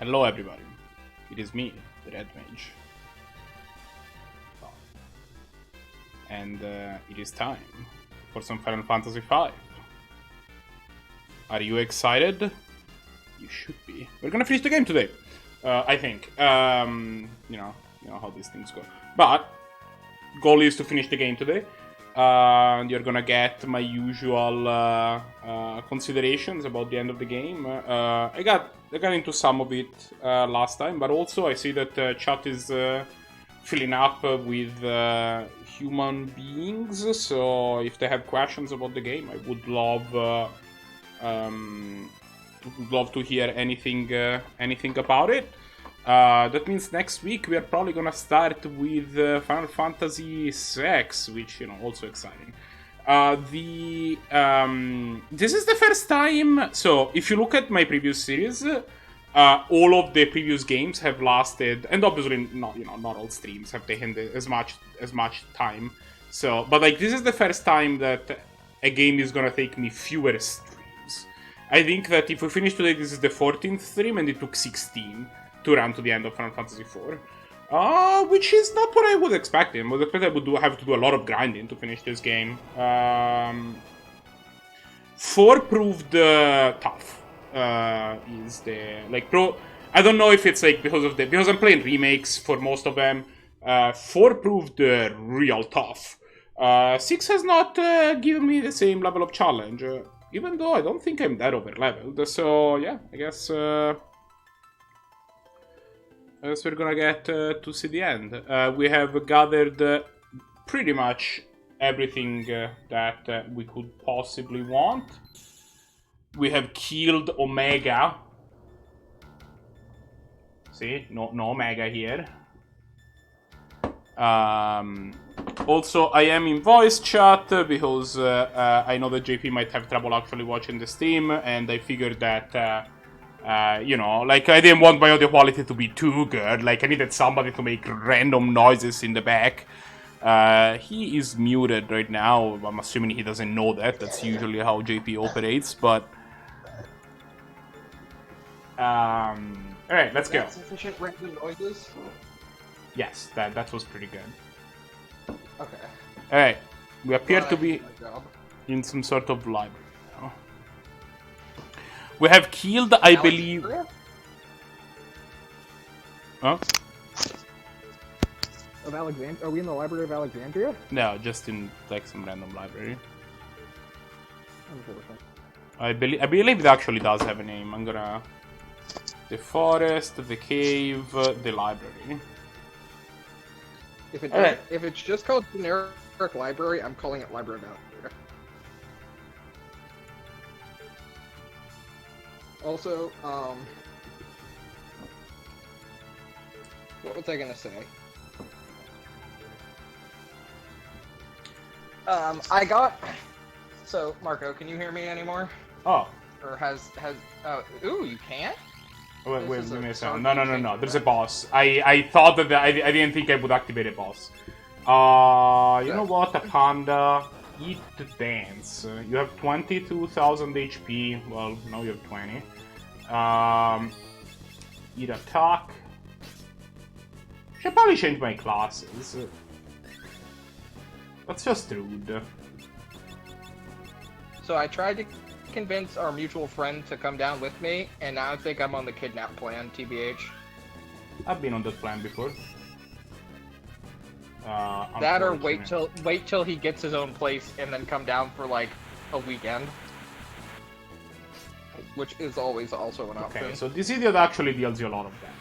Hello everybody, it is me, the Red Mage. And it is time for some Final Fantasy V. Are you excited? You should be. We're gonna finish the game today, I think. You know how these things go. But goal is to finish the game today. You're gonna get my usual considerations about the end of the game. I got into some of it last time, but also I see that chat is filling up with human beings. So if they have questions about the game, I would love to hear anything about it. That means next week we are probably gonna start with Final Fantasy VI, which also exciting. This is the first time. So if you look at my previous series, all of the previous games have lasted, and obviously not all streams have taken as much time. So, but like this is the first time that a game is gonna take me fewer streams. I think that if we finish today, this is the 14th stream, and it took 16 to run to the end of Final Fantasy IV. Which is not what I would expect. I would expect I would have to do a lot of grinding to finish this game. 4 proved tough. Is the I don't know if it's like because I'm playing remakes for most of them. 4 proved real tough. 6 has not given me the same level of challenge, even though I don't think I'm that over leveled. So yeah, I guess we're gonna get to see the end. We have gathered pretty much everything that we could possibly want. We have killed Omega. See, no Omega here. Also, I am in voice chat because I know that JP might have trouble actually watching the stream, and I figured that I didn't want my audio quality to be too good. Like, I needed somebody to make random noises in the back. He is muted right now. I'm assuming he doesn't know that. That's usually how JP operates, but alright, let's go. Sufficient random noises? Yes, that was pretty good. Okay. Alright, we appear to be in some sort of library now. We have killed, I believe... Huh? Of Alexandria? Are we in the Library of Alexandria? No, just in like some random library. Unfortunate. I believe it actually does have a name. I'm gonna... The forest, the cave, the library. If it's just called generic library, I'm calling it Library of Alexandria. Also, what was I gonna say? So, Marco, can you hear me anymore? Oh. Or ooh, you can't? Wait a second. No. There's a boss. I thought that I didn't think I would activate a boss. You know what? A panda. Eat the dance. You have 22,000 HP. Well, now you have 20. Eat attack. Should probably change my classes. That's just rude. So I tried to convince our mutual friend to come down with me, and now I think I'm on the kidnap plan, TBH. I've been on that plan before. That or wait till he gets his own place and then come down for like a weekend. Which is always also an option. Okay, so this idiot actually deals you a lot of damage.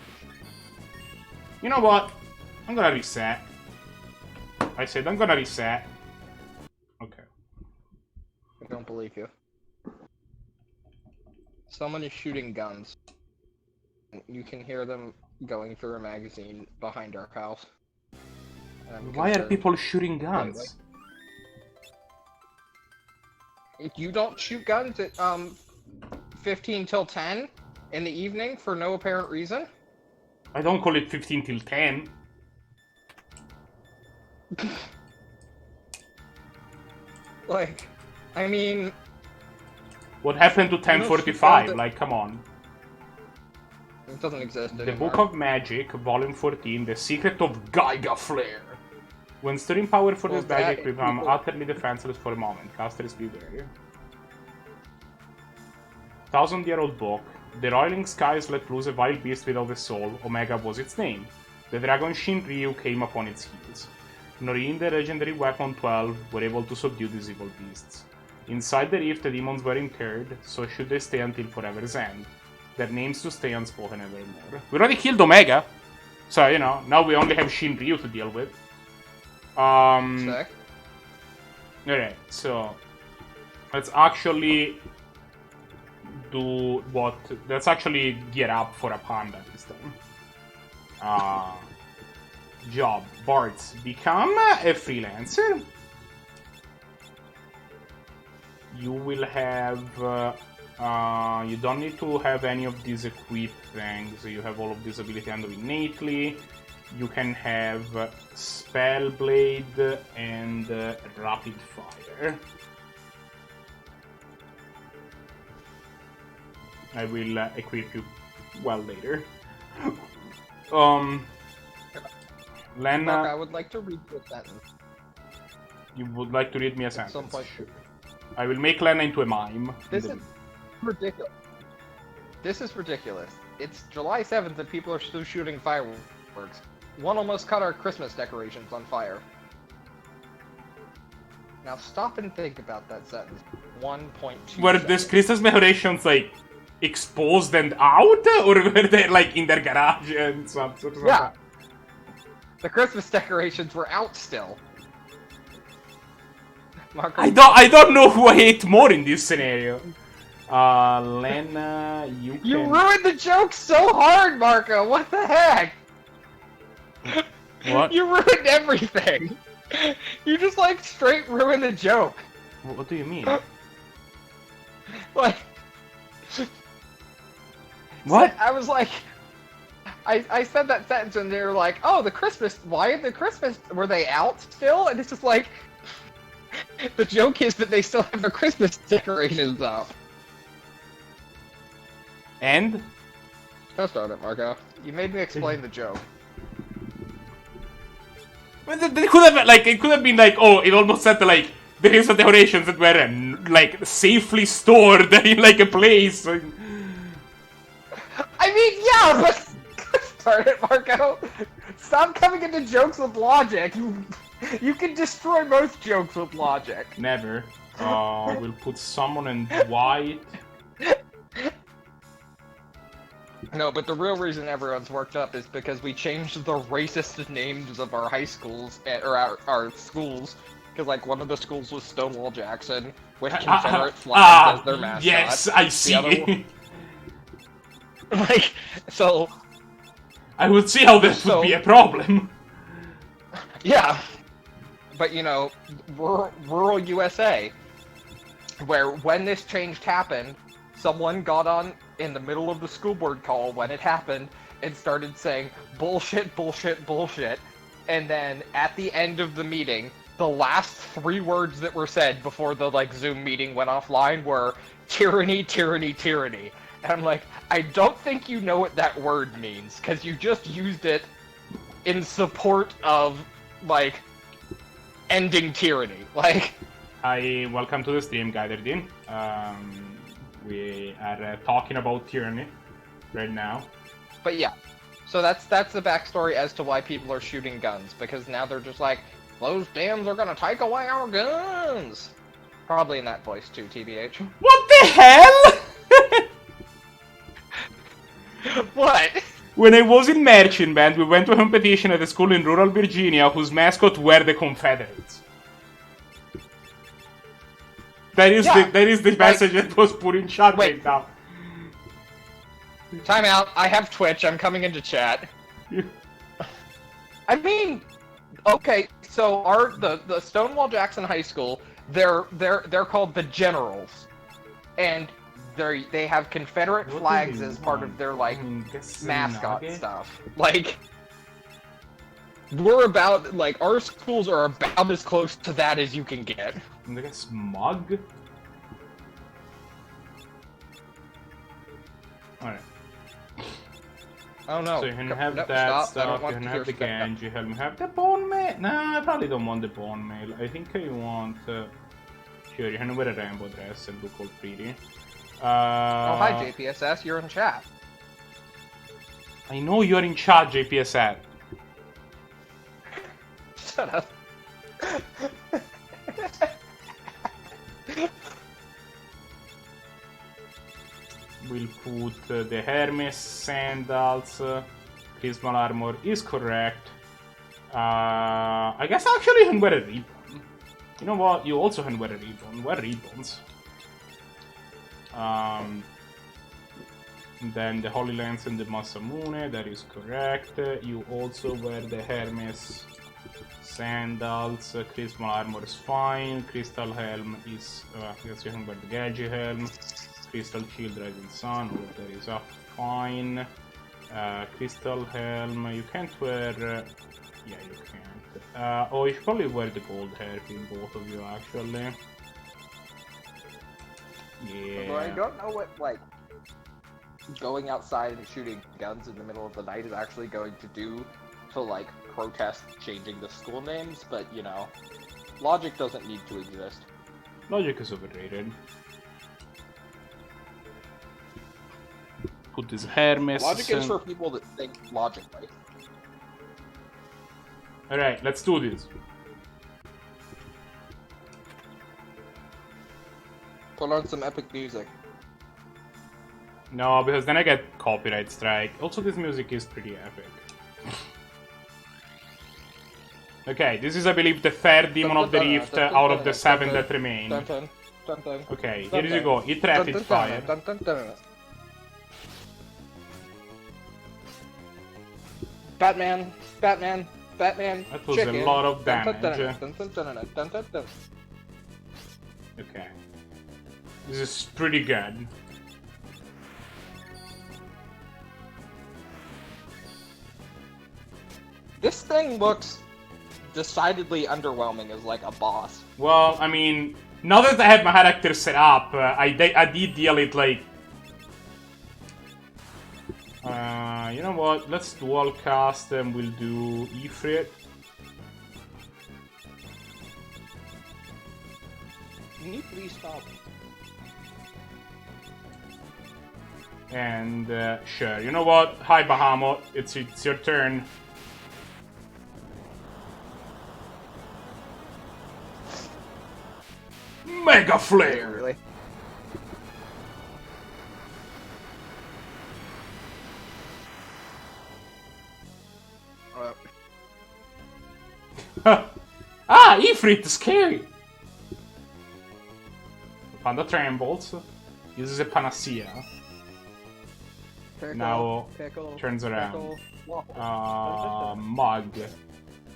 You know what? I'm gonna reset. I said I'm gonna reset. Okay. I don't believe you. Someone is shooting guns. You can hear them going through a magazine behind our house. Why are people shooting guns? If you don't shoot guns at 15 till 10 in the evening for no apparent reason? I don't call it 15 till 10. Like, I mean... What happened to 10:45? Like, come on. It doesn't exist The anymore. Book of Magic, Volume 14, The Secret of Gaiga Flare. When storing power for this magic, become utterly defenseless for a moment. Casters beware. 1,000-year-old book. The roiling skies let loose a wild beast without a soul. Omega was its name. The dragon Shinryu came upon its heels. Norin, the legendary weapon 12, were able to subdue these evil beasts. Inside the rift, the demons were interred, so should they stay until forever's end. Their names to stay unspoken evermore. We already killed Omega, so, you know, now we only have Shinryu to deal with. Sick. Alright, so let's actually do what... Let's actually gear up for a panda this time. Job. Bards. Become a freelancer. You will have... you don't need to have any of these equipped things. You have all of these ability under innately. You can have Spell Blade and Rapid Fire. I will equip you well later. Lena... Mark, I would like to read you a sentence. You would like to read me a At sentence? some point. I will make Lena into a mime. This is ridiculous. This is ridiculous. It's July 7th and people are still shooting fireworks. One almost cut our Christmas decorations on fire. Now stop and think about that sentence. 1.2 Were these Christmas decorations like exposed and out, or were they like in their garage and something? Yeah. The Christmas decorations were out still. Marco, I don't know who I hate more in this scenario. Lena, you can... You ruined the joke so hard, Marco! What the heck? What? You ruined everything! You just, like, straight ruined the joke. What do you mean? Like... What? I was like... I said that sentence and they were like, oh, the Christmas... Why the Christmas... Were they out still? And it's just like... The joke is that they still have their Christmas decorations up. And? Just on it, Marco. You made me explain the joke. But they could have, like, it could have been like, oh, it almost said like there is decorations that were like safely stored in like a place. I mean, yeah, but darn it, Marco. Stop coming into jokes with logic. You can destroy most jokes with logic. Never. We'll put someone in white. No, but the real reason everyone's worked up is because we changed the racist names of our high schools, or our schools. Because, like, one of the schools was Stonewall Jackson, with Confederate flags as their mascot. Yes, I see. The other one... Like, so... I would see how this would be a problem. Yeah. But, you know, rural USA, where when this change happened, someone got on in the middle of the school board call when it happened and started saying, bullshit, bullshit, bullshit. And then at the end of the meeting, the last 3 words that were said before the, like, Zoom meeting went offline were, tyranny, tyranny, tyranny. And I'm like, I don't think you know what that word means, because you just used it in support of, like, ending tyranny. Like... Hi, welcome to the stream, Guiderdin. We are talking about tyranny right now. But yeah, so that's the backstory as to why people are shooting guns, because now they're just like, those dams are gonna take away our guns! Probably in that voice too, TBH. What the hell?! What? When I was in marching band, we went to a competition at a school in rural Virginia whose mascot were the Confederates. That is the message that was put in chat right now. Time out. I have Twitch. I'm coming into chat. I mean, okay. So the Stonewall Jackson High School, they're called the Generals, and they have Confederate flags as part of their like mascot stuff. Like we're about like our schools are about as close to that as you can get. I guess mug. Alright. Oh no. So you can have no, that stop. I don't stuff, want you can to have the hear Genji helm, you have the bone mail. Nah, I probably don't want the bone mail. I think I want... Sure, you can wear a rainbow dress and look all pretty. Oh, hi, JPSS. You're in chat. I know you're in chat, JPSS. Shut up. We'll put the Hermes sandals. Chrismal armor is correct. I guess actually you can wear a ribbon. You know what? You also can wear a ribbon. Wear ribbons. Then the Holy Lance and the Masamune, that is correct. You also wear the Hermes sandals. Chrismal armor is fine. Crystal helm is... I guess you can wear the Genji helm. Crystal shield, Rising Sun, all of that is up fine. Crystal helm, you can't wear... yeah, you can't. Oh, you should probably wear the gold hairpin, both of you, actually. Yeah. But I don't know what, like, going outside and shooting guns in the middle of the night is actually going to do to, like, protest changing the school names, but, you know, logic doesn't need to exist. Logic is overrated. Put this Hermes... Logic is for people that think logically. Alright, let's do this. Put on some epic music. No, because then I get copyright strike. Also, this music is pretty epic. Okay, this is, I believe, the third Demon of the Rift out of the 7 that remain. Okay, here you go. Hit rapid fire. Batman, Batman, Batman. That was chicken. a lot of damage. Okay. This is pretty good. This thing looks decidedly underwhelming as like a boss. Well, I mean, now that I have my character set up, I did deal it like... you know what? Let's dual cast and we'll do Ifrit. Can you please stop? And sure, you know what? Hi Bahamut, it's your turn. Mega Flare! Really? Ah, Ifrit, scary! Panda trembles, uses a panacea. Pickle, Now pickle, turns around. pickle, waffle. Mug.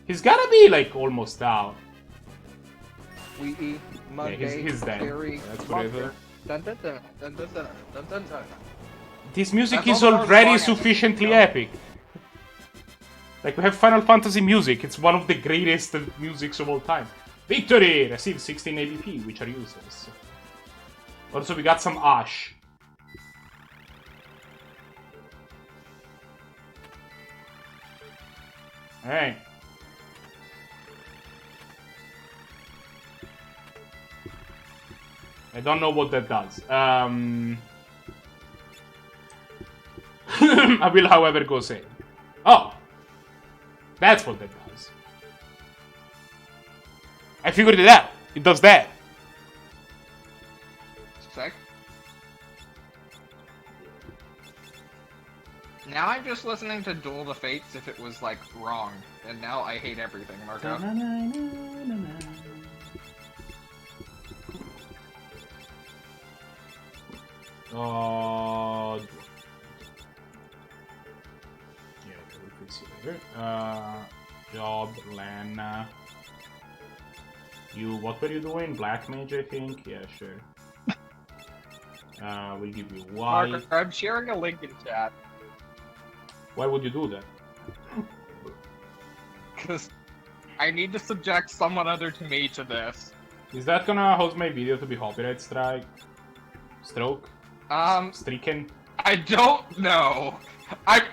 He's gotta be like almost out. Wheaty, Monday, he's dead. Berry, That's what it is. Dun, dun, dun, dun, dun, dun, dun, dun, dun. This music That's is also already our song, sufficiently actually. epic. Like, we have Final Fantasy music. It's one of the greatest musics of all time. Victory! Receive 16 ABP, which are useless. Also, we got some Ash. Alright. I don't know what that does. I will, however, go say. Oh! That's what that does. I figured it out. It does that. Sick. Now I'm just listening to Duel of the Fates if it was, like, wrong. And now I hate everything, Marco. Oh. Yeah, we'll fix it later. Job, Lana. You, what were you doing? Black Mage, I think? Yeah, sure. We'll give you white. Marco, I'm sharing a link in chat. Why would you do that? Because I need to subject someone other to me to this. Is that gonna cause my video to be copyright strike? Stroke? Stricken? I don't know.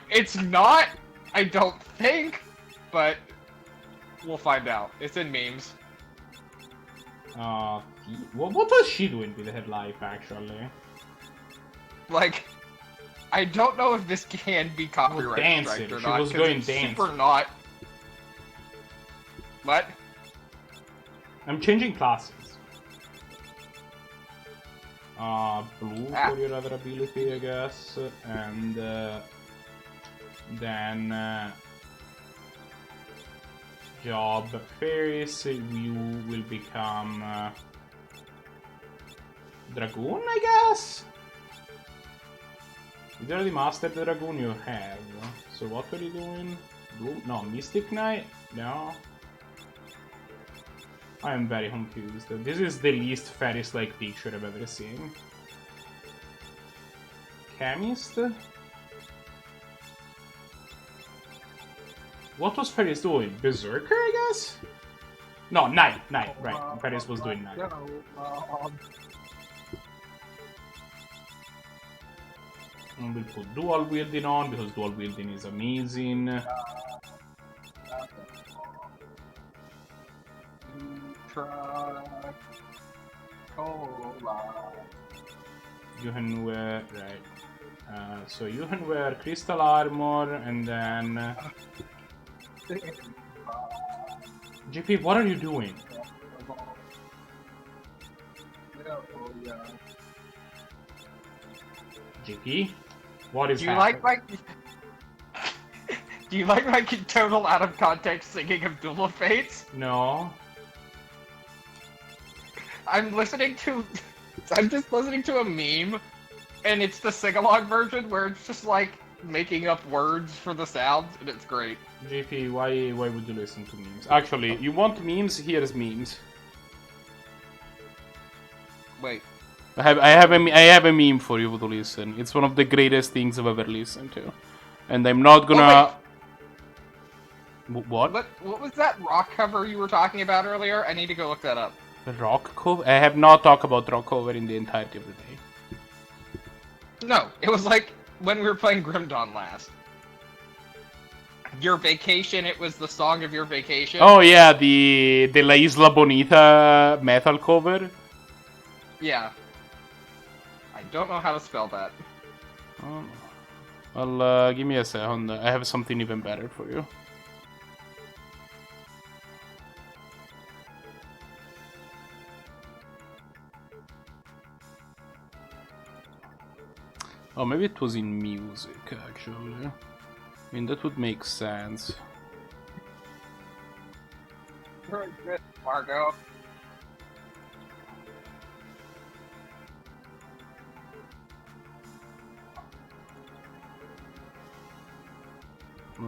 It's not. I don't think, but we'll find out. It's in memes. What was she doing with her life, actually? Like, I don't know if this can be copyright striked or She not. was going it's dancing. super not. What? I'm changing classes. Blue for your other ability, I guess, and then job Ferris, you will become Dragoon, I guess? You already mastered the Dragoon you have. So what are you doing? Blue? No, Mystic Knight? No. I am very confused. This is the least Ferris-like picture I've ever seen. Chemist? What was Ferris doing? Berserker, I guess? No, Knight, right. Ferris was doing Knight. And we'll put dual wielding on because dual wielding is amazing. You can wear, right. So you can wear crystal armor and then. GP, what are you doing? GP, what is happening? Do you like my total out of context singing of Duel of Fates? No. I'm just listening to a meme, and it's the sing-along version where it's just like making up words for the sounds, and it's great. JP, why would you listen to memes? Actually, you want memes? Here's memes. Wait. I have a meme for you to listen. It's one of the greatest things I've ever listened to, and I'm not gonna. What? What was that rock cover you were talking about earlier? I need to go look that up. Rock cover? I have not talked about rock cover in the entirety of the day. No, it was like when we were playing Grim Dawn last. Your vacation, it was the song of your vacation. Oh yeah, the La Isla Bonita metal cover. Yeah. I don't know how to spell that. Oh. Well, give me a second. I have something even better for you. Oh, maybe it was in music, actually. I mean, that would make sense. Very good, Margo.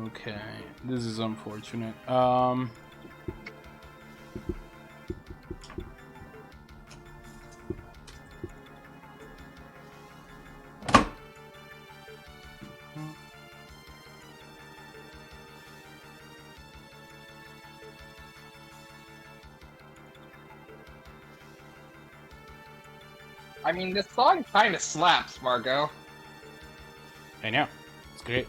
Okay, this is unfortunate. I mean, this song kind of slaps, Margo. I know. It's great.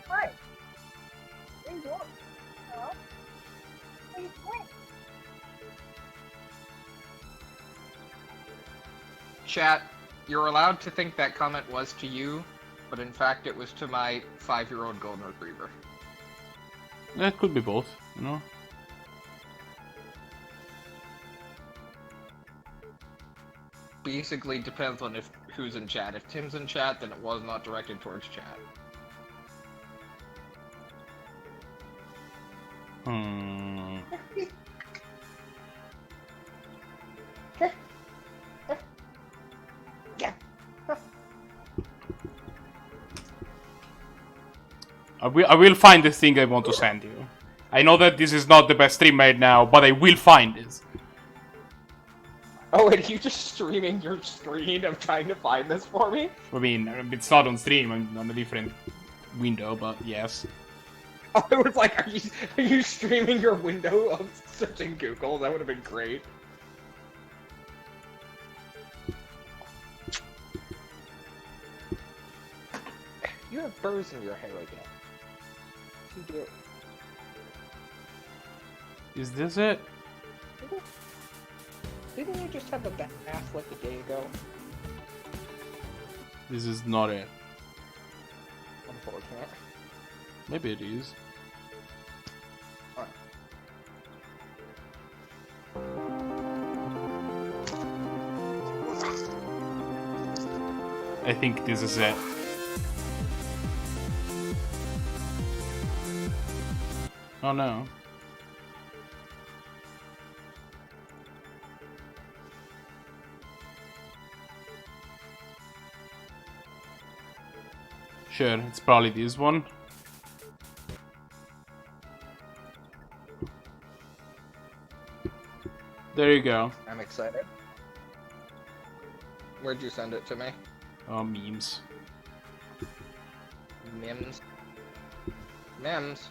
Hi. What are you doing? Hello? What are you doing? Chat, you're allowed to think that comment was to you, but in fact it was to my 5-year-old golden retriever. That could be both, you know? Basically depends on who's in chat. If Tim's in chat, then it was not directed towards chat. I will find the thing I want to send you. I know that this is not the best stream right now, but I will find this. Oh, and you just streaming your screen of trying to find this for me? I mean, it's not on stream, I'm on a different window, but yes. I was like, are you streaming your window of searching Google? That would have been great. You have burrs in your hair again. You do. Is this it? Didn't you just have a bath like a day ago? This is not it. Unfortunate. Maybe it is. I think this is it. Oh no. Sure, it's probably this one. There you go. I'm excited. Where'd you send it to me? Oh, memes. Mims. Mims.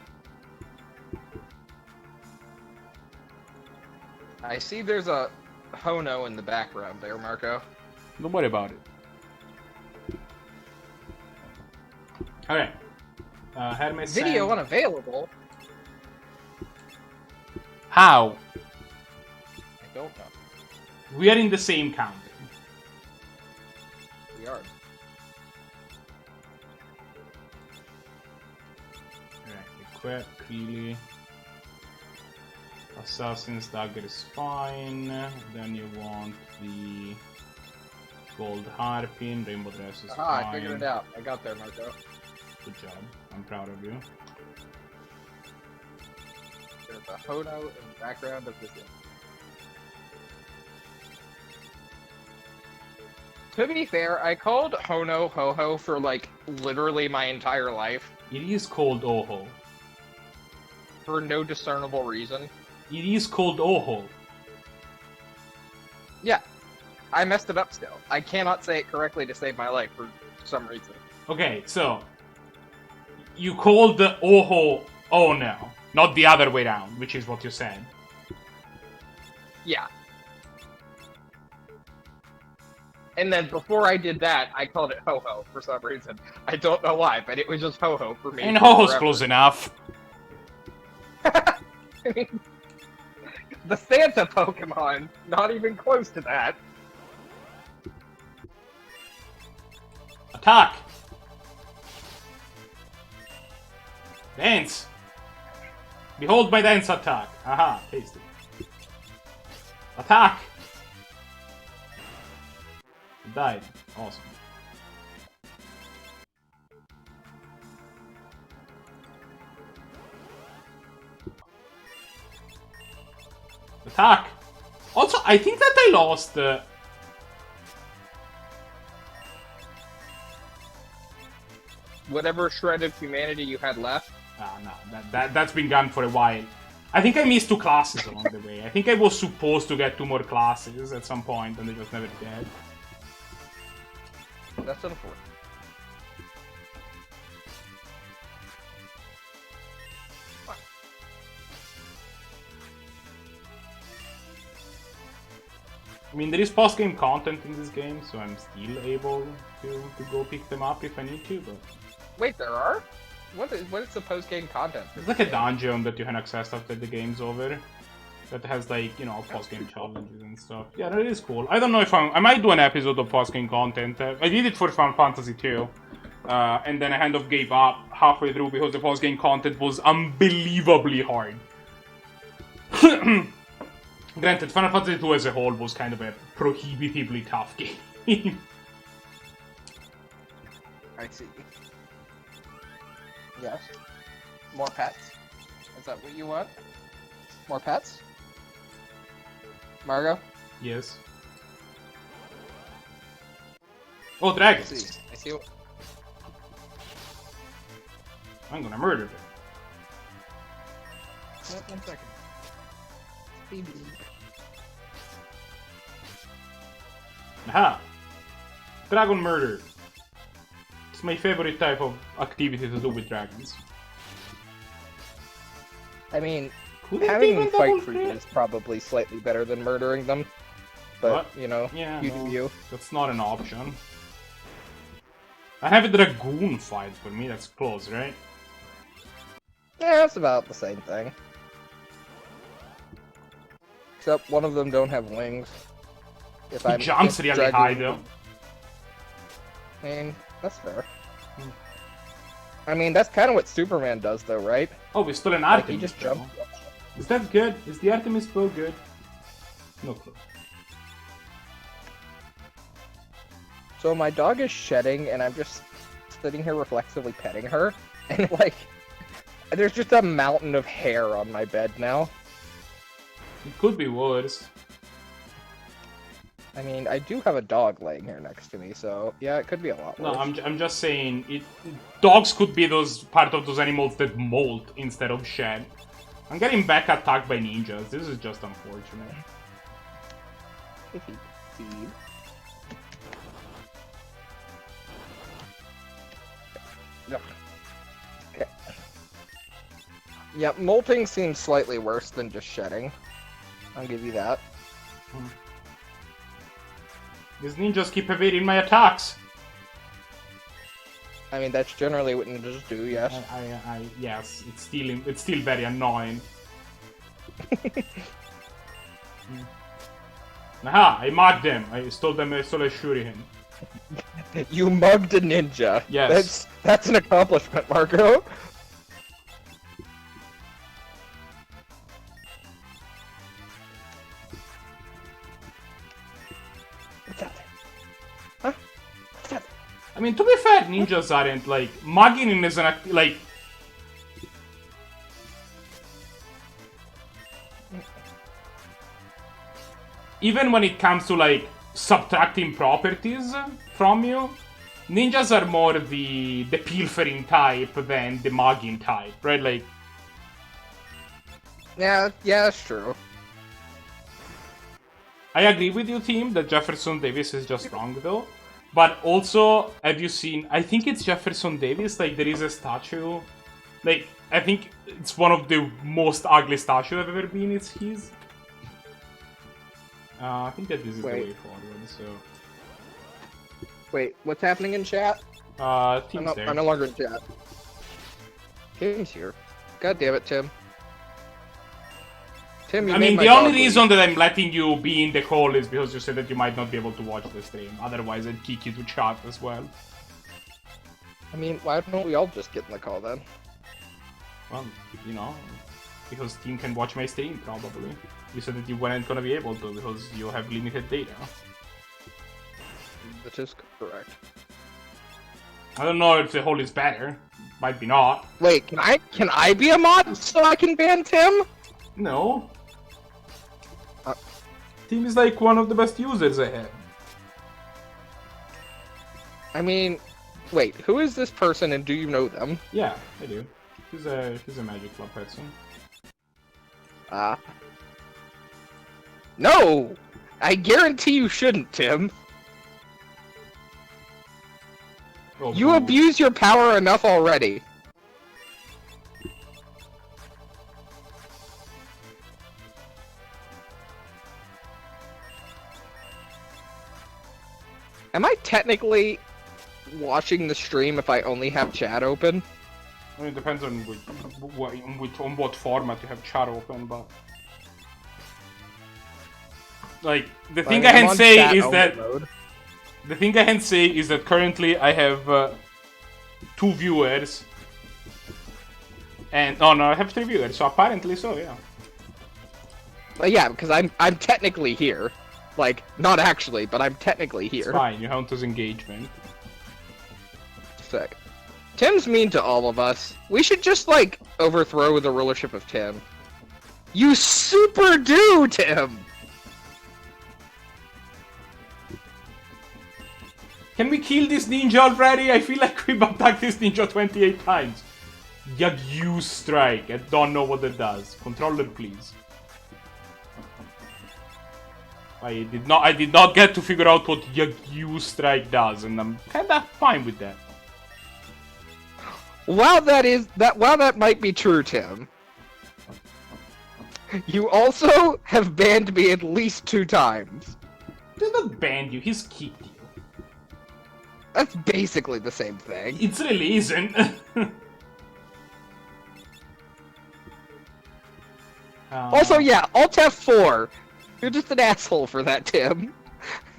I see there's a Hono in the background there, Marco. Don't worry about it. Okay. Hermes Video sent- unavailable? How? I don't know. We are in the same counting. We are. Alright, equip, Creely. Assassin's Dagger is fine. Then you want the Gold Harpin, Rainbow Dress is Aha, fine. I figured it out. I got there, Marco. Good job. I'm proud of you. There's a Hono in the background of this image. To be fair, I called Hono Ho-Ho for like literally my entire life It is called Oho. for no discernible reason. It is called Oho. Yeah, I messed it up still. I cannot say it correctly to save my life for some reason. Okay, so you called the Oho Ono, not the other way around, which is what you said. Yeah. And then before I did that, I called it Ho-Ho for some reason. I don't know why, but it was just Ho-Ho for me. And Ho-Ho's forever. close enough. I mean, the Santa Pokemon, not even close to that. Attack! Dance! Behold my dance attack! Aha, tasty. Attack! It died. Awesome. Attack! Also, I think that I lost... Whatever shred of humanity you had left. no, that's been gone for a while. I think I missed 2 classes along the way. I think I was supposed to get 2 more classes at some point, and I just never did. That's unfortunate. I mean, there is post-game content in this game, so I'm still able to go pick them up if I need to, but... Wait, there are? What is the post-game content? It's like a dungeon that you can access after the game's over. That has, like, you know, post-game challenges and stuff. Yeah, that is cool. I don't know if I might do an episode of post-game content. I did it for Final Fantasy 2. And then I kind of gave up halfway through because the post-game content was unbelievably hard. Granted, Final Fantasy 2 as a whole was kind of a prohibitively tough game. I see. Yes. More pets? Is that what you want? More pets? Margo? Yes. Oh, I dragons! see. I see what... I'm gonna murder them. One second. Baby. Aha! Dragon murder. It's my favorite type of activity to do with dragons. I mean, Could it having even them fight double for you crit? is probably slightly better than murdering them. But, What? you know, Yeah, you no, do you. that's not an option. I have a dragoon fight for me, that's close, right? Yeah, it's about the same thing. Except one of them don't have wings. If He jumps if really dragon- high though. I mean, that's fair. I mean, that's kind of what Superman does, though, right? Oh, we stole an Like, Artemis he just bow. jumps. Is that good? Is the Artemis bow good? No clue. So my dog is shedding, and I'm just sitting here reflexively petting her, and like, there's just a mountain of hair on my bed now. It could be worse. I mean, I do have a dog laying here next to me, so yeah, it could be a lot No, worse. I'm just saying, dogs could be those part of those animals that molt instead of shed. I'm getting back attacked by ninjas. This is just unfortunate. Yep. Okay. Yeah, molting seems slightly worse than just shedding. I'll give you that. These ninjas keep evading my attacks. I mean, that's generally what ninjas do, yes. Yes, it's still very annoying. Aha! I mugged them. I stole a shuriken. You mugged a ninja. Yes. That's an accomplishment, Marco. What's that? Huh? What's that? I mean, to be fair, ninjas aren't like mugging is an like. Even when it comes to like subtracting properties from you, ninjas are more the pilfering type than the mugging type, right? Like, Yeah, that's true. I agree with you, team, that Jefferson Davis is just wrong though. But also, have you seen? I think it's Jefferson Davis. Like, there is a statue. Like, I think it's one of the most ugly statues I've ever been. It's his. I think that this is the way forward. So, Wait, what's happening in chat? team's there. I'm no longer in chat. Tim's here. God damn it, Tim. Tim, you I made mean, my the only dog leave. reason that I'm letting you be in the call is because you said that you might not be able to watch the stream. Otherwise, I'd kick you to chat as well. I mean, why don't we all just get in the call then? Well, you know, because team can watch my stream, probably. You said that you weren't gonna be able to because you have limited data. That is correct. I don't know if the whole is better. Might be not. Wait, can I be a mod so I can ban Tim? No. Team is like one of the best users I have. I mean, wait, who is this person and do you know them? Yeah, I do. He's a Magic Club person. No! I guarantee you shouldn't, Tim. Oh, You boo. abuse your power enough already. Am I technically watching the stream if I only have chat open? I mean, it depends on what format you have chat open, but like the thing I I'm can on say chat is only that mode. the thing I can say is that currently I have 2 viewers, and no, I have 3 viewers. So apparently, so yeah. But yeah, because I'm technically here. Like, not actually, but I'm technically It's here. fine. You count as engagement. Sick. Tim's mean to all of us. We should just, like, overthrow the rulership of Tim. You super do, Tim! Can we kill this ninja already? I feel like we've attacked this ninja 28 times. Yagyu strike. I don't know what that does. Controller, please. I did not get to figure out what Yagyu strike does, and I'm kinda fine with that. While that might be true, Tim, you also have banned me at least 2 times. He did not ban you, he's kicked you. That's basically the same thing. It really isn't. Also, yeah, Alt F4. You're just an asshole for that, Tim.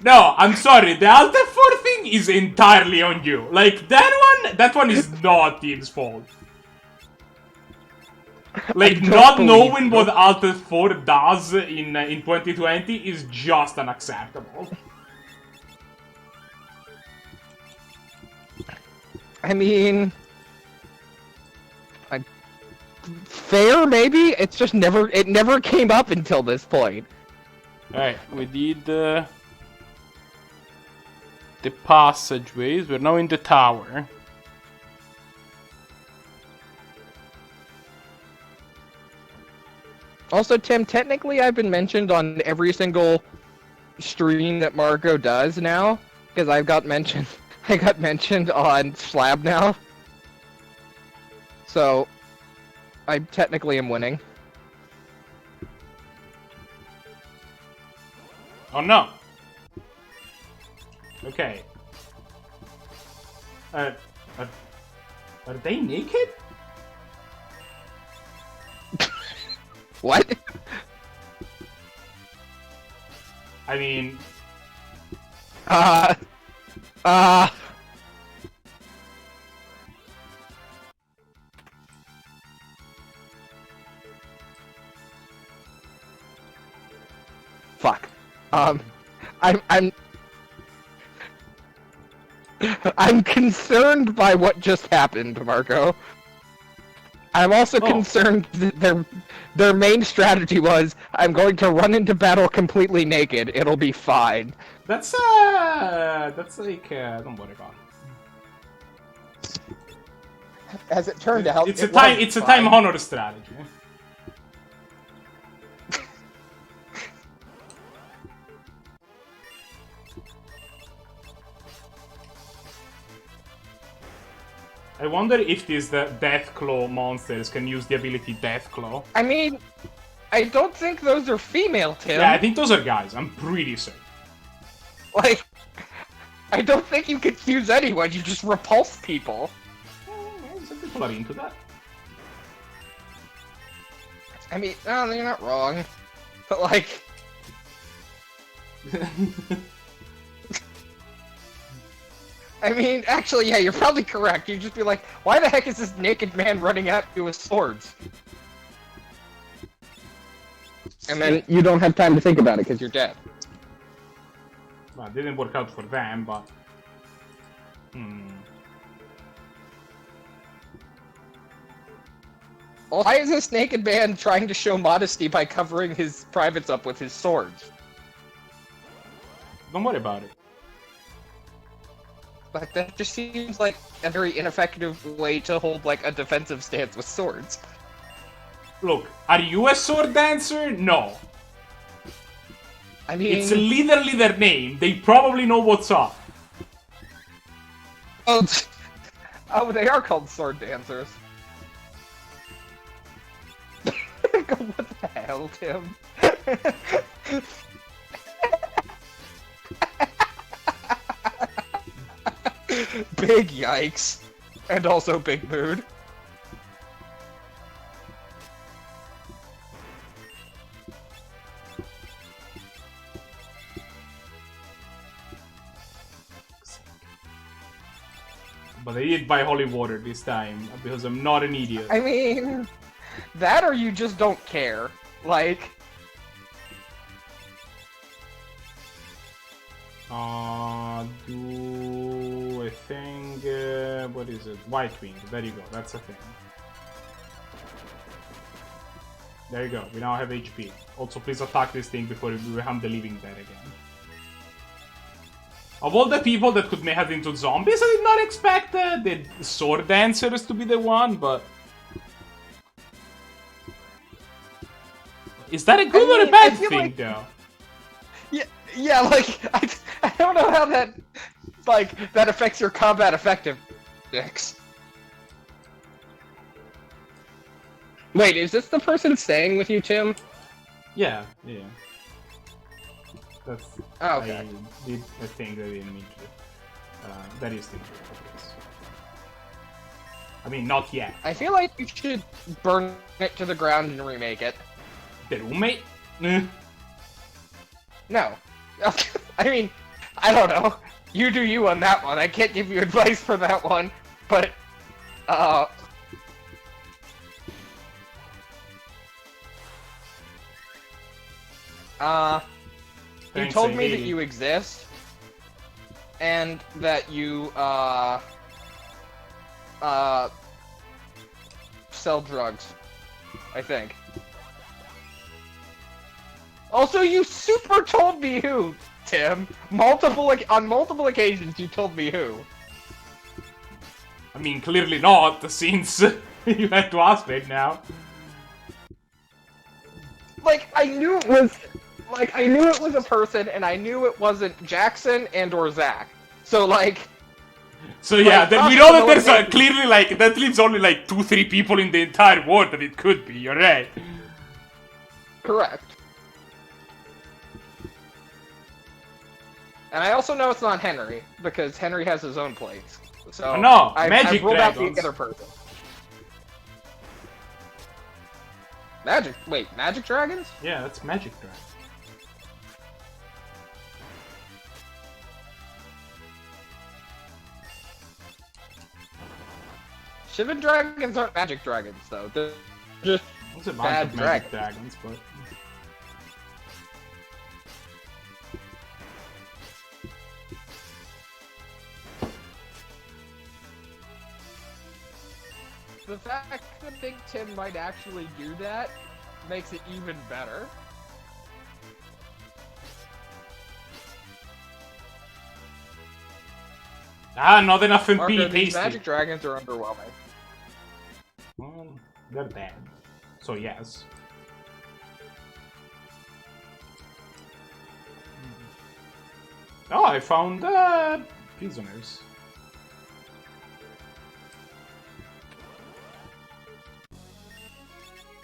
No, I'm sorry, the Alt F4 thing is entirely on you. Like, that one is not Tim's fault. Like, not knowing what Alt F4 does in 2020 is just unacceptable. I mean... fair, maybe? It's just it never came up until this point. Alright, we did the passageways. We're now in the tower. Also, Tim, technically I've been mentioned on every single stream that Marco does now, because I got mentioned on Slab now. So, I technically am winning. Oh no! Okay. Are they naked? What? I mean... Fuck. I'm concerned by what just happened, Marco. I'm also concerned that their main strategy was, I'm going to run into battle completely naked, it'll be fine. That's like, don't worry about it. As it turned out, it's a time honor strategy. I wonder if these Death Claw monsters can use the ability Death Claw. I mean, I don't think those are female, Tim. Yeah, I think those are guys. I'm pretty certain. Like, I don't think you confuse anyone. You just repulse people. Some people are into that. I mean, no, you're not wrong. But like... I mean, actually, yeah, you're probably correct. You'd just be like, why the heck is this naked man running at you with swords? And then you don't have time to think about it because you're dead. Well, it didn't work out for them, but... Why is this naked man trying to show modesty by covering his privates up with his swords? Don't worry about it. Like, that just seems like a very ineffective way to hold, like, a defensive stance with swords. Look, are you a sword dancer? No. I mean... It's literally their name. They probably know what's up. Oh, they are called sword dancers. What the hell, Tim? Big yikes. And also big mood. But I did buy holy water this time, because I'm not an idiot. I mean... that or you just don't care. Like... do a thing, what is it? White Wing, there you go, that's a thing. There you go, we now have HP. Also, please attack this thing before we become the living dead again. Of all the people that could make it into zombies, I did not expect the sword dancers to be the one, but... Is that a good or a bad thing, though? Yeah, like, I don't know how that, like, that affects your combat effectiveness. Wait, is this the person staying with you, Tim? Yeah. That's. Oh, okay. I did a thing that I didn't mean to. That is the case. I mean, not yet. I feel like you should burn it to the ground and remake it. The roommate? No. I mean, I don't know. You do you on that one. I can't give you advice for that one, but, you Thanks, told me that Amy. you exist, and that you, sell drugs. I think. Also, you super told me who, Tim. On multiple occasions, you told me who. I mean, clearly not, since you had to ask right now. Like, I knew it was a person, and I knew it wasn't Jackson and or Zach. So, like... So yeah, Like, then we know that possible there's clearly, like, that leaves only, like, 2-3 people in the entire world that it could be, you're right. Correct. And I also know it's not Henry, because Henry has his own place. So, Oh, no, I magic ruled out dragons. the other person. Magic dragons? Yeah, that's magic dragon. Shivan dragons aren't magic dragons, though. They're just There's a bunch bad of magic dragons, but... The fact that Big Tim might actually do that makes it even better. Ah, not enough MP, Marco, these tasty. magic dragons are underwhelming. Well, they're bad. So yes. Oh, I found prisoners.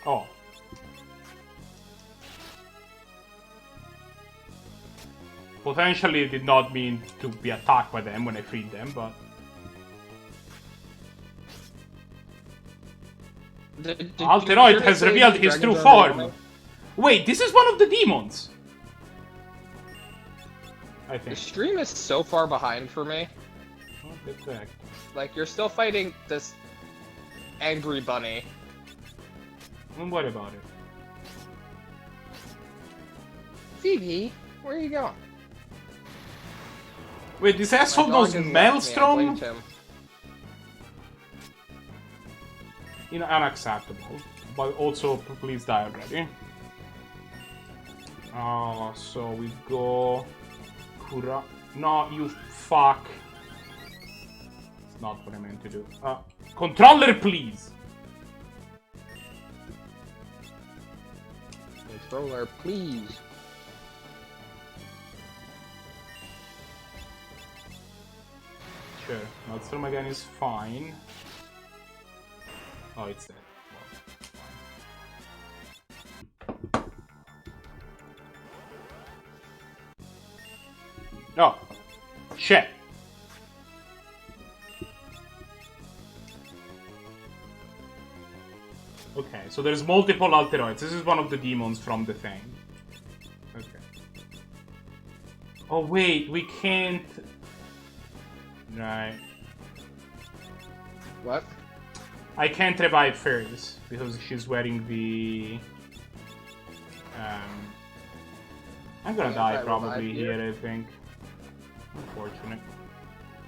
Oh. Potentially did not mean to be attacked by them when I freed them, but... Alteroid has revealed his true form! Wait, this is one of the demons! I The think. stream is so far behind for me. Oh, get back. Like, you're still fighting this angry bunny. Don't worry about it. Phoebe, where are you going? Wait, this asshole My dog knows has left me, I Maelstrom? blamed him. You know, unacceptable. But also, please die already. So we go... Kura... No, you fuck. It's not what I meant to do. Controller, please! Controller, please. Sure, Maelstrom again is fine. Oh, it's dead. Well, oh. Shit. Okay, so there's multiple Alteroids. This is one of the demons from the thing. Okay. Oh wait, we can't... Right. What? I can't revive Ferris because she's wearing the... I'm gonna Can't die I probably revive here, you? I think. Unfortunate.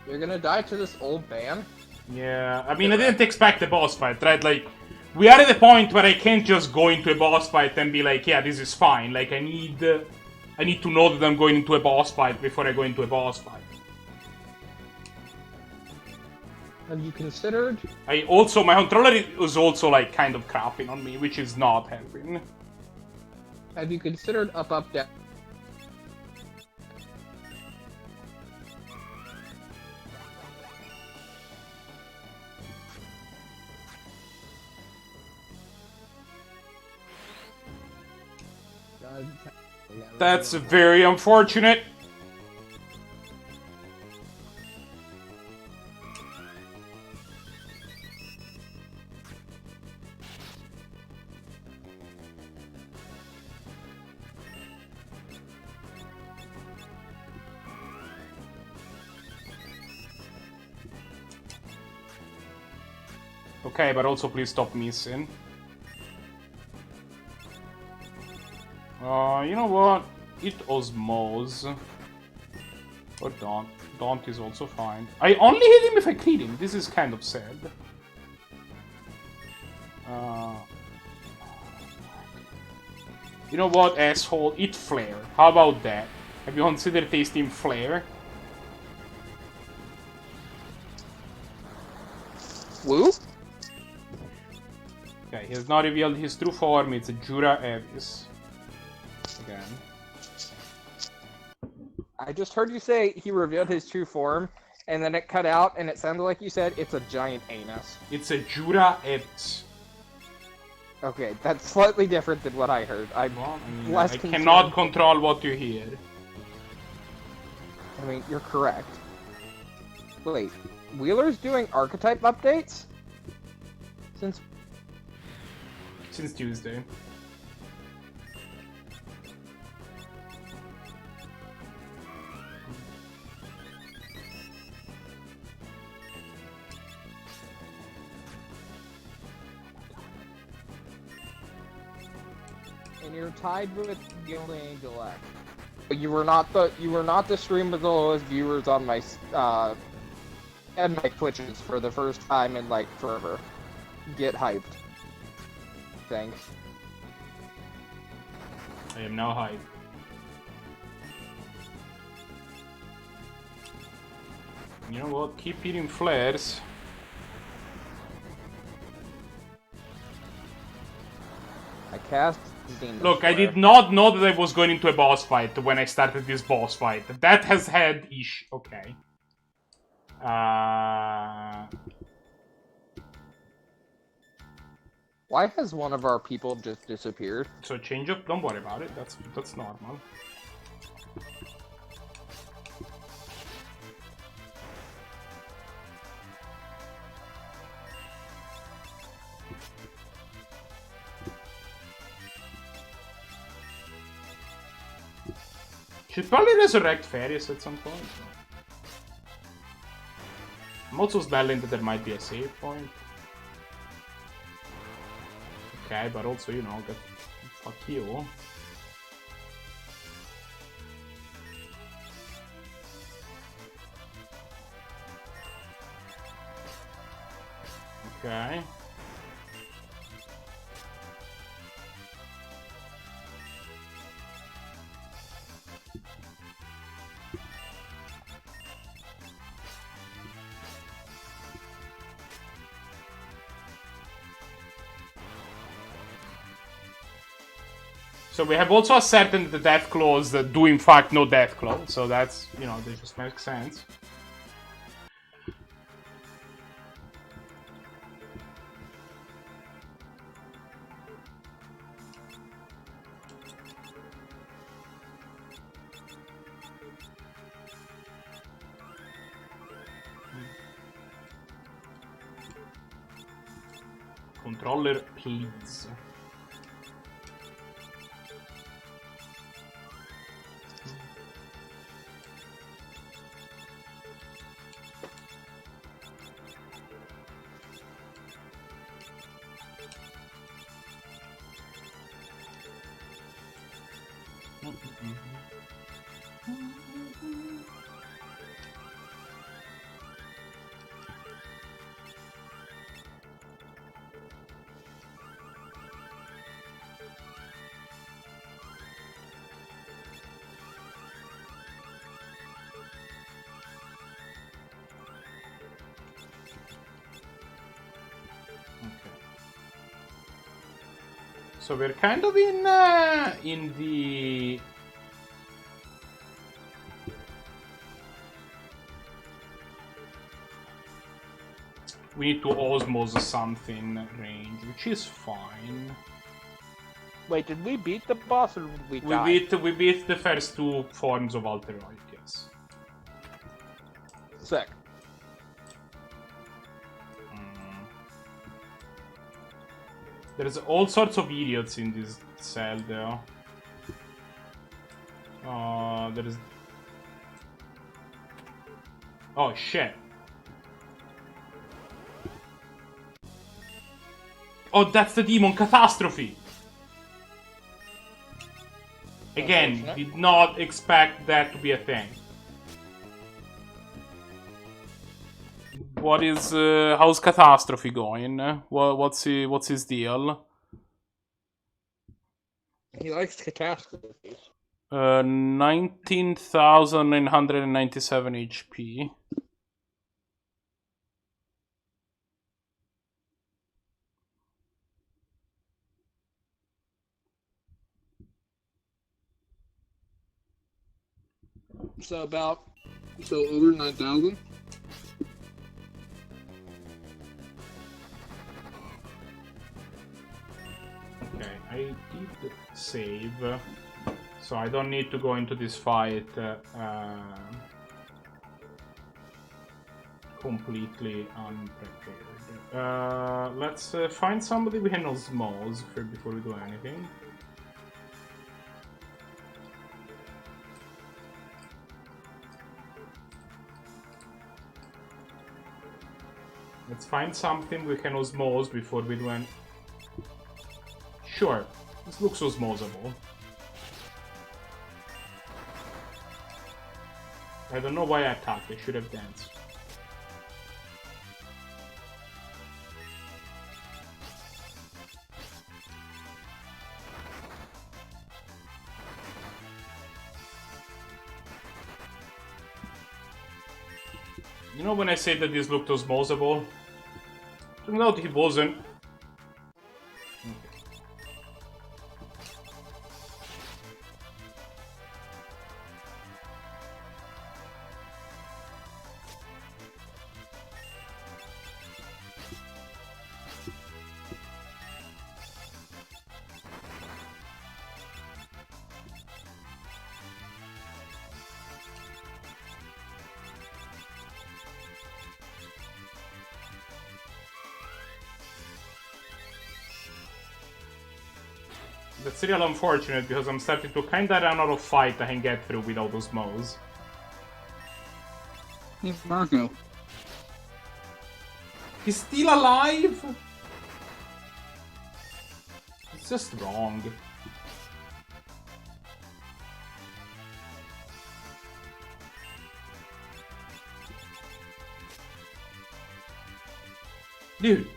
You're gonna die to this old man? Yeah, I mean, I didn't expect a boss fight, right? Like, we are at the point where I can't just go into a boss fight and be like, yeah, this is fine. Like, I need to know that I'm going into a boss fight before I go into a boss fight. Have you considered? My controller was also, like, kind of crapping on me, which is not helping. Have you considered up, up, down? That's very unfortunate. Okay, but also please stop missing. You know what? Eat Osmose. Or don't. Don't is also fine. I only hit him if I crit him. This is kind of sad. You know what, asshole? Eat Flare. How about that? Have you considered tasting Flare? Woo? Okay, he has not revealed his true form. It's a Jura Avis. Again. I just heard you say he revealed his true form, and then it cut out, and it sounded like you said it's a giant anus. It's a Jura Avis. Okay, that's slightly different than what I heard. I'm Well, I mean, less I concerned. cannot control what you hear. I mean, you're correct. Wait, Wheeler's doing archetype updates? Since Tuesday. And you're tied with Gilded Angel X. But you were not the stream with the lowest viewers on my and my Twitches for the first time in like forever. Get hyped. Thanks. I am now hyped. You know what? Keep eating flares. I cast Look, I did not know that I was going into a boss fight when I started this boss fight. That has had ish. Okay. Why has one of our people just disappeared? So change up. Don't worry about it. That's normal. Should probably resurrect Farius at some point. I'm also smelling that there might be a save point. Okay, but also, you know, fuck you. Okay. So we have also ascertained the death claws that do in fact no death claw, so that's, you know, that just makes sense. Controller, please. So we're kind of in the we need to osmose something range, which is fine. Wait, did we beat the boss or did we We die? beat the first two forms of Alteroid, yes. Sick. There's all sorts of idiots in this cell, though. There's... Oh, shit. Oh, that's the demon Catastrophe! Again, Unfortunate. did not expect that to be a thing. What is... how's Catastrophe going? What's his deal? He likes catastrophes. 19,997 HP. So over 9,000? Okay, I did save, so I don't need to go into this fight completely unprepared. Let's find somebody we can osmose before we do anything. Let's find something we can osmose before we do anything. Sure, this looks osmosable. I don't know why I attacked, I should have danced. You know when I said that this looked osmosable? Turned out he wasn't. That's real unfortunate because I'm starting to kinda run out of fight I can get through without osmose. Hey, Marco. He's still alive? It's just wrong. Dude.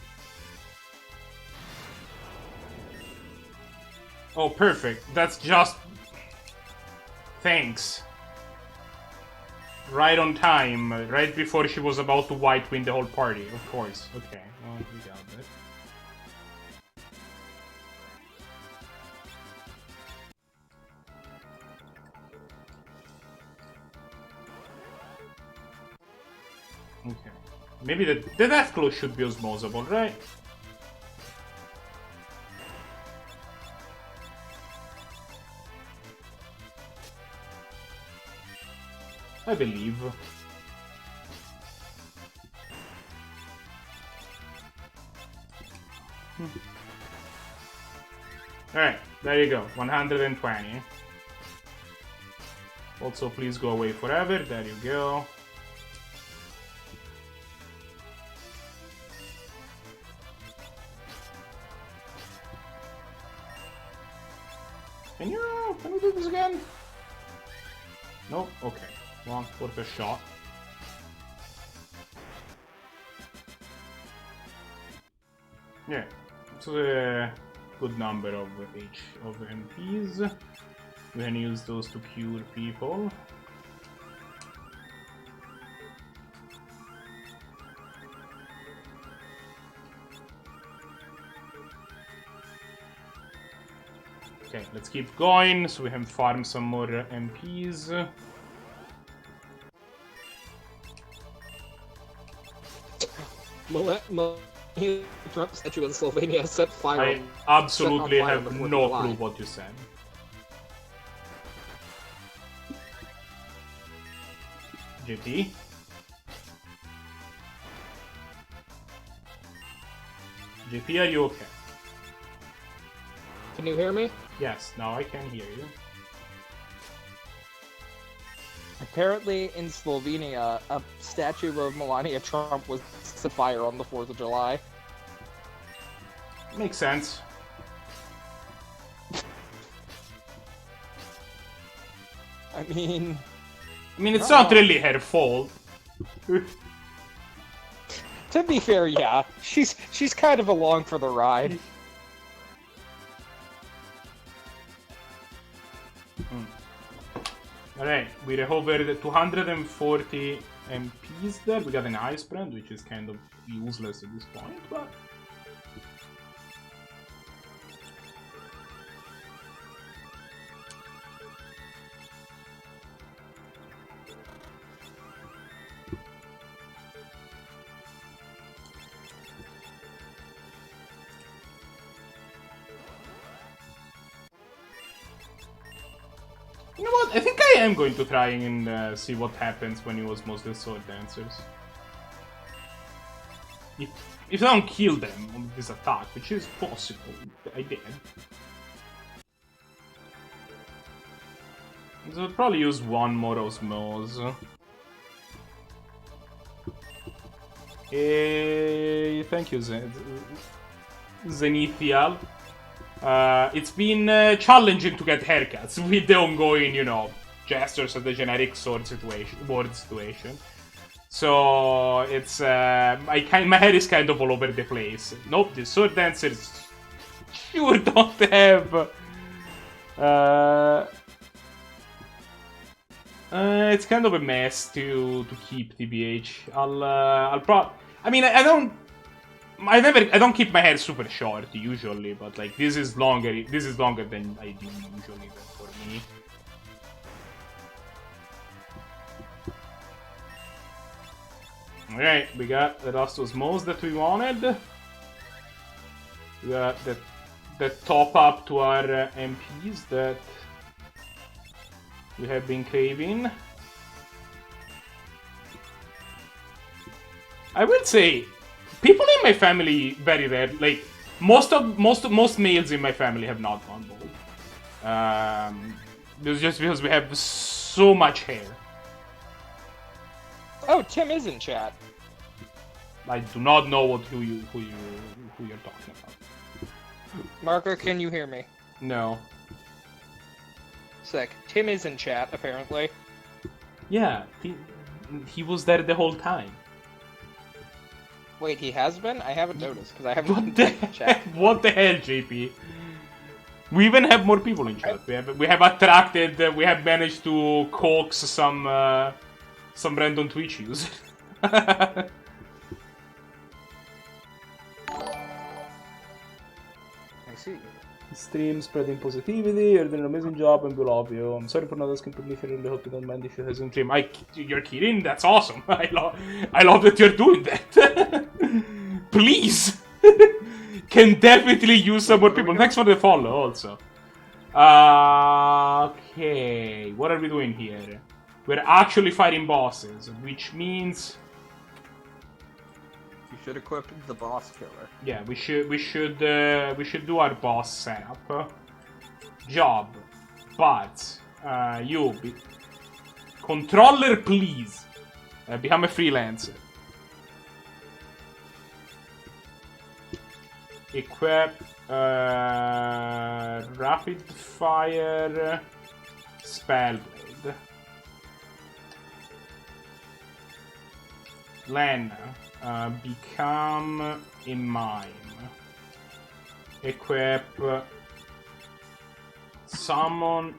Oh, perfect. That's just... Thanks. Right on time. Right before she was about to white win the whole party. Of course. Okay. Well, we got that. Okay. Maybe the death claw should be osmosable, right? I believe. Alright, there you go. 120. Also, please go away forever. There you go. Can we do this again? Nope, okay. Well, worth a shot. Yeah, it's a good number of MPs. We can use those to cure people. Okay, let's keep going so we can farm some more MPs. Melania Trump statue in Slovenia set fire. I absolutely set on fire have on the 4th of no July. clue what you said. JP? JP, are you okay? Can you hear me? Yes, now I can hear you. Apparently, in Slovenia, a statue of Melania Trump was set fire on the 4th of July. Makes sense. I mean, It's not really her fault. to be fair, yeah, she's kind of along for the ride. Alright, we recovered 240 MPs there. We got an ice brand, which is kind of useless at this point, but... You know what? I think I am going to try and see what happens when he was mostly sword dancers. If I don't kill them on this attack, which is possible, I did. So I'll probably use one more osmose. Thank you, Zenithial. It's been challenging to get haircuts with the ongoing, gestures of the generic sword situation. So it's my hair is kind of all over the place. Nope, the sword dancers sure don't have. It's kind of a mess to keep TBH. I don't keep my hair super short usually, but like this is longer than I do usually for me. Alright, we got the last osmose that we wanted. We got the top up to our MPs that we have been craving. I will say, people in my family very rare, like most males in my family have not gone bald. It's just because we have so much hair. Oh, Tim is in chat. I do not know who you're talking about. Marco, can you hear me? No. Sick. Tim is in chat, apparently. Yeah, he was there the whole time. Wait, he has been? I haven't noticed, because I haven't What been in chat. What the hell, JP? We even have more people in chat. We have attracted. We have managed to coax some random Twitch user. I see. Stream spreading positivity. You're doing an amazing job, and we love you. I'm sorry for not asking permission. Really hope you don't mind if you have some stream. You're kidding? That's awesome. I love that you're doing that. Please. Can definitely use some more people. Thanks for the follow, also. Okay, what are we doing here? We're actually fighting bosses, which means You should equip the boss killer. yeah, we should do our boss setup job, but controller, please become a freelancer. Equip rapid fire spellblade. Len, become a mime. Equip summon.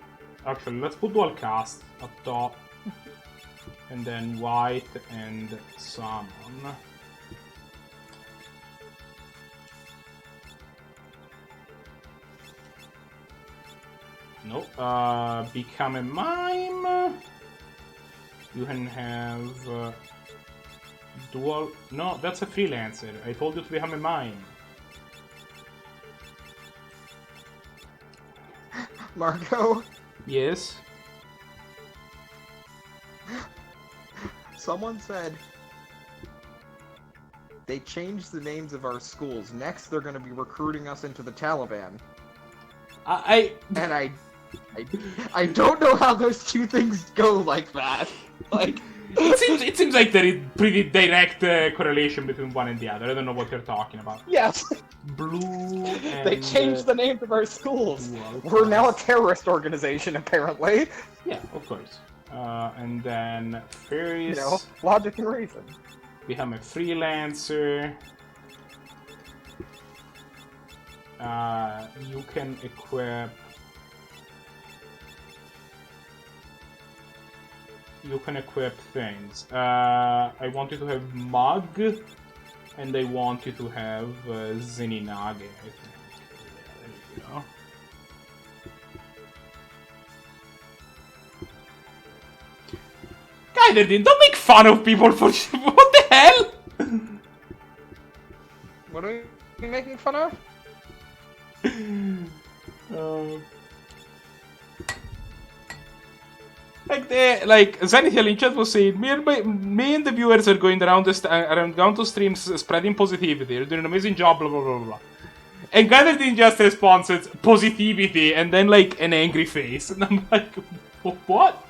Actually, let's put dual cast up top, and then white and summon. Nope. Become a mime. You can have Dual... No, that's a freelancer. I told you to become a mime. Marco, Yes? someone said they changed the names of our schools. Next, they're going to be recruiting us into the Taliban. And I don't know how those two things go like that. Like, it seems like there is pretty direct correlation between one and the other. I don't know what you're talking about. yes, Blue and... they changed the names of our schools. Dual We're now a class. terrorist organization, apparently. Yeah, of course. And then Fairies... You know, logic and reason. Become a freelancer. You can equip... You can equip things. I want you to have Mug, and I want you to have Zeninage, I think. Yeah, there you go. Guy, don't make fun of people for... What the hell? What are you making fun of? Like Zenithiel in chat was saying, me and the viewers are going around to streams spreading positivity. You're doing an amazing job, blah blah blah blah. And Gather didn't just respond, so it's positivity, and then like an angry face, and I'm like, what?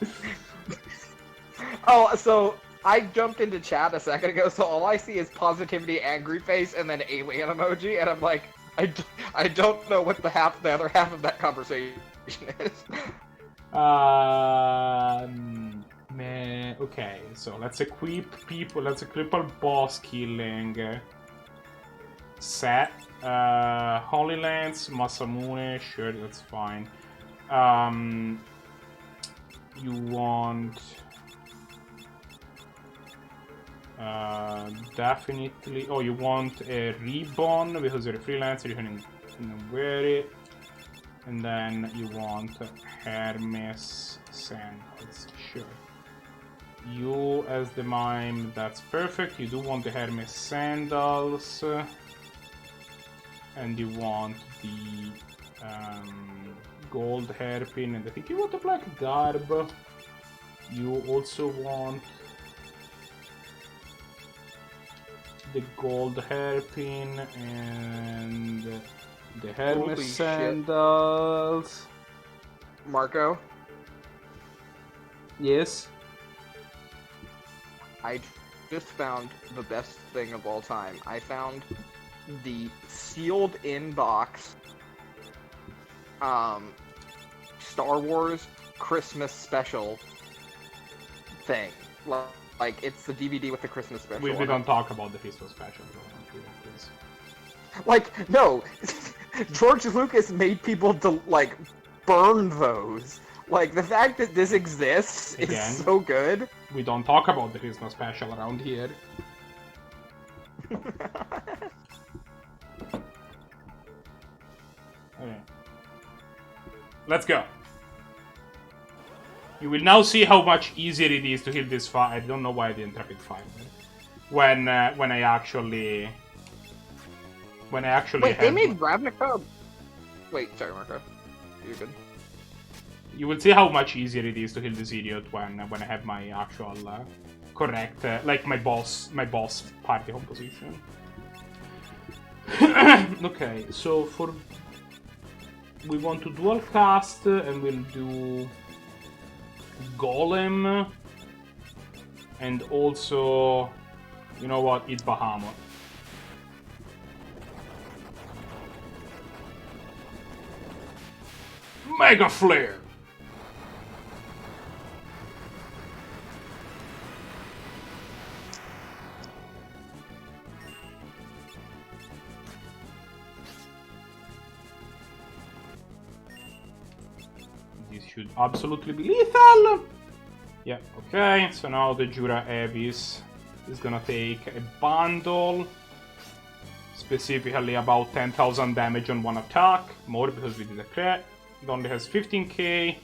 Oh, so I jumped into chat a second ago, so all I see is positivity, angry face, and then alien emoji, and I'm like, I don't know what the other half of that conversation is. Man, okay, so let's equip people, let's equip our boss killing set. Holy Lance, Masamune, sure, that's fine. You want... definitely... Oh, you want a ribbon, because you're a freelancer, you can wear it. And then you want Hermes sandals, sure. You as the mime, that's perfect. You do want the Hermes sandals. And you want the gold hairpin, and I think you want the black garb. You also want the gold hairpin and the Hermes Holy sandals. Marco, Yes. I just found the best thing of all time. I found the sealed in box Star Wars Christmas special thing. Like it's the DVD with the Christmas special. We don't talk about the Christmas special. Please. Like, no, George Lucas made people like burn those. Like the fact that this exists Again, is so good. We don't talk about the Christmas special around here. Okay. Let's go. You will now see how much easier it is to heal this fight. I don't know why I didn't rapid fire when I actually Wait, had... they made Ravnica. Wait, sorry, Marco. You're good. You will see how much easier it is to heal this idiot when I have my actual correct, like my boss party composition. Okay, so we want to dual cast and we'll do Golem and also, you know what, eat Bahamut. Mega Flare! This should absolutely be lethal! Yeah, okay, so now the Jura Abyss is gonna take a bundle. Specifically about 10,000 damage on one attack. More because we did a crit. It only has 15k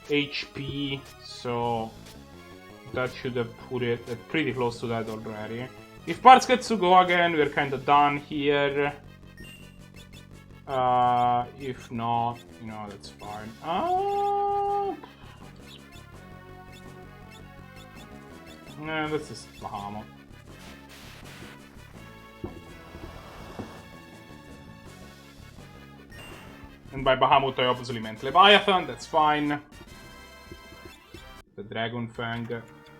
HP, so that should have put it pretty close to that already. If parts gets to go again, we're kind of done here. If not, you know, that's fine. Nah, this is Bahamut. And by Bahamut, I obviously meant Leviathan, that's fine. The Dragon Fang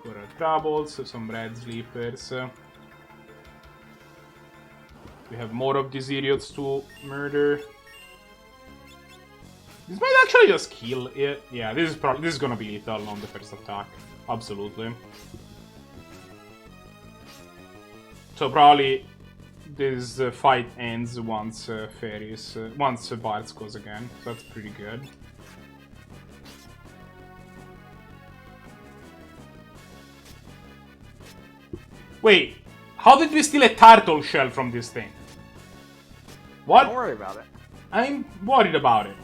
for our troubles, some Red Sleepers. We have more of these idiots to murder. This might actually just kill it. Yeah, this is gonna be lethal on the first attack. Absolutely. So probably this fight ends once once Bards goes again. So that's pretty good. Wait, how did we steal a turtle shell from this thing? What? Don't worry about it. I'm worried about it.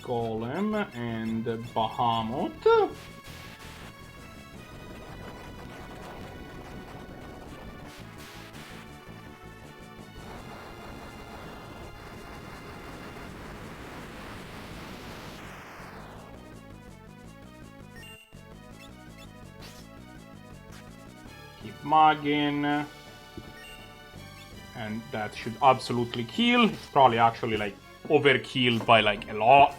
Golem and Bahamut. Keep mugging. And that should absolutely kill. It's probably actually like overkill by like a lot.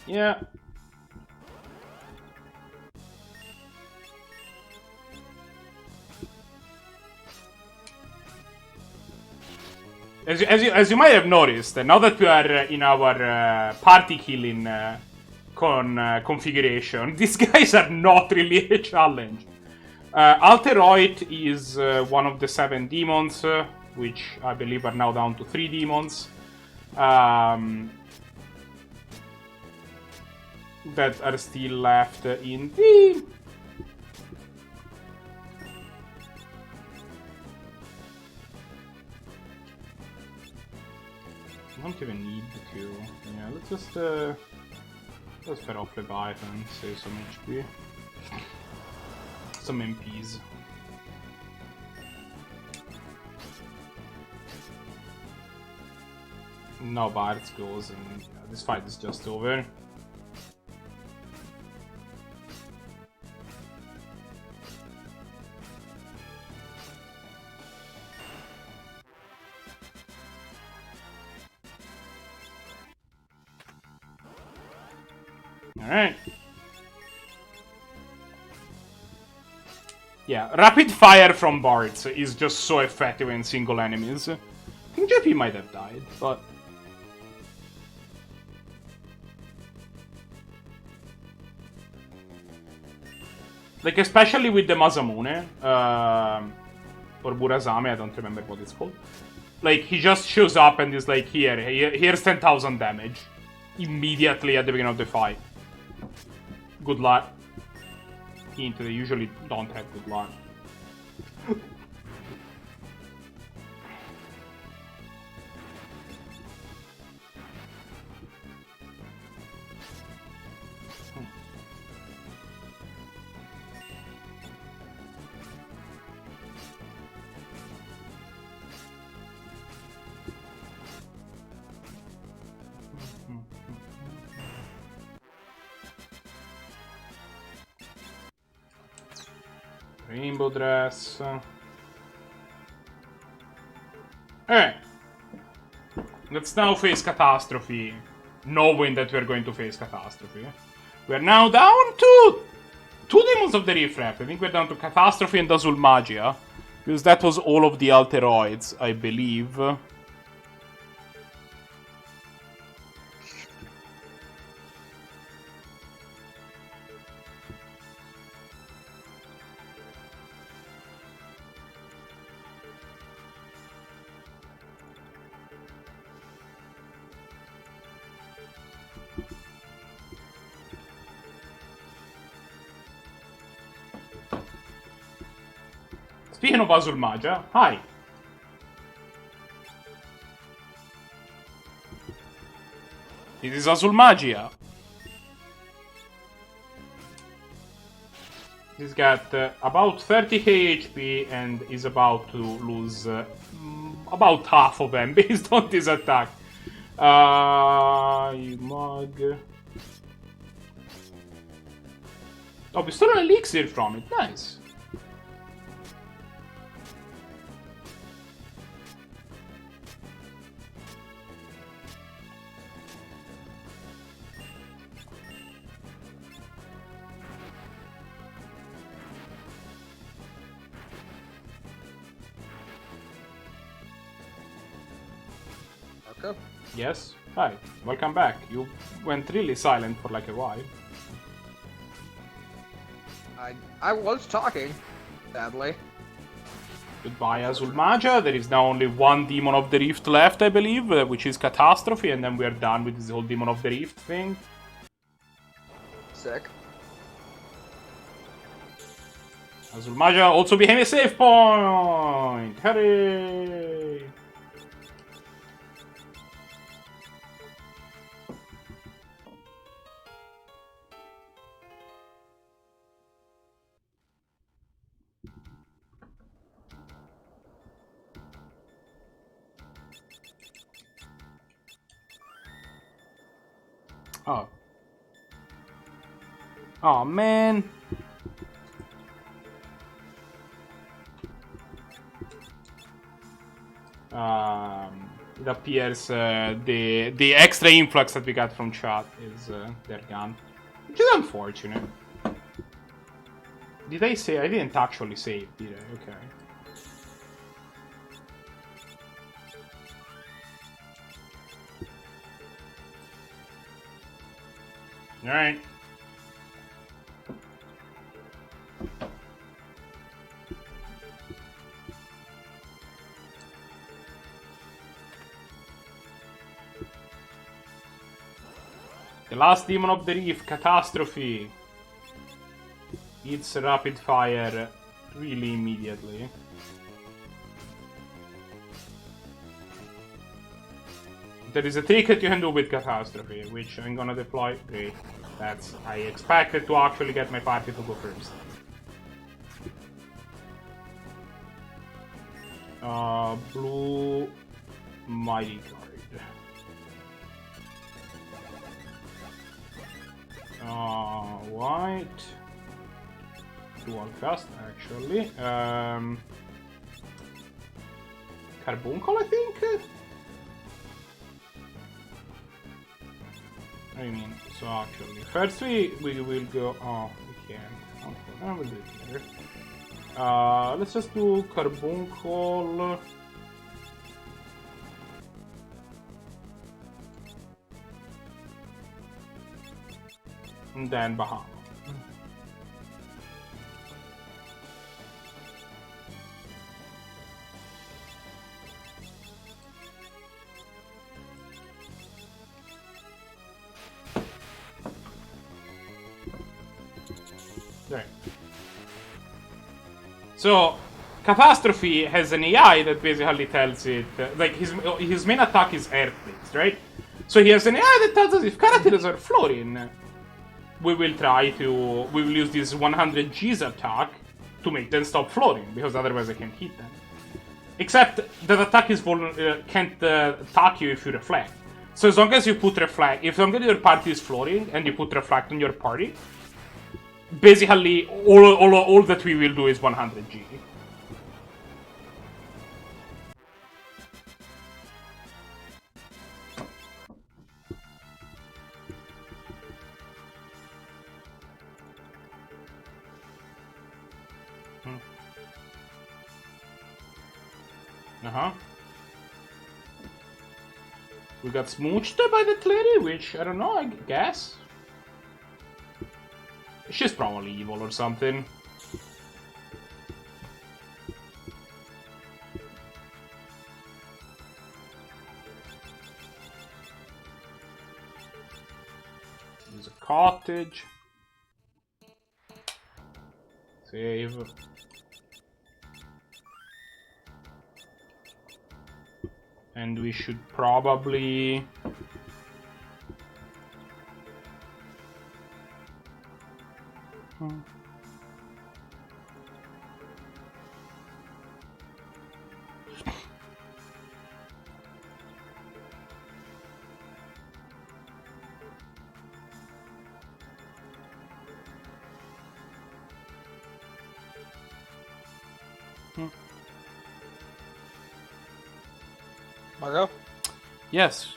Yeah. As you might have noticed, now that we are in our party killing configuration, these guys are not really a challenge. Alteroid is one of the 7 demons, which I believe are now down to 3 demons. That are still left in the... I don't even need the 2. Yeah, let's fire off Leviathan, save some HP. Some MPs. Now Bards goes and this fight is just over. Alright. Yeah, rapid fire from Bards is just so effective in single enemies. I think JP might have died, but... Like, especially with the Masamune, or Burazame, I don't remember what it's called. Like, he just shows up and is like, here's 10,000 damage. Immediately at the beginning of the fight. Good luck. Hint, they usually don't have good luck. Rainbow dress. Alright. Let's now face Catastrophe, knowing that we're going to face Catastrophe. We're now down to 2 Demons of the Rift-Raft. I think we're down to Catastrophe and Azul Magia, because that was all of the Alteroids, I believe. Speaking of Azulmaja, hi. This is Azulmagia. He's got about 30k HP and is about to lose about half of them based on this attack. You mug. Oh, we stole an elixir from it. Nice. Okay. Yes. Hi. Welcome back. You went really silent for like a while. I was talking, sadly. Goodbye, Azulmaja. There is now only one Demon of the Rift left, I believe, which is Catastrophe, and then we are done with this whole Demon of the Rift thing. Sick. Azulmaja also became a save point! Hooray! Oh. Oh, man. It appears the extra influx that we got from chat is they're gone. Which is unfortunate. Did I say? I didn't actually save, did I? Okay. Alright. The last Demon of the Reef, Catastrophe. It's rapid fire really immediately. There is a trick that you can do with Catastrophe, which I'm gonna deploy. Great. That's... I expected to actually get my party to go first. Blue... Mighty card. White... Dual cast, actually. Carbuncle, I think? I mean, so actually, first we will go. Oh, we can. Okay, we'll do it later. Let's just do Carbuncle. And then Bahama. Right. So, Catastrophe has an AI that basically tells it, like his main attack is Earthquakes, right? So he has an AI that tells us if characters are floating, we will use this 100 G's attack to make them stop floating, because otherwise I can't hit them. Except that attack is can't attack you if you reflect. So as long as you put reflect, if long as your party is floating and you put reflect on your party, basically all that we will do is 100 G. We got smooched by the Clary, which, I don't know, I guess. She's probably evil or something. There's a cottage. Save. And we should probably... Margo? Yes.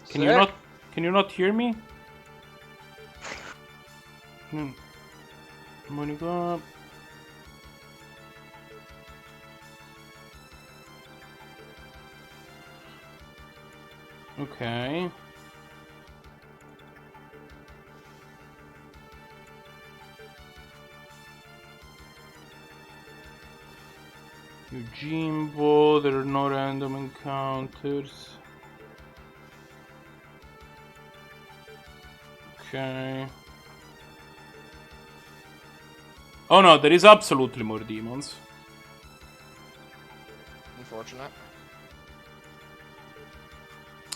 Can Sick. you not hear me? Morning up. Okay. Yojimbo, there are no random encounters. Okay. Oh no, there is absolutely more demons. Unfortunate.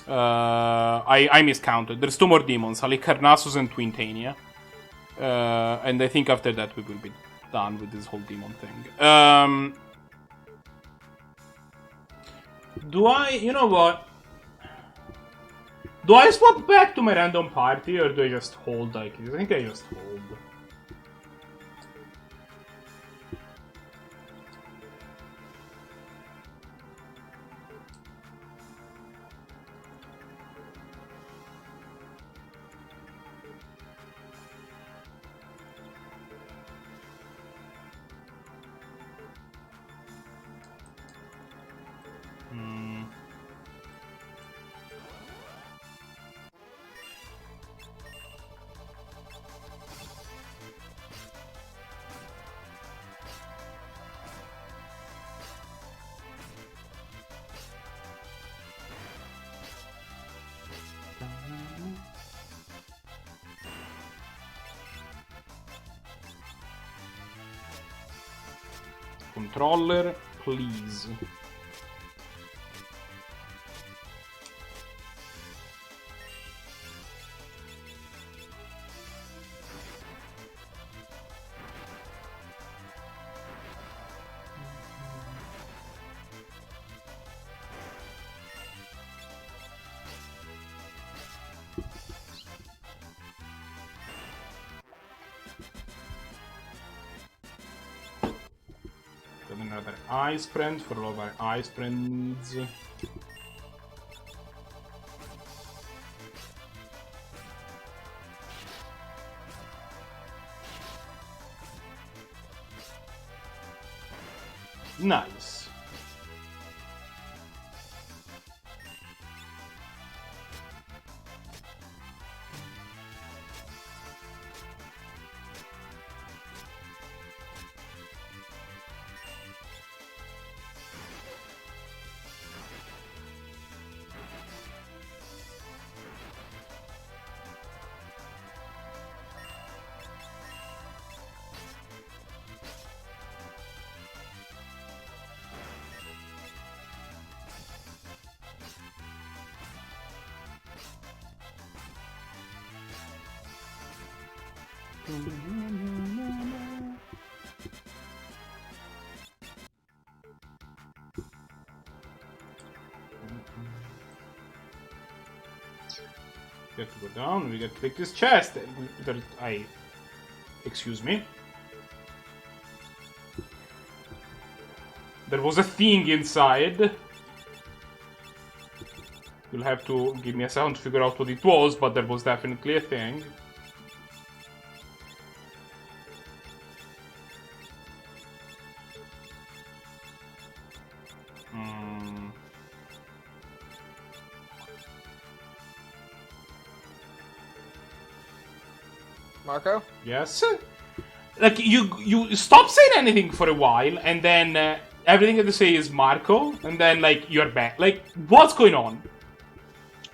I miscounted. There's 2 more demons, Halicarnassus and Twintania. And I think after that we will be done with this whole demon thing. Do I... You know what? Do I swap back to my random party or do I just hold like this? I think I just hold. Controller, please. Another ice brand for all of our ice brand needs. Nice. We have to go down, we get to click this chest. Excuse me. There was a thing inside. You'll have to give me a sound to figure out what it was, but there was definitely a thing. Marco? Yes? Like, you stop saying anything for a while, and then everything that you say is Marco, and then, like, you're back. Like, what's going on?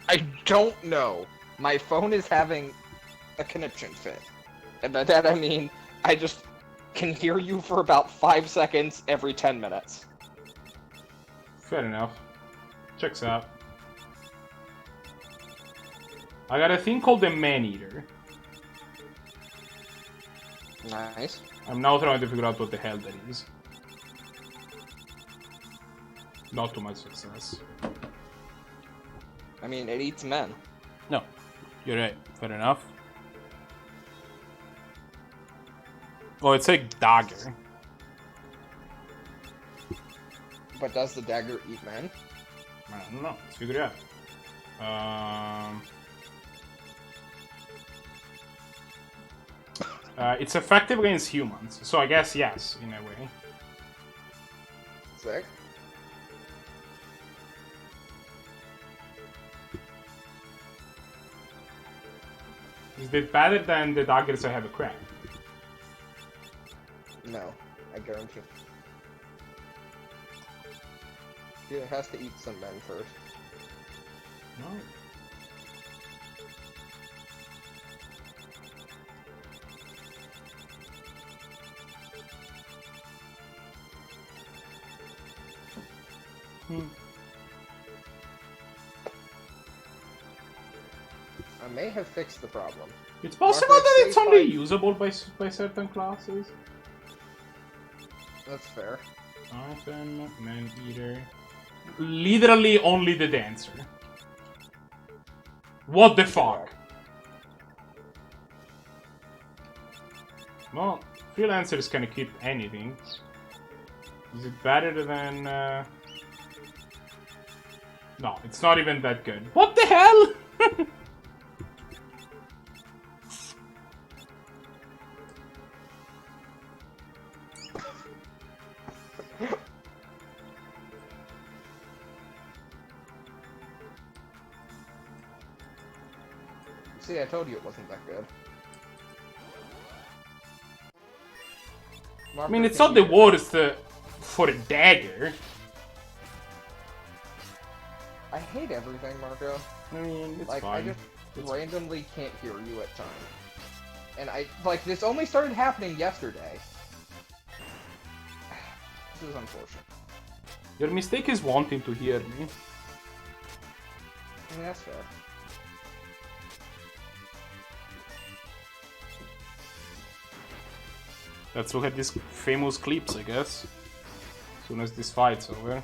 I don't know. My phone is having a connection fit. And by that I mean, I just can hear you for about 5 seconds every 10 minutes. Fair enough. Checks out. I got a thing called the Man-Eater. Nice. I'm now trying to figure out what the hell that is. Not too much success. I mean, it eats men. No, you're right. Fair enough. Oh, it's a dagger. But does the dagger eat men? I don't know. Let's figure it out. It's effective against humans, so I guess yes, in a way. Sick. Is it better than the daggers I have equipped? No, I guarantee. It has to eat some men first. No. I may have fixed the problem. It's possible Margaret, that it's say only five. usable by certain classes. That's fair. Item, Man-Eater. Literally only the Dancer. What the fuck? Well, freelancers can equip anything. Is it better than... No, it's not even that good. What the hell? See, I told you it wasn't that good. I mean, it's not the worst for a dagger. I hate everything, Marco. I mean, it's Like, fine. I just randomly can't hear you at times. And like, this only started happening yesterday. This is unfortunate. Your mistake is wanting to hear me. I mean, that's fair. Let's look at these famous clips, I guess. As soon as this fight's over.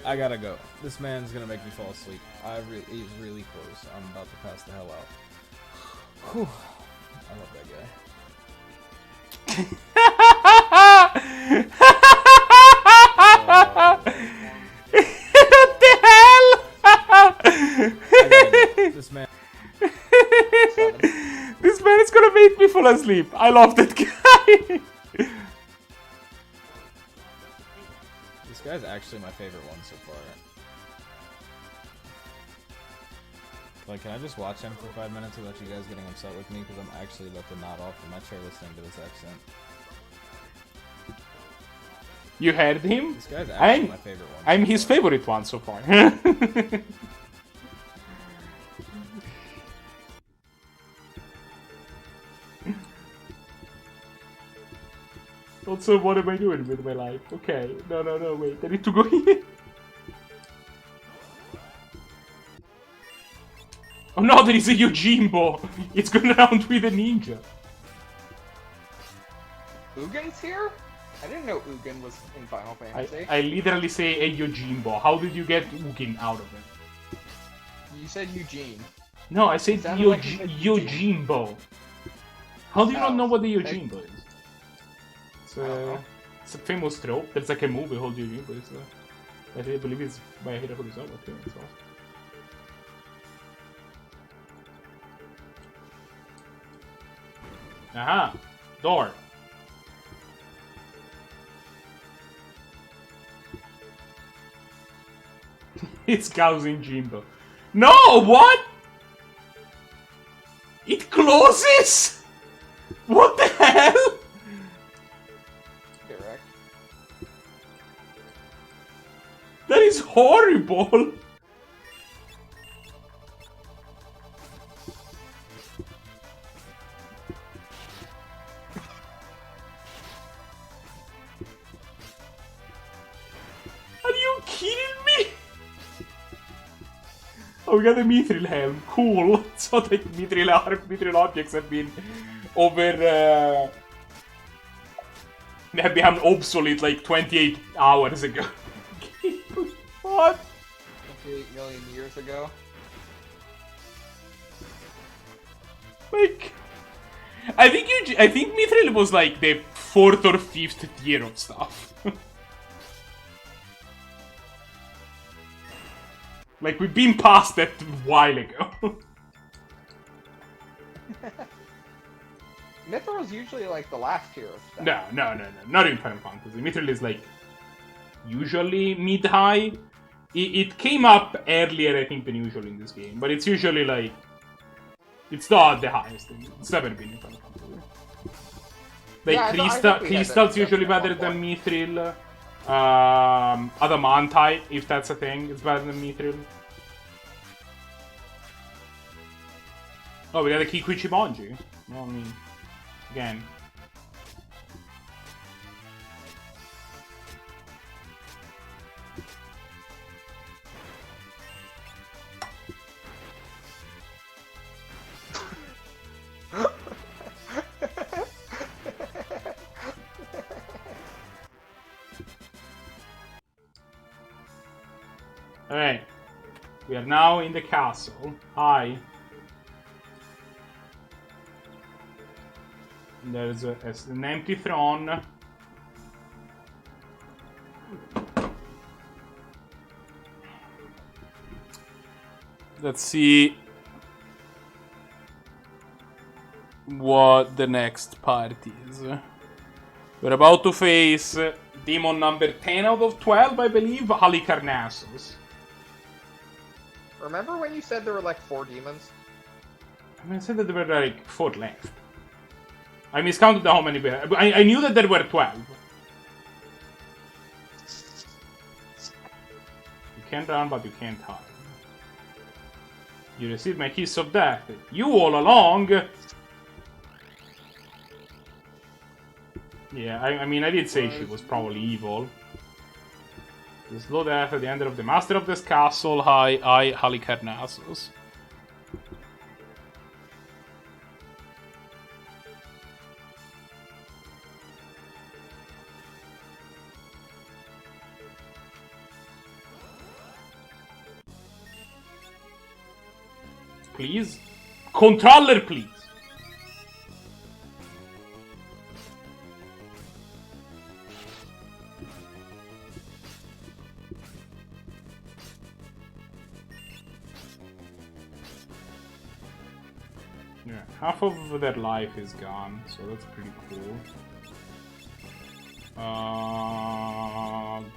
I gotta go. This man's gonna make me fall asleep. He's really close. I'm about to pass the hell out. Whew. I love that guy. What the hell? This man. This man is gonna make me fall asleep. I love that guy. This guy's actually my favorite one so far. Like, can I just watch him for 5 minutes without you guys getting upset with me? Because I'm actually about to nod off from my chair listening to this accent. You heard him? This guy's actually my favorite one. I'm his favorite one so far. Also, what am I doing with my life? Okay, no, wait, I need to go here. Oh no, there is a Yojimbo! It's going around with a ninja. Ugin's here? I didn't know Ugin was in Final Fantasy. I literally say a Yojimbo. How did you get Ugin out of it? You said Eugene. No, I said Sounded like you said Yojimbo. How do you not Oh, know what the thank- Yojimbo is? I don't know. It's a famous trope. There's like a movie called Yojimbo. I believe it's by Hira Kurosawa too. It's awesome. Aha! Door! It's Gauzin Jimbo. No! What? It closes? What the hell? horrible! Are you kidding me? Oh, we got the Mithril helm. Cool. So the Mithril objects have been over... they have become obsolete like 28 hours ago. What? 28 million years ago. Like... I think Mithril was like the 4th or 5th tier of stuff. Like, we've been past that a while ago. Mithril is usually like the last tier of stuff. No. Not in Final Fantasy. Mithril is like usually mid-high. It came up earlier, I think, than usual in this game. But it's usually like... It's not the highest thing. It's never been in Final Fantasy. Like, Yeah, Crystal's usually better than Mithril. Adamantite, if that's a thing, it's better than Mithril. Oh, we got a Kikuchimonji. Well, I mean, again. Alright. We are now in the castle. Hi. There's an empty throne. Let's see what the next part is. We're about to face demon number 10 out of 12, I believe, Halicarnassus. Remember when you said there were like 4 demons? I mean, I said that there were like 4 left. I miscounted how many were. I knew that there were 12. You can't run, but you can't hide. You received my kiss of death. You all along. Yeah, I mean, I did say she was probably evil. The slow death at the end of the master of this castle. Hi, Halicarnassus. Please? Controller, please! Yeah, half of their life is gone, so that's pretty cool.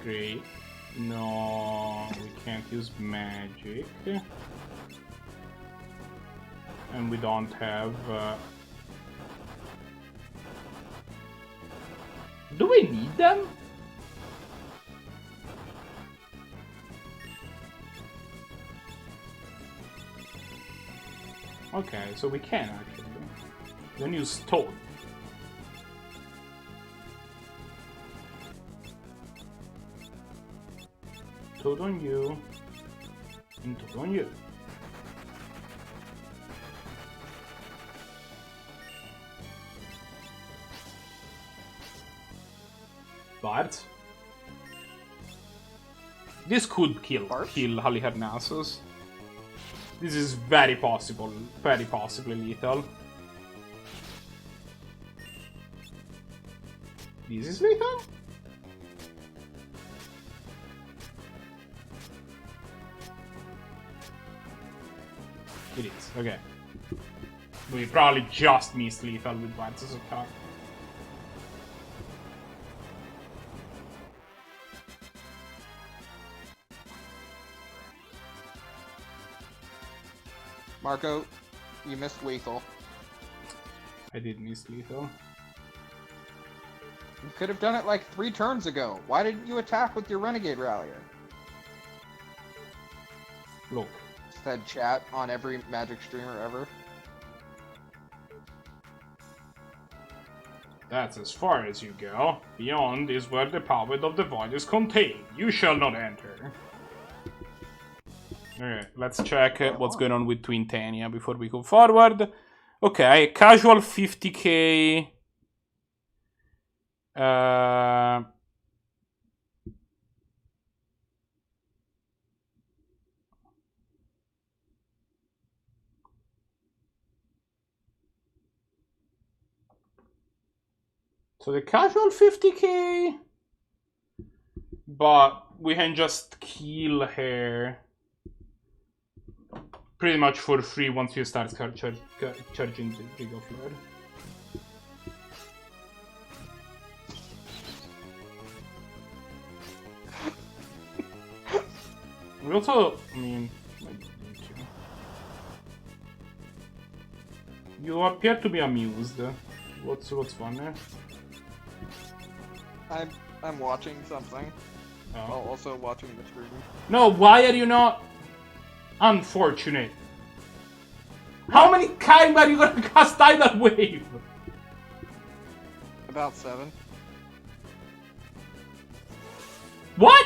Great. No, we can't use magic. And we don't have... Do we need them? Okay, so we can actually. Then use Toad. Toad on you. And Toad on you. But this could kill Halicarnassus. This is very possible, very possibly lethal. This is lethal? It is, okay. We probably just missed lethal with Vance's attack. Marco, you missed lethal. I did miss lethal. You could have done it like 3 turns ago. Why didn't you attack with your Renegade Rallier? Look. Said chat on every Magic streamer ever. That's as far as you go. Beyond is where the power of the void is contained. You shall not enter. Alright, let's check what's going on with Twintania before we go forward. Okay, casual 50k. So the casual 50k, but we can just kill her pretty much for free once you start charging the Giga Flare. We also, I mean, you appear to be amused. What's funny? I'm watching something. Oh. While also watching the stream. No, why are you not unfortunate? How many times are you gonna cast Tidal Wave? About 7. What?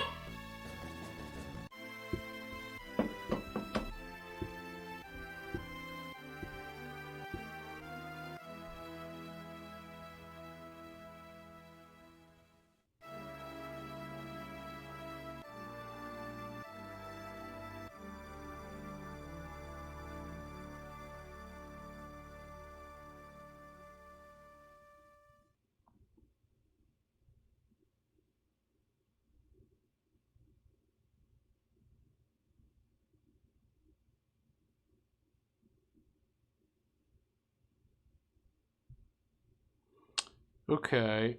Okay.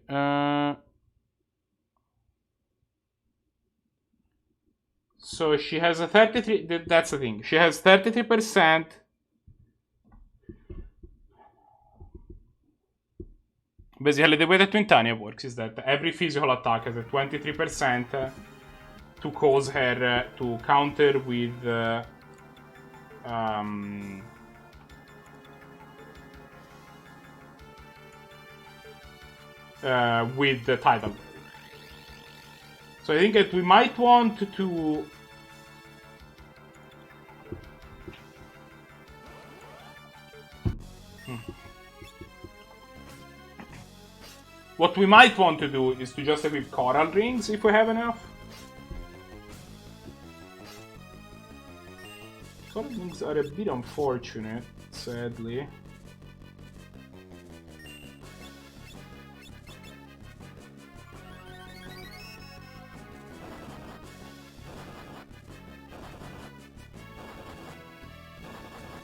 So she has a 33. That's the thing. She has 33%. Basically, the way that Twintania works is that every physical attack has a 23% to cause her to counter with the Tidal Wave. So I think that we might want to what we might want to do is to just equip coral rings if we have enough. Coral rings are a bit unfortunate, sadly.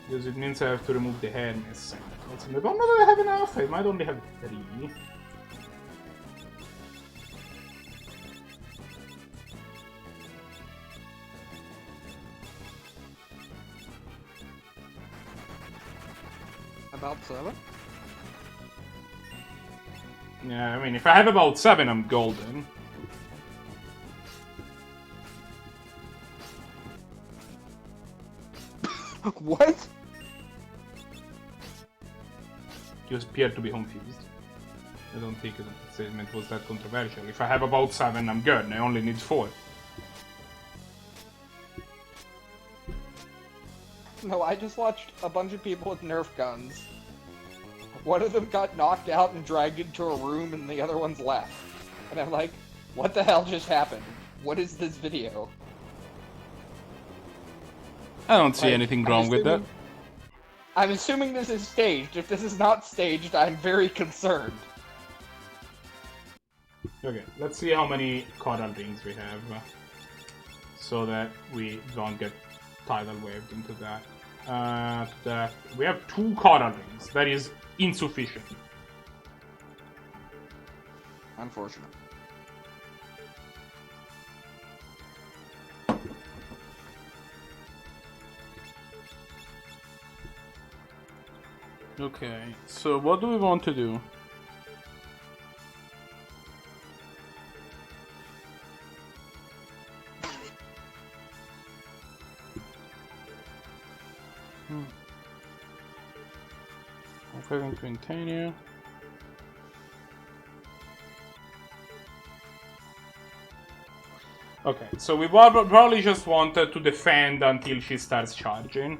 Because it means I have to remove the Hermes. I don't know that I have enough. I might only have 3. About 7? Yeah, I mean, if I have about 7, I'm golden. What? You appear to be confused. I don't think the statement was that controversial. If I have about 7, I'm good. I only need 4. No, I just watched a bunch of people with Nerf guns. One of them got knocked out and dragged into a room, and the other one's left. And I'm like, what the hell just happened? What is this video? I don't see anything wrong with that. I'm assuming this is staged. If this is not staged, I'm very concerned. Okay, let's see how many coral rings we have. So that we don't get tidal waved into that. We have 2 coral rings. That is insufficient. Unfortunate. Okay, so what do we want to do? I'm going to continue. Okay, so we probably just wanted to defend until she starts charging.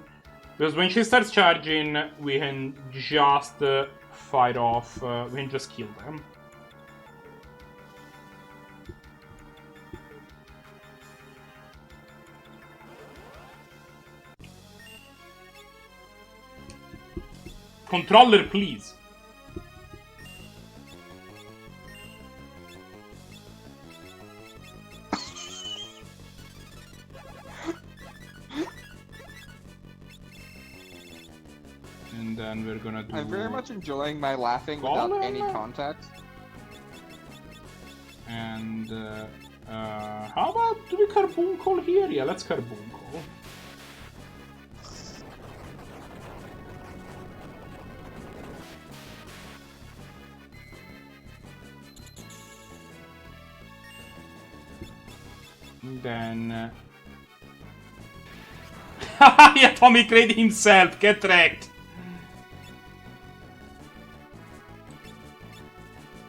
Because when she starts charging, we can just fight off, we can just kill them. Controller, please. And then we're gonna do... I'm very much enjoying my laughing Golem? without any context. And how about, do we carbuncle here? Yeah, let's carbuncle. Then... yeah, Tommy created himself, get wrecked!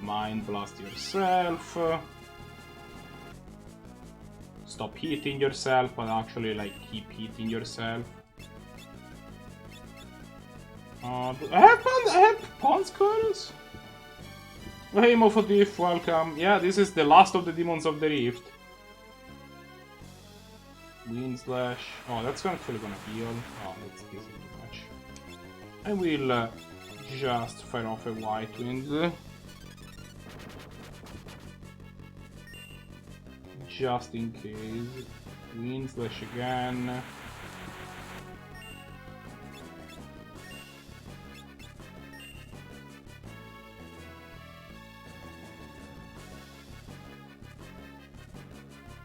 Mind blast yourself. Stop hitting yourself, but actually, like, keep hitting yourself. I have Pond Skulls? Hey, Mofodif, welcome. Yeah, this is the last of the Demons of the Rift. Wind Slash. Oh, that's actually gonna heal. Oh, that's easy too much. I will just fire off a White Wind. Just in case. Wind Slash again.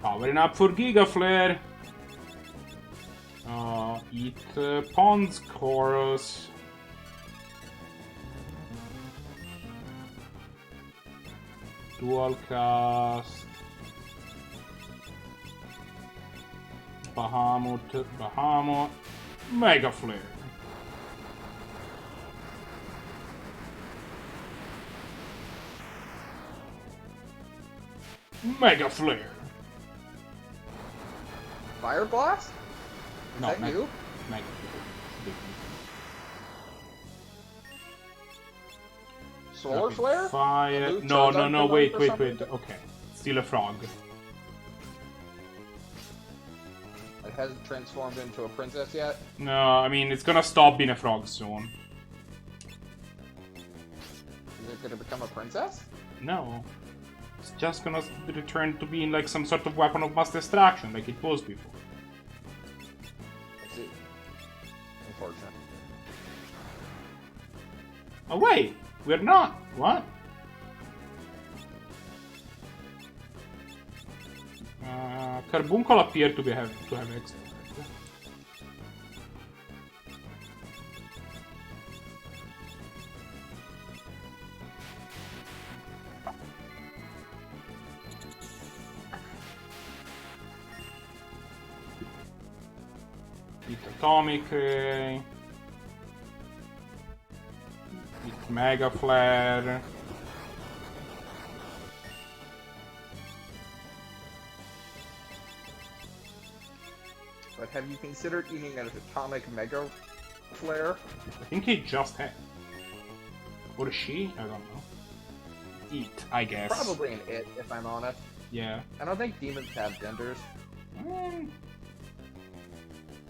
Powering up for Giga Flare. Eat Pond's Chorus. Dual cast. Bahamut. Mega Flare. Mega Flare. Fire Blast? Is No, that you? Mega Flare. Solar Flare? Fire. Blue No, Charizard no, for wait. something? Okay. Still a frog. It hasn't transformed into a princess yet? No, I mean, it's gonna stop being a frog soon. Is it gonna become a princess? No. It's just gonna return to being like some sort of weapon of mass destruction, like it was before. I see. Unfortunate. Oh wait, we're not. What? Carbuncle appear to have Exdeath. Eat Atomic Ray. Eat Mega Flare. But have you considered eating an atomic mega flare? I think he just had. Or she? I don't know. Eat, I guess. Probably an it, if I'm honest. Yeah. I don't think demons have genders. Mm.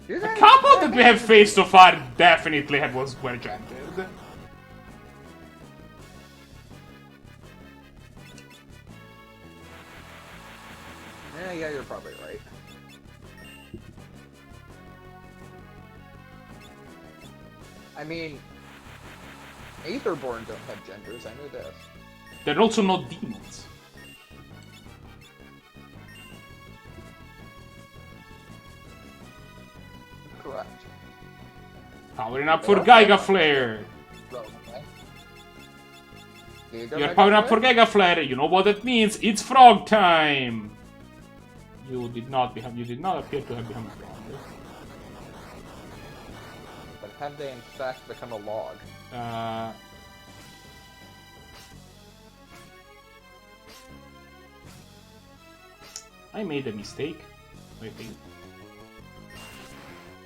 Do A they? couple that we have faced so far definitely were gendered. Yeah, you're probably right. I mean, Aetherborn don't have genders, I knew this. They're also not demons. Correct. Powering up for Giga Flare. Relevant, You're powering up for Giga Flare. You know what that means? It's frog time. You did not appear to have become a frog. have they in fact become a log? I made a mistake, I think.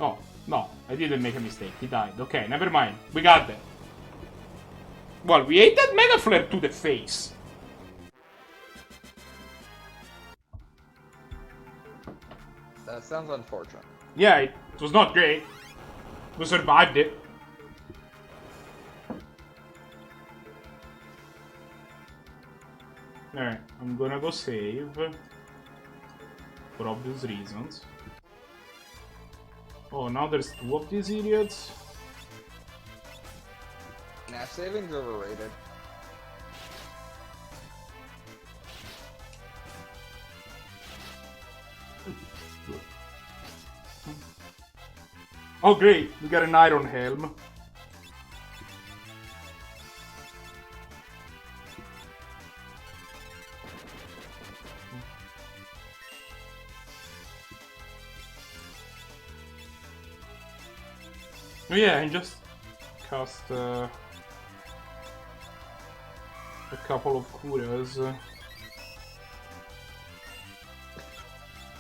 Oh, no, I didn't make a mistake. He died. Okay, never mind. We got that. Well, we ate that Mega Flare to the face. That sounds unfortunate. Yeah, it was not great. We survived it. Alright, I'm gonna go save. For obvious reasons. Oh, now there's 2 of these idiots. Nah, saving's overrated. Oh great, we got an iron helm. Oh yeah, and just cast a couple of kuras.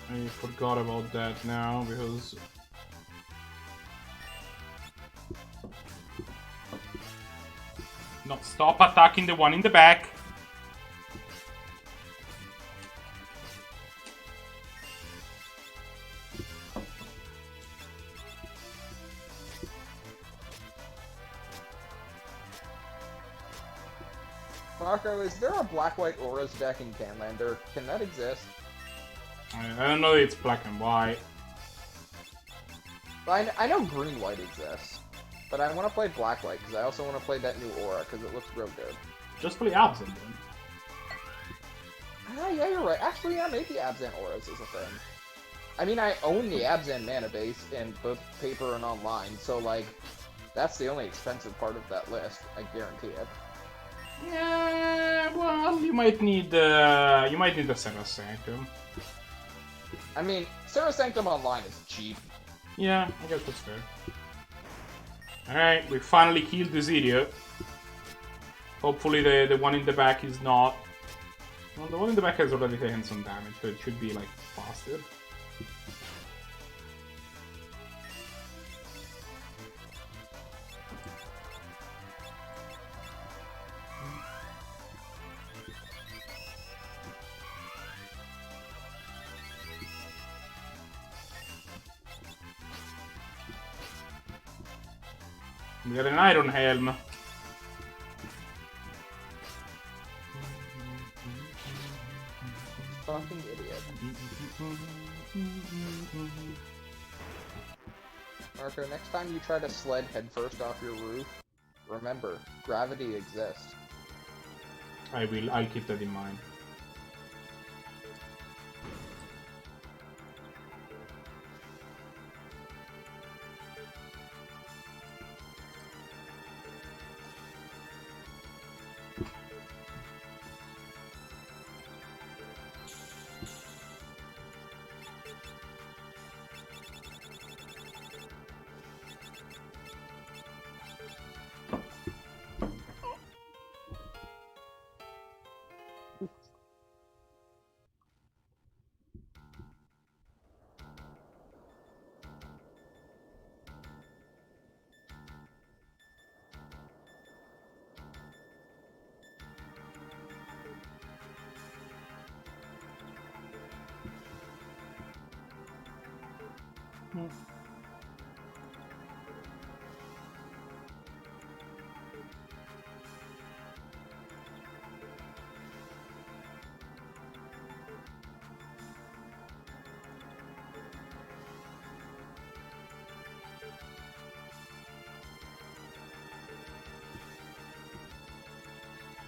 I forgot about that now because no, stop attacking the one in the back. Marco, is there a black-white auras deck in Canlander? Can that exist? I don't know if it's black and white. I know green-white exists, but I want to play black-white because I also want to play that new aura because it looks real good. Just play Absent then. Ah, yeah, you're right. Actually, yeah, maybe Absent auras is a thing. I mean, I own the Absent mana base in both paper and online, so, like, that's the only expensive part of that list. I guarantee it. Yeah, well, you might need the Serra Sanctum. I mean, Serra Sanctum Online is cheap. Yeah, I guess that's fair. Alright, we finally killed this idiot. Hopefully the one in the back is not... Well, the one in the back has already taken some damage, so it should be, like, faster. We got an iron helm. Fucking idiot. Marco, next time you try to sled headfirst off your roof, remember, gravity exists. I will. I'll keep that in mind.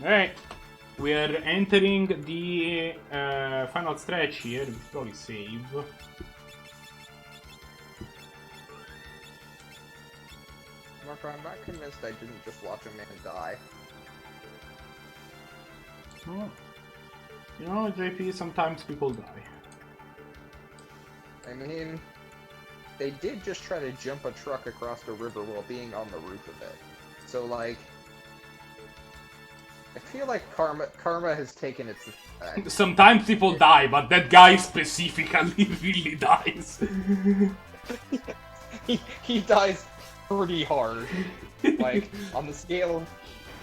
Alright, we are entering the final stretch here. We should probably save. Marco, I'm not convinced I didn't just watch a man die. Well, you know, JP, sometimes people die. I mean, they did just try to jump a truck across the river while being on the roof of it. So like, I feel like karma has taken its effect. Sometimes people die, but that guy specifically really dies. He dies pretty hard. Like on the scale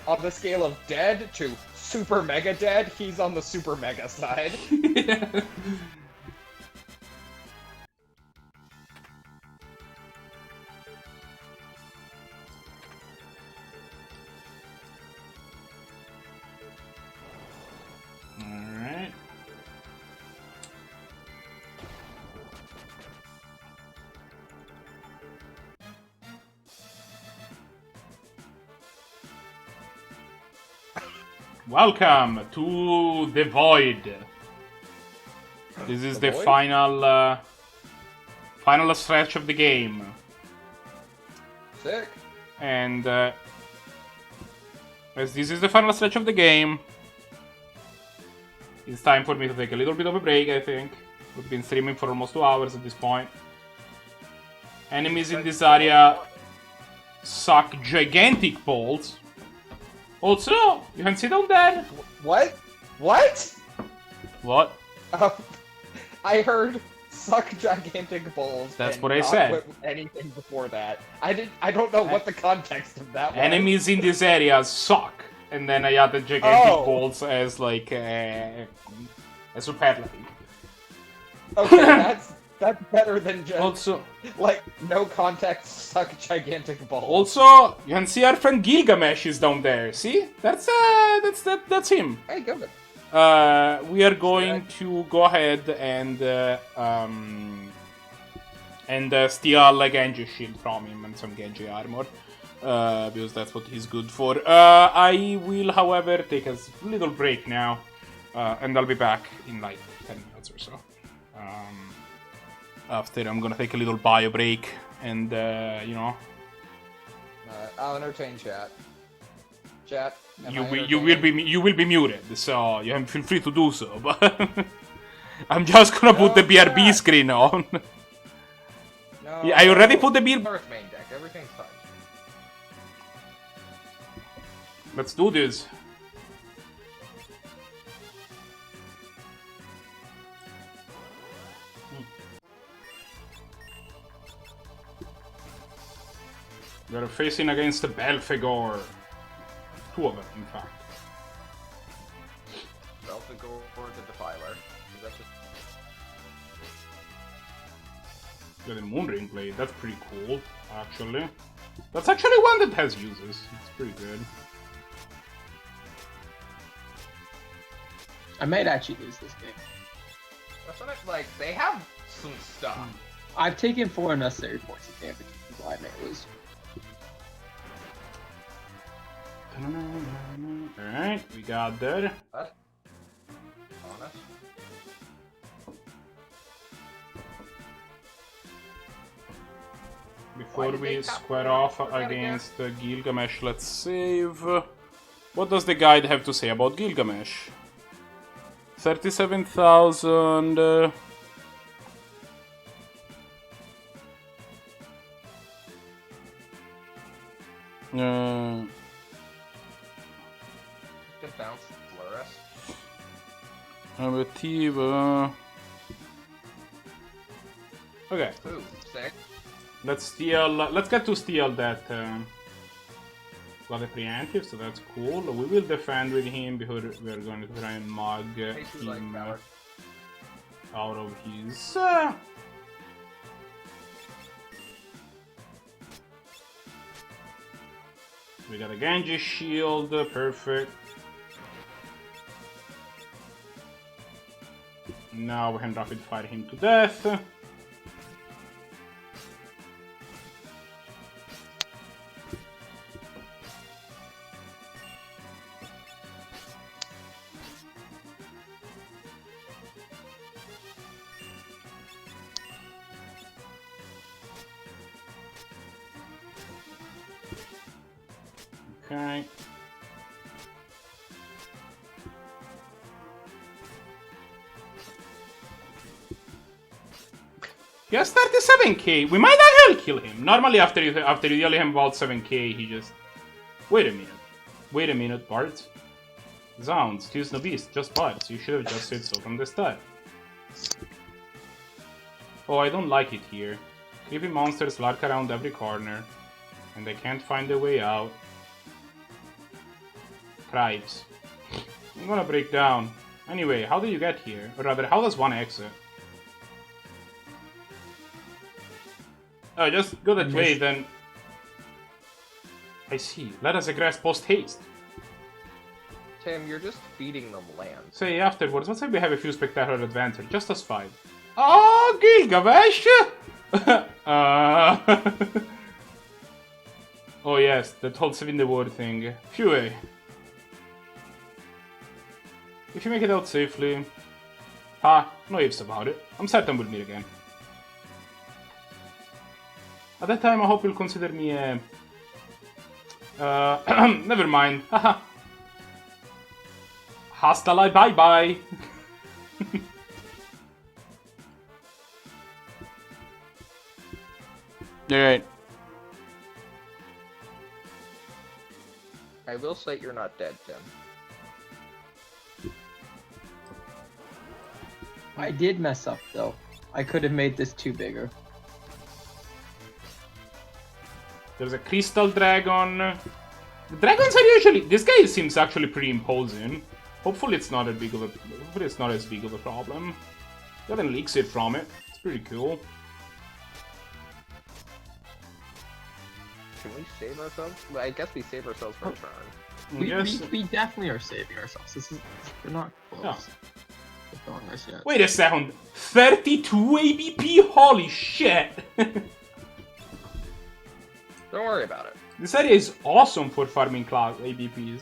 of dead to super mega dead, he's on the super mega side. Yeah. Alright. Welcome to the Void. This is the Void? final stretch of the game. Sick. And as this is the final stretch of the game, it's time for me to take a little bit of a break, I think. We've been streaming for almost 2 hours at this point. Enemies in this area suck gigantic balls. Also, you can see down there. What? What? What? I heard suck gigantic balls. That's and what I not said. put anything before that. I don't know what the context of that was. Enemies in this area suck. And then I added gigantic Oh. balls as like a superlative. Okay, that's better than just Also, like no context suck gigantic balls. Also, you can see our friend Gilgamesh is down there. See? That's him. Hey, go. We are going to go ahead and steal a Genji shield from him and some Genji armor. Because that's what he's good for. I will, however, take a little break now. And I'll be back in like 10 minutes or so. After I'm gonna take a little bio break and, you know... I'll entertain chat. Chat. You will be muted, so you feel free to do so, but... I'm just gonna put the BRB yeah. screen on. No. Yeah, I already put the BRB... Earth main deck. Everything's fine. Let's do this. We're facing against the Belphegor. 2 of them, in fact. Belphegor the Defiler. Is that just... Got a Moonring blade, that's pretty cool, actually. That's actually one that has uses. It's pretty good. I might actually lose this game. That's what it's like. They have some stuff. I've taken 4 unnecessary points of damage. That's why I may lose. Alright, we got that. Honest. Before did we they tap square that off again? against Gilgamesh, let's save. What does the guide have to say about Gilgamesh? 37,000. Good bounce, Flores. Abativa. Okay, Ooh, sick. let's steal. Let's get to steal that. Got a preemptive, so that's cool. We will defend with him because we're going to try and mug him out of his. We got a Genji shield, perfect. Now we can rapid fire him to death. Okay. He has 37k. We might actually kill him. Normally, after you deal him about 7k, he just... Wait a minute. Wait a minute, Bart. Zounds, choose no beast, just Bart. You should have just said so from the start. Oh, I don't like it here. Creepy monsters lurk around every corner, and they can't find their way out. Cripes. I'm gonna break down. Anyway, how do you get here? Or rather, how does one exit? Oh, just go that way, then... I see. Let us egress post-haste. Tim, you're just feeding them land. Say afterwards, let's say we have a few spectacular adventures, just us 5. Oh, Gilgamesh! Oh yes, that whole 7 the word thing. Phew. If you make it out safely... no ifs about it. I'm certain we'll meet again. At that time, I hope you'll consider me a... never mind. Haha. Hasta la bye-bye. Alright. I will say you're not dead, Tim. I did mess up though. I could have made this too bigger. There's a crystal dragon. The dragons are usually... This guy seems actually pretty imposing. Hopefully it's not as big of a... Hopefully it's not as big of a problem. Got an elixir from it. It's pretty cool. Can we save ourselves? Well, I guess we save ourselves for a turn. We definitely are saving ourselves. We're not close. Yeah. to killing us yet. Wait a second. 32 ABP? Holy shit! Don't worry about it. This area is awesome for farming class ABPs.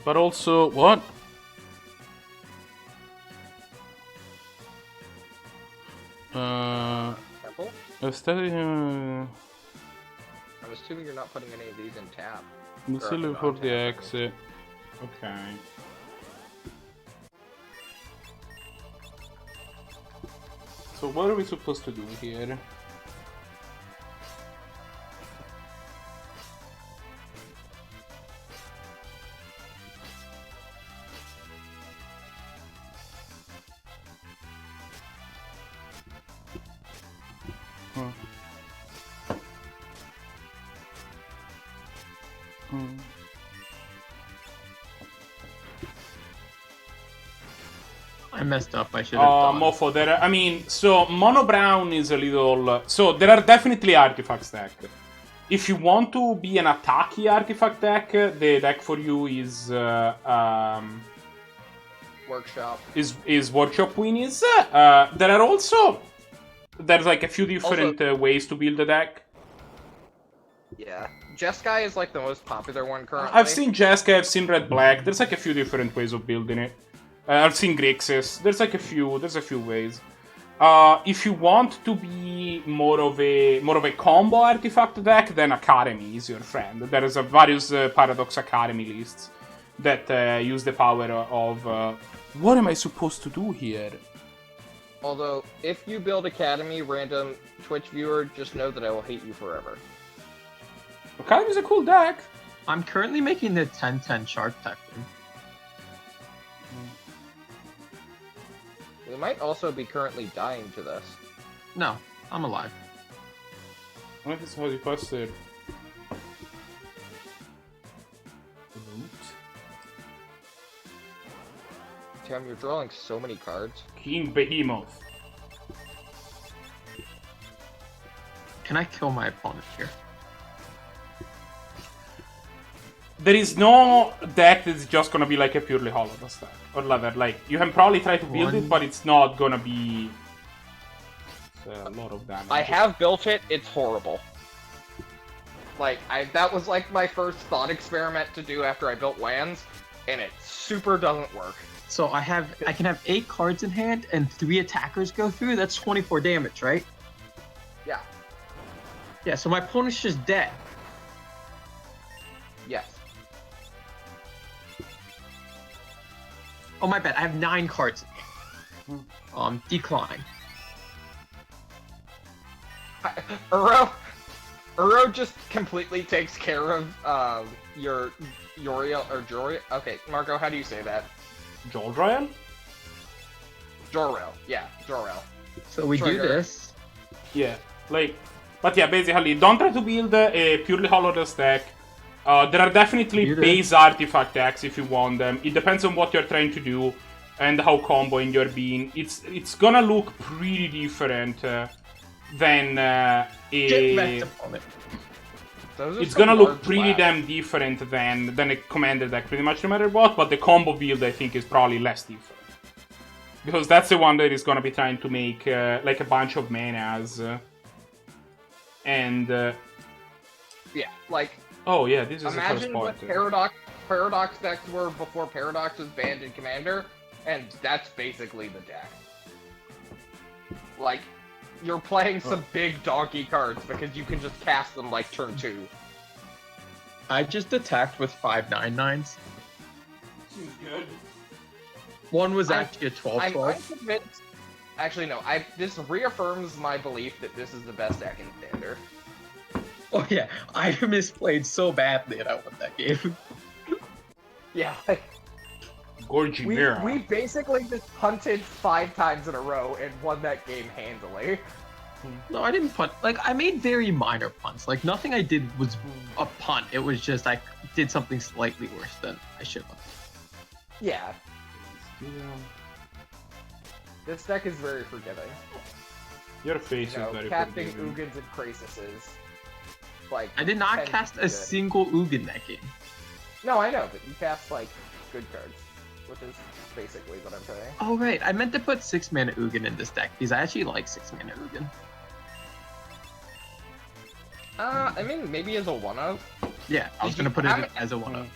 But also, what? Temple? Aesthetic, I'm assuming you're not putting any of these in tab. let's Or look for not the tab. exit. Okay. So what are we supposed to do here? I messed up. I should have done. Mofo, I mean, so Mono Brown is a little... So there are definitely artifacts deck. If you want to be an attacky artifact deck, the deck for you is... Workshop. Is Workshop Winnies. There are also... There's like a few different ways to build a deck. Yeah. Jeskai is like the most popular one currently. I've seen Jeskai, I've seen Red Black. There's like a few different ways of building it. I've seen Grixis. There's a few ways. If you want to be more of a combo artifact deck, then Academy is your friend. There is various Paradox Academy lists that use the power of... what am I supposed to do here? Although, if you build Academy, random Twitch viewer, just know that I will hate you forever. Academy is a cool deck. I'm currently making the 10-10 Shark Tech. We might also be currently dying to this. No, I'm alive. What is how you pass it? Tim, you're drawing so many cards. King Behemoth. Can I kill my opponent here? There is no deck that's just gonna be like a purely hollow deck. Or rather, like, you can probably try to build it, but it's not gonna be... It's a lot of damage. I have built it, it's horrible. Like, that was like my first thought experiment to do after I built lands, and it super doesn't work. So I can have 8 cards in hand and 3 attackers go through. That's 24 damage, right? Yeah. Yeah. So my opponent's just dead. Yes. Oh, my bad. I have 9 cards. Decline. Uro just completely takes care of your Joriel or Joriel. Okay, Marco, how do you say that? Joldrael? Jorel. Yeah, Jorel. So we Trigger. do this. Yeah, like, but yeah, basically, don't try to build a purely holorless deck. There are definitely Build it. base artifact decks if you want them. It depends on what you're trying to do and how comboing you're being. It's gonna look pretty different than Get wrecked upon it. Those are it's some gonna look large pretty labs. damn different than a commander deck, pretty much no matter what. But the combo build, I think, is probably less different. Because that's the one that is gonna be trying to make like a bunch of manas, and Yeah, like oh yeah, this is the first imagine part. what Paradox decks were before Paradox was banned in Commander, and that's basically the deck. Like, you're playing some big donkey cards because you can just cast them like turn 2. I just attacked with 5 9/9s. Seems good. One was I'm- actually a I'm 12/12. convinced. Actually, no. This reaffirms my belief that this is the best deck in Standard. Oh yeah, I misplayed so badly and I won that game. Yeah, Gorgy we Mira. basically just punted 5 times in a row and won that game handily. No, I didn't punt. Like, I made very minor punts. Like, nothing I did was a punt. It was just I did something slightly worse than I should have. Yeah, this deck is very forgiving. Your face You know, is very casting forgiving. Ugins and Crasises. Like, I did not 10 cast a good. single Ugin that game. No, I know, but you cast like good cards, which is basically what I'm saying. Oh, right. I meant to put 6 mana Ugin in this deck because I actually like 6 mana Ugin. I mean, maybe as a one-of. Yeah, I was Did going to you- put how it ma- as a 1 of.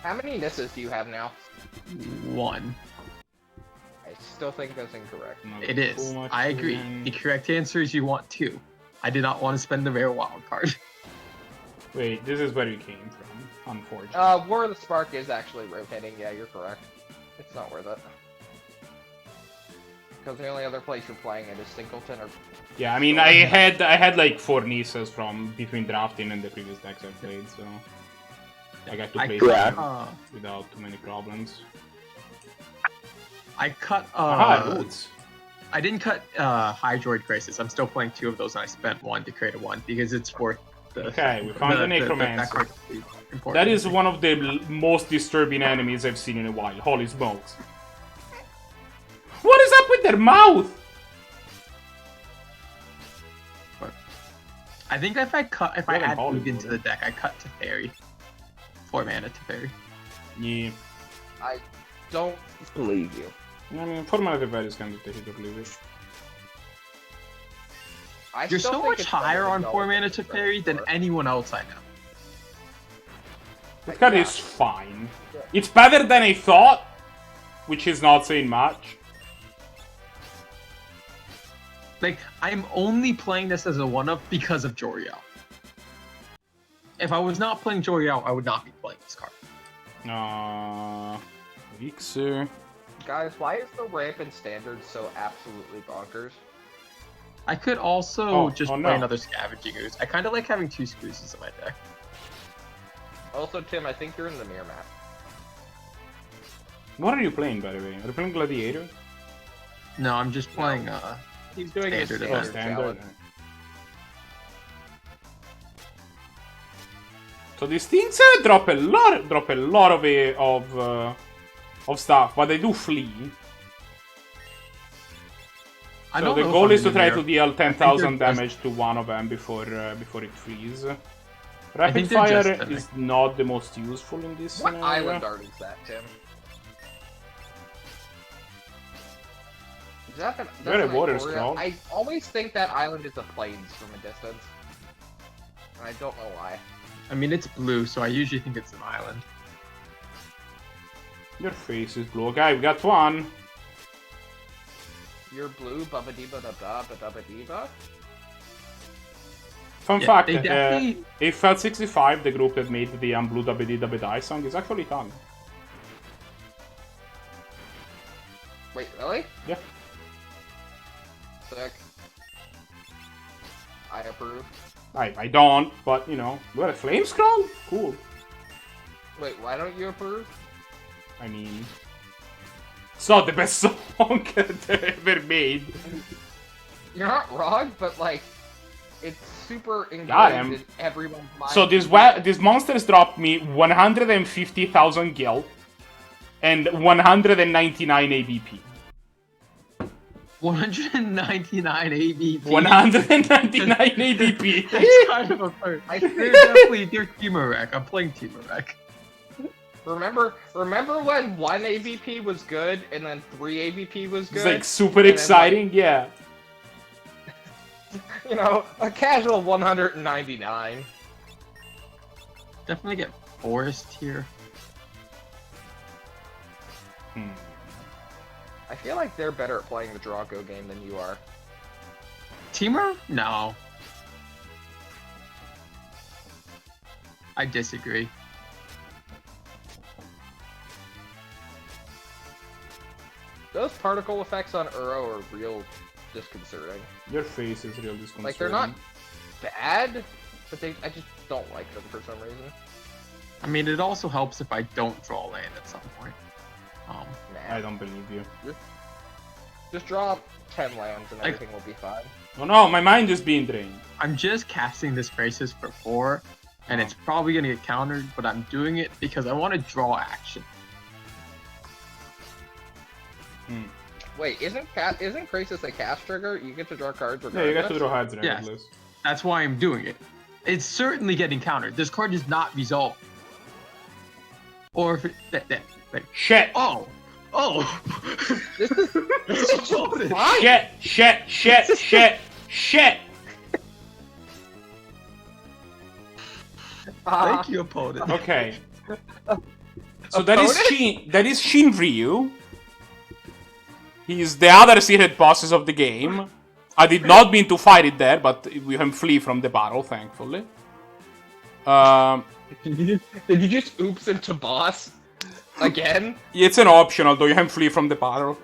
How many Nisses do you have now? 1. I still think that's incorrect. Not It too is. much I agree. in. The correct answer is you want 2. I did not want to spend the rare wild card. Wait, this is where you came from, unfortunately. War of the Spark is actually rotating. Yeah, you're correct. It's not worth it. Because the only other place you're playing it is Singleton or... Yeah, I mean, I had like 4 Nisas from between drafting and the previous decks I played, so I got to play them without too many problems. I cut. Roots. I didn't cut Hydroid Crisis. I'm still playing 2 of those, and I spent 1 to create a 1 because it's worth the. Okay, we found the Necromancer. that card is important. That is one of the most disturbing enemies I've seen in a while. Holy smokes. What is up with their mouth? I think if I Well, add Hollywood. Ugin to the deck, I cut Teferi. 4 mana Teferi. Yeah. I don't believe you. I mean, 4 mana Teferi is kind of difficult to believe it. I You're still so think much it's higher better on than 4 Golden mana Teferi. Teferi than anyone else I know. This card Yeah. is fine. It's better than I thought, which is not saying much. Like, I'm only playing this as a 1-up because of Joriel. If I was not playing Joriel, I would not be playing this card. Elixir. Guys, why is the ramp in Standard so absolutely bonkers? I could also Oh, just oh play no. another Scavenging Ooze. I kind of like having 2 Scoozes in my deck. Also, Tim, I think you're in the mirror map. What are you playing, by the way? Are you playing Gladiator? No, I'm just playing, He's doing his Standard standard, event. challenge. So these things drop a lot of stuff, but they do flee. I So don't the know if goal I'm is in to the try mirror. to deal 10,000 they're just- damage to one of them before it flees. I Rapid think they're fire just is not the most useful in this What scenario. island art is that, Tim? Is that that's You're a an water Ikoria? scroll. I always think that island is a plains from a distance. And I don't know why. I mean, it's blue, so I usually think it's an island. Your face is blue. Okay, we got one. You're blue, bubba dee ba da da ba da ba dee ba. Fun Yeah, fact, they definitely- FF5, the group that made the Blue Dabedi Dabedai song, is actually tongue. Really? Yeah. Sick. I approve. I don't, but you know, what a flame scroll? Cool. Wait, why don't you approve? I mean, it's not the best song ever made. You're not wrong, but like, it's super Got him. ingrained in everyone's mind. So these monsters dropped me 150,000 gil and 199 ABP. 199 ABP. 199 ABP. That's kind of a first. They're definitely they're Teamer Wreck. I'm playing Teamer Wreck. Remember when 1 AVP was good and then 3 AVP was good? It's like super and then, exciting, yeah. like, you know, a casual 199. Definitely get Forest here. I feel like they're better at playing the Draco game than you are. Teamer? No. I disagree. Those particle effects on Uro are real disconcerting. Your face is real disconcerting. Like, they're not bad, but I just don't like them for some reason. I mean, it also helps if I don't draw land at some point. Nah. I don't believe you. Just draw 10 lands and everything will be fine. Oh no, my mind is being drained. I'm just casting this Crisis for 4, and it's probably gonna get countered, but I'm doing it because I want to draw action. Wait, isn't Crisis a cast trigger? You get to draw cards regardless? Yeah, you got to draw cards Yes. regardless. That's why I'm doing it. It's certainly getting countered. This card is not resolved. Or if it... Shit! Oh! This is Opponent. fine. Shit! Thank you, opponent. Okay. So that is Shinryu. He's the other seated bosses of the game. I did not mean to fight it there, but we can flee from the battle, thankfully. Did you just oops into boss? Again? It's an option, although you can flee from the battle.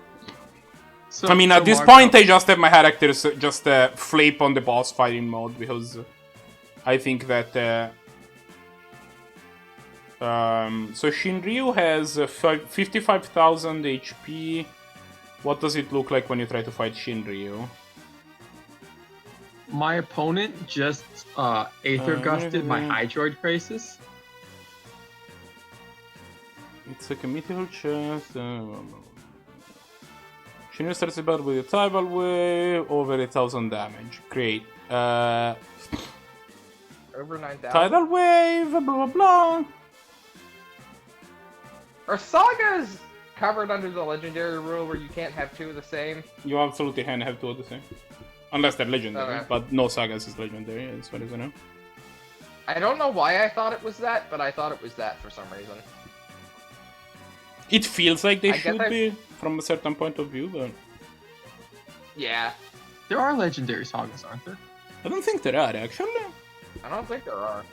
So, I mean, at this point, I just have my characters just flip on the boss fighting mode, because I think that... so Shinryu has 55,000 HP. What does it look like when you try to fight Shinryu? my opponent just Aether Gusted my Hydroid Crisis. It's like a mythical chest. Shinryu starts the battle with a Tidal Wave, over 1,000 damage. Great. Over 9,000. Tidal Wave, blah blah blah. Are sagas covered under the legendary rule where you can't have two of the same? You absolutely can have two of the same. Unless they're legendary, Okay. but no sagas is legendary, as far as I know. I don't know why I thought it was that, but I thought it was that for some reason. It feels like they I guess should be, from a certain point of view, but... Yeah, There are legendary sagas, aren't there? I don't think there are, actually. I don't think there are.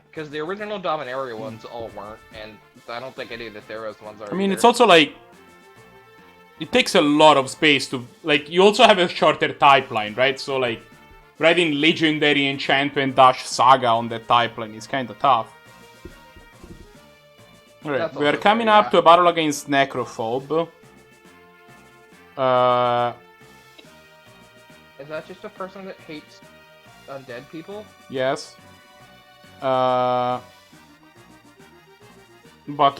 Because the original Dominaria ones all weren't, and I don't think any of the Theros ones are I mean, either. it's also like... It takes a lot of space to... Like, you also have a shorter type line, right? So, like, writing legendary enchantment dash saga on that type line is kind of tough. Alright, That's we are also coming fair, up yeah. to a battle against Necrophobe. Is that just a person that hates undead people? Yes. But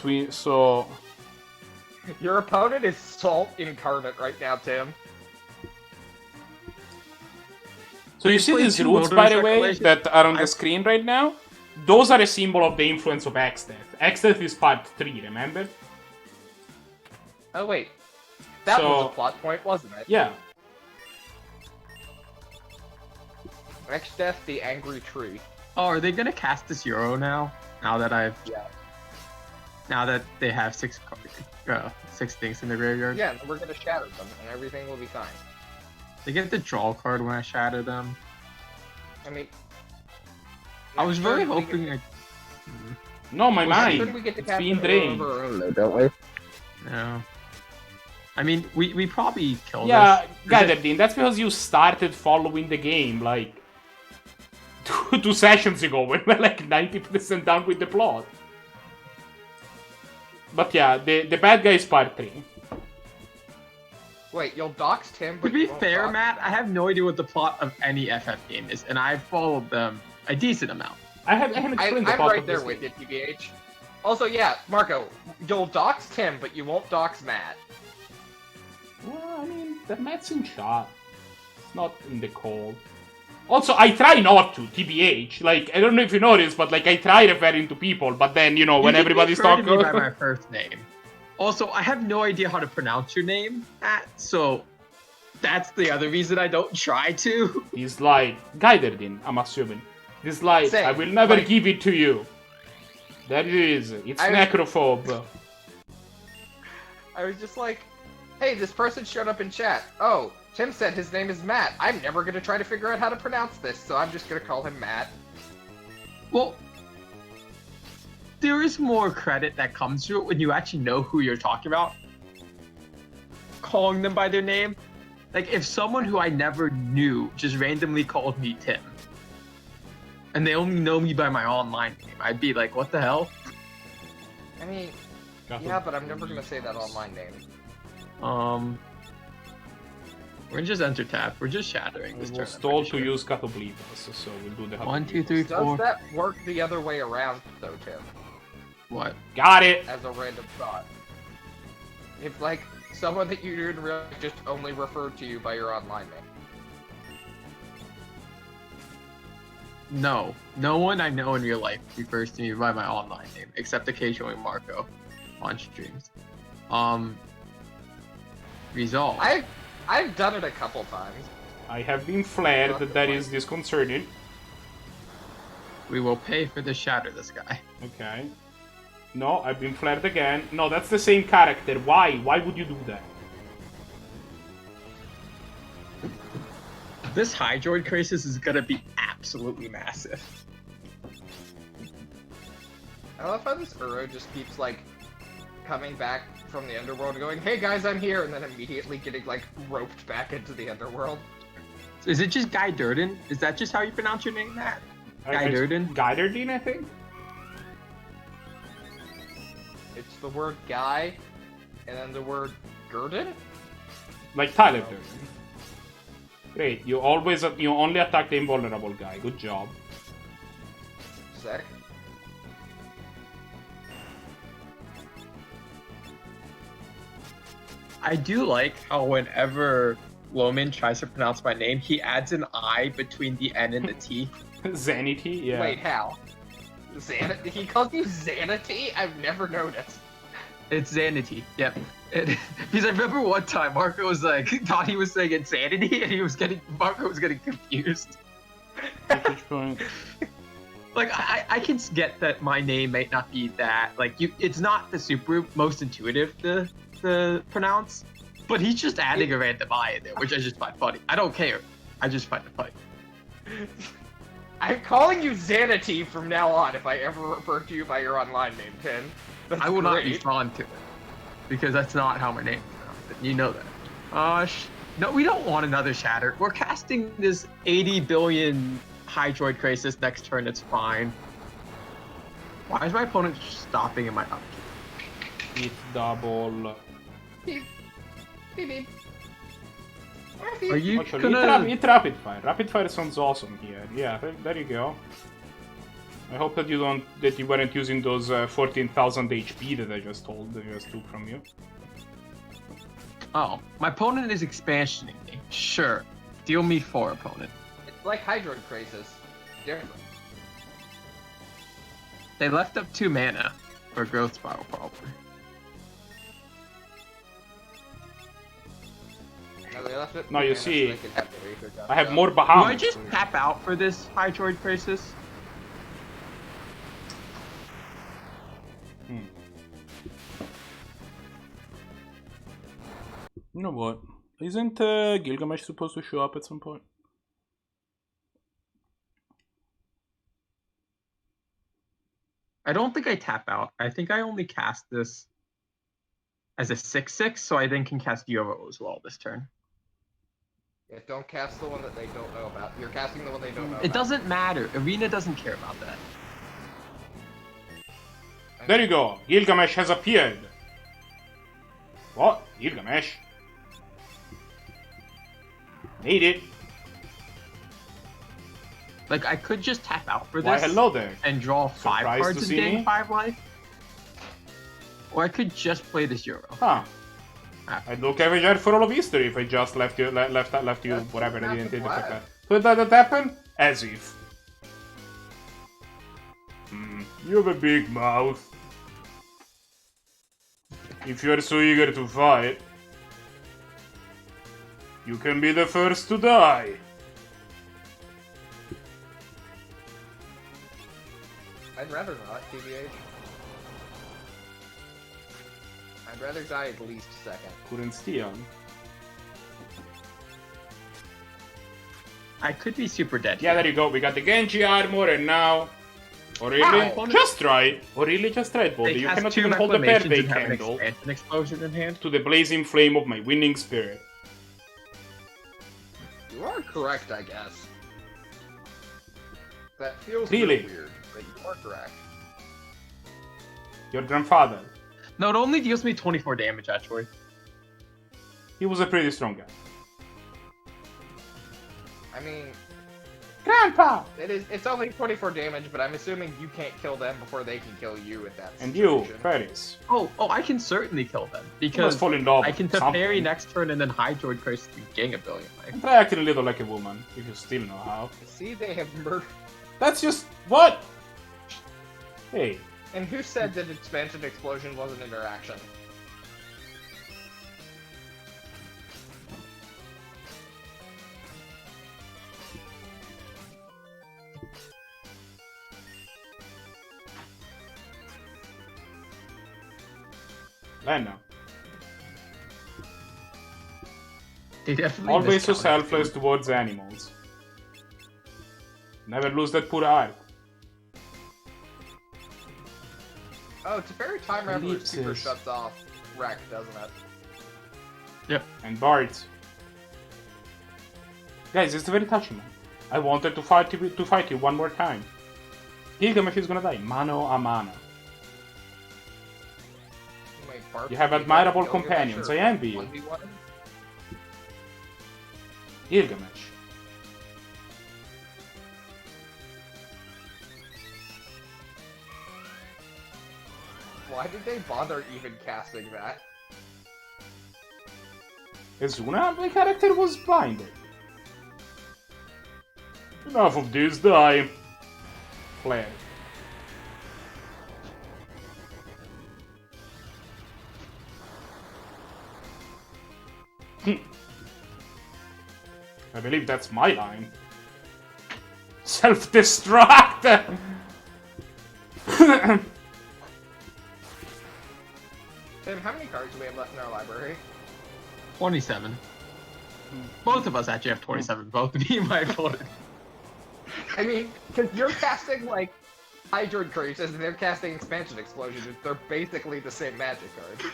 we... So... Your opponent is Salt incarnate right now, Tim. So you you see played these two roots, by the way, Wilderness that are on the I've- screen right now? Those are a symbol of the influence of Exdeath. Exdeath is part 3, remember? Oh wait, that So- was a plot point, wasn't it? Yeah. Exdeath, the angry tree. Oh, are they gonna cast this Euro now? Now that Now that they have 6 things in the graveyard. Yeah, and we're gonna shatter them, and everything will be fine. They get the draw card when I shatter them. I mean, I was next really turn we hoping get- I... No, my next turn mind. we get to It's cast being an drained. Uro of our own, though, don't we? No. I mean, we probably killed Yeah, this. Gaiderdin, that's because you started following the game like two sessions ago when we're like 90% done with the plot. But yeah, the bad guy is part 3. Wait, you'll dox Tim, but To be you won't fair, dox- Matt, I have no idea what the plot of any FF game is, and I've followed them a decent amount. I haven't explained the I'm plot right of there this with game. you, TBH. Also, yeah, Marco, you'll dox Tim, but you won't dox Matt. Well, I mean, the Matt's in shot. It's not in the cold. Also, I try not to, TBH. Like, I don't know if you noticed, but like, I try referring to people, but then, you know, when You can everybody's refer to talking... me by my first name. Also, I have no idea how to pronounce your name, Matt, so that's the other reason I don't try to. He's like, Gaiderdin, I'm assuming. This light, Same, I will never like- give it to you. There it is. It's necrophobe. I was just like, hey, this person showed up in chat. Oh, Tim said his name is Matt. I'm never gonna try to figure out how to pronounce this, so I'm just gonna call him Matt. Well, there is more credit that comes to it when you actually know who you're talking about. Calling them by their name. Like, if someone who I never knew just randomly called me Tim, and they only know me by my online name, I'd be like, what the hell? I mean, yeah, but I'm never gonna say that online name. We're just enter tap. We're just shattering We this was turn. told to use Catoblivas, so we'll do the 1, 2, 3, Does 4. that work the other way around, though, Tim? What? Got it! As a random thought. If, like, someone that you didn't realize just only referred to you by your online name. No. No one I know in real life refers to me by my online name, except occasionally Marco on streams. Resolve. I've done it a couple times. I have been flared, that is disconcerting. We will pay for the shatter this guy. Okay. No, I've been flared again. No, that's the same character. Why? Why would you do that? This Hydroid crisis is gonna be absolutely massive. I love how this Uro just keeps, like, coming back from the underworld and going, hey guys, I'm here, and then immediately getting, like, roped back into the underworld. Is it just Guy Durden? Is that just how you pronounce your name, Matt? Guy Durden? Gaiderdin, I think? It's the word guy, and then the word Gurdon? Like Tyler Durden. Great, you only attack the invulnerable guy. Good job. Sick. I do like how whenever Loman tries to pronounce my name, he adds an I between the N and the T. Zanity, yeah. Wait, how? Zanity? He calls you Zanity? I've never noticed. It's Zanity. Yep. Because I remember one time Marco was like, thought he was saying insanity, and Marco was getting confused. Which point? Like, I can get that my name might not be that, like, it's not the super most intuitive to pronounce, but he's just adding a random I in there, which I just find funny. I don't care. I just find it funny. I'm calling you Zanity from now on if I ever refer to you by your online name, Tim. That's I will not great. respond to it, because that's not how my name is pronounced. You know that. No, we don't want another shatter. We're casting this 80 billion Hydroid crisis next turn. It's fine. Why is my opponent stopping in my upkeep? Hit double. Beep. Beep, beep. Are you Actually, gonna? hit rapid fire. Rapid fire sounds awesome here. Yeah, there you go. I hope that you weren't using those 14,000 HP that I just took from you. Oh, my opponent is expansioning me. Sure, deal me 4, opponent. It's like Hydroid Crisis. Different. They left up 2 mana for growth spiral, probably. No, they left it No, you mana so see, they could have the research I have done. more Do Bahamut. I just tap out for this Hydroid crisis? You know what? Isn't Gilgamesh supposed to show up at some point? I don't think I tap out. I think I only cast this as a 6/6, so I then can cast Euro as well this turn. Yeah, don't cast the one that they don't know about. You're casting the one they don't know It about. doesn't matter. Arena doesn't care about that. There you go. Gilgamesh has appeared. What? Gilgamesh? Need it. Like, I could just tap out for this Why, hello there. and draw 5 Surprised cards to and see gain me? 5 life. Or I could just play this Euro. Huh. I'd look everywhere for all of history if I just left you, left you, That's whatever, I not didn't the think that. plan. Could that happen? As if. You have a big mouth. If you're so eager to fight, you can be the first to die. I'd rather not, TBH. I'd rather die at least second. Couldn't steal. I could be super dead. Yeah, there you go. We got the Genji armor, and now. Or really? Ow. Just try it. Or really just try it, Baldy. They You cast cannot 2 even hold a reclamations birthday and have an candle expansion explosion in hand. to the blazing flame of my winning spirit. You are correct, I guess. That feels Really? real weird, but you are correct. Your grandfather. No, it only deals me 24 damage, actually. He was a pretty strong guy. I mean, Grandpa! it's only 24 damage, but I'm assuming you can't kill them before they can kill you at that And you, situation. Ferris. Oh, I can certainly kill them. You must Because fall in love I with can something. Teferi next turn and then Hydroid Crisis to gain a billion life. And try acting a little like a woman, if you still know how. See, they have murdered. That's just... What? Hey. And who said that expansion explosion was an interaction? I know. They definitely Always so discounted selfless towards animals. Never lose that poor heart. Oh, it's a very time whenever the super Ellipsis. shuts off wreck, doesn't it? And Bart. Guys, it's a very touching man. I wanted to fight you one more time. Gilgamesh is gonna die, mano a mano. Wait, Bart, You have did admirable Gilgamesh companions, or I envy you. 1v1? Gilgamesh. Why did they bother even casting that? Azuna, my character was blinded. Enough of this, die. Flare. I believe that's my line. Self-destruct! Tim, how many cards do we have left in our library? 27. Both of us actually have 27, both me and my opponent. I mean, because you're casting, like, Hydroid Crisis and they're casting Expansion Explosion. They're basically the same magic card.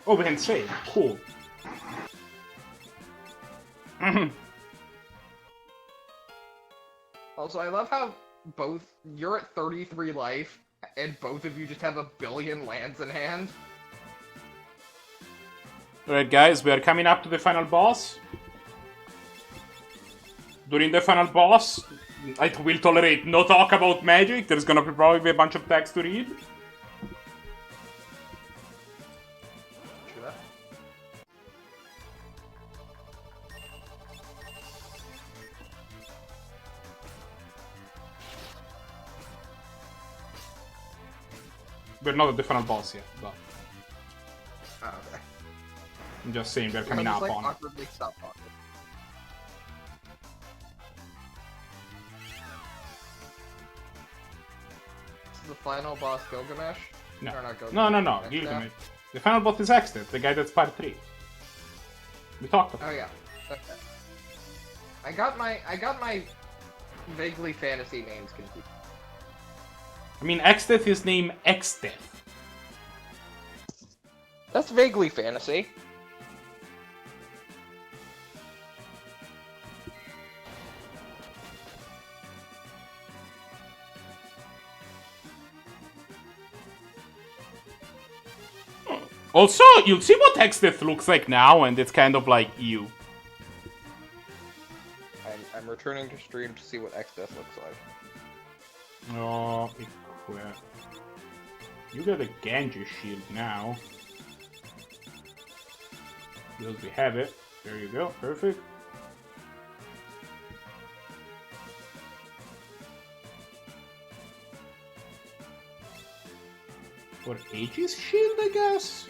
Oh, we can save. Cool. Also, I love how you're at 33 life, and both of you just have 1 billion lands in hand. Alright guys, we are coming up to the final boss. During the final boss, I will tolerate no talk about magic. There's gonna probably be a bunch of text to read. True that. We're not at the final boss yet, but Oh, okay. I'm just saying we're coming Just, up like, on it. awkwardly stop talking. This is the final boss, Gilgamesh? No. Or not Gilgamesh, No, Exdeath? Gilgamesh. The final boss is Exdeath, the guy that's part 3. We talked about Oh it. yeah. Okay. I got my vaguely fantasy names confused. I mean, Exdeath is named Exdeath. That's vaguely fantasy. Also, you'll see what Exdeath looks like now, and it's kind of like you. I'm returning to stream to see what Exdeath looks like. Oh, equip. You got a Genji shield now. Because we have it. There you go, perfect. For Aegis shield, I guess?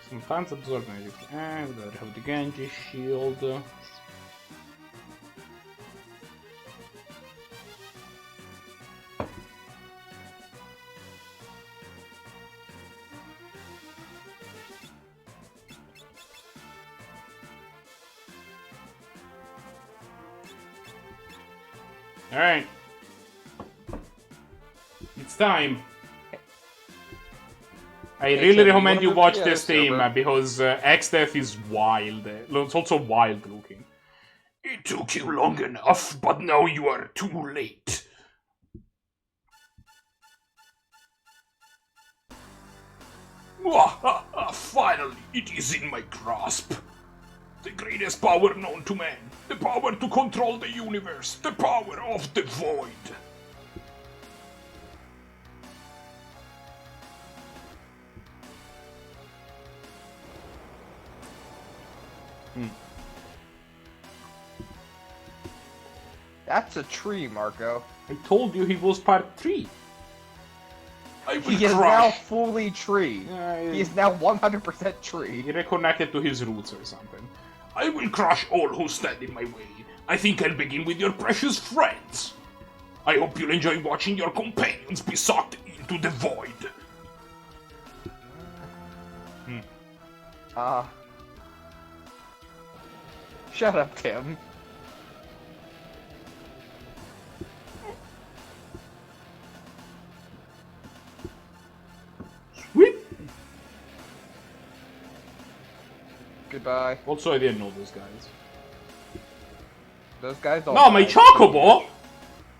Sometimes absorb magic. And we gotta have the Genji shield. Alright. It's time. I really recommend you watch this stream because Exdeath is wild. It's also wild looking. It took you long enough, but now you are too late. Finally, it is in my grasp. The greatest power known to man. The power to control the universe. The power of the void. That's a tree, Marco. I told you he was part 3. He is now fully tree. He is now 100% tree. He reconnected to his roots or something. I will crush all who stand in my way. I think I'll begin with your precious friends. I hope you'll enjoy watching your companions be sucked into the void. Shut up, Tim. Sweet. Goodbye. Also, I didn't know those guys. Those guys don't. No, my Chocobo!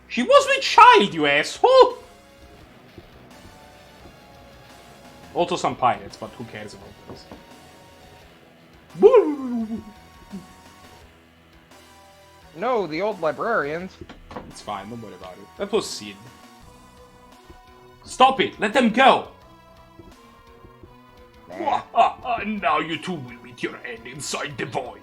She was my child, you asshole! Also some pirates, but who cares about those? No, the old librarians. It's fine, don't worry about it. That was Sid. Stop it! Let them go! Nah. Now you two will meet your end inside the void.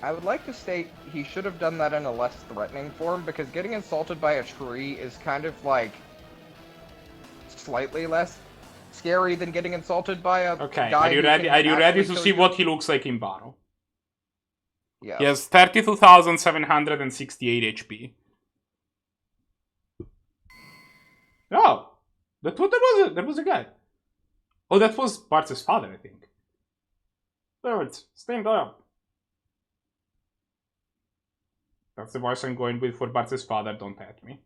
I would like to state he should have done that in a less threatening form, because getting insulted by a tree is kind of like slightly less scary than getting insulted by a Okay, guy are you who ready? can Are you ready actually to kill see you. what he looks like in battle? Yeah. He has 32,768 HP. Oh, that was a guy. Oh, that was Bart's father, I think. There it's stand up. That's the voice I'm going with for Bart's father. Don't at me.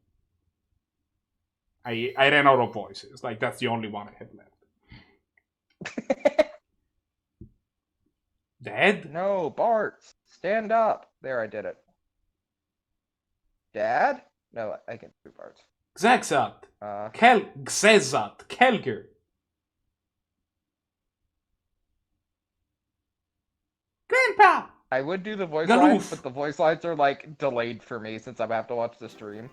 I ran out of voices. Like that's the only one I had left. Dad? No, Bart, stand up. There, I did it. Dad? No, I can do Bart. Xaxat. Xezat. Kelger. Grandpa! I would do the voice Galoof. lines, but the voice lines are like delayed for me since I have to watch the stream.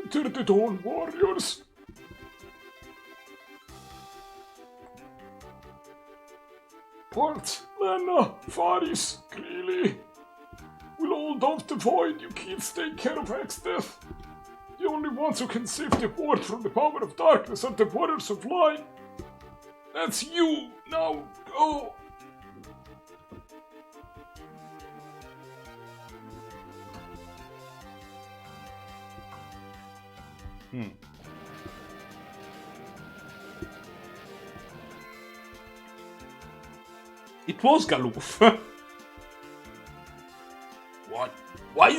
Enter the Dawn Warriors. Bart, Lena, Faris, Greeley. We'll hold off the void, you kids take care of Exdeath. The only ones who can save the world from the power of darkness are the Warriors of Light. That's you, now go. It was Galoof. What? Why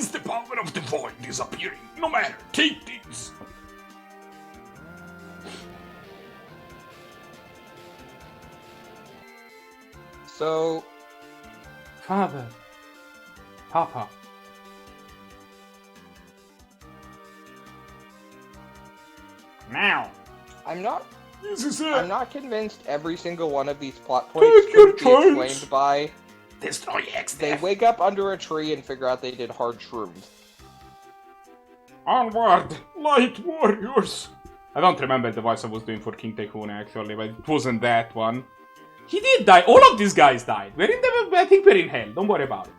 disappearing. No matter, take these. So, Father. Papa. Now. I'm not This is it. I'm not convinced every single one of these plot points Take your could be chance. explained by Destroy they Exdeath. wake up under a tree and figure out they did hard shrooms. Onward, light warriors. I don't remember the voice I was doing for King Tycoon actually, but it wasn't that one. He did die. All of these guys died. We're in the. I think we're in hell. Don't worry about it.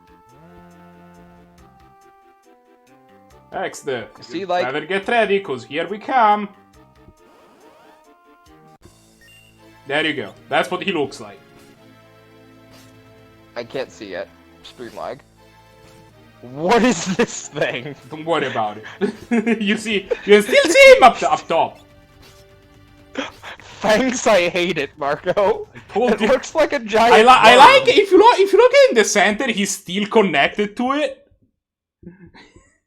Exdeath. See, like- Better get ready, cause here we come. There you go. That's what he looks like. I can't see it. Stream lag. What is this thing? Don't worry about it. You see, you can still see him up top. Thanks, I hate it, Marco. told It you. looks like a giant. I worm. like if you look in the center, he's still connected to it.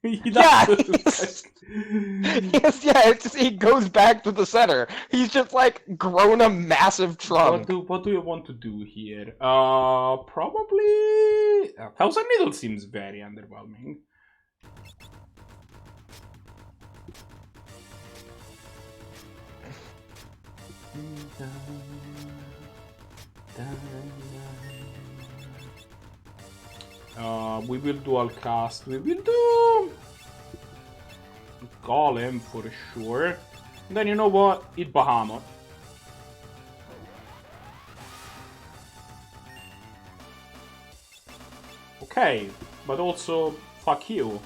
He Yeah, does. Yes, yeah, it's just, he goes back to the center. He's just like grown a massive trunk. What do you want to do here? Probably 1,000 needles seems very underwhelming. We will dual cast. We will do Golem for sure. And then you know what? Eat Bahamut. Okay, but also fuck you.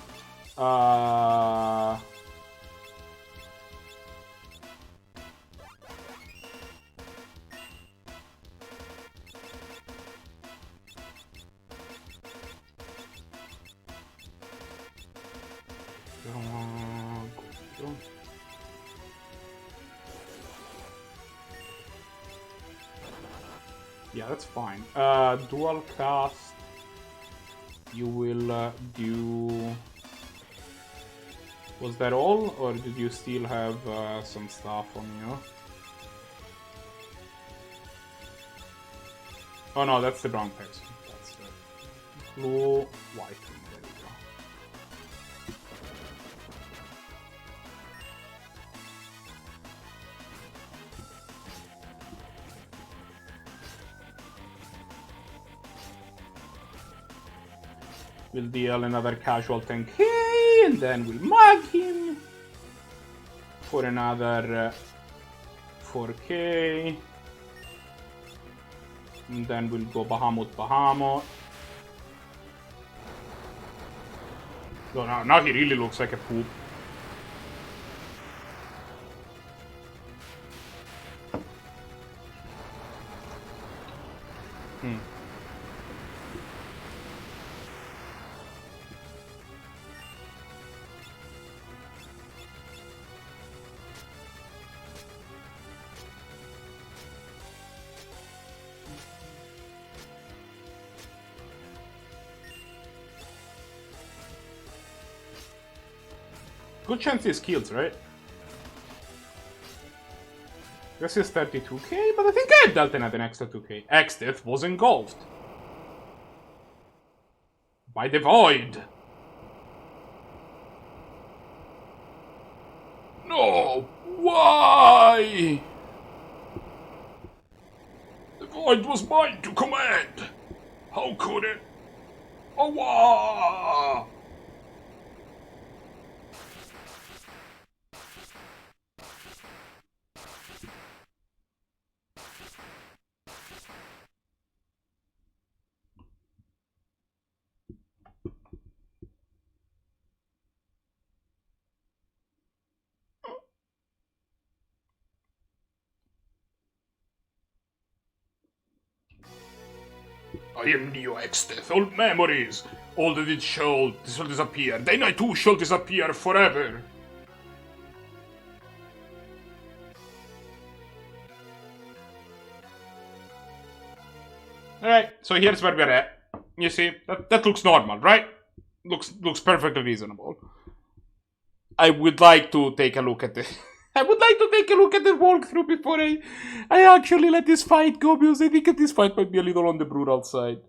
Yeah, that's fine. Dual cast. You will do. Was that all, or did you still have some stuff on you? Oh no, that's the brown text. That's the blue, white. There we go. We'll deal another casual 10k, and then we'll mug him for another 4k. And then we'll go Bahamut. So now he really looks like a poop. Good chance he kills, right? This is 32k, but I think I dealt another extra 2k. Exdeath was engulfed by the void. No! Why? The void was mine to command. How could it? Oh, wah! I am Neo Exdeath. Old memories. All that it shall disappear. Then I too shall disappear forever. Alright, so here's where we're at. You see, that looks normal, right? Looks perfectly reasonable. I would like to take a look at the. I would like to take a look at the walkthrough before I actually let this fight go, because I think that this fight might be a little on the brutal side.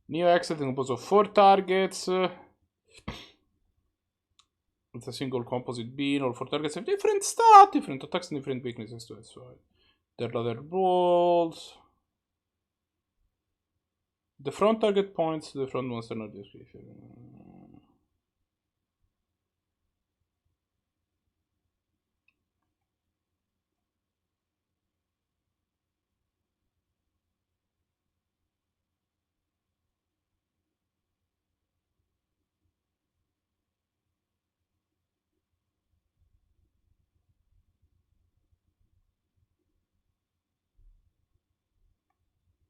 Neo Exdeath composed of 4 targets. With a single composite beam, all 4 targets have different stats, different attacks, and different weaknesses to it. So, their other balls. The front target points to the front monster, not description.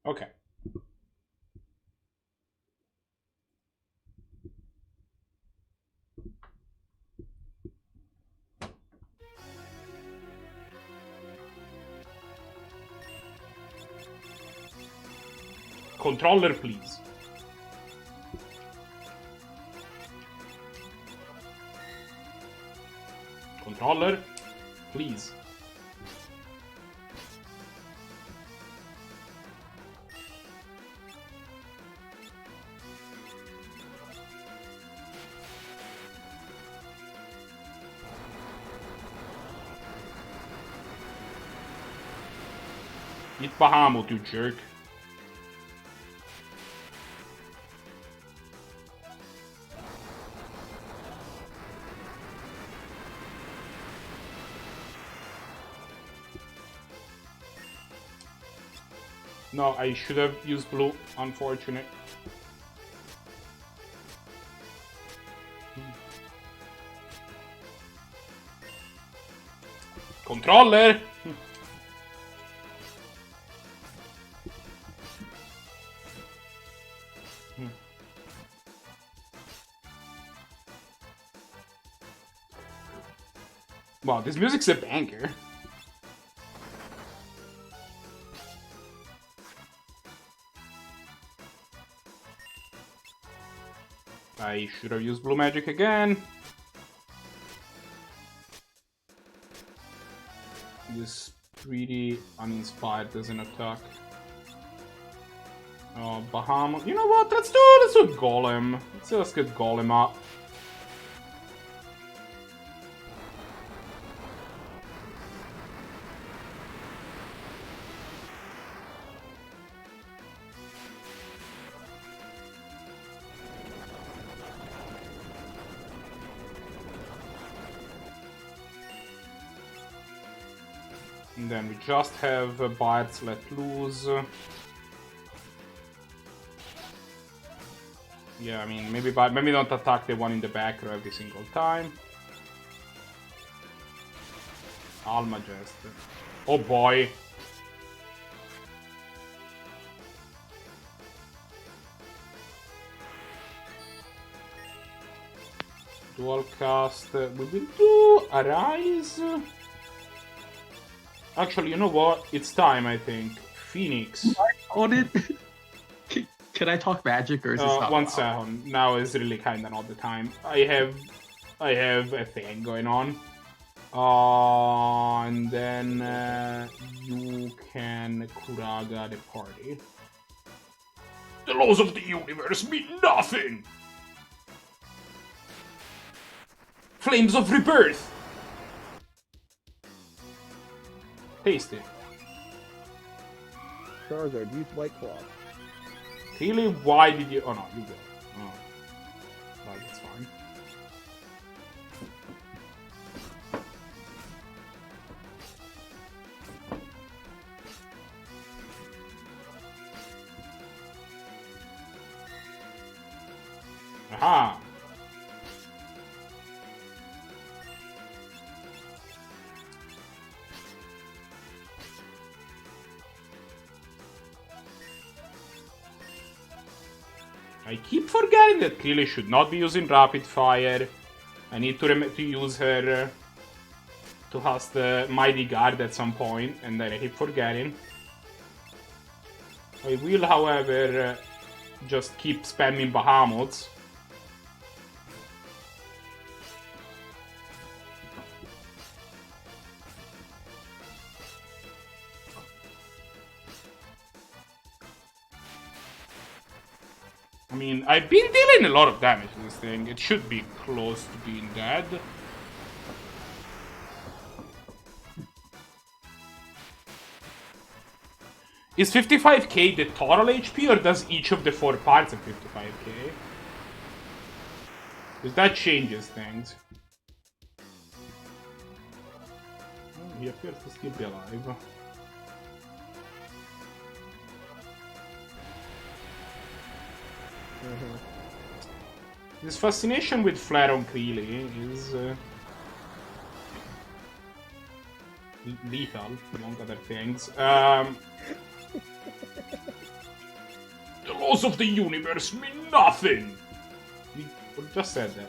Okay. Controller, please. Controller, please. Eat Bahamut, you jerk. No, I should have used blue. Unfortunate. Controller! Wow, this music's a banger. I should have used blue magic again. This pretty uninspired as an attack. Oh, Bahamut. You know what? Let's do Golem. Let's get Golem up. And then we just have bites let loose. Yeah, I mean, maybe don't attack the one in the back every single time. Almagest. Oh boy. Dual cast. We will do Arise. Actually, you know what? It's time, I think. Phoenix. Hold it. Can I talk magic or is this not 1 allowed? second. Now is really kinda not the time. I have a thing going on. And then you can Kuraga the party. The laws of the universe mean nothing! Flames of rebirth! Tasty. Charizard, use White Claw. Really? Why did you... Oh no, you will. Oh. Well, that's fine. Aha! I keep forgetting that Krilly should not be using Rapid Fire. I need to use her to cast the Mighty Guard at some point, and then I keep forgetting. I will, however, just keep spamming Bahamut's. I mean, I've been dealing a lot of damage to this thing. It should be close to being dead. Is 55k the total HP, or does each of the 4 parts have 55k? Because that changes things. Oh, he appears to still be alive. This fascination with Flare on Krilly is lethal, among other things. The laws of the universe mean nothing! You just said that.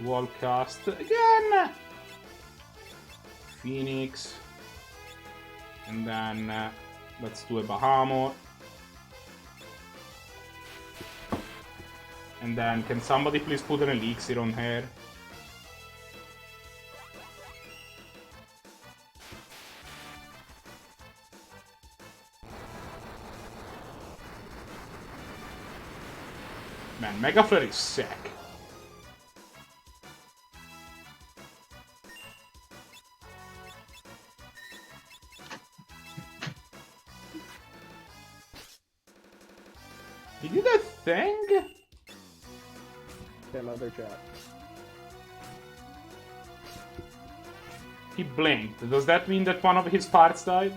Dual cast again! Phoenix. And then let's do a Bahamut. And then can somebody please put an elixir on her? Man, Mega Flare is sick. Did you do that thing? Another chat. He blinked. Does that mean that one of his parts died?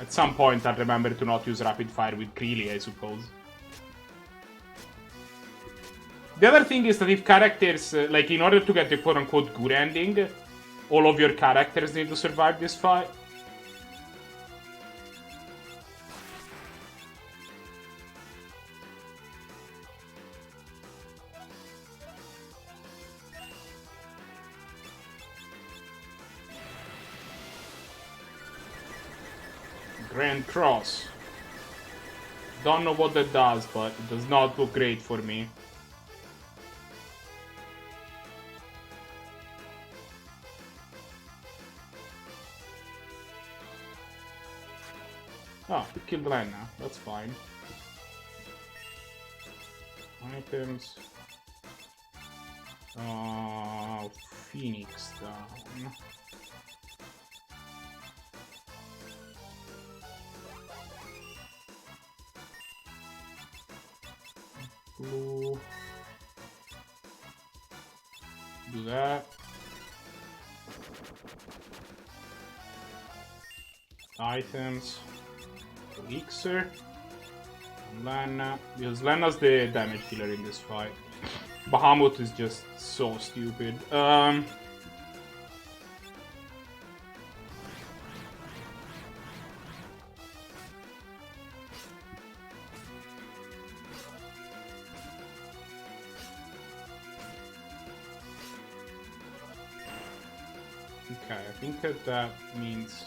At some point I'll remember to not use Rapid Fire with Krilly, I suppose. The other thing is that if characters, like in order to get the quote-unquote good ending, all of your characters need to survive this fight. Grand Cross. Don't know what that does, but it does not look great for me. Oh, killed Lena. That's fine. Items. Phoenix down. Blue. Do that. Items. Elixir. Lena. Because Lena's the damage dealer in this fight. Bahamut is just so stupid. Okay, I think that means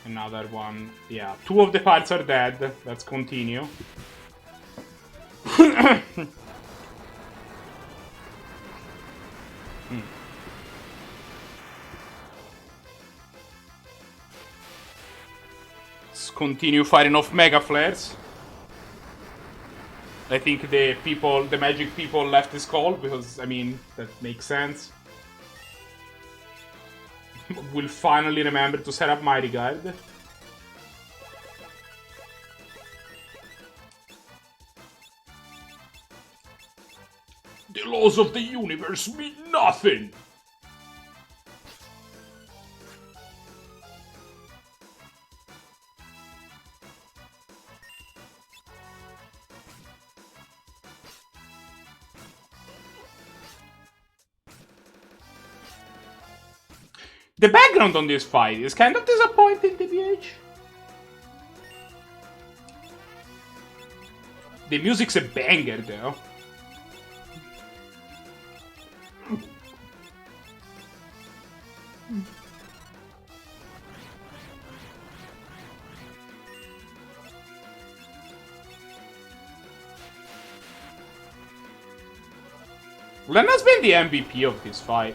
another one. Yeah, 2 of the parts are dead. Let's continue. Let's continue firing off Mega Flares. I think the magic people left this call because, I mean, that makes sense. We'll finally remember to set up Mighty Guard. The laws of the universe mean nothing! The background on this fight is kind of disappointing, TBH. The music's a banger, though. Lena's been the MVP of this fight.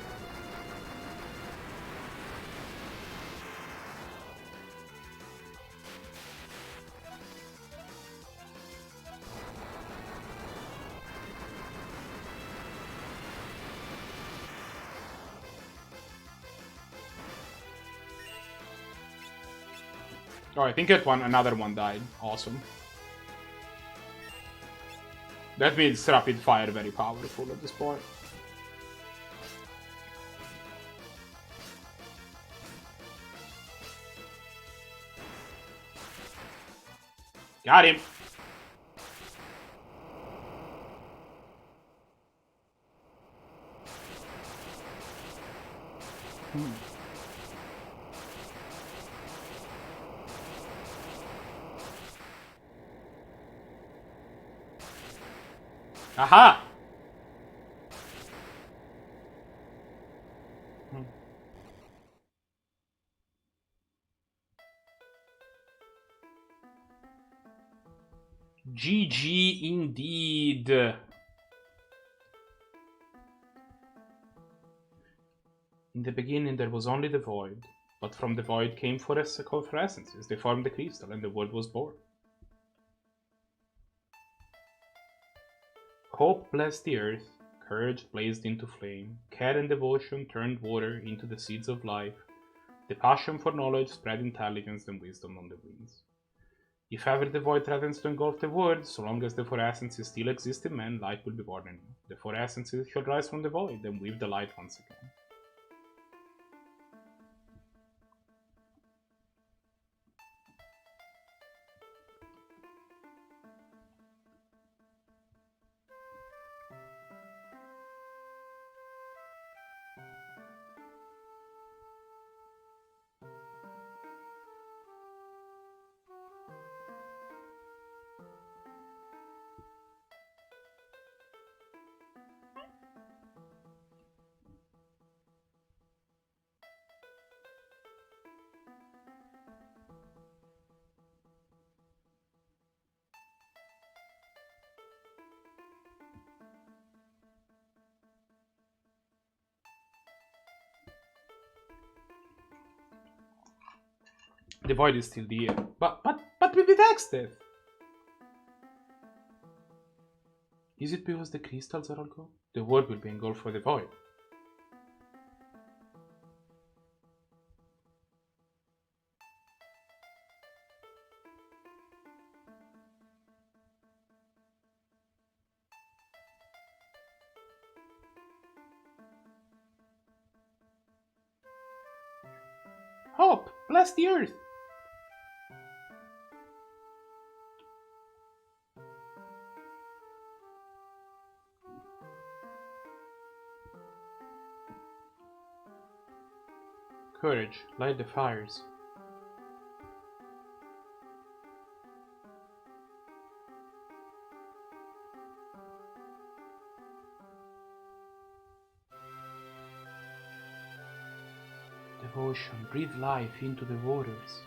Oh, I think another one died. Awesome. That means rapid fire very powerful at this point. Got him. Aha! GG indeed. In the beginning there was only the void, but from the void came essences. They formed the crystal and the world was born. Hope blessed the earth, courage blazed into flame, care and devotion turned water into the seeds of life, the passion for knowledge spread intelligence and wisdom on the winds. If ever the void threatens to engulf the world, so long as the four essences still exist in man, light will be born anew. The four essences shall rise from the void and weave the light once again. The void is still there. But with Exdeath! Is it because the crystals are all gone? The world will be engulfed by the void. Hope, bless the earth! Courage, light the fires. Devotion, breathe life into the waters.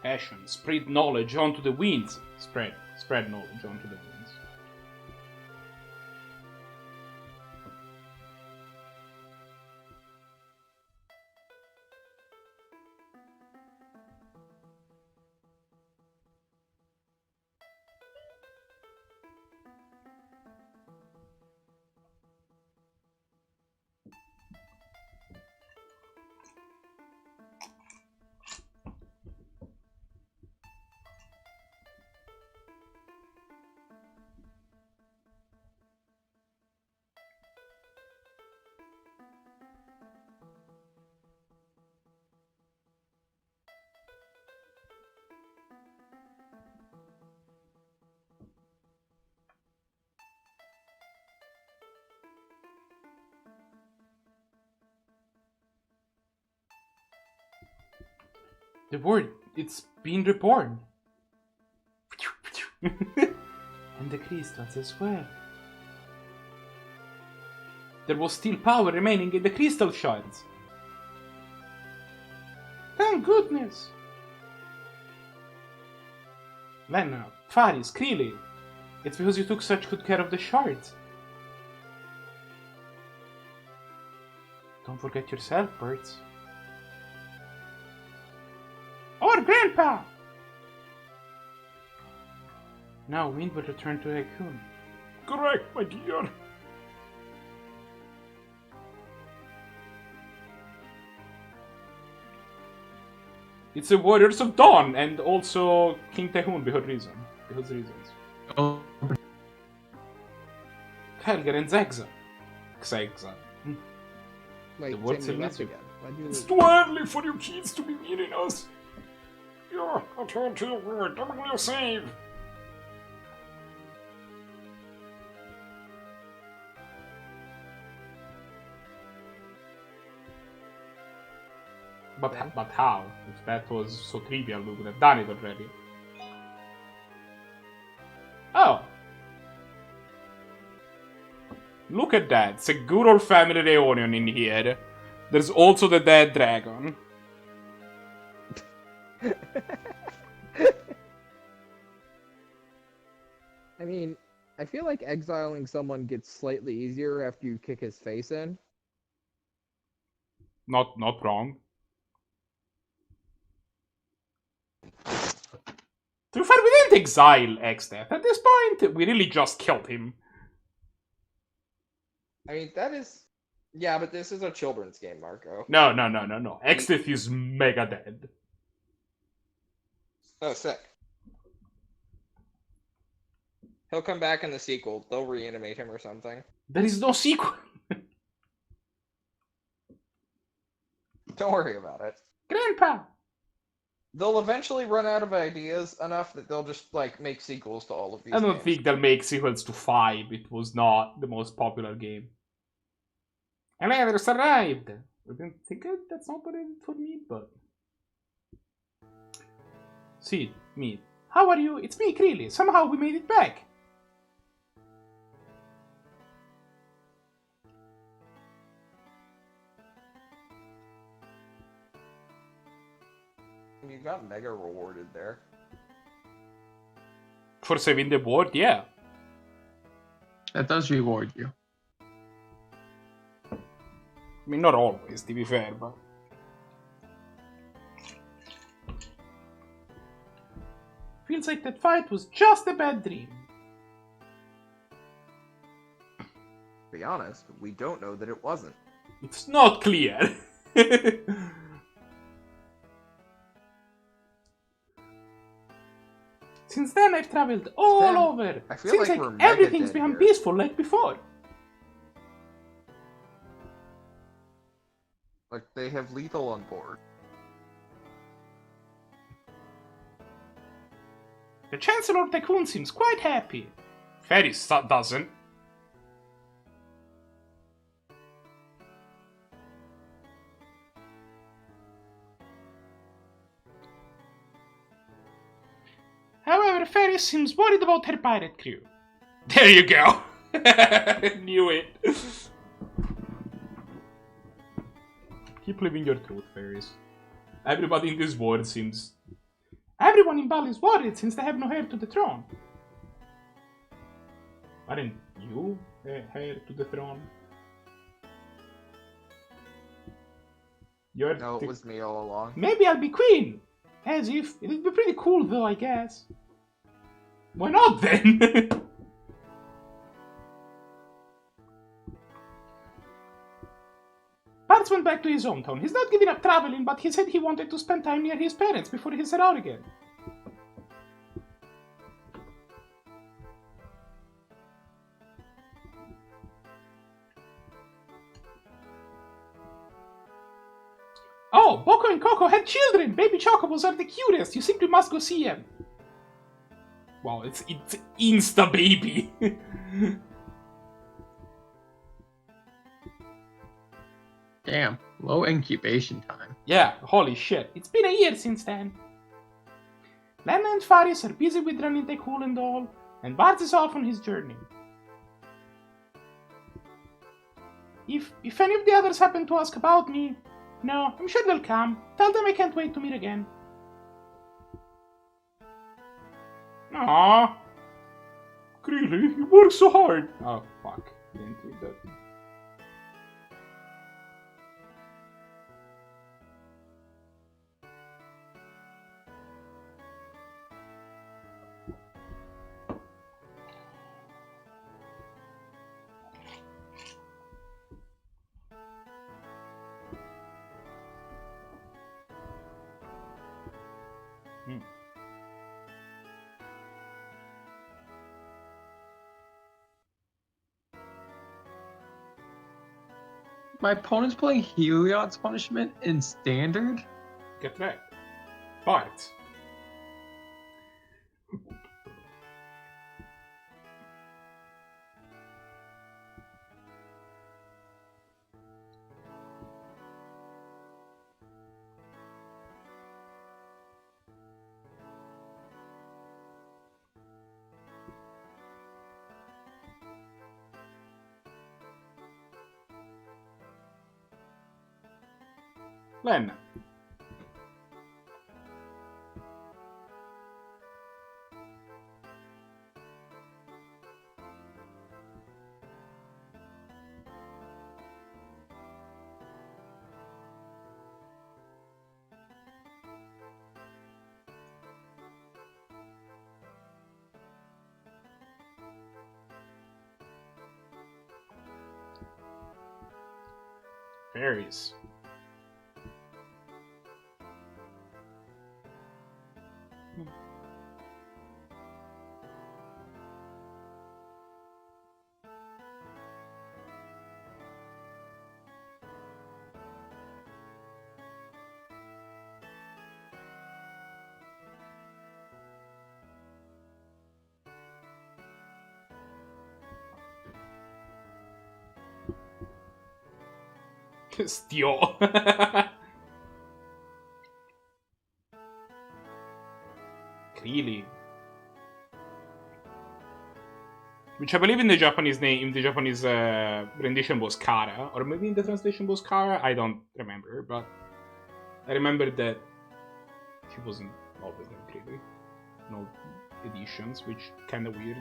Passion, spread knowledge onto the winds. Spread knowledge onto the winds. The word, it's been reborn. And the crystals as well. There was still power remaining in the crystal shards. Thank goodness. Lena, Faris, Krillin. It's because you took such good care of the shards. Don't forget yourself, birds. Or Grandpa! Now Wind will return to Raccoon. Correct, my dear. It's the Warriors of Dawn and also King Tehun because reasons. Oh, Helger and Zegza. Xegza. Wait, The word Tim, still you needs left you. again. Why'd you It's leave? too early for you kids to be meeting us. Yeah, I'll turn to your word. I'm gonna save. But how? If that was so trivial, we would have done it already. Oh! Look at that. It's a good old family reunion in here. There's also the dead dragon. I mean, I feel like exiling someone gets slightly easier after you kick his face in. Not wrong. To be fair, we didn't exile Exdeath. At this point, we really just killed him. I mean, that is... Yeah, but this is a children's game, Marco. No. Exdeath is mega dead. Oh, sick. He'll come back in the sequel. They'll reanimate him or something. There is no sequel. Don't worry about it. Grandpa! They'll eventually run out of ideas enough that they'll just, like, make sequels to all of these I don't games. think they'll make sequels to 5. It was not the most popular game. Elevators arrived! I didn't think that's not what it for me, but... See, me. How are you? It's me, Krillin. Somehow we made it back. You got mega rewarded there. For saving the world, yeah. that does reward you. I mean, not always, to be fair, but... Feels like that fight was just a bad dream. To be honest, we don't know that it wasn't. It's not clear. Since then, I've traveled all Stan, over. I feel Seems like like we're mega everything's dead become here. peaceful like before. Like, they have lethal on board. The Chancellor Tycoon seems quite happy. Ferris doesn't. However, Ferris seems worried about her pirate crew. There you go. Knew it. Keep living your truth, Ferris. Everybody in this world seems... Everyone in Bali is worried since they have no heir to the throne. Aren't you heir to the throne? You're No, it was me all along. Maybe I'll be queen! As if. It'd be pretty cool though, I guess. Why not then? Bart's went back to his hometown. He's not giving up traveling, but he said he wanted to spend time near his parents before he set out again. Oh, Boko and Coco had children! Baby chocobos are the cutest! You simply must go see them! Wow, it's insta-baby! Damn, low incubation time. Yeah, holy shit. It's been a year since then. Lena and Faris are busy with running the cool and all, and Bart is off on his journey. If any of the others happen to ask about me, no, I'm sure they'll come. Tell them I can't wait to meet again. Aww. Really? You work so hard. Oh, fuck. Didn't read that. My opponent's playing Heliod's Punishment in Standard? Get back. Bart. Len. Fairies. Steal. Really? Which I believe in the Japanese name, in the Japanese rendition was Kara, or maybe in the translation was Kara. I don't remember, but I remember that she wasn't always named really. No editions, which kind of weird.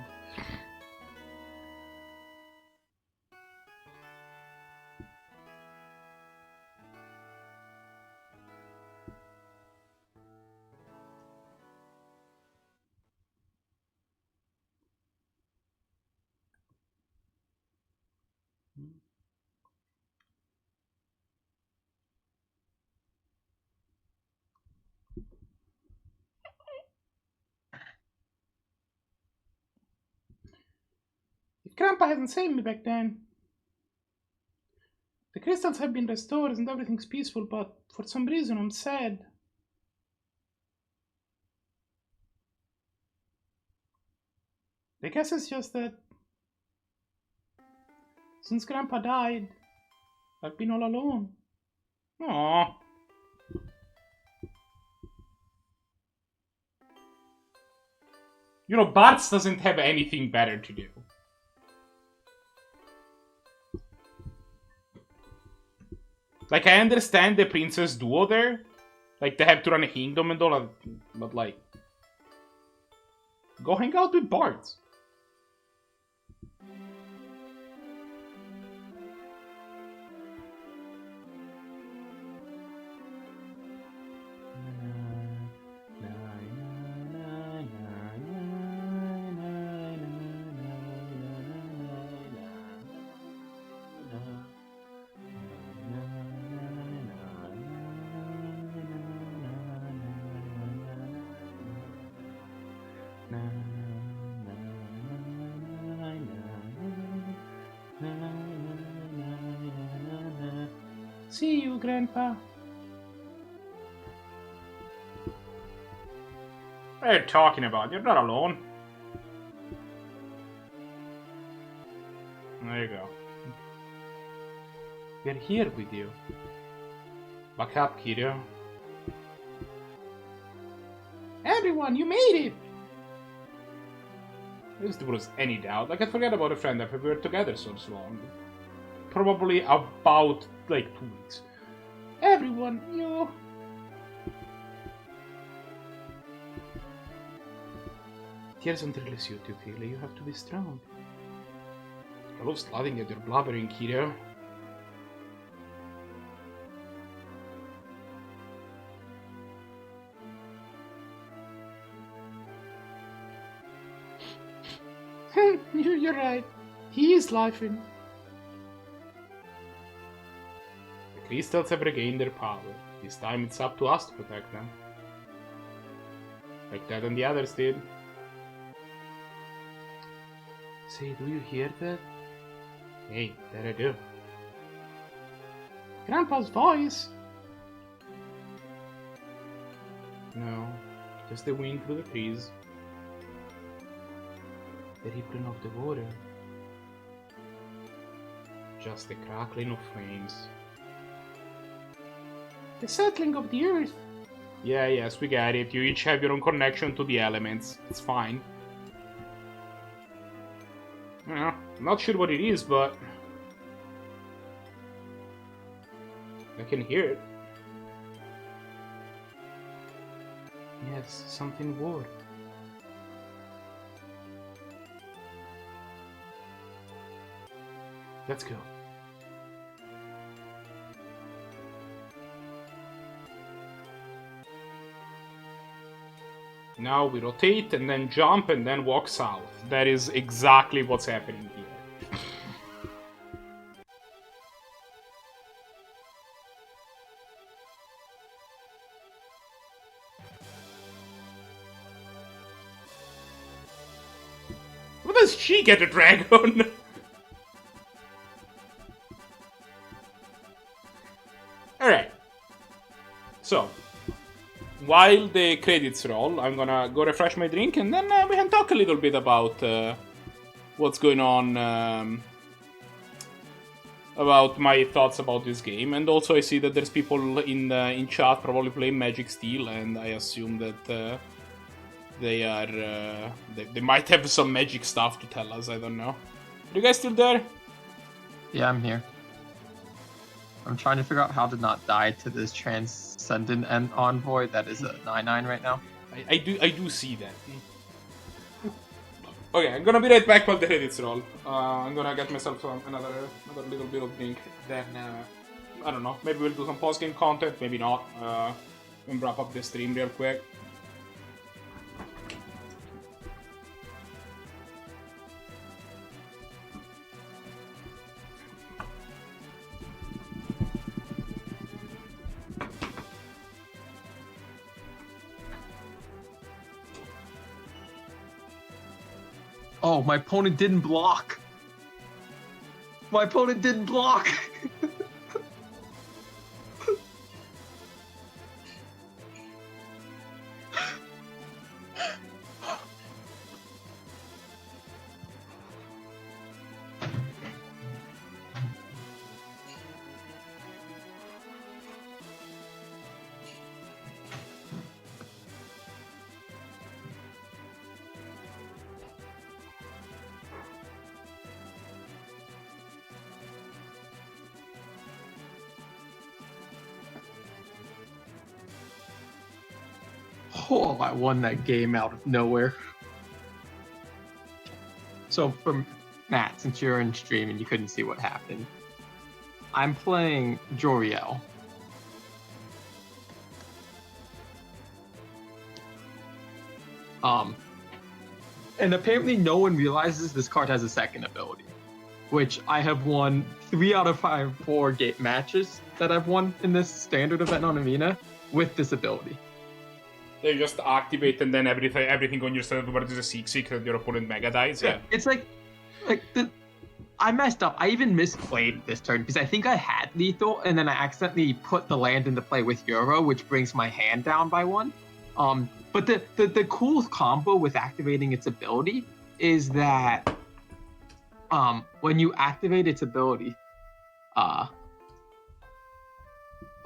If Grandpa hadn't saved me back then. The crystals have been restored and everything's peaceful, but for some reason I'm sad. I guess it's just that since Grandpa died, I've been all alone. Aww. You know, Bart doesn't have anything better to do. Like, I understand the princess duo there. Like, they have to run a kingdom and all that. But, like, go hang out with Bart. See you, Grandpa. What are you talking about? You're not alone. There you go. We're here with you. Back up, Kiryu. Everyone, you made it! If there was any doubt, like I forget about a friend that we were together so long. Probably about like 2 weeks. Everyone, you. Tears don't really suit you, Kayla. You have to be strong. I love sliding at your blubbering, Kiryu. You're right. He is laughing. The crystals have regained their power. This time it's up to us to protect them. Like Dad and the others did. Say, do you hear that? Hey, that I do. Grandpa's voice! No, just the wind through the trees. The rippling of the water. Just the crackling of flames. The settling of the earth. Yeah, yes, we got it. You each have your own connection to the elements. It's fine. I'm not sure what it is, but I can hear it. Yes, something warm. Let's go. Now we rotate and then jump and then walk south. That is exactly what's happening here. What does she get a dragon? Alright. So, while the credits roll, I'm gonna go refresh my drink and then we can talk a little bit about what's going on, about my thoughts about this game. And also I see that there's people in chat probably playing Magic Steel, and I assume that they are, they might have some magic stuff to tell us, I don't know. Are you guys still there? Yeah, I'm here. I'm trying to figure out how to not die to this transcendent envoy that is a 9/9 right now. I do see that. Okay, I'm gonna be right back while the credits roll. I'm gonna get myself another little bit of drink. Then I don't know. Maybe we'll do some post game content. Maybe not. We'll wrap up the stream real quick. Oh, my opponent didn't block. My opponent didn't block. Oh, I won that game out of nowhere. So, for Matt, since you're in stream and you couldn't see what happened, I'm playing Joriel. And apparently no one realizes this card has a second ability, which I have won 3 out of 4 matches that I've won in this standard event on Arena with this ability. They just activate and then everything on your standard board is a 6/6 that your opponent mega dies. Yeah. It's I messed up. I even misplayed this turn because I think I had lethal and then I accidentally put the land into play with Euro, which brings my hand down by 1. But the cool combo with activating its ability is that when you activate its ability,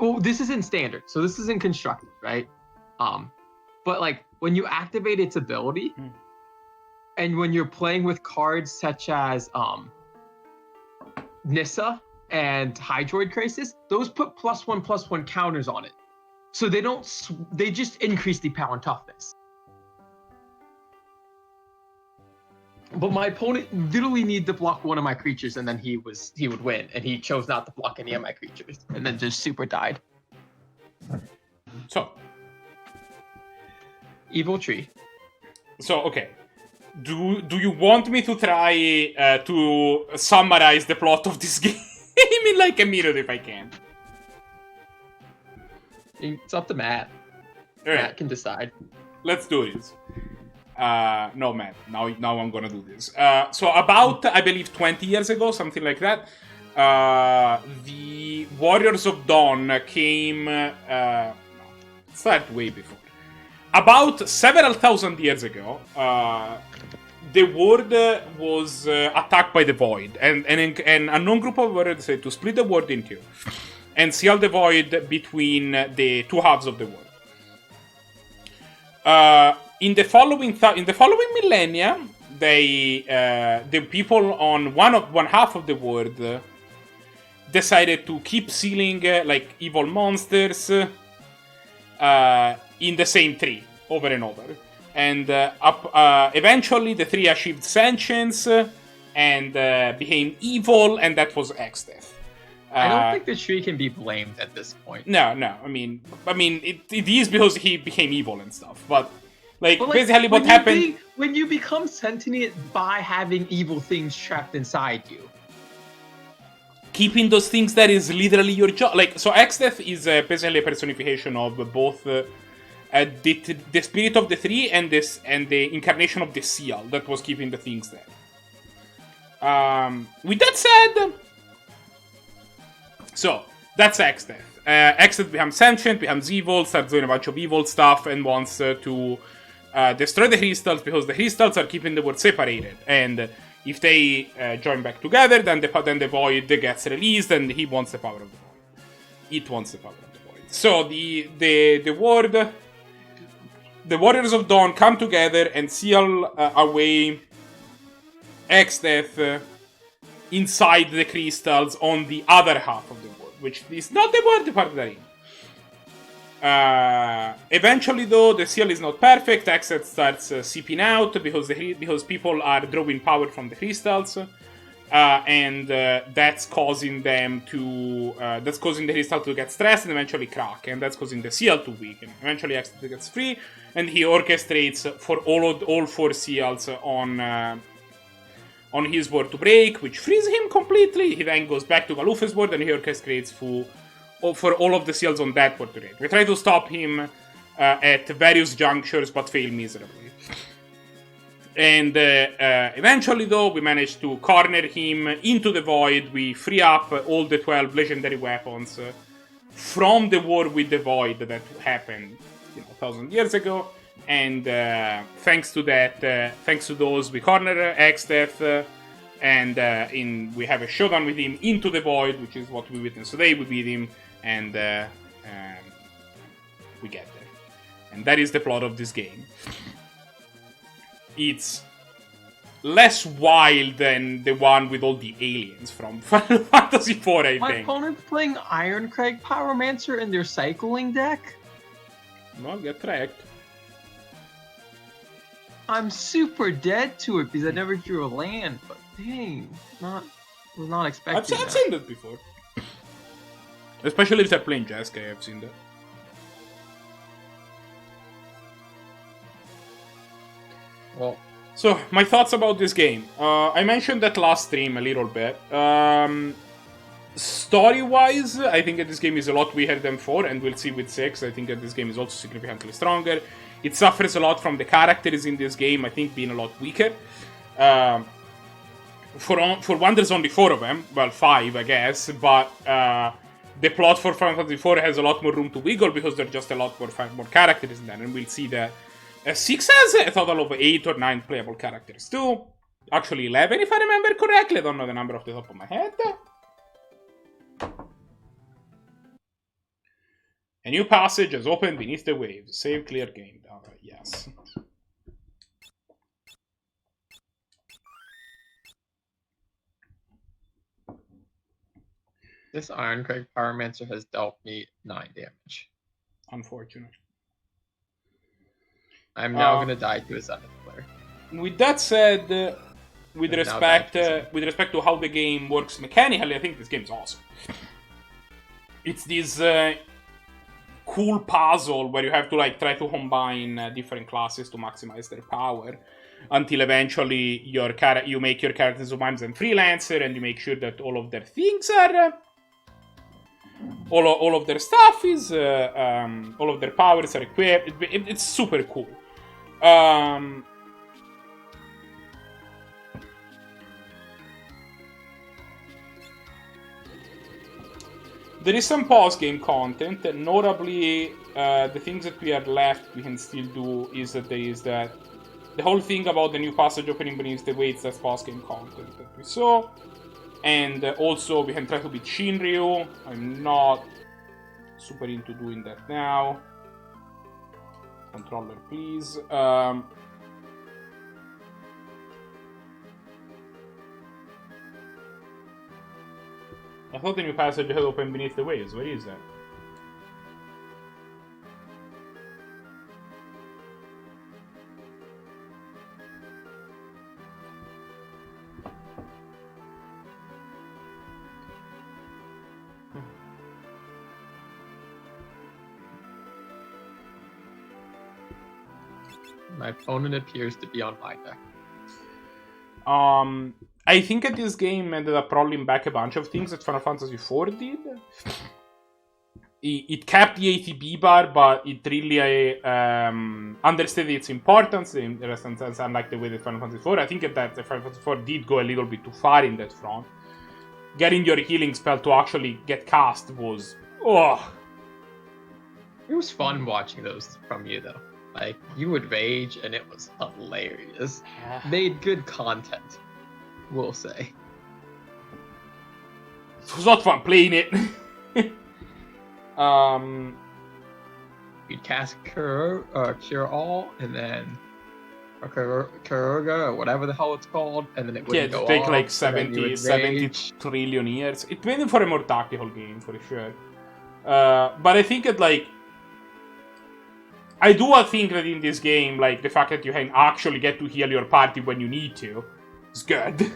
Oh, this is in standard, so this is in constructed, right? But like when you activate its ability, and when you're playing with cards such as Nissa and Hydroid Crisis, those put +1/+1 counters on it, so they don't. They just increase the power and toughness. But my opponent literally needed to block one of my creatures, and then he would win, and he chose not to block any of my creatures, and then just super died. So, Evil Tree. so okay. Do you want me to try to summarize the plot of this game in like a minute if I can? It's up to Matt. All right. Matt can decide. Let's do this. No, Matt. Now I'm gonna do this. So about, I believe, 20 years ago, something like that, the Warriors of Dawn came... started way before. About several thousand years ago, the world was attacked by the Void, and an unknown group of warriors decided to split the world in two and seal the Void between the two halves of the world. In the following millennia, the people on one half of the world decided to keep sealing like evil monsters in the same tree over and over, and eventually the tree achieved sentience and became evil, and that was Exdeath. I don't think the tree can be blamed at this point. No. I mean, it is because he became evil and stuff. But like But, basically, what happened when you become sentient by having evil things trapped inside you. Keeping those things there is literally your job. Like, so Exdeath is basically a personification of both the spirit of the tree and the incarnation of the seal that was keeping the things there. With that said, so that's Exdeath. Exdeath becomes sentient, becomes evil, starts doing a bunch of evil stuff, and wants to destroy the crystals because the crystals are keeping the world separated. And if they join back together, then the void gets released, and he wants the power of the void. It wants the power of the void. So the Warriors of Dawn come together and seal away Exdeath inside the crystals on the other half of the world, which is not the world part they're in. Eventually, though, the seal is not perfect. Exdeath starts seeping out because people are drawing power from the crystals, and that's causing them to that's causing the crystal to get stressed and eventually crack, and that's causing the seal to weaken. Eventually, Exdeath gets free, and he orchestrates for all four seals on his board to break, which frees him completely. He then goes back to Galuf's board and he orchestrates for all of the seals on that board to break. We try to stop him at various junctures, but fail miserably. And eventually, though, we manage to corner him into the void. We free up all the 12 legendary weapons from the war with the void that happened 1,000 years ago. And thanks to those, we corner Exdeath, and we have a showdown with him into the void, which is what we witnessed today. We beat him, and we get there. And that is the plot of this game. It's less wild than the one with all the aliens from Final Fantasy IV, I think. My opponent's playing Ironcrag Pyromancer in their cycling deck? Well, get tracked. I'm super dead to it because I never drew a land, but dang, was not expecting I've seen that before. Especially if they're playing Jeskai, I've seen that. Well, so, my thoughts about this game. I mentioned that last stream a little bit. Story-wise, I think that this game is a lot weaker than 4, and we'll see with 6. I think that this game is also significantly stronger. It suffers a lot from the characters in this game, I think, being a lot weaker. For one, there's only 4 of them. Well, 5, I guess. But the plot for Final Fantasy IV has a lot more room to wiggle because there are just a lot more characters in there. And we'll see that 6 has a total of 8 or 9 playable characters too. Actually 11, if I remember correctly. I don't know the number off the top of my head. A new passage has opened beneath the waves. Save, clear, game. Yes. This Ironcrag Pyromancer has dealt me 9 damage. Unfortunate. I'm now gonna die to a Zenith player. With that said, with And now respect that with respect to how the game works mechanically, I think this game is awesome. It's this cool puzzle where you have to like try to combine different classes to maximize their power, until eventually you make your characters sometimes a freelancer, and you make sure that all of their things are. All of their stuff is, all of their powers are equipped. It's super cool. There is some post-game content, and notably, the things that we are left we can still do is that there is that the whole thing about the new passage opening beneath the waves, that's post-game content that we saw. And also, we can try to beat Shinryu. I'm not super into doing that now. Controller, please. I thought the new passage had opened beneath the waves. Where is that? My opponent appears to be on my deck. I think that this game ended up rolling back a bunch of things that Final Fantasy IV did. It kept the ATB bar, but it really understood its importance in the rest sense, unlike the way that Final Fantasy IV. I think that the Final Fantasy IV did go a little bit too far in that front. Getting your healing spell to actually get cast was... Oh. It was fun watching those from you, though. Like, you would rage, and it was hilarious. Made good content, we'll say. It was not fun playing it. You'd cast Cure All, and then... Or Kuroga, or whatever the hell it's called, and then it would go take off, like 70 trillion years. It made it for a more tactical game, for sure. But I think that, like... I do think that in this game, like, the fact that you can actually get to heal your party when you need to is good.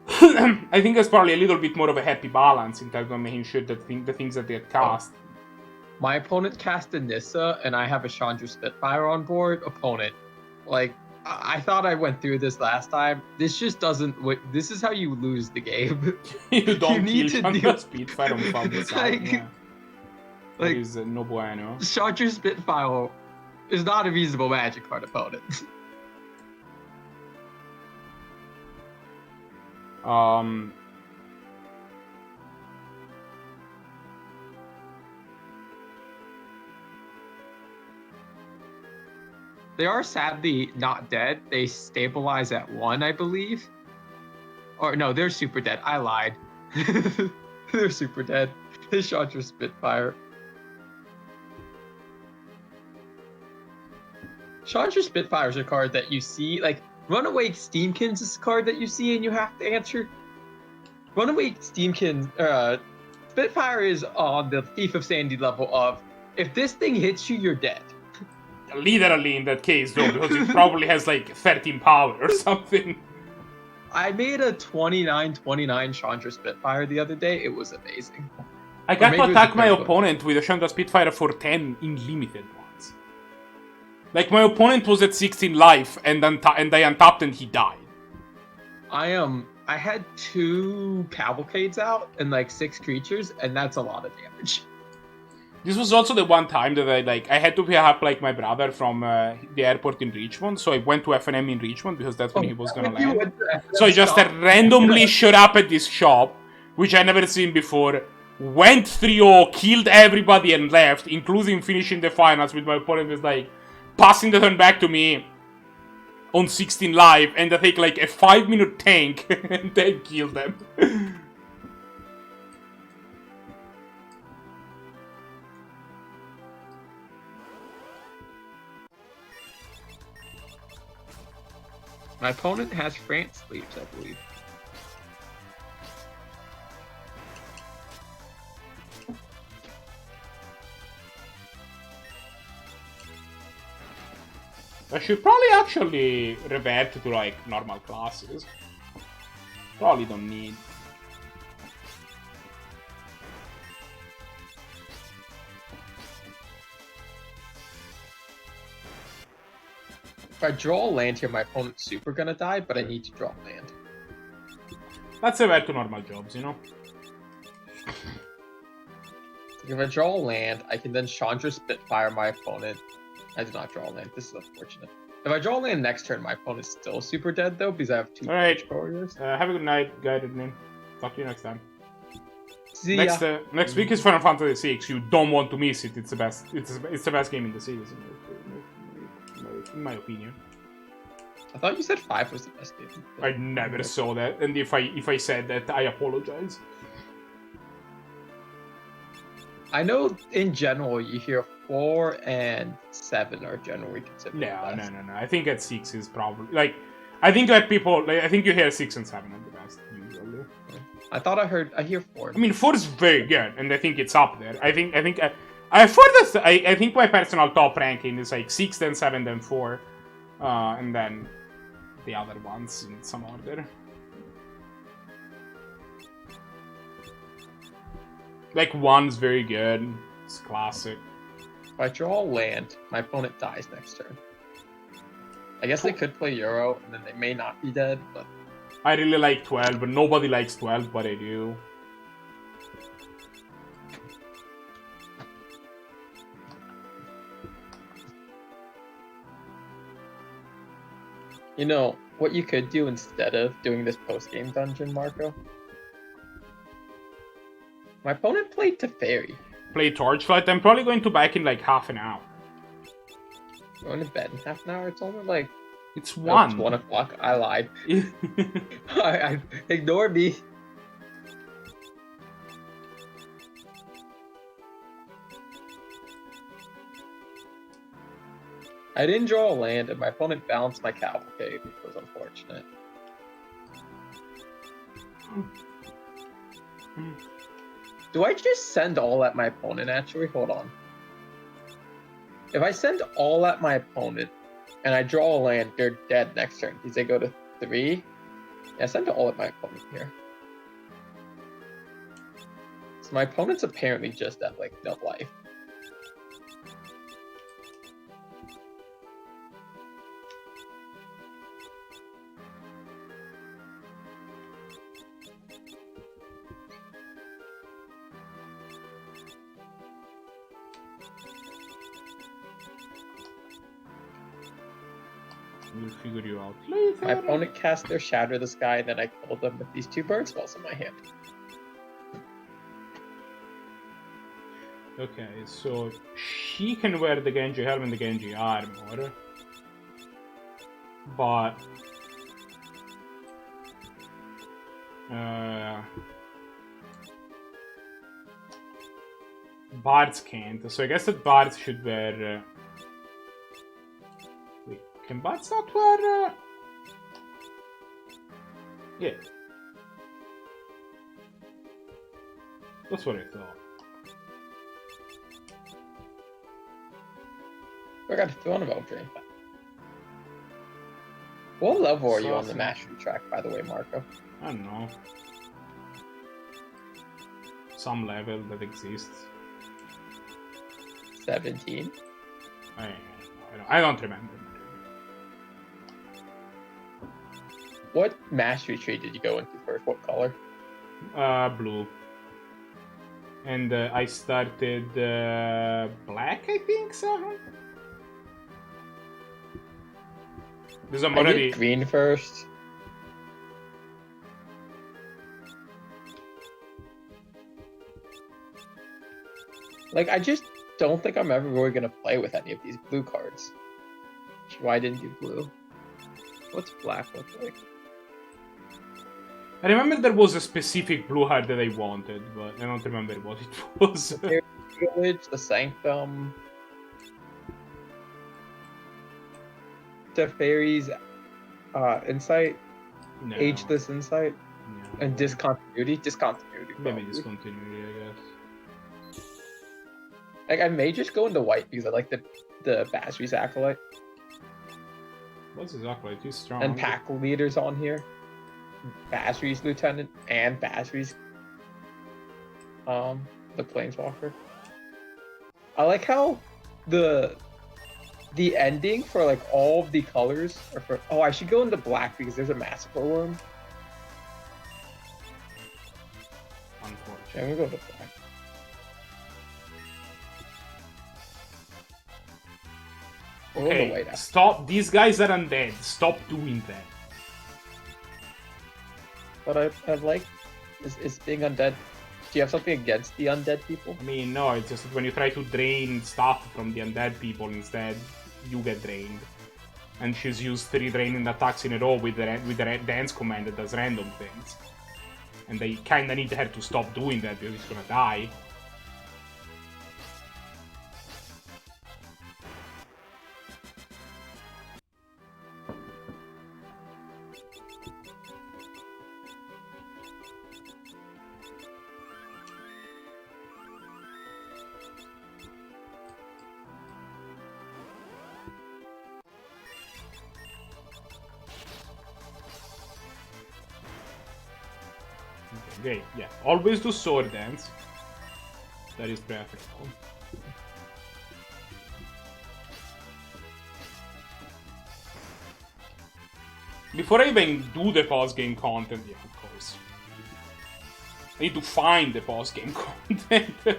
I think there's probably a little bit more of a happy balance in terms of making sure that the things that they had cast. My opponent cast a Nissa, and I have a Chandra Spitfire on board. Opponent, like, I thought I went through this last time. This just doesn't... This is how you lose the game. You don't need kill to Chandra Spitfire on Found It's Side, like- yeah. like- That is no bueno. Chandra Spitfire is not a reasonable Magic card opponent. They are sadly not dead. They stabilize at 1, I believe. Or no, they're super dead. I lied. They're super dead. They shot your Spitfire. Chandra Spitfire is a card that you see, like, Runaway Steamkins is a card that you see and you have to answer. Runaway Steamkins, Spitfire is on the Thief of Sandy level of, if this thing hits you, you're dead. Literally in that case, though, because it probably has like 13 power or something. I made a 29-29 Chandra Spitfire the other day. It was amazing. I got maybe to it was attack a my critical. opponent with a Chandra Spitfire for 10 in limited ones. Like, my opponent was at 16 life, and I untapped and he died. I had 2 Cavalcades out and like 6 creatures, and that's a lot of damage. This was also the one time that I had to pick up, like, my brother from the airport in Richmond, so I went to F&M in Richmond, because that's when he was gonna land. So I just randomly showed up at this shop, which I never seen before, went 3-0, killed everybody and left, including finishing the finals with my opponent was like, passing the turn back to me on 16 life, and I take like a 5-minute tank, and then kill them. My opponent has France sleeves, I believe. I should probably actually revert to like normal classes. Probably don't need. If I draw a land here, my opponent's super gonna die, but I need to draw land. Let's revert to normal jobs, you know? If I draw a land, I can then Chandra Spitfire my opponent. I did not draw a land. This is unfortunate. If I draw a land next turn, my opponent's still super dead though, because I have 2 Alright. warriors. Have a good night, guided name. Talk to you next time. See ya. Next week is Final Fantasy VI. You don't want to miss it. It's the best. It's the best game in the series, in my opinion. I thought you said 5 was the best game. I never saw that, and if I said that, I apologize. I know in general you hear 4 and 7 are generally considered the best. No. I think at 6 is probably like. I think that people. Like, I think you hear 6 and 7 are the best usually. I thought I hear 4. I mean, 4 is very good, and I think it's up there. I think I think my personal top ranking is like 6, then 7, then 4, and then the other ones in some order. Like 1's very good. It's classic. If I draw a land, my opponent dies next turn. I guess they could play Euro, and then they may not be dead, but... I really like 12, but nobody likes 12, but I do. You know, what you could do instead of doing this post-game dungeon, Marco? My opponent played Teferi. Play Torchlight. I'm probably going to back in like half an hour. Going to bed in half an hour? It's only like... It's No, 1. it's 1 o'clock. I lied. I ignore me. I didn't draw a land, and my opponent balanced my cavalcade, which was unfortunate. Do I just send all at my opponent, actually? Hold on. If I send all at my opponent, and I draw a land, they're dead next turn, because they go to 3. Yeah, send all at my opponent here. So my opponent's apparently just at, like, no life. We'll figure you out later. My opponent cast their Shatter the Sky, and then I killed them with these 2 burn spells in my hand. Okay, so she can wear the Genji helmet and the Genji armor. But... Bards can't, so I guess that Bards should wear... Wait, can Bards not wear... Yeah. That's what I thought. I got to throw on a Drain. What level are you on the Saucy. mastery track, by the way, Marco? I don't know. Some level that exists. 17? I don't remember. What mastery tree did you go into first? What color? Blue. And I started black, I think, so. Because I'm I already... did green first. Like, I just don't think I'm ever really going to play with any of these blue cards. Which is why I didn't do blue. What's black look like? I remember there was a specific blue heart that I wanted, but I don't remember what it was. The Village, the Sanctum, Teferi's Insight, No. ageless insight, No. and discontinuity. Discontinuity. Maybe probably. discontinuity, I guess. Like I may just go into white because I like the Basri's acolyte What's his acolyte? He's strong. and pack leaders on here. Basri's lieutenant and Basri's the planeswalker. I like how the ending for like all of the colors are for. Oh, I should go into black because there's a massacre worm. Unfortunately. Yeah, I'm gonna go to black. We'll go to white Okay, after. stop. These guys are undead. Stop doing that. But I like is being undead. Do you have something against the undead people? I mean, no, it's just that when you try to drain stuff from the undead people instead, you get drained. And she's used 3 draining attacks in a row with the dance command that does random things. And they kinda need her to stop doing that because she's gonna die. Okay, yeah. Always do sword dance. That is preferable. Before I even do the post-game content, yeah, of course. I need to find the post-game content.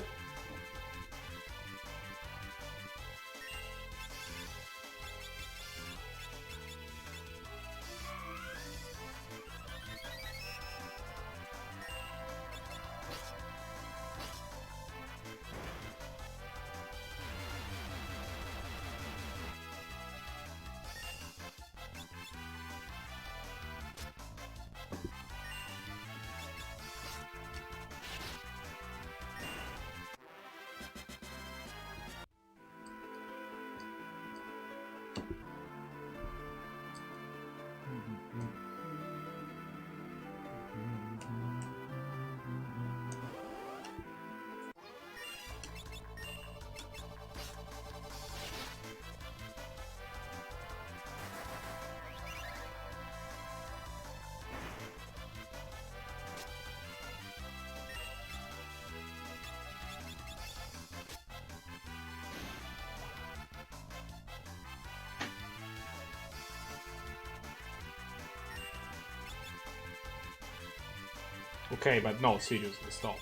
Okay, but no, seriously, stop.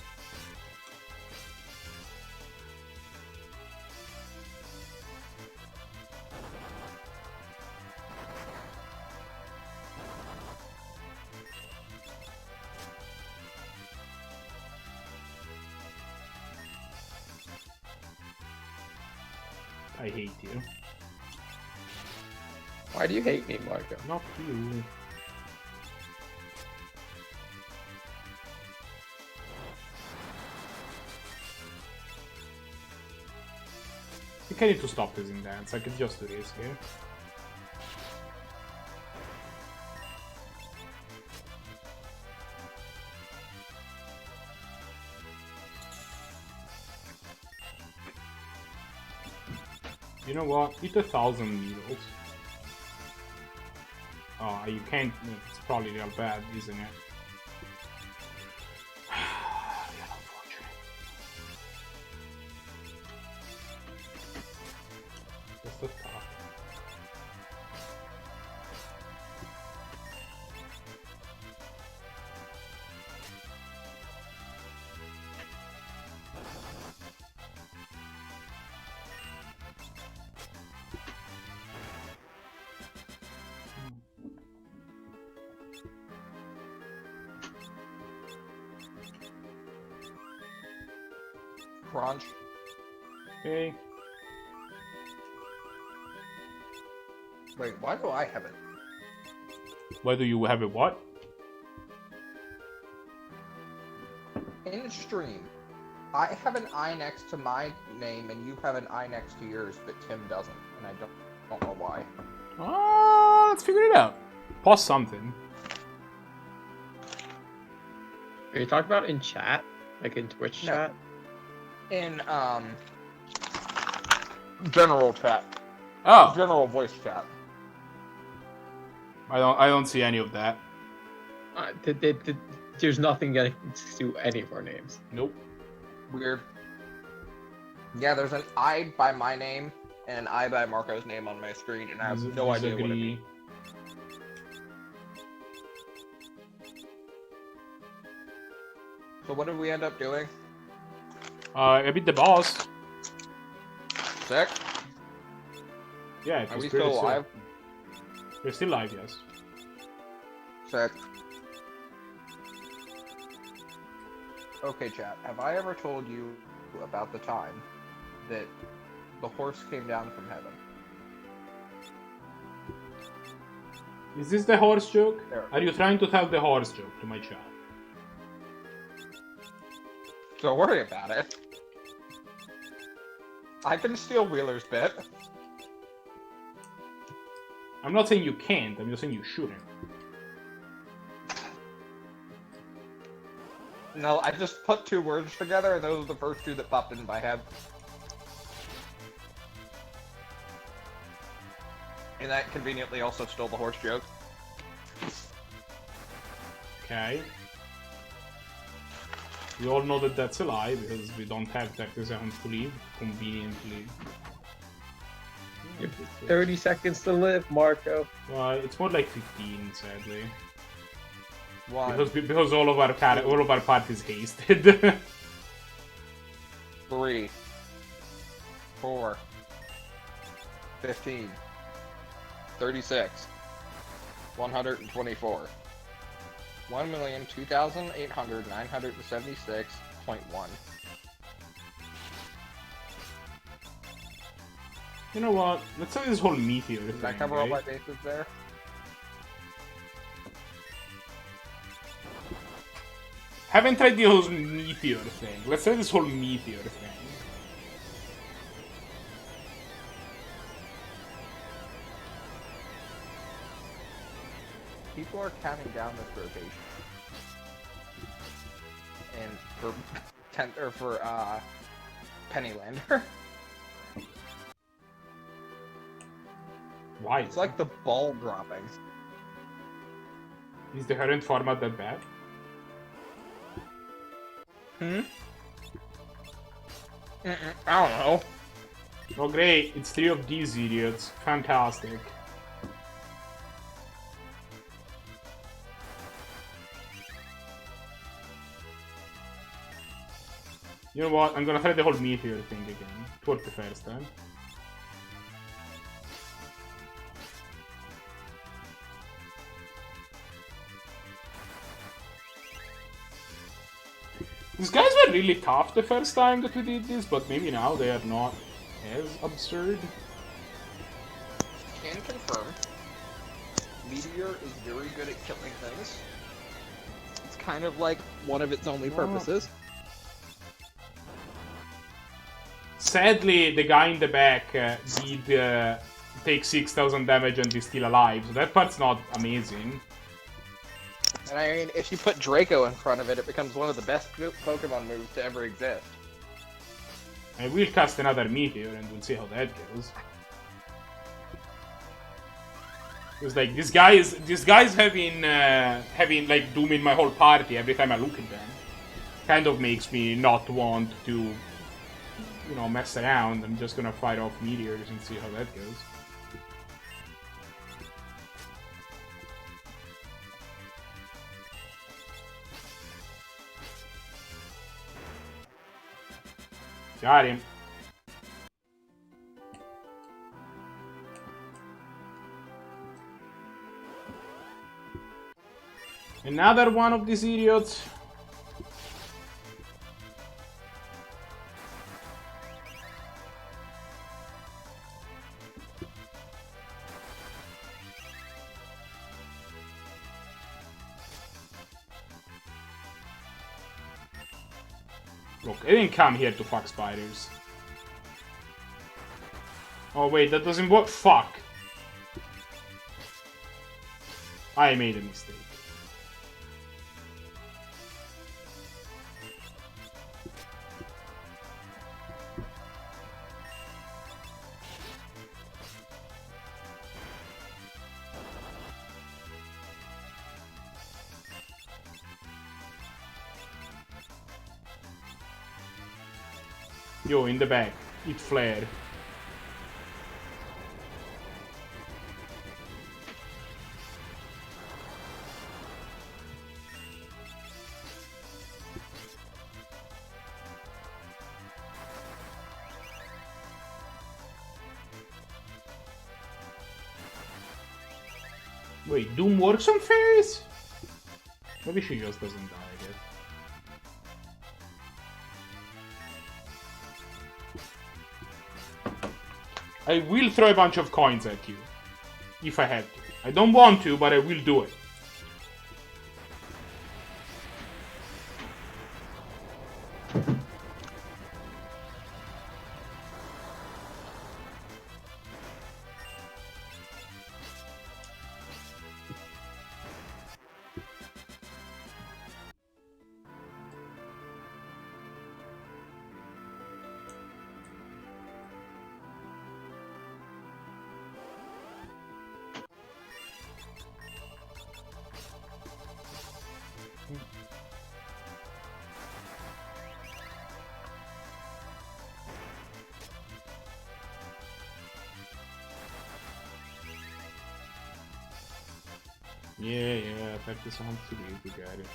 I hate you. Why do you hate me, Marco? Not you. I think I need to stop using dance, like it's just too risky. You know what? Eat 1,000 needles. Oh, you can't. It's probably real bad, isn't it? Real unfortunate. Just a thought. Crunch. Okay. Wait, why do I have it? Whether you have a what? In stream, I have an I next to my name and you have an I next to yours, but Tim doesn't, and I don't know why. Let's figure it out. Post something. Are you talking about in chat? Like in Twitch No. chat? In general chat, Oh, general voice chat. I don't see any of that. There's nothing getting to any of our names. Nope. Weird. Yeah, there's an I by my name and an I by Marco's name on my screen, and I have no idea what it means. So what did we end up doing? I beat the boss. Sick. Yeah, it Are was we pretty still sick. alive? We're still alive, yes. Sick. Okay, chat. Have I ever told you about the time that the horse came down from heaven? Is this the horse joke? There. Are you trying to tell the horse joke to my chat? Don't worry about it. I can steal Wheeler's bit. I'm not saying you can't, I'm just saying you shouldn't. No, I just put two words together, and those are the first two that popped into my head. And that conveniently also stole the horse joke. Okay. We all know that that's a lie, because we don't have 30 seconds to live, conveniently. You have 30 seconds to live, Marco. Well, it's more like 15, sadly. One, Because all of our parties hasted. 3, 4, 15, 36, 124, 1,002,800,976.1. You know what? Let's say this whole meteor thing, Did I cover all right? my bases there? Haven't tried the whole meteor thing. Let's try this whole meteor thing. People are counting down this rotation. And for Pennylander. Why? It's like the ball dropping. Is the current format that bad? I don't know. Oh great, it's 3 of these idiots. Fantastic. You know what? I'm gonna try the whole meteor thing again. Towards the first time. These guys were really tough the first time that we did this, but maybe now they are not as absurd. Can confirm. Meteor is very good at killing things. It's kind of like one of its only purposes. Sadly, the guy in the back did take 6,000 damage and is still alive, so that part's not amazing. And I mean, if you put Draco in front of it, it becomes one of the best Pokemon moves to ever exist. I will cast another meteor and we'll see how that goes. It's like this guy's having like Doom in my whole party every time I look at them. Kind of makes me not want to, you know, mess around. I'm just gonna fight off meteors and see how that goes. Got him. Another one of these idiots. Look, I didn't come here to fuck spiders. Oh wait, that doesn't work. Fuck. I made a mistake. Yo, in the back. It flared. Wait, Doom works on fairies? Maybe she just doesn't die, I guess. I will throw a bunch of coins at you. If I have to. I don't want to, but I will do it. Yeah, effect is on 3, we got it.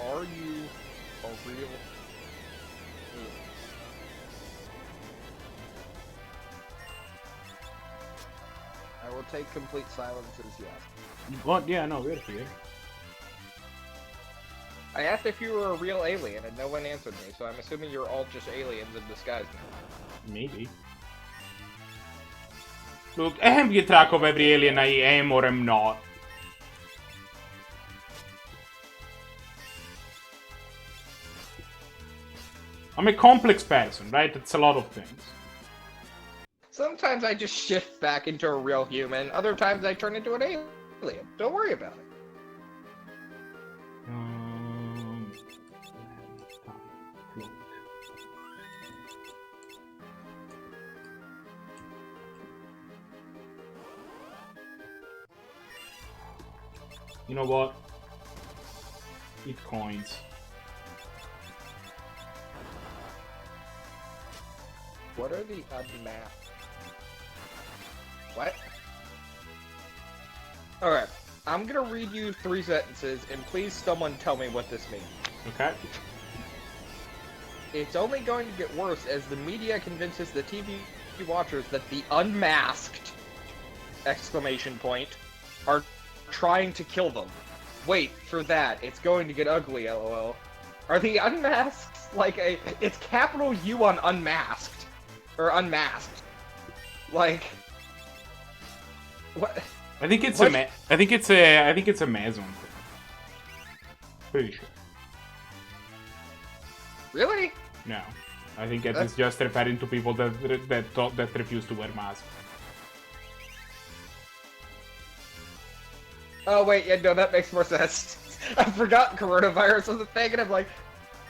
Are you a real... I will take complete silence as yes. What? Yeah, no, we're here. I asked if you were a real alien, and no one answered me, so I'm assuming you're all just aliens in disguise now. Maybe. Look, I can keep track of every alien I am or am not. I'm a complex person, right? It's a lot of things. Sometimes I just shift back into a real human, other times I turn into an alien. Don't worry about it. You know what? Eat coins. What are the unmapped? What? Alright, I'm gonna read you 3 sentences, and please someone tell me what this means. Okay. It's only going to get worse as the media convinces the TV watchers that the unmasked! ! Are trying to kill them. Wait for that, it's going to get ugly, lol. Are the unmasked like a... It's capital U on unmasked. Or unmasked. Like... What? I think it's What? I think it's a Amazon thing. Pretty sure. Really? No. I think it is just referring to people that refuse to wear masks. Oh wait, yeah, no, that makes more sense. I forgot coronavirus was a thing, and I'm like,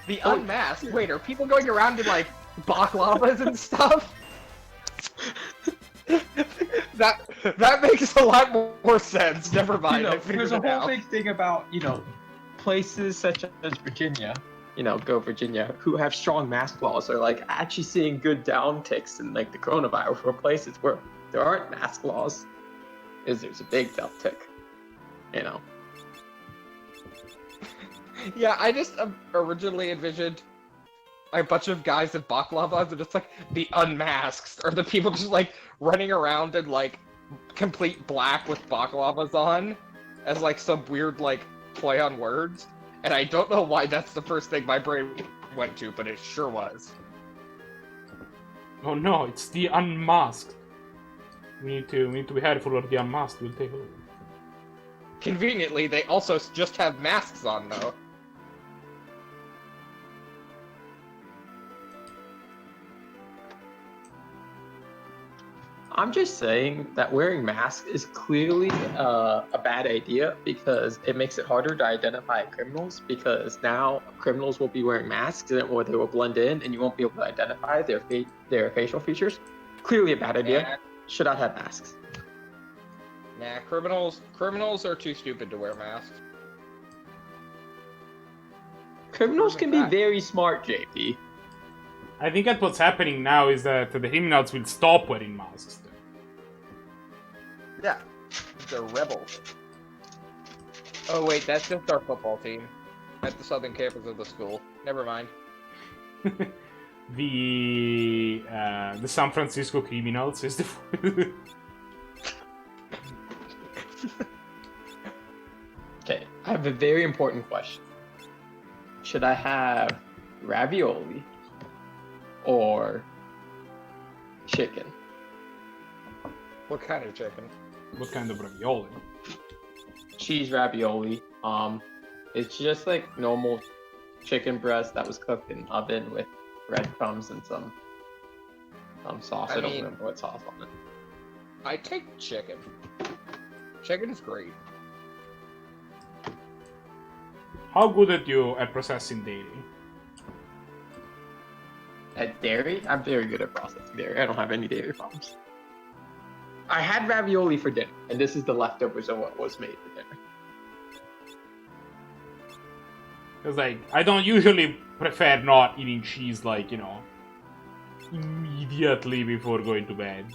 the unmasked? Wait, are people going around in, like, baklavas and stuff? that makes a lot more sense. Never mind, I figured there's a it whole out. big thing about, places such as Virginia, go Virginia, who have strong mask laws are, like, actually seeing good downticks in, like, the coronavirus, where places where there aren't mask laws, there's a big downtick. Yeah, I just originally envisioned a bunch of guys in baklavas and it's like the unmasked, or the people just like running around in like complete black with baklavas on as like some weird like play on words. And I don't know why that's the first thing my brain went to, but it sure was. Oh no, it's the unmasked. We need to be careful of the unmasked. We'll take a look. Conveniently, they also just have masks on, though. I'm just saying that wearing masks is clearly a bad idea because it makes it harder to identify criminals because now criminals will be wearing masks or they will blend in and you won't be able to identify their facial features. Clearly a bad idea. Nah, Should not have masks. nah, criminals are too stupid to wear masks. Criminals can be Fact. very smart, JP. I think that what's happening now is that the criminals will stop wearing masks. Yeah, they're rebels. Oh wait, that's just our football team at the southern campus of the school. Never mind. The San Francisco criminals is the. Okay, I have a very important question. Should I have ravioli or chicken? What kind of chicken? What kind of ravioli? Cheese ravioli. It's just like normal chicken breast that was cooked in an oven with breadcrumbs and some sauce. I don't mean- remember what sauce on it. I take chicken. Chicken's great. How good are you at processing dairy? At dairy, I'm very good at processing dairy. I don't have any dairy problems. I had ravioli for dinner, and this is the leftovers of what was made for dinner. Because, like, I don't usually prefer not eating cheese, like, you know, immediately before going to bed.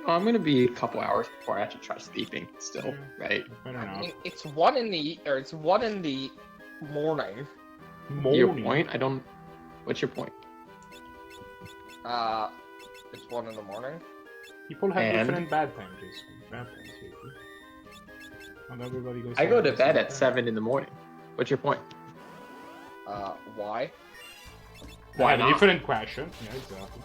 Well, I'm gonna be a couple hours before I actually try sleeping. Still, right? I don't I know. mean, it's 1 in the morning. Your point? I don't. What's your point? It's 1 in the morning. People have And? different bad times. Bad times, maybe. Not everybody goes. I go to the bed same at time. 7 in the morning. What's your point? Why? I Why have a not? different question. Yeah, exactly.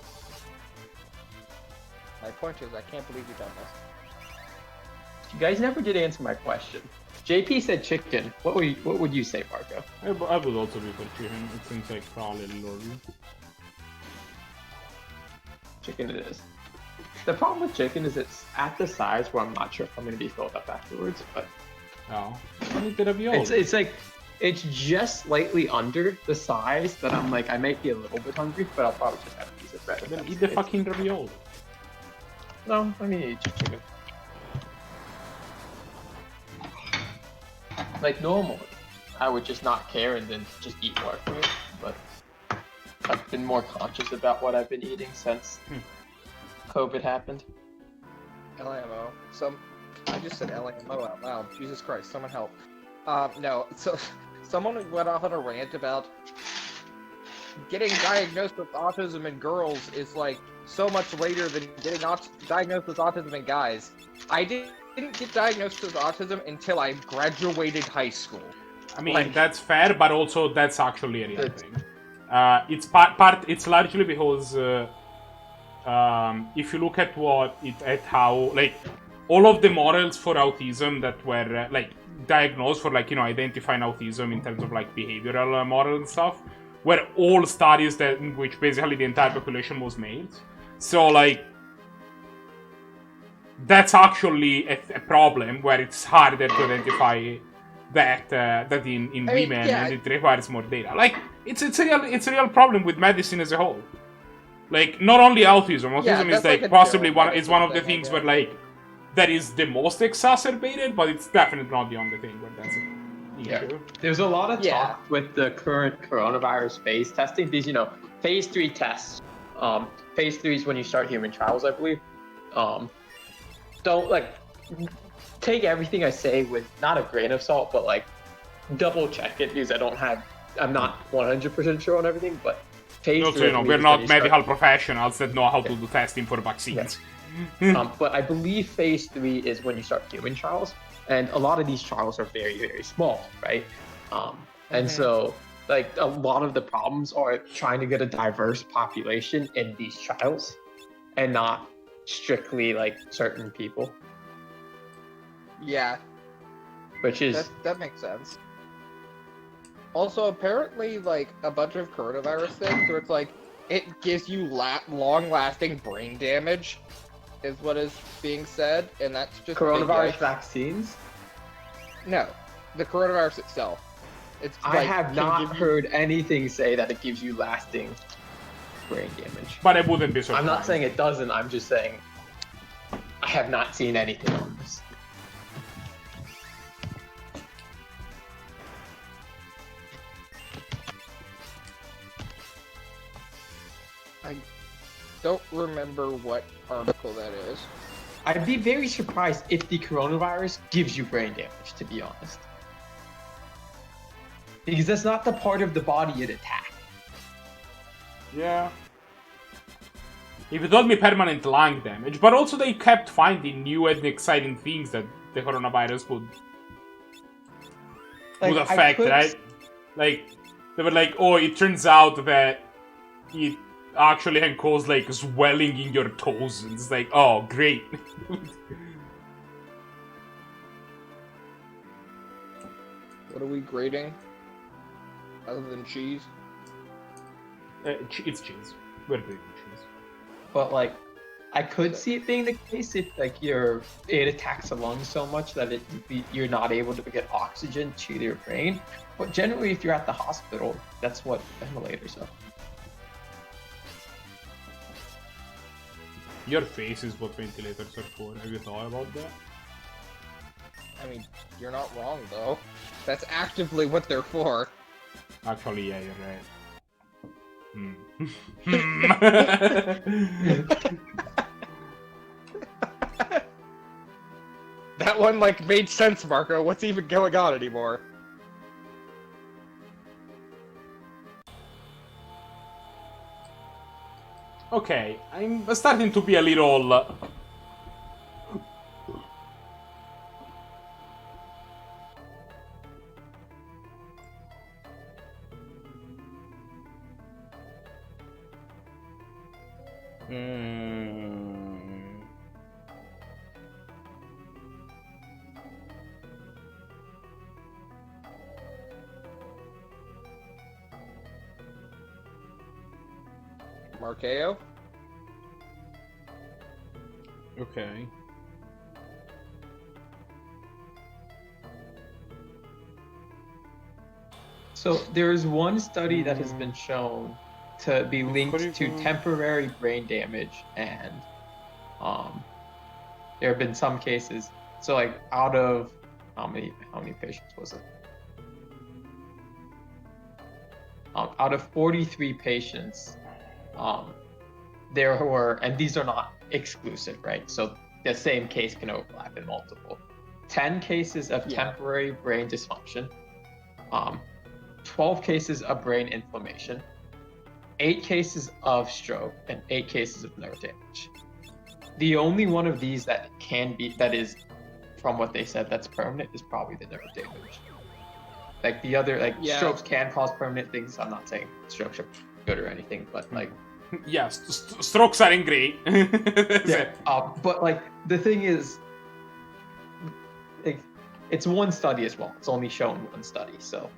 My point is, I can't believe you've done this. You guys never did answer my question. JP said chicken. What would you say, Marco? I would also be for chicken. It seems like probably a little. Chicken it is. The problem with chicken is it's at the size where I'm not sure if I'm going to be filled up afterwards, but Oh, I need the ravioli. it's like it's just slightly under the size that I'm like I might be a little bit hungry, but I'll probably just have a piece of bread. if Then that's eat the case. fucking ravioli. No, I mean eat your chicken. Like normally, I would just not care and then just eat more food, but I've been more conscious about what I've been eating since COVID happened. LMO. I just said LMO out loud. Jesus Christ, someone help. No, so someone went off on a rant about getting diagnosed with autism in girls is like so much later than getting diagnosed with autism in guys. I didn't get diagnosed with autism until I graduated high school. I mean, Like- that's fair, but also that's actually a real It's- thing. It's it's largely because if you look at how like all of the models for autism that were like diagnosed for like identifying autism in terms of like behavioral model and stuff were all studies that in which basically the entire population was males. So like that's actually a problem where it's harder to identify that in I mean, women yeah. and it requires more data. Like it's a real problem with medicine as a whole. Like not only autism. Yeah, Autism is that's like like a possibly general one of the medicine things thing, where like that is the most exacerbated, but it's definitely not the only thing where that's an issue. There's a lot of Yeah. talk with the current coronavirus phase testing. These, phase 3 tests. Phase 3 is when you start human trials, I believe. Don't take everything I say with not a grain of salt, but like double check it because I'm not 100% sure on everything, but phase 3 Also, I believe we're is when not you start- medical professionals that know how to do testing for vaccines. but I believe phase 3 is when you start human trials, and a lot of these trials are very, very small, right? And so, like, a lot of the problems are trying to get a diverse population in these trials, and not strictly like certain people, Yeah, which is that makes sense. Also, apparently, like a bunch of coronavirus things, where it's like it gives you long-lasting brain damage. is what is being said, and that's just Coronavirus big vaccines? No, the coronavirus itself. It's I like, have can not give you- heard anything say that it gives you lasting brain damage. But I wouldn't be surprised. I'm not saying it doesn't, I'm just saying I have not seen anything on this. I don't remember what article that is. I'd be very surprised if the coronavirus gives you brain damage, to be honest. Because that's not the part of the body it attacks. Yeah. If you told me permanent lung damage, but also they kept finding new and exciting things that the coronavirus would affect, right? Like, they were like, oh, it turns out that it actually can cause, like, swelling in your toes. And it's like, oh, great. What are we grading? Other than cheese? It's cheese. We're doing cheese. But like, I could see it being the case if like it attacks the lungs so much that you're not able to get oxygen to your brain. But generally, if you're at the hospital, that's what ventilators are. Your face is what ventilators are for. Have you thought about that? I mean, you're not wrong though. That's actively what they're for. Actually, yeah, you're right. That one like made sense, Marco. What's even going on anymore? Okay, I'm starting to be a little... Markeo? Okay. So there is one study that has been shown to be linked to temporary brain damage, and there have been some cases. So like out of how many patients was it? Out of 43 patients, there were, and these are not exclusive, right? So the same case can overlap in multiple. 10 cases of temporary brain dysfunction, 12 cases of brain inflammation, 8 cases of stroke, and 8 cases of nerve damage. The only one of these that is, from what they said, that's permanent is probably the nerve damage. Like the other, strokes can cause permanent things. I'm not saying strokes are good or anything, but like, yeah, strokes aren't great. but like the thing is, like, it's one study as well. It's only shown one study, so.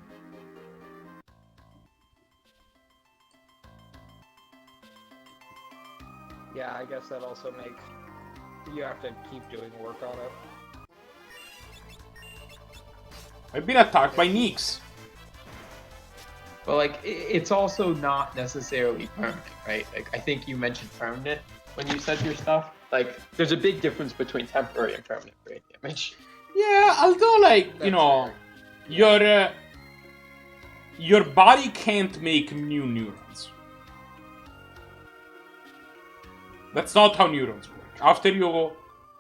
Yeah, I guess that also makes you have to keep doing work on it. I've been attacked by Neeks. But like, it's also not necessarily permanent, right? Like, I think you mentioned permanent when you said your stuff. Like, there's a big difference between temporary and permanent brain damage. Yeah, although, like, you know, your body can't make new neurons. That's not how neurons work. After you,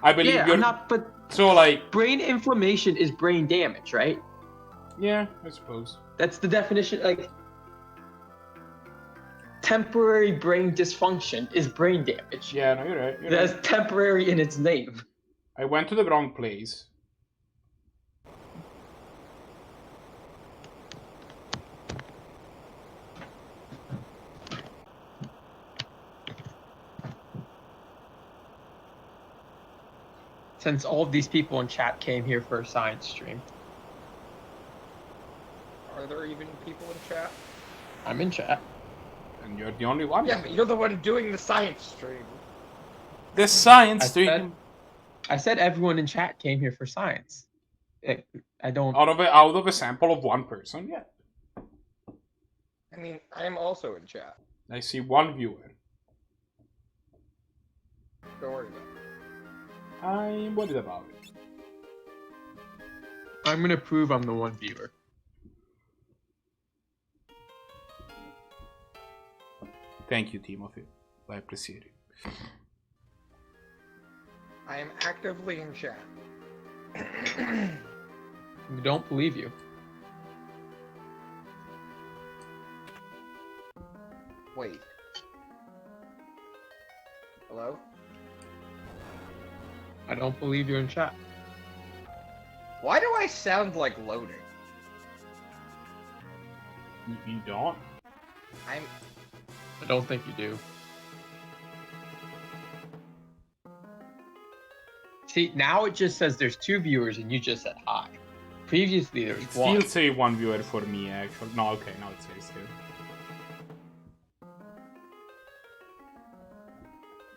I believe you're not, but so like brain inflammation is brain damage, right? Yeah, I suppose. That's the definition. Like, temporary brain dysfunction is brain damage. Yeah, no, you're right. That's temporary in its name. I went to the wrong place. Since all of these people in chat came here for a science stream. Are there even people in chat? I'm in chat. And you're the only one. Yeah, but you're the one doing the science stream. The science stream. I said everyone in chat came here for science. I don't. Out of a sample of one person, yeah. I mean, I'm also in chat. I see one viewer. Don't worry about it. I'm worried about it. I'm gonna prove I'm the one viewer. Thank you, Timothy. I appreciate it. I am actively in chat. We don't believe you. Wait. Hello? I don't believe you're in chat. Why do I sound like loading? You don't? I'm... I don't think you do. See, now it just says there's 2 viewers and you just said hi. Previously there was It 1. still say one viewer for me, actually. No, okay, now it says 2.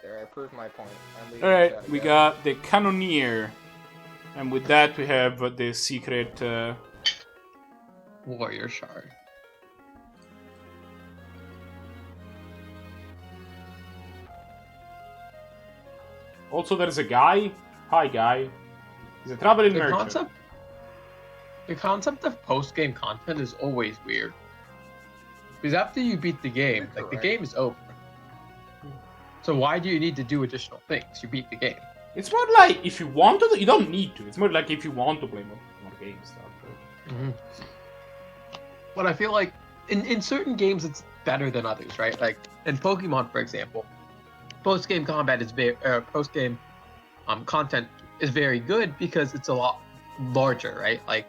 There, I proved my point. I'm leaving Alright, chat we again. got the Cannoneer. And with that we have the secret... Warrior Shard. Also, there's a guy. Hi, guy. He's a traveling The merchant. concept of post-game content is always weird. Because after you beat the game, You're like the correct. game is over. So why do you need to do additional things? You beat the game. It's more like if you want to, you don't need to. It's more like if you want to play more games. But I feel like in certain games it's better than others, right? Like in Pokemon, for example, post-game combat is post-game content is very good because it's a lot larger, right? Like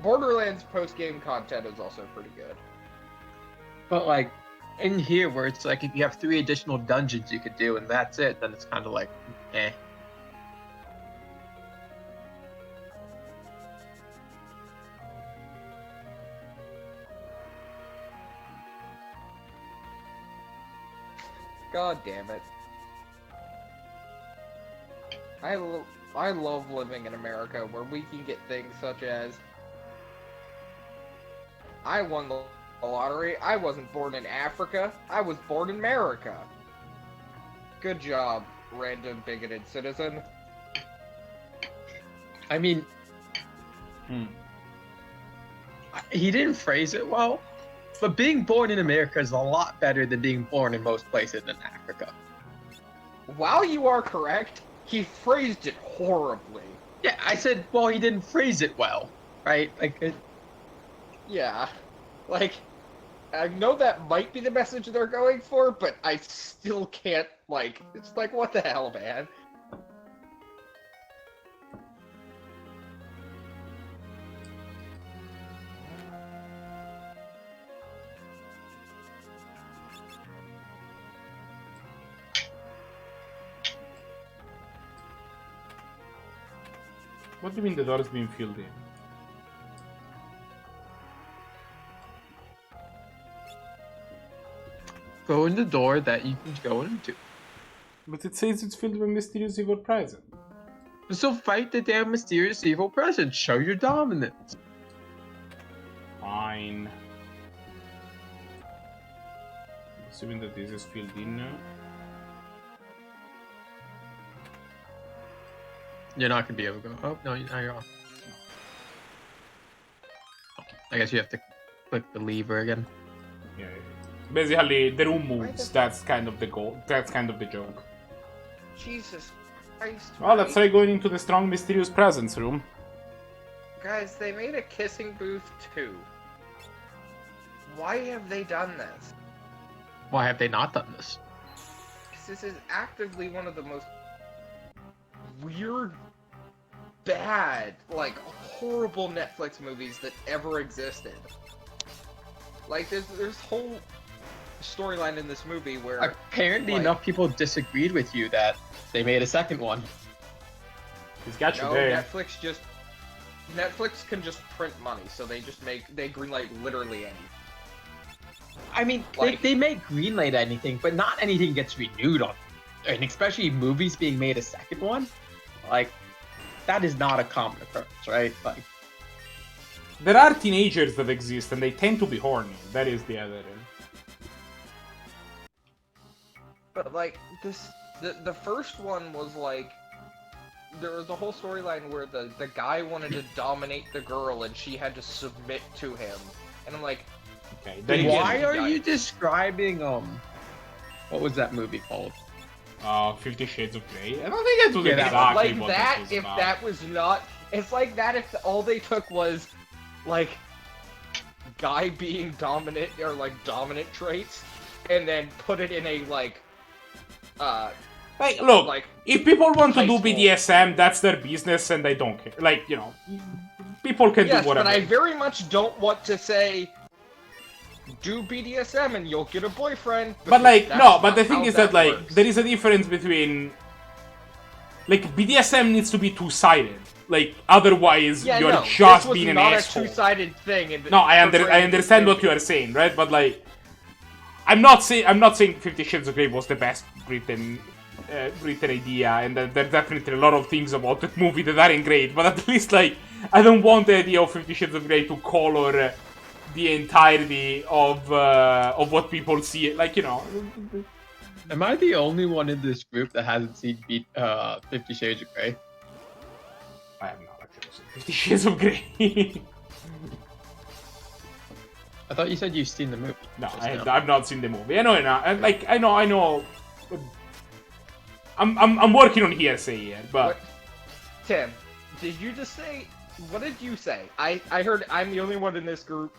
Borderlands post-game content is also pretty good. but like in here where it's like if you have 3 additional dungeons you could do and that's it, then it's kind of like eh. God damn it. I love living in America where we can get things such as I won the lottery. I wasn't born in Africa. I was born in America. Good job, random bigoted citizen. I mean, he didn't phrase it well, but being born in America is a lot better than being born in most places in Africa. While you are correct, he phrased it horribly. Yeah, I said, well, he didn't phrase it well, right? Like, Yeah. Like, I know that might be the message they're going for, but I still can't, like, it's like, what the hell, man? What do you mean the door is being filled in? go in the door that you can go into. But it says it's filled with mysterious evil presence. So fight the damn mysterious evil presence. Show your dominance. Fine. Assuming that this is filled in now. You're not gonna be able to go. Oh no, now you're off. I guess you have to click the lever again. Yeah. Basically, the room moves. That's kind of the goal. That's kind of the joke. Jesus Christ. Well, let's Mike. try going into the strong mysterious presence room. Guys, they made a kissing booth too. Why have they done this? Why have they not done this? 'Cause this is actively one of the most weird, bad, like, horrible Netflix movies that ever existed. Like, there's whole storyline in this movie where... Apparently like, enough people disagreed with you that they made a second one. He's got you No, there. Netflix can just print money, so they greenlight literally anything. I mean, Like- they make greenlight anything, but not anything gets renewed on and especially movies being made a second one, like that is not a common occurrence, right? Like, There are teenagers that exist, and they tend to be horny. That is the evidence. But like the first one was like, there was a whole storyline where the guy wanted to dominate the girl and she had to submit to him, and I'm like, Okay, Then then why again, are you yikes. describing what was that movie called? 50 Shades of Grey. I don't think that was Yeah, that exactly like what that. this was If about. that was not, it's like that if all they took was like guy being dominant or like dominant traits, and then put it in a like Like, look, like if people want to high do school. BDSM, that's their business, and they don't care. Like, you know, people can yes, do whatever. but I very much don't want to say do BDSM and you'll get a boyfriend. But because like, that's no, but not the thing how is that like, works. there is a difference between, like, BDSM needs to be two-sided. Like, otherwise, yeah, you're no, just this was being an not asshole. a two-sided thing. In the, No, I portraying understand this what you movie. are saying, right? But like, I'm not saying 50 Shades of Grey was the best written idea, and that there's definitely a lot of things about the movie that aren't great. But at least like, I don't want the idea of 50 Shades of Grey to color the entirety of what people see. Like, you know. Am I the only one in this group that hasn't seen 50 Shades of Grey? I have not actually seen 50 Shades of Grey. I thought you said you've seen the movie. No, just I've now. not seen the movie. I know, I know. I'm working on hearsay here, but What? Tim, did you just say? What did you say? I heard I'm the only one in this group.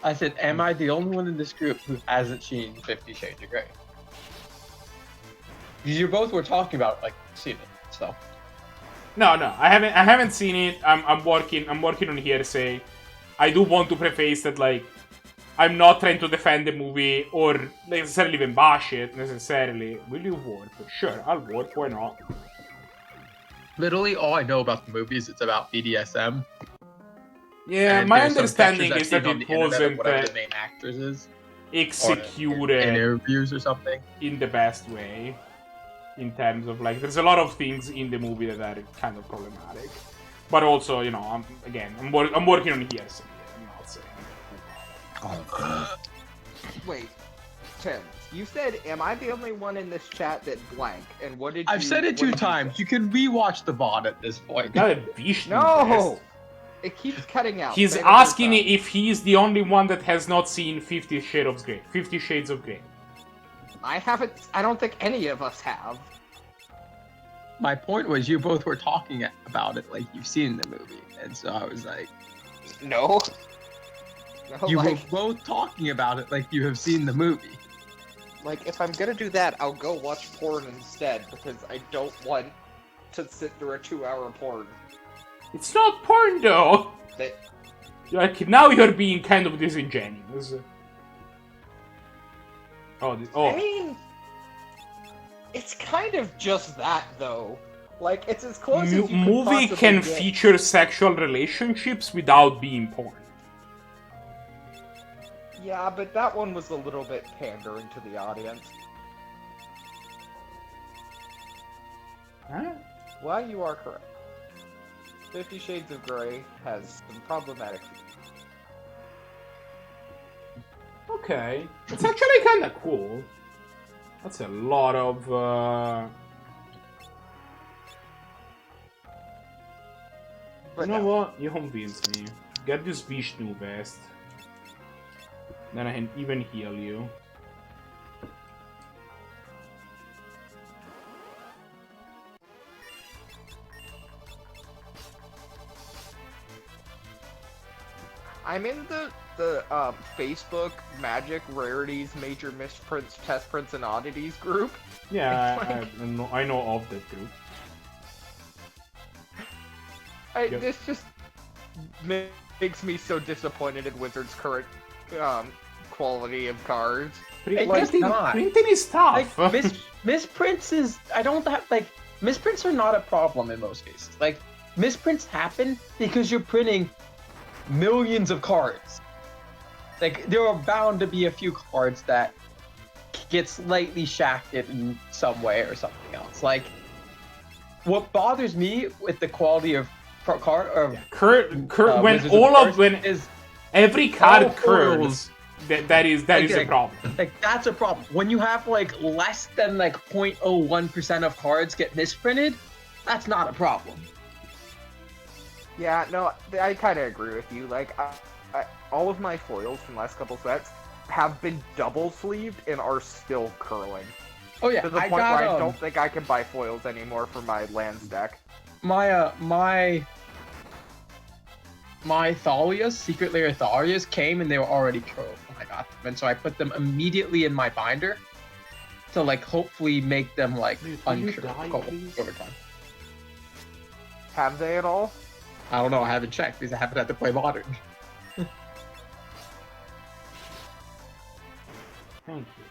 I said, am I the only one in this group who hasn't seen 50 Shades of Grey? Because you both were talking about like seen it, so. no, I haven't seen it. I'm working on hearsay. I do want to preface that like, I'm not trying to defend the movie or necessarily even bash it necessarily. Will you work? Sure, I'll work. Why not? Literally, all I know about the movie is it's about BDSM. Yeah, and my there's some understanding pictures is that I've seen on it the internet of wasn't whatever the main actress is, or in executed interviews or something. in the best way. In terms of like, there's a lot of things in the movie that are kind of problematic. But also, you know, I'm working on hearsay. I'm not saying. Wait, Tim, you said, "Am I the only one in this chat that blank?" And what did I've you? said it what 2 did you times. say? You can rewatch the VOD at this point. Not a Vishnu No, test. it keeps cutting out. He's Say it one more asking time. if he's the only one that has not seen 50 Shades of Grey. 50 Shades of Grey. I haven't. I don't think any of us have. My point was you both were talking about it like you've seen the movie, and so I was like, No. No, you were like, both talking about it like you have seen the movie. like if I'm gonna do that, I'll go watch porn instead because I don't want to sit through a 2-hour porn. It's not porn though. That Like, now you're being kind of disingenuous. I mean, it's kind of just that though. Like it's as close as you could Movie possibly can get. feature sexual relationships without being porn. Yeah, but that one was a little bit pandering to the audience. Huh? Well, you are correct. 50 Shades of Grey has some problematic features. Okay. It's actually kind of cool. That's a lot of, But you know no. what? You convinced me. Get this Vishnu vest. Then I can even heal you. I'm in the Facebook Magic Rarities Major Misprints, Test Prints, and Oddities group. Yeah, It's like- I know of that group. Yep. This just makes me so disappointed in Wizards' current quality of cards. It's not. Printing is tough. Like misprints is I don't have like misprints are not a problem in most cases. Like misprints happen because you're printing millions of cards. Like there are bound to be a few cards that get slightly shafted in some way or something else. Like, what bothers me with the quality of When every card all curves, that is a problem. Like, that's a problem. When you have like less than like 0.01% of cards get misprinted, that's not a problem. Yeah, no, I kind of agree with you. Like, all of my foils from the last couple sets have been double sleeved and are still curling. Oh yeah, To the point where I don't think I can buy foils anymore for my lands deck. My Thalias, Secret Lair Thalias, came and they were already curled when I got them, and so I put them immediately in my binder to like hopefully make them like uncurled over time. Have they at all? I don't know. I haven't checked because I haven't had to play Modern. Thank you.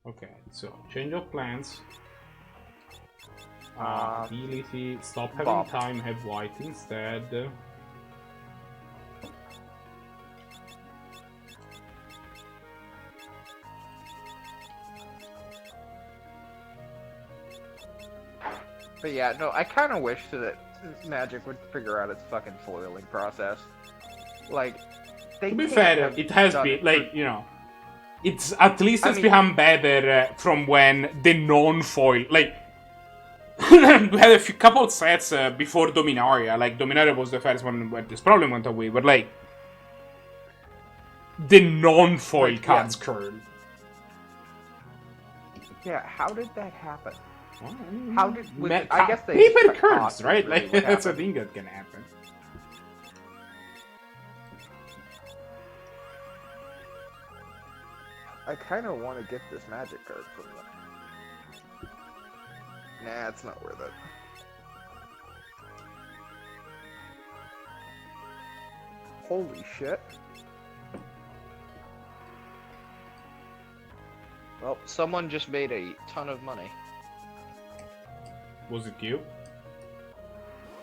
Okay, so change of plans. Ability, stop having Bob. time, have white instead. But yeah, no, I kind of wish that Magic would figure out its fucking foiling process. Like, they To be can't fair, have it has done been, it like, you know, it's at least I it's mean- become better from when the non-foil, like, we had a couple of sets before Dominaria, like, Dominaria was the first one where this problem went away, but, like, the non-foil Like, cards yeah. curl. Yeah, how did that happen? Well, How did- I guess they paper cut curves, costs, right? really, Like, what that's a happened. thing that can happen. I kind of want to get this Magic card from them. Nah, it's not worth it. Holy shit. Well, someone just made a ton of money. Was it you?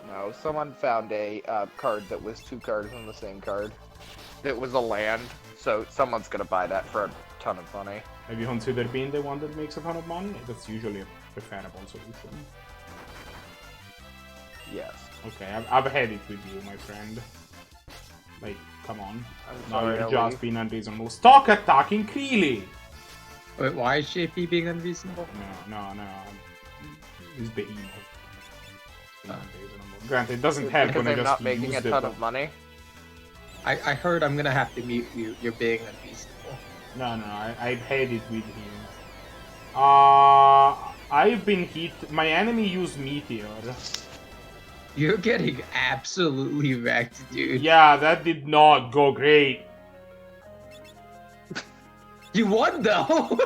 No, someone found a card that was 2 cards in the same card. It was a land, so someone's gonna buy that for a ton of money. Have you considered being the one that makes a ton of money? That's usually a preferable solution. Yes. Okay, I've had it with you, my friend. Like, come on. I'm Now sorry, you're Ali. just being unreasonable. Stop attacking Creely! Wait, why is JP being unreasonable? No. He's the emo. It's being unreasonable. Granted, it doesn't help Because when I they're just not making use a the ton of money. I heard I'm gonna have to mute you. You're being unreasonable. No, I've had it with him. I've been hit. My enemy used Meteor. You're getting absolutely wrecked, dude. Yeah, that did not go great. You won though.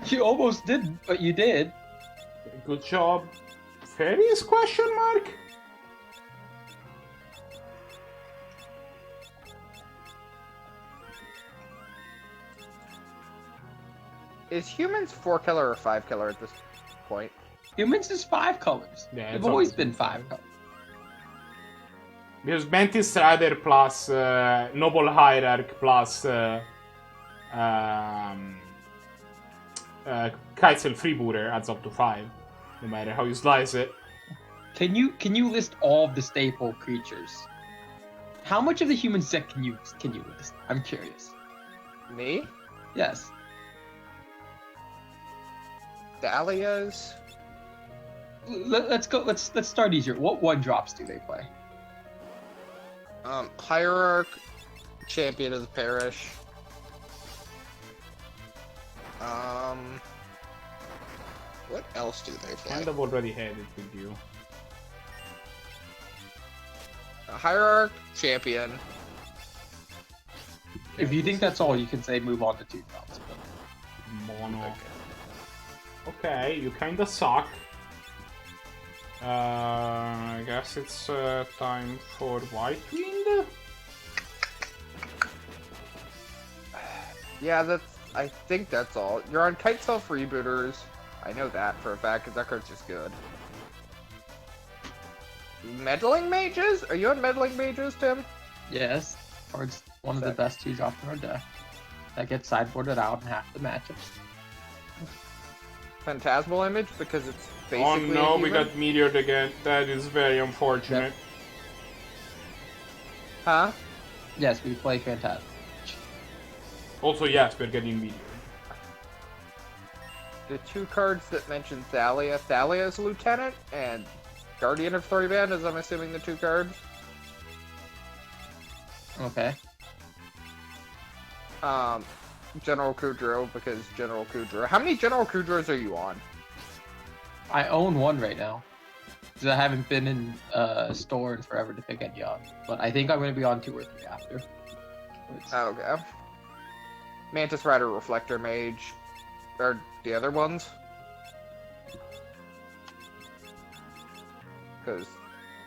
You almost didn't, but you did. Good job. Fairies? Question mark? Is humans 4 color or 5 color at this point? Humans is 5 colors. Yeah, They've it's always always been been 5 colors. Because Mantis Rider plus Noble Hierarch plus Kaitzel Freebooter adds up to 5, no matter how you slice it. Can you list all of the staple creatures? How much of the human deck can you list? I'm curious. Me? Yes. Dahlias? Let's go. Let's start easier. What 1-drops do they play? Hierarch, Champion of the Parish. What else do they play? Kind of already had it with you. Hierarch, Champion. If you think that's all, you can say move on to 2-drops. Mono. Okay, you kinda suck. I guess it's time for White Wind. Yeah, I think that's all. You're on Kite Self Rebooters. I know that for a fact, because that card's just good. Meddling mages? Are you on meddling mages, Tim? Yes, cards one of the Sick. best 2-drops in our deck. That gets sideboarded out in half the matchups. Phantasmal image because it's basically. Oh no, a we human? got meteored again. That is very unfortunate. Huh? Yes, we play Phantasm. Also, yes, we're getting meteored. The two cards that mention Thalia. Thalia is Lieutenant, and Guardian of Thoriband is, I'm assuming, the two cards. Okay. General Kudrow, because General Kudrow. How many General Kudrows are you on? I own one right now. Because I haven't been in store in forever to pick any up. But I think I'm going to be on 2 or 3 after. Okay. Mantis Rider, Reflector Mage. Or the other ones? Because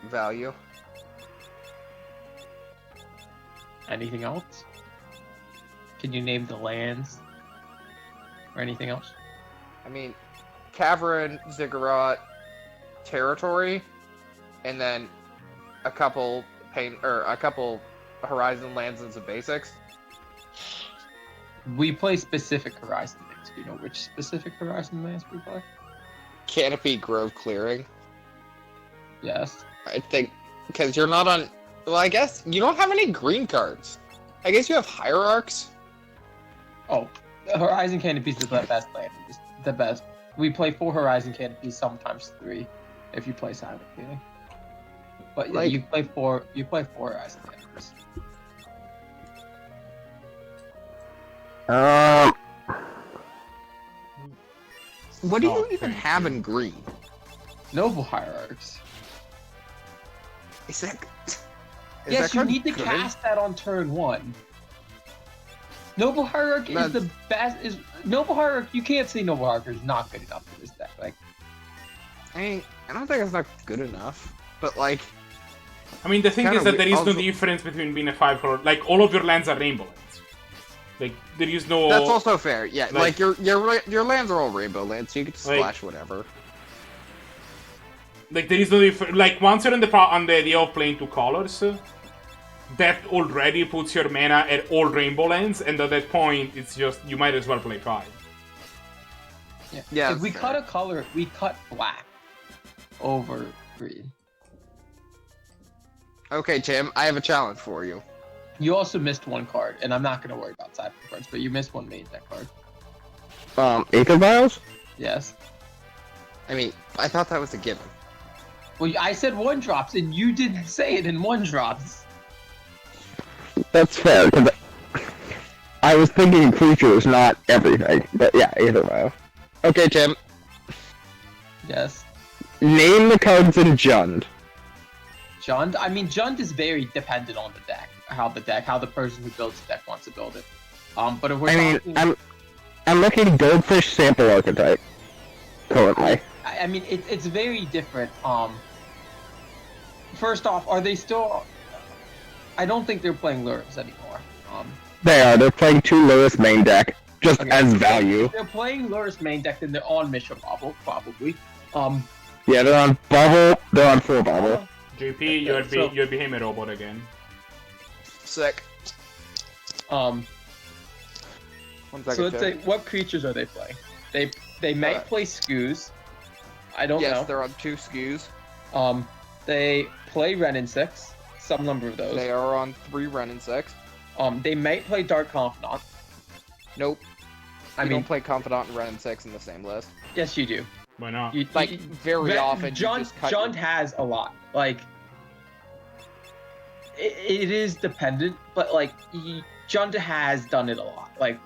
value. Anything else? Can you name the lands? Or anything else? I mean, Cavern, Ziggurat, Territory, and then a couple Horizon lands and some basics. We play specific Horizon things. Do you know which specific Horizon lands we play? Canopy Grove Clearing. Yes. I think because you're not on. Well, I guess you don't have any green cards. I guess you have Hierarchs. Oh, Horizon Canopy is the best land. It's the best. We play 4 Horizon Canopies, sometimes 3, if you play Silent Feeling. But yeah, Like- you play 4. You play 4 Horizon Canopies. What do you Oh, even thank have you. in green? Noble Hierarchs. Is that? Yes, you card need to good? cast that on turn 1. Noble Hierarch is That's- the best. Noble Hierarch? You can't say Noble Hierarch is not good enough for this deck. Like, I don't think it's not good enough. But like, I mean, the thing Kinda is that there is no also- difference between being a 5 color. Like, all of your lands are rainbow lands. Like, there is no. that's also fair. Yeah, like- like your lands are all rainbow lands, so you can splash whatever. Like, there is no difference. Like, once you're on the idea of playing 2 colors, that already puts your mana at all rainbow lands, and at that point, it's just. You might as well play 5. Yeah, if we that's cut fair. a color, we cut black over green. Okay, Tim, I have a challenge for you. You also missed 1 card, and I'm not going to worry about side cards, but you missed 1 main deck card. Aether Vials? Yes. I mean, I thought that was a given. Well, I said 1 drops, and you didn't say it in 1 drops. That's fair, because I was thinking creatures, not everything. But yeah, either way. Okay, Tim. Yes. Name the cards in Jund. Jund? I mean, Jund is very dependent on the deck. How the person who builds the deck wants to build it. But if we're I mean, talking... I'm looking Goldfish sample archetype. Currently. I mean, it's very different. First off, are they still... I don't think they're playing Lurms anymore. They're playing 2 lowest main deck, just Okay. as value. If they're playing Lurms main deck, then they're on Mission Bubble, probably. Yeah, they're on bubble, they're on 4 bubble. JP, you're Behemoth Robot again. Sick. Um, One so second, let's say, Tim. what creatures are they playing? They might play Scoos. I don't Yes, know. they're on 2 skews. They play Ren and 6, some number of those. They are on 3 Ren and 6. They might play Dark Confidant. Nope. I You mean, don't play Confidant and Ren and 6 in the same list. yes, you do. Why not? Like, very often, Jund, you just cut Jund has a lot. Like, it is dependent, but like, Jund has done it a lot. Like,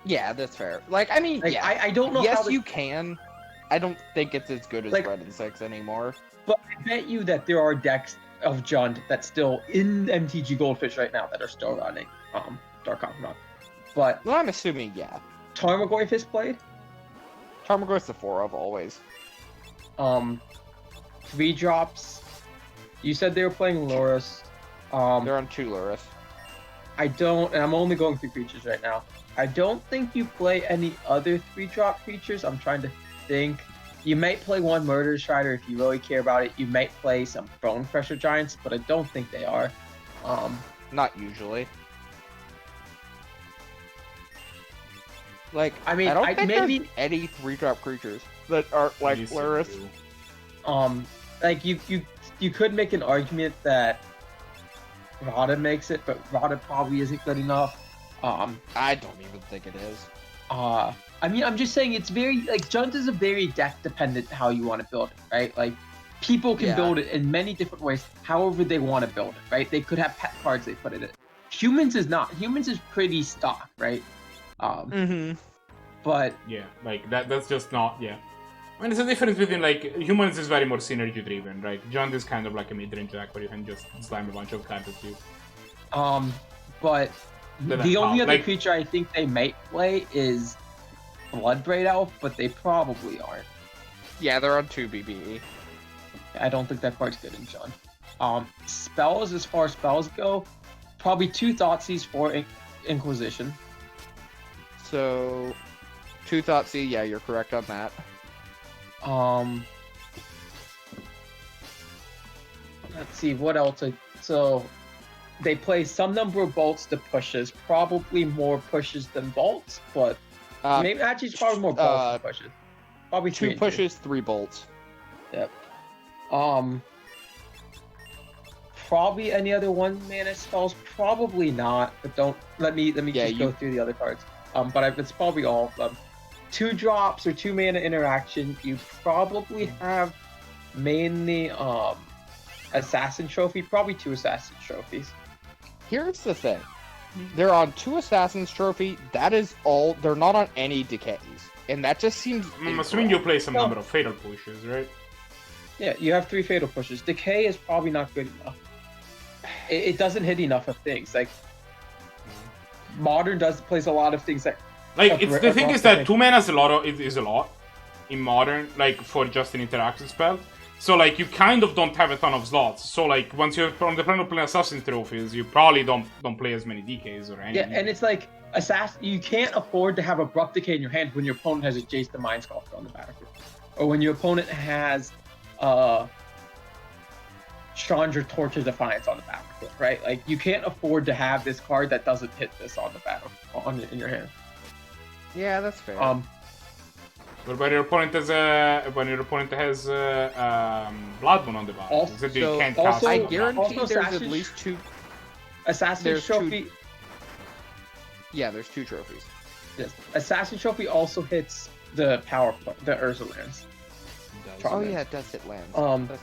Yeah, that's fair. Like, I mean, yeah. I don't know how Yes, the- you can. I don't think it's as good as Like- Red and 6 anymore. But I bet you that there are decks of Jund that's still in MTG Goldfish right now that are still running Dark Confidant. But Well, I'm assuming, yeah. Tarmogoyf is played. Tarmogoyf's the 4 of always. 3 drops. You said they were playing Loris. They're on 2 Luris. I don't, and I'm only going through creatures right now. I don't think you play any other 3-drop creatures. I'm trying to think. You might play one Murder Strider if you really care about it. You might play some Bone Crusher Giants, but I don't think they are. Not usually. Like, I mean, I don't I'd think maybe- there's any 3-drop creatures that are like Yes, Luris. you do. Like you could make an argument that Rada makes it, but Rada probably isn't good enough. I don't even think it is. I mean, I'm just saying it's very like Junt is a very deck dependent how you want to build it, right? Like people can Yeah. build it in many different ways, however they want to build it, right? They could have pet cards they put in it. Humans is not. Humans is pretty stock, right? Mm-hmm. But Yeah, like that's just not, yeah. I mean, there's a difference between, like, humans is very more synergy driven, right? Junt is kind of like a mid-range deck where you can just slime a bunch of cards at you. but But the only other like- creature I think they might play is Bloodbraid Elf, but they probably aren't. Yeah, they're on 2 BBE. I don't think that card's good in Jund. Spells, as far as spells go, probably 2 Thoughtseize, 4 Inquisition. So, 2 Thoughtseize, yeah, you're correct on that. Let's see, what else? So, they play some number of bolts to pushes, probably more pushes than bolts, but maybe actually it's probably more bolts than pushes. Probably 3 2 and 2. pushes, 3 bolts. Yep. Probably any other 1-mana spells? Probably not, but don't let me Yeah, just go through the other cards. But it's probably all of them. 2 drops or 2-mana interaction. You probably have mainly Assassin Trophy, probably 2 Assassin Trophies. Here's the thing. They're on 2 Assassin's Trophy, that is all, they're not on any decays. And that just seems I'm assuming you play some No. number of fatal pushes, right? Yeah, you have 3 fatal pushes. Decay is probably not good enough. It doesn't hit enough of things. Like Modern plays a lot of things that Like, it's the thing is that across 2 mana is a lot in Modern, like, for just an interaction spell. So, like, you kind of don't have a ton of slots. So, like, once you're on the plan of playing Assassin Trophies, you probably don't play as many DKs or anything. Yeah, and it's like you can't afford to have Abrupt Decay in your hand when your opponent has a Jace the Mind Sculptor on the battlefield, or when your opponent has Chandra Torch of Defiance on the battlefield, right? Like you can't afford to have this card that doesn't hit this on the battle in your hand. Yeah, that's fair. What about your opponent when your opponent has Blood Moon on the bottom? Also- Is it you so can't also- cast I it? guarantee Also, there's Assassin's- at least 2. Assassin's There's Trophy. Yeah, there's 2 trophies. Yes. Assassin Trophy also hits the power play, the Urza lands. Oh yeah, it does hit lands. That's-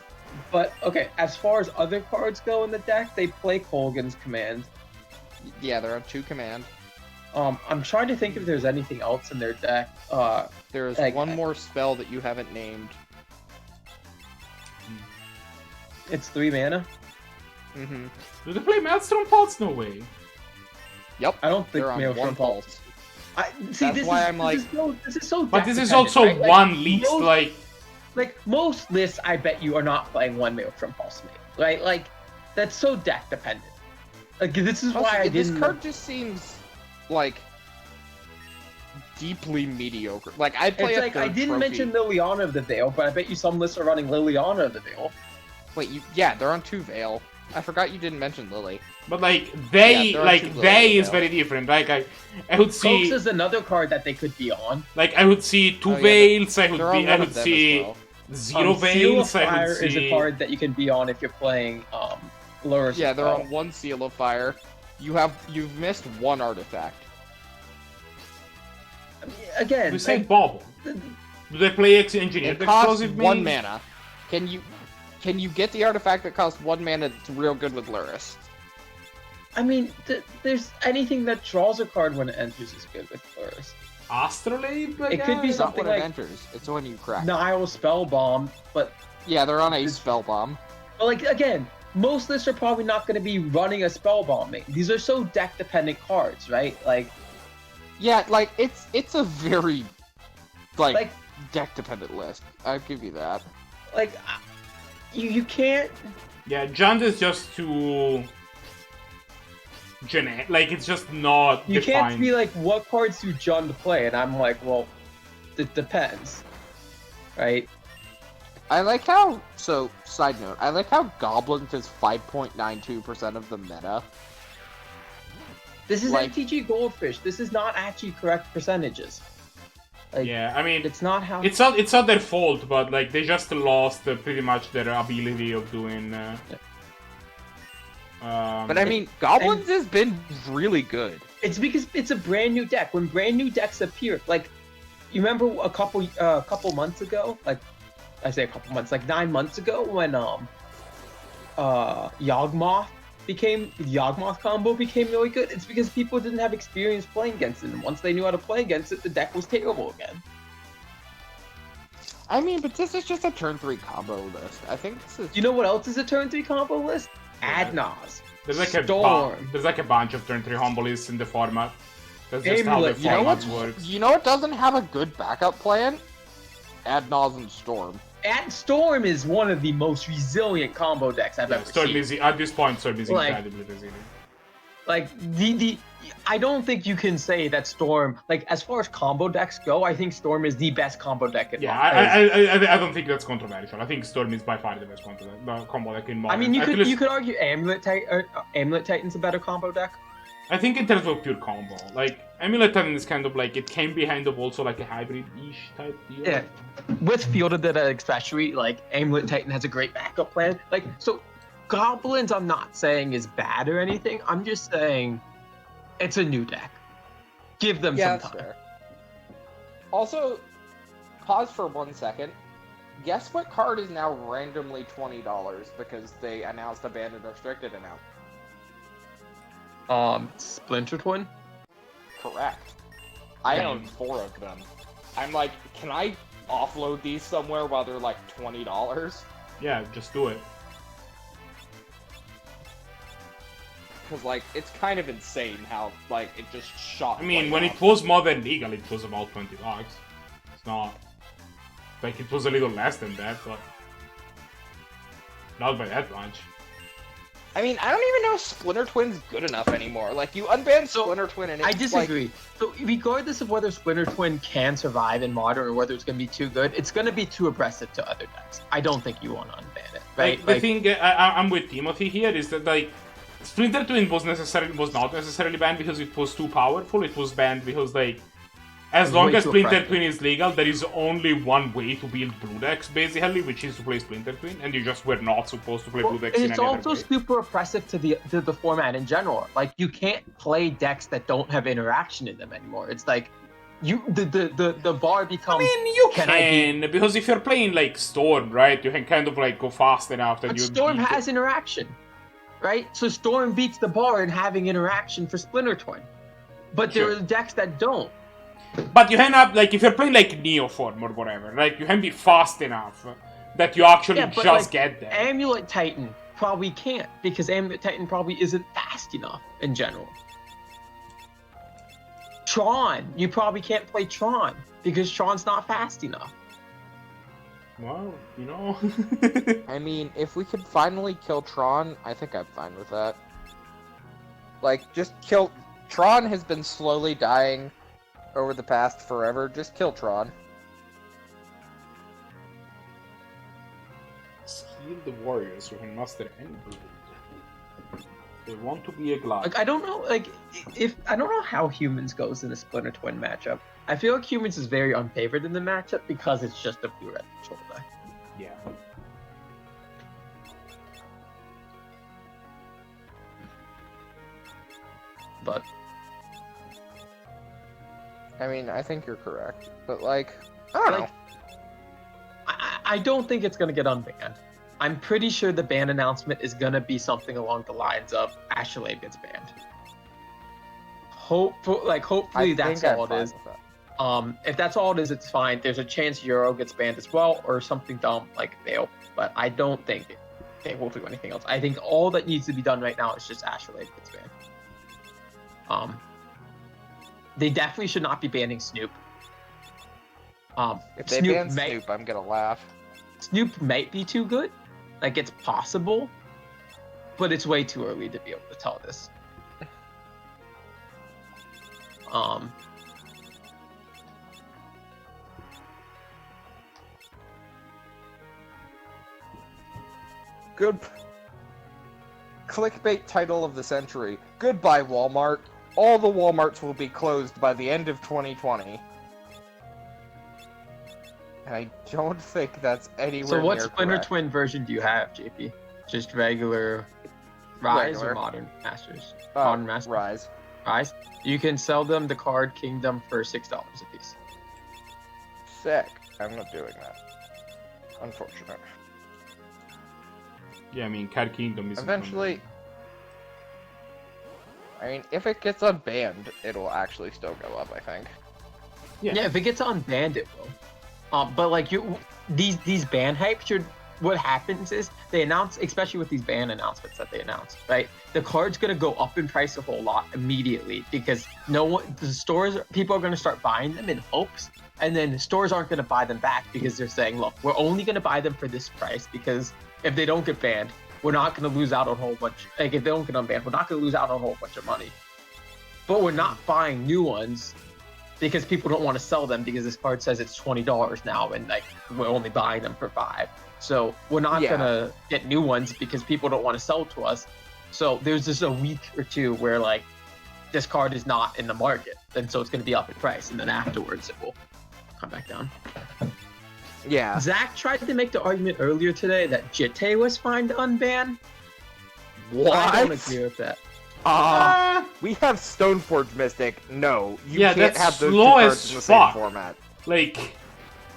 But okay, as far as other cards go in the deck, they play Kolgan's Command. yeah, they're on 2 command. I'm trying to think if there's anything else in their deck. There's Like- one more spell that you haven't named. It's 3 mana. Mm-hmm. Do they play Maelstrom Pulse? No way. Yep. I don't think They're on Maelstrom 1 Pulse. pulse. See, That's this why is, I'm like- this is so. But this is deck-dependent, also right? Like, one list, most- like... most lists. I bet you are not playing 1 Maelstrom Pulse, mate. Right? Like that's so deck dependent. Like this is why I this didn't. card just seems like deeply mediocre. Like I'd play It's a like I third didn't trophy. mention Liliana of the Veil, but I bet you some lists are running Liliana of the Veil. Wait, yeah, they're on 2 Veil. I forgot you didn't mention Lily. But, like, they, Yeah, there are like, two they Lilies is now. very different. Like, I would Coax see... is another card that they could be on. Like, I would see 2 Oh, yeah, Veils, I They're on would one of them see... as well. 0 Seal of Veils, I Fire would see... is a card that you can be on if you're playing Luris. Yeah, they're on 1 Seal of Fire. You've missed 1 artifact. Again, We say like, Bobble. Do they play Engineered It costs Explosive 1 Means? mana. Can you get the artifact that costs 1 mana that's real good with Luris? I mean, there's anything that draws a card when it enters is good with Luris. Astrolabe? I It could be guess? It's not something when it like enters. It's when you crack. Nile Spellbomb, but Yeah, they're on a spell bomb. like again, most lists are probably not going to be running a Spellbomb. Mate. These are so deck dependent cards, right? Like Yeah, like it's a very Like- deck dependent list. I'll give you that. like you can't. Yeah, Junt is just too... generic. Like, it's just not You defined. can't be like, what cards do John to play? And I'm like, well, it depends. right? I like how, so, side note, I like how Goblins is 5.92% of the meta. This is Like- ATG Goldfish. This is not actually correct percentages. Like, Yeah, I mean, it's not how. it's not their fault, but like they just lost pretty much their ability of doing. But I mean, Goblins has been really good. It's because it's a brand new deck. When brand new decks appear, like you remember a couple months ago, like I say a couple months, like 9 months ago, when Yawgmoth combo became really good. It's because people didn't have experience playing against it, and once they knew how to play against it, the deck was terrible again. I mean, but this is just a turn 3 combo list. I think this is. You know what else is a turn 3 combo list? Adnaz. There's like Storm. there's like a bunch of turn 3 humble lists in the format. That's just how the Amulet. You know format what's, works. you know what doesn't have a good backup plan? Adnaz and Storm. Storm is one of the most resilient combo decks I've ever Storm seen. is at this point. Storm is Like- incredibly resilient. Like I don't think you can say that Storm, like as far as combo decks go, I think Storm is the best combo deck in Yeah, Modern. I don't think that's controversial. I think Storm is by far the best combo deck in Modern. I mean, At least- you could argue Amulet Titan's a better combo deck. I think in terms of pure combo, like Amulet Titan is kind of like it can be kind of also like a hybrid-ish type deal. Yeah, with Fielded Data especially, like Amulet Titan has a great backup plan. Like so, Goblins, I'm not saying is bad or anything. I'm just saying it's a new deck. Give them some time. Fair. Also, pause for 1 second. Guess what card is now randomly $20 because they announced Abandoned Restricted now? Splinter Twin. Correct. I own 4 of them. I'm like, can I offload these somewhere while they're like $20? Yeah, just do it. Because like, it's kind of insane how like it just shot. I mean, right when off. it was Modern Legal, it was about $20. It's not like it was a little less than that, but not by that much. I mean, I don't even know if Splinter Twin's good enough anymore. Like, you unban Splinter Twin and it's I disagree. So regardless of whether Splinter Twin can survive in Modern or whether it's going to be too good, it's going to be too aggressive to other decks. I don't think you want to unban it, right? Like, the thing I'm with Timothy here is that like Splinter Twin was not necessarily banned because it was too powerful. It was banned because like as long way as too Splinter oppressive. Twin is legal, there is only one way to build blue decks basically, which is to play Splinter Twin, and you just were not supposed to play blue decks in it's any other also way. super oppressive to the format in general. Like you can't play decks that don't have interaction in them anymore. It's like the bar becomes. I mean, you Can I can, because if you're playing like Storm, right, you can kind of like go fast enough that But you. Storm beat has interaction, right? So Storm beats the bar in having interaction for Splinter Twin. But there Sure. are decks that don't. But you end up like if you're playing like Neoform or whatever, like you can be fast enough that you actually Yeah, but, just like, get there. Amulet Titan probably can't because Amulet Titan probably isn't fast enough in general. Tron, you probably can't play Tron because Tron's not fast enough. Well, you know. I mean, if we could finally kill Tron, I think I'm fine with that. Like, just kill... Tron has been slowly dying over the past forever. Just kill Tron. Heal the warriors who can master any build. They want to be a glide. Like I don't know, like if I don't know how Humans goes in a Splinter Twin matchup. I feel like Humans is very unfavored in the matchup because it's just a blue red control deck. Yeah. But I mean, I think you're correct. But, like, I don't know. like, I don't think it's gonna get unbanned. I'm pretty sure the ban announcement is gonna be something along the lines of Astrolabe gets banned. Hopefully that's all it fine is. with that. If that's all it is, it's fine. There's a chance Euro gets banned as well, or something dumb like Veil. But I don't think they will do anything else. I think all that needs to be done right now is just Astrolabe gets banned. They definitely should not be banning Snoop. If they Snoop ban may- Snoop, I'm gonna laugh. Snoop might be too good. Like, it's possible, but it's way too early to be able to tell this. Good. Clickbait title of the century. Goodbye, Walmart. All the Walmarts will be closed by the end of 2020. And I don't think that's anywhere So what near Splinter correct. Twin version do you have, JP? Just regular Rise Regular. or Modern Masters? Uh, Modern Masters. Rise. Rise. You can sell them the card Kingdom for $6 a piece. Sick. I'm not doing that. Unfortunate. Yeah, I mean, Card Kingdom is Eventually... I mean, if it gets unbanned, it'll actually still go up, I think. Yeah. Yeah, if it gets unbanned, it will. But like these ban hype should. What happens is they announce, especially with these ban announcements that they announce, right? The card's gonna go up in price a whole lot immediately because people are gonna start buying them in hopes, and then stores aren't gonna buy them back because they're saying, look, we're only gonna buy them for this price because if they don't get banned, we're not gonna lose out on a whole bunch. Like if they don't get unbanned, we're not gonna lose out on a whole bunch of money. But we're not buying new ones because people don't want to sell them because this card says it's $20 now and like we're only buying them for $5. So we're not gonna get new ones because people don't want to sell to us. So there's just a week or two where like this card is not in the market, and so it's gonna be up in price, and then afterwards it will come back down. Yeah. Zach tried to make the argument earlier today that Jitte was fine to unban. What? I don't agree with that. We have Stoneforge Mystic. No, you Yeah, can't that's have those slow two as cards in the same fuck. format.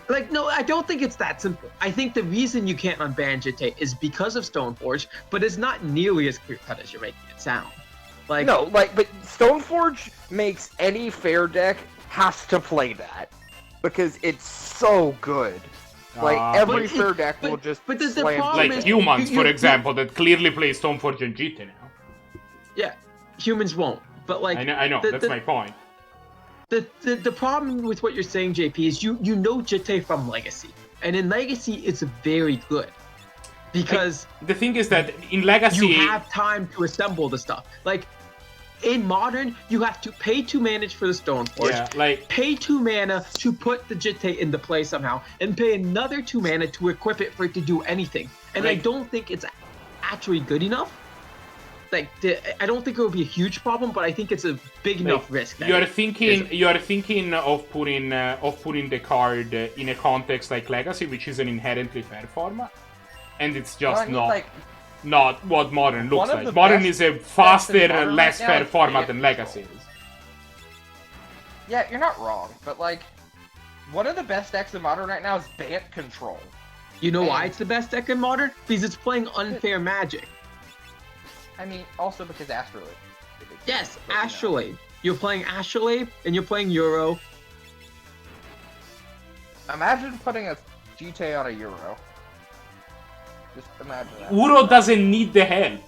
Like, no, I don't think it's that simple. I think the reason you can't unban Jitte is because of Stoneforge, but it's not nearly as clear-cut as you're making it sound. Like, No, like, but Stoneforge makes any fair deck has to play that because it's so good. Like every But fair deck will just but the slam. problem like is- humans, you- for example, that clearly play Stoneforge and GT now. yeah, humans won't. But like, I know. That's my point. The problem with what you're saying, JP, is you know Jitte from Legacy, and in Legacy it's very good because The thing is that in Legacy, you have time to assemble the stuff. Like in Modern, you have to pay 2 mana for the Stoneforge, yeah, like pay 2 mana to put the Jitte into play somehow, and pay another 2 mana to equip it for it to do anything. And I Like- don't think it's actually good enough. Like, I don't think it would be a huge problem, but I think it's a big enough risk. that you are it thinking isn't. of putting the card in a context like Legacy, which is an inherently fair format, and it's Well, just I mean, not like, what Modern looks one of like. the Modern best is a decks in faster, Modern less right now fair is format Band than Control. Legacy is. Yeah, you're not wrong, but like, one of the best decks in Modern right now is Bant Control. You know why And- it's the best deck in Modern? Because it's playing unfair magic. I mean, also because Astrolabe. Yes, But, you know. Astrolabe. You're playing Astrolabe, and you're playing Euro. Imagine putting a GT on a Euro. Just imagine that. Uro doesn't need the help.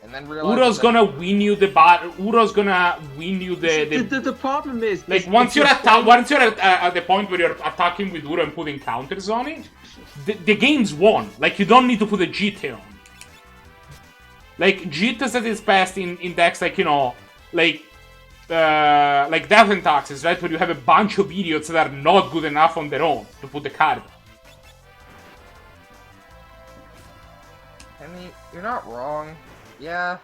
And then realize Uro's that- gonna win you the battle. Uro's gonna win you The problem is... like is once if you're playing- at the point where you're attacking with Uro and putting counters on it, the game's won. Like you don't need to put a GT on. Like GT's at its best in decks like like Death and Taxes, right? Where you have a bunch of idiots that are not good enough on their own to put the card. I mean, you're not wrong. Yeah,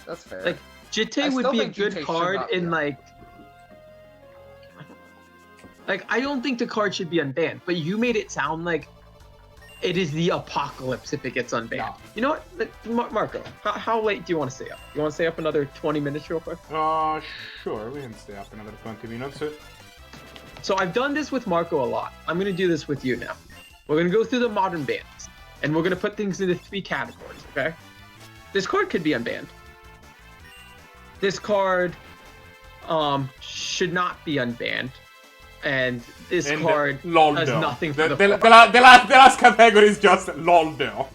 that's fair. Like, Jitte I would still be a think good Jitte should card not be in, unbanned. like, I don't think the card should be unbanned, but you made it sound like it is the apocalypse if it gets unbanned. No. You know what, Marco, how late do you want to stay up? You want to stay up another 20 minutes real quick? Sure, we can stay up another 20 minutes. So I've done this with Marco a lot. I'm going to do this with you now. We're going to go through the modern bans, and we're going to put things into 3 categories, okay? This card could be unbanned. This card should not be unbanned. And this card does Loldo. nothing for the the last category is just Loldo.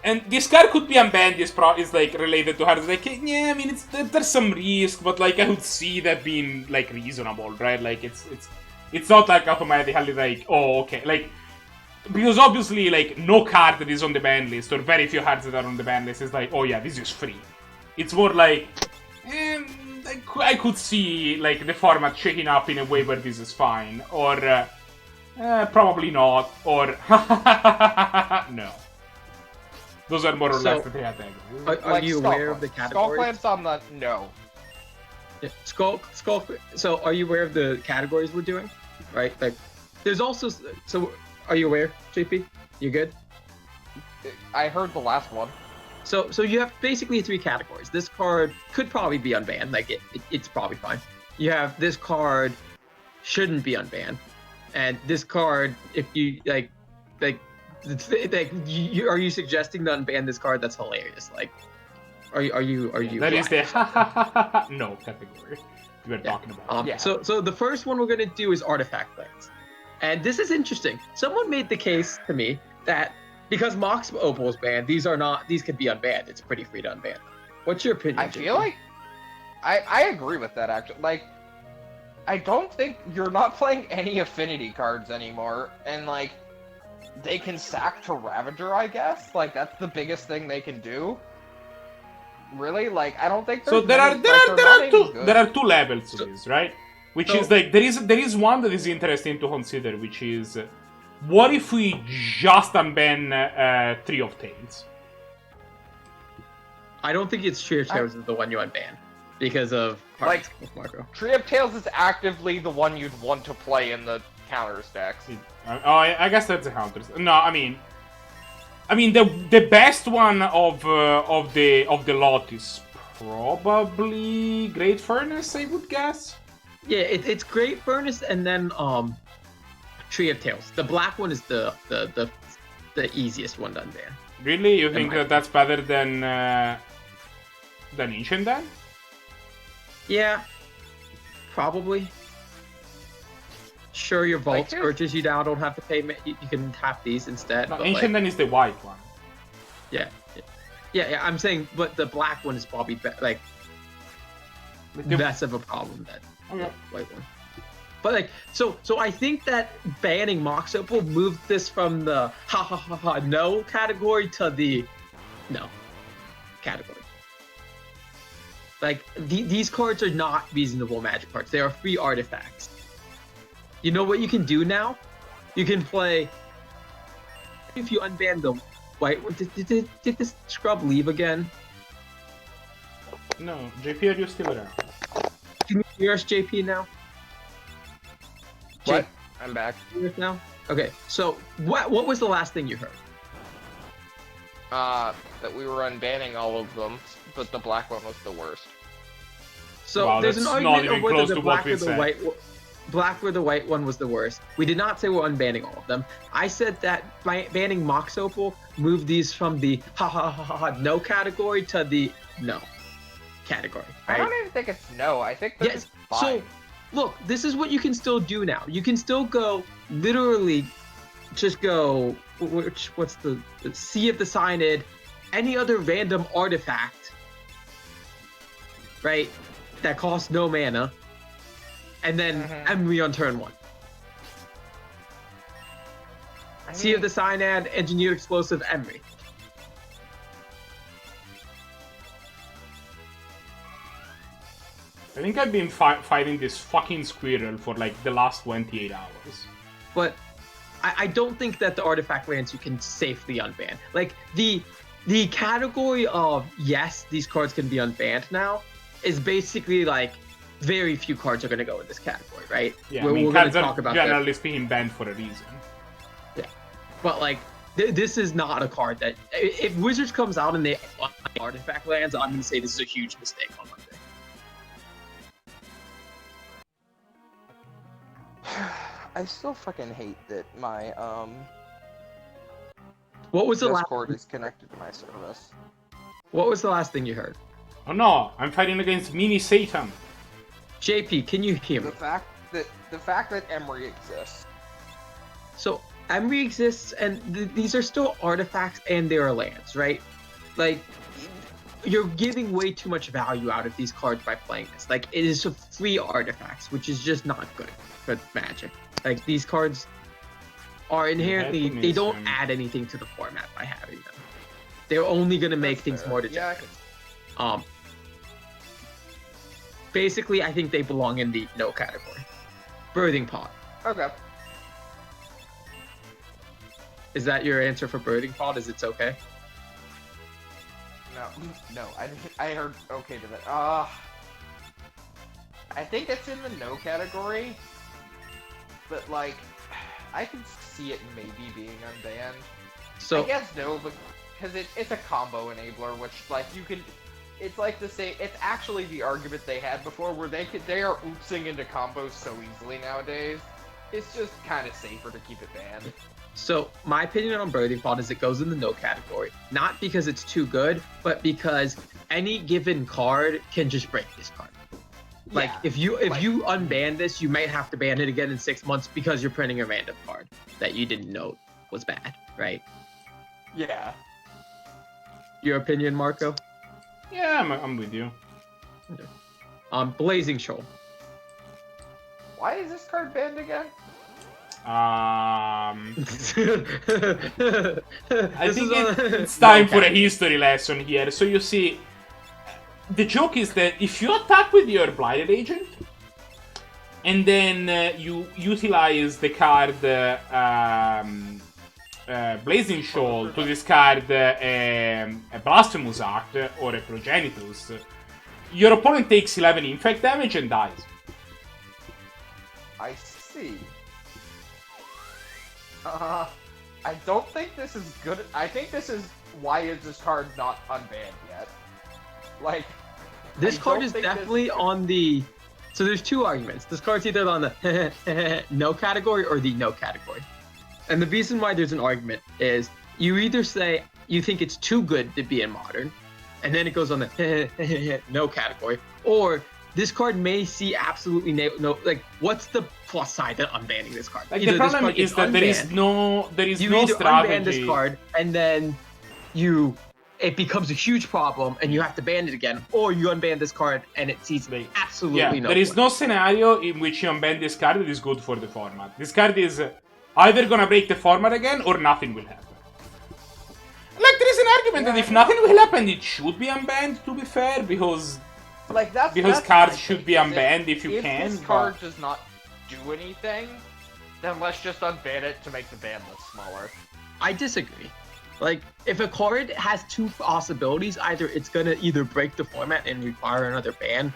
And this card could be unbanned. Is like related to cards. Like, yeah, I mean, there's some risk, but like I would see that being like reasonable, right? Like it's not like automatically like, oh, okay, like because obviously like no card that is on the ban list or very few cards that are on the ban list is like, oh yeah, this is free. It's more like, I could see like the format shaking up in a way where this is fine, or probably not, or no. Those are more or So- less the three categories. Are you aware of the Skull categories? Clamps on the no. Yeah, Skull. So, are you aware of the categories we're doing? Right. Like, there's also. So, are you aware, JP? You good? I heard the last one. So you have basically 3 categories. This card could probably be unbanned. Like, it's probably fine. You have this card shouldn't be unbanned, and this card, if you like, are you suggesting to unban this card? That's hilarious. Like, are you? That is the no category we're talking about. Yeah. So the first one we're gonna do is artifact lands, and this is interesting. Someone made the case to me that because Mox Opal is banned, these could be unbanned. It's pretty free to unban. What's your opinion? I feel like I agree with that actually. Like, I don't think you're not playing any affinity cards anymore, and like they can sack to Ravager, I guess. Like that's the biggest thing they can do. Really? Like I don't think So there's there are many, like, they're not even good. there are 2 levels to this, right? Which So- is like there is one that is interesting to consider, which is what if we just unban 3 of Tails? I don't think it's Sheer Tails is the one you unban because of Like- Marco. Tree of Tails is actively the one you'd want to play in the counter stacks. I guess that's a counter. No, I mean the best one of the lot is probably Great Furnace, I would guess. Yeah, it's Great Furnace and then Tree of Tails. The black one is the easiest one to unban. Really, you think might that's better than Ancient then? Yeah, probably. Sure, your vault Like, here's- scourges you down. Don't have to pay. You can tap these instead. No, but, Ancient then is the white one. yeah. I'm saying, but the black one is probably like less of a problem than the white one. But like, so I think that banning Mox Opal moved this from the no category to the no category. Like these cards are not reasonable Magic cards. They are free artifacts. You know what you can do now? You can play. If you unban the white one, did this scrub leave again? No, JP, are you still around? Can you hear us, JP, now? What? I'm back. Hear us now? Okay. So what was the last thing you heard? That we were unbanning all of them, but the black one was the worst. So Wow, there's an that's not argument even of whether close the to black what we or the said. white. Black or the white one was the worst. We did not say we're unbanning all of them. I said that by banning Mox Opal moved these from the no category to the no category. I Right? don't even think it's no. I think this Yes. is fine. So look, this is what you can still do now. You can still go literally just go what's the Sea of the Cyanid, any other random artifact, right? That costs no mana. And then Emery on turn 1. I Sea of mean, the Cyanid, Engineered Explosive, Emery. I think I've been fighting this fucking squirrel for like the last 28 hours. But I don't think that the artifact lands you can safely unban. Like the category of yes, these cards can be unbanned now is basically like very few cards are going to go in this category, right? Yeah, we're I mean, going to cards talk are about that. generally speaking banned for a reason. But like, this is not a card that if Wizards comes out and they artifact lands, I'm going to say this is a huge mistake on Monday. I still fucking hate that my What was the last? Discord is connected to my service. What was the last thing you heard? Oh no, I'm fighting against Mini Satan. JP, can you hear me? The fact that Emery exists. So Emery exists, and these are still artifacts, and they are lands, right? Like, you're giving way too much value out of these cards by playing this. Like, it is free artifacts, which is just not good for Magic. Like, these cards are inherently, they don't add anything to the format by having them. They're only going to make things fair. more Yeah, I degenerate. Basically, I think they belong in the no category. Birthing Pod. Okay. Is that your answer for Birthing Pod? Is it's okay? no. I heard okay to that. I think it's in the no category, but like, I can see it maybe being unbanned. So I guess no, because it's a combo enabler, which like you can. It's like the same. It's actually the argument they had before, where they are oopsing into combos so easily nowadays. It's just kind of safer to keep it banned. So my opinion on Birthday Fault is it goes in the no category. Not because it's too good, but because any given card can just break this card. Like Yeah, if you unban this, you might have to ban it again in 6 months because you're printing a random card that you didn't know was bad, right? Yeah. Your opinion, Marco? Yeah, I'm with you. Blazing Shoal. Why is this card banned again? I This think is it's time for a history lesson here. So you see, the joke is that if you attack with your Blighted Agent, and then you utilize the card Blazing Shoal to discard a Blasphemous Act or a Progenitus, your opponent takes 11 infect damage and dies. I see. I don't think this is good. I think this is why is this card not unbanned yet? Like, This I card don't is think definitely on the. So there's two arguments. This card's either on the no category or the no category. And the reason why there's an argument is you either say you think it's too good to be in Modern, and then it goes on the no category, or this card may see absolutely no. Like, what's the plus side to unbanning this card? Like, Either the this problem card is gets that there is unbanned, you no either strategy. unban this card and then it becomes a huge problem and you have to ban it again, or you unban this card and it sees absolutely no. There is no scenario in which you unban this card that is good for the format. This card is either gonna break the format again or nothing will happen. Like, there is an argument that if nothing will happen, it should be unbanned, to be fair, because like that's cards my should thing, be is unbanned if you if can. this card does not do anything, then let's just unban it to make the ban list smaller. I disagree. Like, if a card has two possibilities, either it's gonna either break the format and require another ban,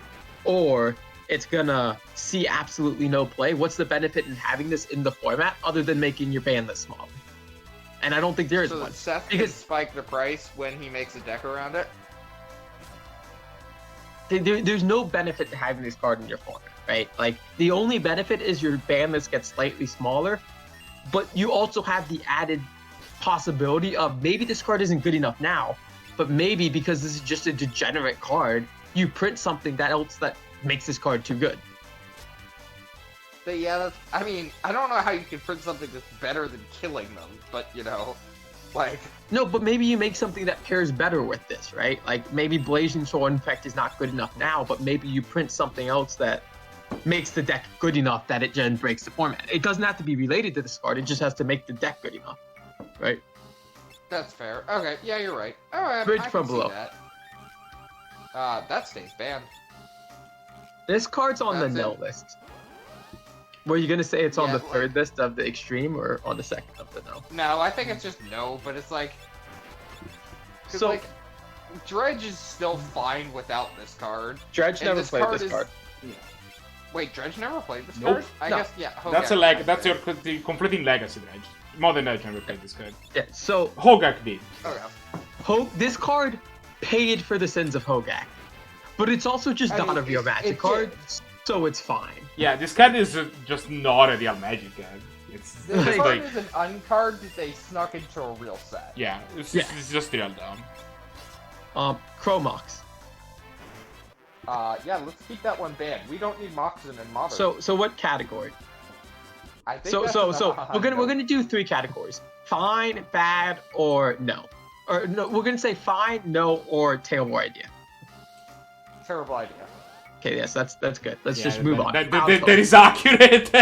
or it's gonna see absolutely no play. What's the benefit in having this in the format other than making your ban list smaller? And I don't think there is So one. that Seth Because- can spike the price when he makes a deck around it. There's no benefit to having this card in your format, right? Like, the only benefit is your ban list gets slightly smaller, but you also have the added possibility of maybe this card isn't good enough now, but maybe because this is just a degenerate card, you print something that makes this card too good. But yeah, I mean, I don't know how you can print something that's better than killing them, but you know, like... No, but maybe you make something that pairs better with this, right? Like, maybe Blazing Sword Infect is not good enough now, but maybe you print something else that makes the deck good enough that it then breaks the format. It doesn't have to be related to this card, it just has to make the deck good enough, right? That's fair. Okay, yeah, you're right. Alright, Bridge I can from see below. that. That stays banned. This card's on That's the no it. list. Were you gonna say it's on Yeah, the third list of the extreme or on the second of the no? No, I think it's just no, but it's like... 'cause, So- like, Dredge is still fine without this card. Dredge And never this played card this is- card. Wait, Dredge never played this Nope. card? I No. guess, yeah. That's Hogak that's did. your completing legacy, Dredge. Modern Dredge never played this card. Yeah, so Hogak did. Okay. this card paid for the sins of Hogak, but it's also just I not mean, a real it magic did. card, so it's fine. Yeah, this card is just not a real magic card. It's This just card like, is an uncard that they snuck into a real set. yeah, it's just real dumb. Chromox. Yeah, let's keep that one banned. We don't need Moxen in Modern. So what category? I think So that's we're gonna do three categories: fine, bad, or no. Or no, we're gonna say fine, no, or terrible idea. Terrible idea. Okay, yes, that's good. Let's Yeah, just move on. That is accurate.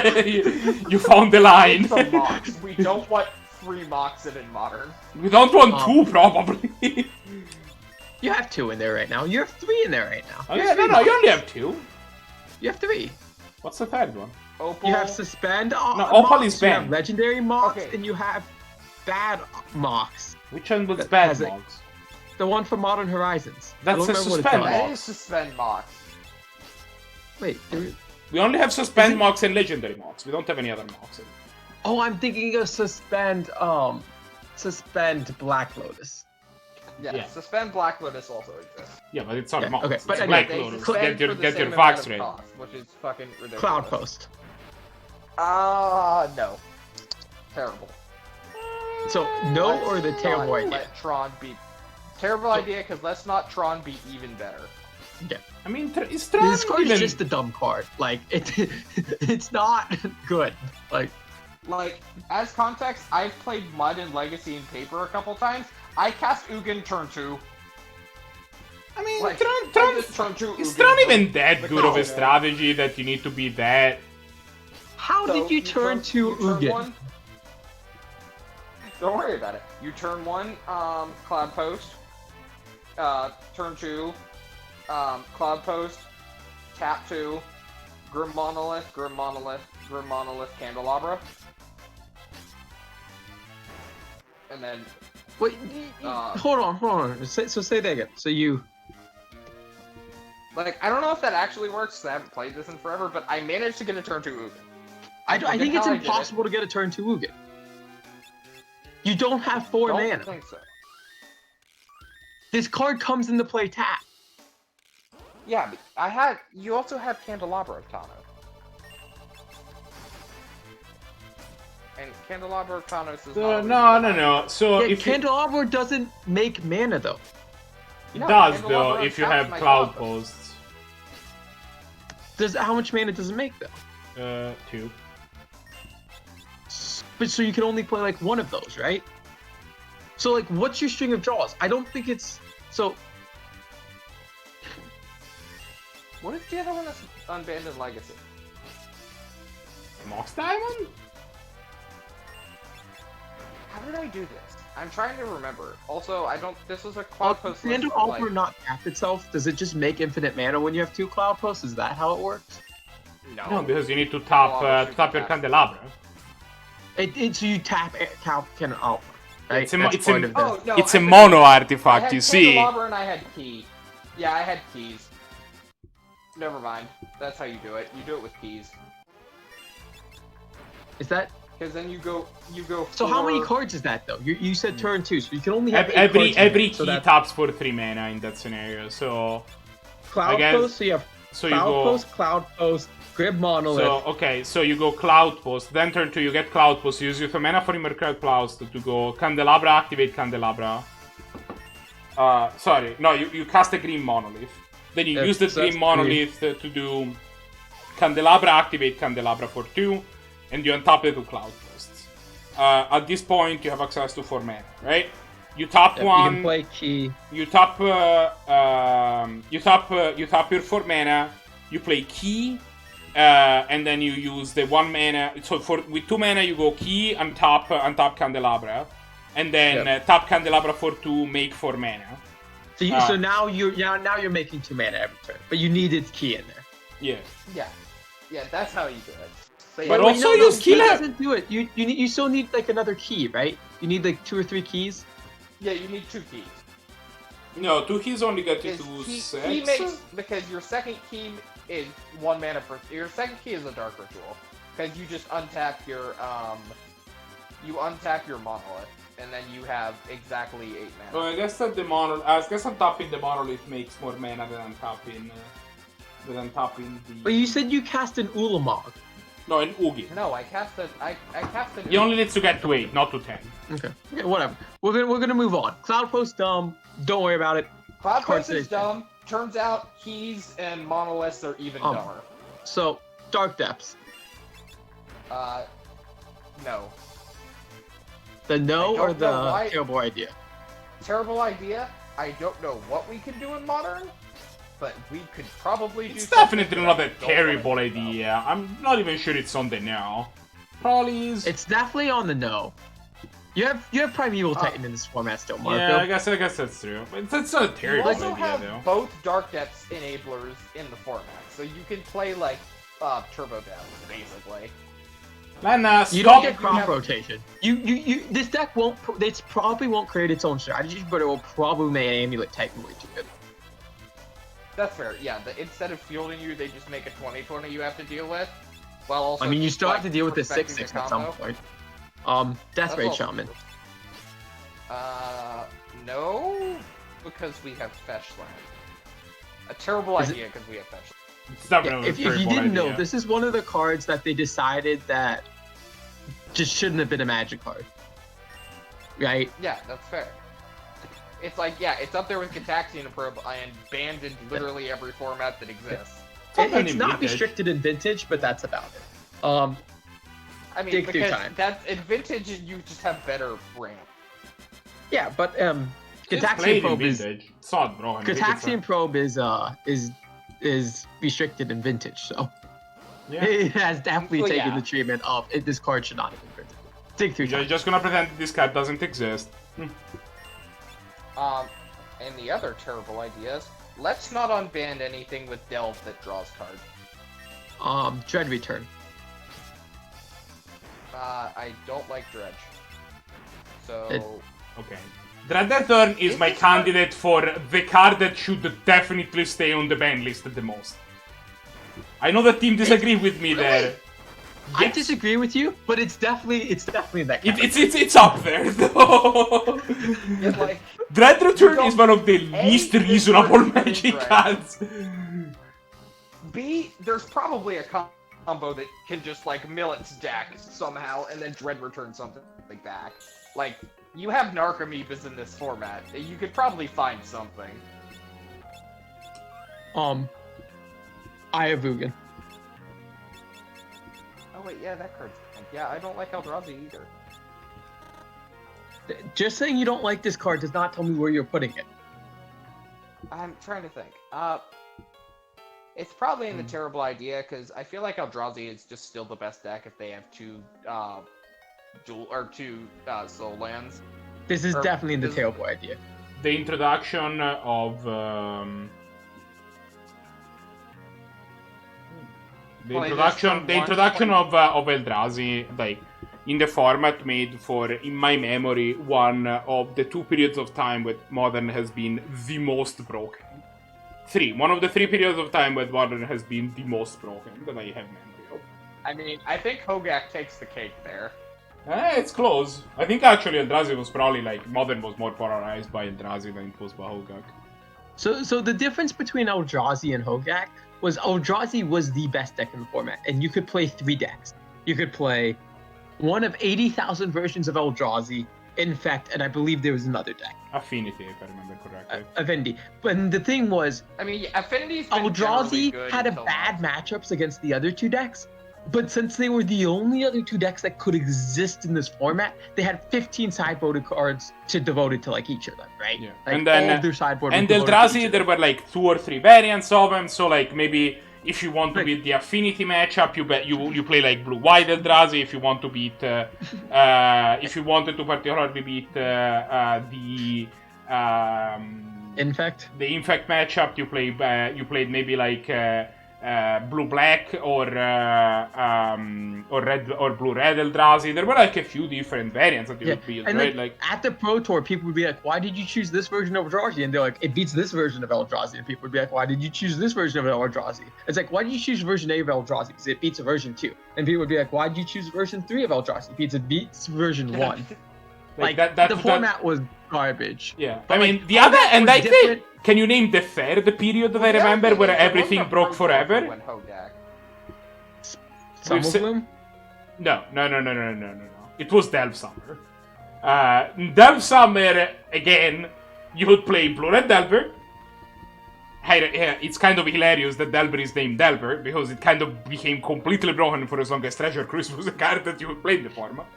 you found the line. It's a Mox. We don't want 3 Moxen in Modern. We don't want 2, probably. You have 2 in there right now. You have 3 in there right now. Oh yeah, no, you only have 2. You have 3. What's the third one? Opal. You have suspend. No, Opal is You have banned. legendary Mox, Okay. and you have bad Mox. Which one was That bad, has a- Mogs? The one from Modern Horizons. I That's don't a remember what it's suspend called. That mod. is suspend mox. Wait. We only have suspend mocks and legendary mocks. We don't have any other mocks. Oh, I'm thinking of suspend Black Lotus. Yeah, Yeah. suspend Black Lotus also exists. Yeah, but it's not Yeah, mocks. okay, It's but Black anyway, They Lotus. suspend Get for the your same amount facts of straight. cost, which is fucking ridiculous. Cloud Post. No. Terrible. So no Let's or the terrible not idea. Let Tron be terrible idea because let's not Tron be even better. I mean, it's This card even... is just a dumb card. Like it's not good. Like Like, as context, I've played Mud and Legacy and Paper a couple times. I cast Ugin turn 2. I mean, Like, Tron, I just turn 2 it's Ugin. not even that the good of a counter. strategy that you need to be that. how So, did you turn to you turn Ugin? one- Don't worry about it. You turn 1, Cloud Post. Turn 2, Cloud Post. Tap 2, Grim Monolith, Grim Monolith, Grim Monolith, Candelabra. And then Wait, hold on. So say that again. So you like, I don't know if that actually works, 'cause I haven't played this in forever, but I managed to get a turn 2 Ugin. I forget think it's how I did it. impossible to get a turn to Ugin. You don't have 4 Don't mana. think so. This card comes into play tap. Yeah, but you also have Candelabra of Tano. And Candelabra of Thanos is not No. So Yeah, if you, Candelabra doesn't make mana though. it No, does Candelabra though if you untaps have my cloud Cloud Post. posts. How much mana does it make though? 2. But so you can only play like one of those, right? So like, what's your string of draws? I don't think it's so. What is the other one that's Unbanded Legacy? Mox Diamond? How did I do this? I'm trying to remember. Also, I don't. This was a Cloud Post. list of, Candelabra like, not tap itself? Does it just make infinite mana when you have 2 cloud posts? Is that how it works? No, because you need to tap tap your candelabra. So you tap Candelabra, right? It's a That's part of the- Oh no! It's I a forget. mono I artifact, had you see. Candelabra and I had key. Yeah, I had keys. Never mind. That's how you do it. You do it with keys. Is that Because then you go. so? How many for- cards is that though? You said turn 2, so you can only have 8 Every cards in every it, so key that's taps for 3 mana in that scenario. So Cloud guess- Post. So you have so you Cloud go. Post, Cloud Post, Grid Monolith. So okay, so you go Cloud Post, then turn 2, you get Cloud Post, use your mana for Immortal Post to go Candelabra, activate Candelabra. Sorry, no, you cast a Green Monolith. Then you use the so that's Green Monolith to do Candelabra, activate Candelabra for 2, and you untap the 2 Cloud Posts. At this point, you have access to 4 mana, right? You tap You one. can play key. You tap your 4 mana, you play key, and then you use the 1 mana. So with 2 mana you go key, untap Candelabra, and then tap Candelabra for 2, make 4 mana. So now you're making 2 mana every turn, but you needed key in there. Yeah. Yeah, that's how you do it. But yeah, also you key still have- doesn't do it. You still need like another key, right? You need like 2 or 3 keys. yeah, you need 2 keys. No, 2 keys only get you Because to key 6. makes because your second key is 1 mana per. Your second key is a Dark Ritual because you just untap your monolith and then you have exactly 8 mana. So I guess that untapping the monolith makes more mana than untapping the. But you said you cast an Ulamog. No, an Oogie. No, I casted. He only needs to get to 8, not to 10. Okay, whatever. We're gonna move on. Cloud Post dumb. Don't worry about it. Cloud Cards Post is they- dumb. Turns out keys and monoliths are even dumber. So Dark Depths. No. The no I or don't know the why- terrible idea? Terrible idea. I don't know what we can do in Modern, but we could probably do It's something definitely that not I a don't wanna terrible think about. idea. I'm not even sure it's on the now. Probably is. It's definitely on the no. You have Primeval Titan in this format still, Marco. Yeah, I guess that's true. But it's not a You terrible also idea have though. both Dark Depths enablers in the format, so you can play like Turbo Depths, basically. Man, You don't stop. get crop rotation. This deck won't. It probably won't create its own strategy, but it will probably make amulet technically too good. That's fair. Yeah, instead of fielding you, they just make a 20/20 you have to deal with. Well, also, I mean, you still have to deal with the respecting 6/6 the at some combo. point. Death Ray also Shaman. No, because we have Fetch Land. A terrible Is it- idea because we have Fetch Land. It's not Yeah, gonna be a if you terrible didn't know, idea. this is one of the cards that they decided that just shouldn't have been a Magic card. Right? Yeah, that's fair. It's like, yeah, it's up there with Gataxian Probe and banned in literally every format that exists. Something It's in not Vintage. restricted in Vintage, but that's about it. I mean, Dig through because time. that's in Vintage, you just have better ramp. Yeah, but It's Gataxian played in Probe is Vintage. It's not broken. I think it's Gataxian Probe is restricted in Vintage, so Yeah. it has definitely Well, taken yeah. the treatment of this card should not have been printed. Dig through You're time. just gonna pretend this card doesn't exist. And the other terrible ideas, let's not unban anything with Delve that draws cards. Dread Return. I don't like Dredge. So, Okay. Dread is my candidate for the card that should definitely stay on the ban list the most. I know the team disagree with me there. I Yes. disagree with you, but it's definitely in that category. It's up there though. it's like, Dread Return don't is one of the least hate reasonable Dread Magic Return. cards. B, there's probably a combo that can just, like, mill its deck somehow and then Dread Return something back. Like, you have Narcomoebas in this format. You could probably find something. I have Vugan. Oh wait, yeah, that card's yeah, I don't like Eldrazi either. Just saying you don't like this card does not tell me where you're putting it. I'm trying to think. It's probably in the terrible idea because I feel like Eldrazi is just still the best deck if they have two soul lands. This is Or definitely in the this- terrible idea. The introduction of the Well, it is introduction from the one introduction point- of Eldrazi, like in the format, made for, in my memory, one of the two periods of time where Modern has been the most broken. One of the three periods of time where Modern has been the most broken that I have memory of. I mean, I think Hogak takes the cake there. It's close. I think actually Eldrazi was probably like Modern was more polarized by Eldrazi than it was by Hogak. So the difference between Eldrazi and Hogak was Eldrazi was the best deck in the format, and you could play 3 decks. You could play one of 80,000 versions of Eldrazi, Infect, and I believe there was another deck, Affinity, if I remember correctly. Avendi. But the thing was, I mean, Affinity's been generally Eldrazi good had a until bad now. matchups against the other 2 decks, but since they were the only other 2 decks that could exist in this format, they had 15 sideboarded cards to devoted to like each of them, right? Yeah. Like, And then all of their sideboard and was devoted to each Eldrazi, of there them. were like 2 or 3 variants of them. So like maybe if you want to Like- beat the Affinity matchup, you play like blue-white Eldrazi. If you want to beat, if you wanted to particularly beat the Infect. Infect matchup, you played maybe like blue-black or red or blue-red Eldrazi. There were like a few different variants that you could build, and right? like, at the Pro Tour, people would be like, "Why did you choose this version of Eldrazi?" And they're like, "It beats this version of Eldrazi." And people would be like, "Why did you choose this version of Eldrazi?" It's like, "Why did you choose version A of Eldrazi? Because it beats a version 2." And people would be like, "Why did you choose version 3 of Eldrazi? Because it beats version 1." Like the format was garbage. Yeah, But, I mean like, the other, Hogak and was I think, different. can you name the third period that I The other remember thing where is, it everything wasn't a broke Pro Tour forever? when Hogak. Some We've of se- them. No. It was Delve Summer. Delve Summer, again, you would play Blue Red Delver. It's kind of hilarious that Delver is named Delver, because it kind of became completely broken for as long as Treasure Cruise was a card that you would play in the format.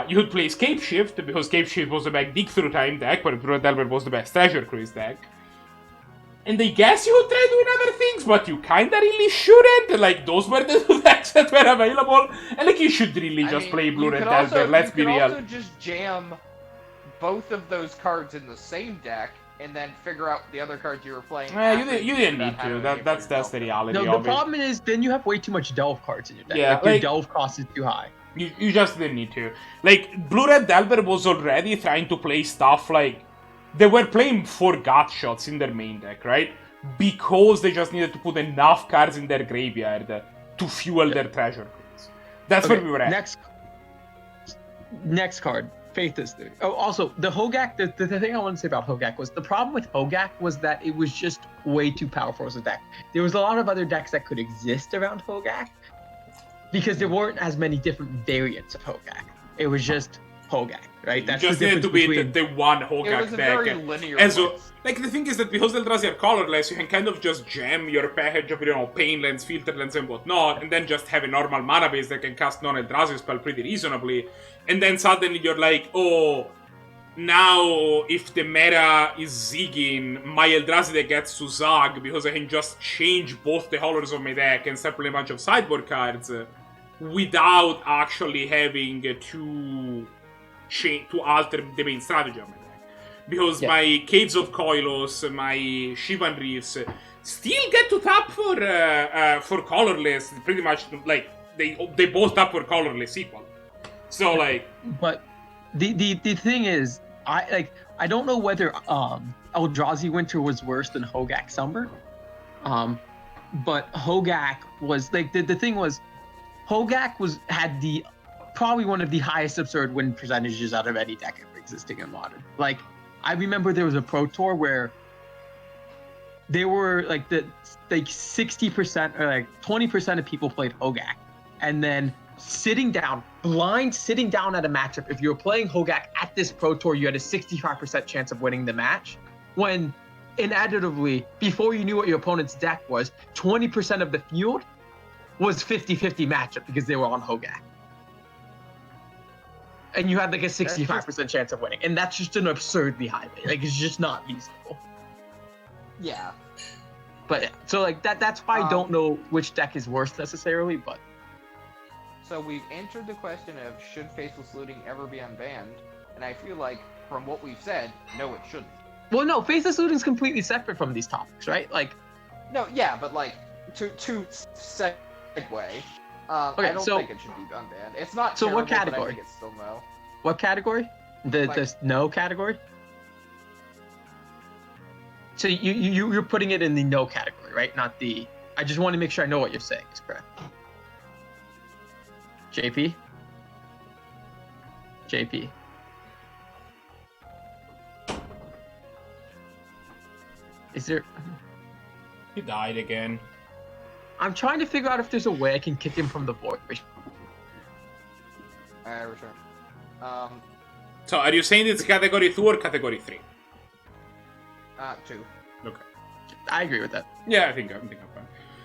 You would play Scape Shift, because Scape Shift was the best dig through time deck, where Blue Red Delver was the best Treasure Cruise deck. And I guess you would try doing other things, but you kinda really shouldn't. Like, those were the 2 decks that were available. And like, you should really just play Blue Red Delver, let's be real. You could also just jam both of those cards in the same deck and then figure out the other cards you were playing. You after didn't need figured out how to. enable That's yourself. the reality No, of the it. problem is then you have way too much delve cards in your deck. Yeah, Your like- delve cost is too high. You just didn't need to. Like, Blue Red Delver was already trying to play stuff like... They were playing 4 gut shots in their main deck, right? Because they just needed to put enough cards in their graveyard to fuel their treasure pools. That's where we were at. Next card, Faithless Looting. Oh, also, the Hogak, the thing I want to say about Hogak was, the problem with Hogak was that it was just way too powerful as a deck. There was a lot of other decks that could exist around Hogak, because there weren't as many different variants of Hogak. It was just Hogak, right? You That's just the needed to difference beat the one Hogak It was a deck. very linear And so, list. like, the thing is that because the Eldrazi are colorless, you can kind of just jam your package of, Pain Lands, Filter Lands, and whatnot, and then just have a normal mana base that can cast non-Eldrazi spell pretty reasonably. And then suddenly you're like, oh, now if the meta is zigging, my Eldrazi deck gets to zag because I can just change both the colors of my deck and start playing a bunch of sideboard cards without actually having to alter the main strategy of my deck. Because my Caves of Koilos, my Shivan Reefs still get to tap for colorless. Pretty much, like, they both tap for colorless equal. So, like... But the thing is, I don't know whether Eldrazi Winter was worse than Hogak Summer. But Hogak was, like, the thing was, Hogak had probably one of the highest absurd win percentages out of any deck ever existing in Modern. Like, I remember there was a Pro Tour where there were like 60% or like 20% of people played Hogak, and then sitting down at a matchup. If you were playing Hogak at this Pro Tour, you had a 65% chance of winning the match. When inevitably, before you knew what your opponent's deck was, 20% of the field was 50-50 matchup because they were on Hogak. And you had like a 65% chance of winning. And that's just an absurdly high rate. Like, it's just not feasible. Yeah. But, so like, that's why I don't know which deck is worse necessarily, but... So we've answered the question of should Faceless Looting ever be unbanned, and I feel like, from what we've said, no, it shouldn't. Well, no, Faceless Looting is completely separate from these topics, right? Like... No, yeah, but like, to segue, I don't think it should be unbanned. It's not So terrible, what category? but I think it's still no. What category? The no category? So you're putting it in the no category, right? Not the... I just want to make sure I know what you're saying is correct. JP? Is there... He died again. I'm trying to figure out if there's a way I can kick him from the voice. Return. So, are you saying it's category 2 or category 3? 2. Okay. I agree with that. Yeah, I think I'm fine.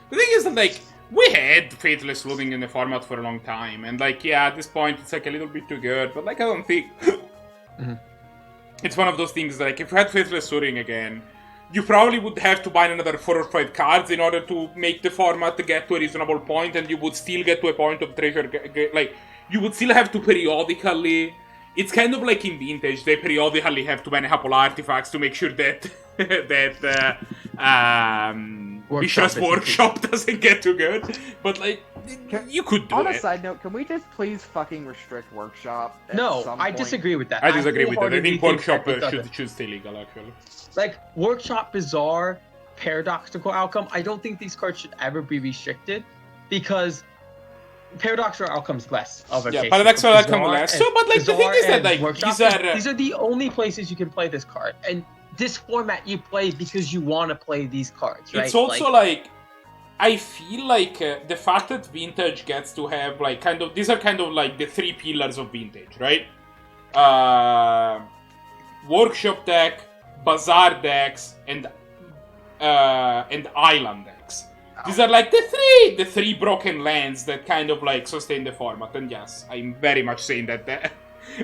The thing is that, like, we had Faithless Looting in the format for a long time, and, like, yeah, at this point, it's, like, a little bit too good, but, like, I don't think... It's one of those things that, like, if you had Faithless Looting again, you probably would have to buy another 4 or 5 cards in order to make the format get to a reasonable point, and you would still get to a point of treasure... Like, you would still have to periodically... It's kind of like in Vintage, they periodically have to ban a couple artifacts to make sure that Bishop's Workshop doesn't get too good. But, like, you could do it. On a side note, can we just please fucking restrict Workshop at No, some I point? disagree with that. I disagree with that. I wholeheartedly think Workshop that should stay legal, actually. Like, Workshop Bizarre, Paradoxical Outcome, I don't think these cards should ever be restricted, because Paradoxical Outcome's less of a case. Paradoxical Outcome less. So, but, like, the thing is that, like, these are the only places you can play this card. And this format you play because you want to play these cards, right? It's also, like I feel like the fact that Vintage gets to have, like, kind of... These are kind of, like, the 3 pillars of Vintage, right? Workshop deck, Bazaar decks, and Island decks. These are, like, the three broken lands that kind of, like, sustain the format. And yes, I'm very much saying that the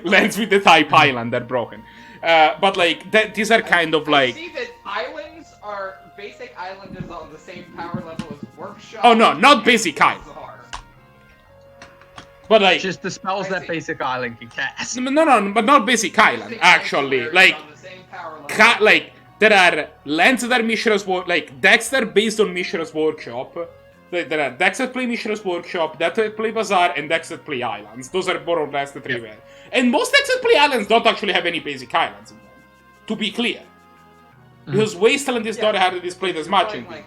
lands with the type Island are broken. But, like, these are kind of, like... I see that islands are... Basic Island is on the same power level as Workshop. Oh, no, not Basic Island. But, like... Just the spells that Basic Island can cast. No, but not Basic Island, actually. Like, there are lands that are Mishra's Workshop, like decks that are based on Mishra's Workshop. There are decks that play Mishra's Workshop, decks that play Bazaar, and decks that play Islands. Those are more or less the three ways. And most decks that play Islands don't actually have any basic Islands in them, to be clear. Because Wasteland is not hardly displayed as much in Vintage.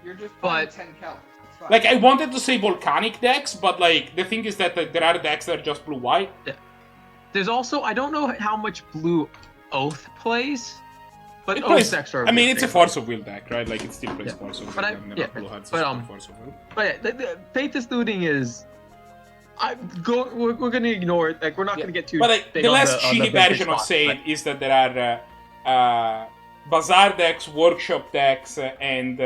You're just playing but 10 count. It's fine. Like, I wanted to say Volcanic decks, but, like, the thing is that there are decks that are just blue-white. there's also, I don't know how much blue Oath plays, but It Oath plays, decks are. I mean, it's a thing. Force of Will deck, right? Like, it still plays Yeah. Force of Will. But I- and yeah, Blue Hearts but, is Force of Will. But yeah, the Faithless Looting is. We're gonna ignore it. Like we're not gonna get too. But like, big the on less on shitty vintage version of spots, saying is that there are Bazaar decks, Workshop decks, and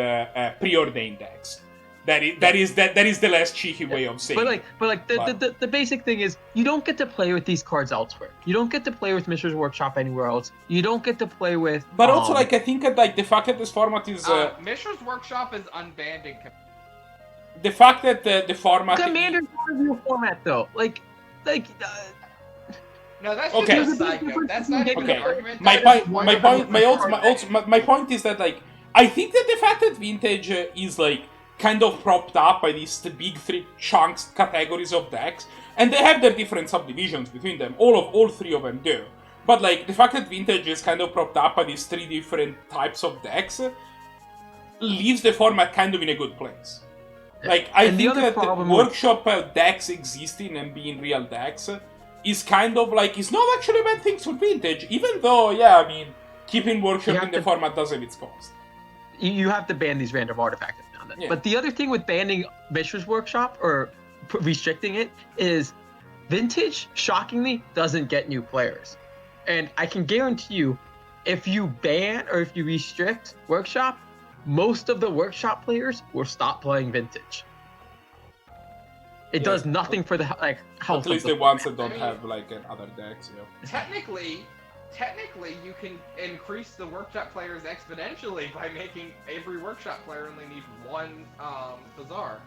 preordained decks. That is the less cheeky way of saying. But the basic thing is you don't get to play with these cards elsewhere. You don't get to play with Mishra's Workshop anywhere else. You don't get to play with. But also, like, I think that, like, the fact that this format is Mishra's Workshop is unbanned in the fact that the format. Commander's not a real format though. No, that's Okay. just a side note. That's not even Okay. an argument. My That is point. one My of the point. most My point is that, like, I think that the fact that Vintage is, like, kind of propped up by these big three chunks categories of decks, and they have their different subdivisions between them. All three of them do. But, like, the fact that Vintage is kind of propped up by these three different types of decks leaves the format kind of in a good place. Like, I And the think other that problem Workshop decks existing and being real decks is kind of like, it's not actually a bad thing for Vintage, even though, yeah, I mean, keeping Workshop in the format does have its cost. You have to ban these random artifacts now and then. Yeah. But the other thing with banning Mishra's Workshop or restricting it is Vintage, shockingly, doesn't get new players. And I can guarantee you, if you ban or if you restrict Workshop, most of the Workshop players will stop playing Vintage. It does nothing for the health. At least of the ones that don't have, like, other decks, yeah. Technically, you can increase the Workshop players exponentially by making every Workshop player only need one Bazaar.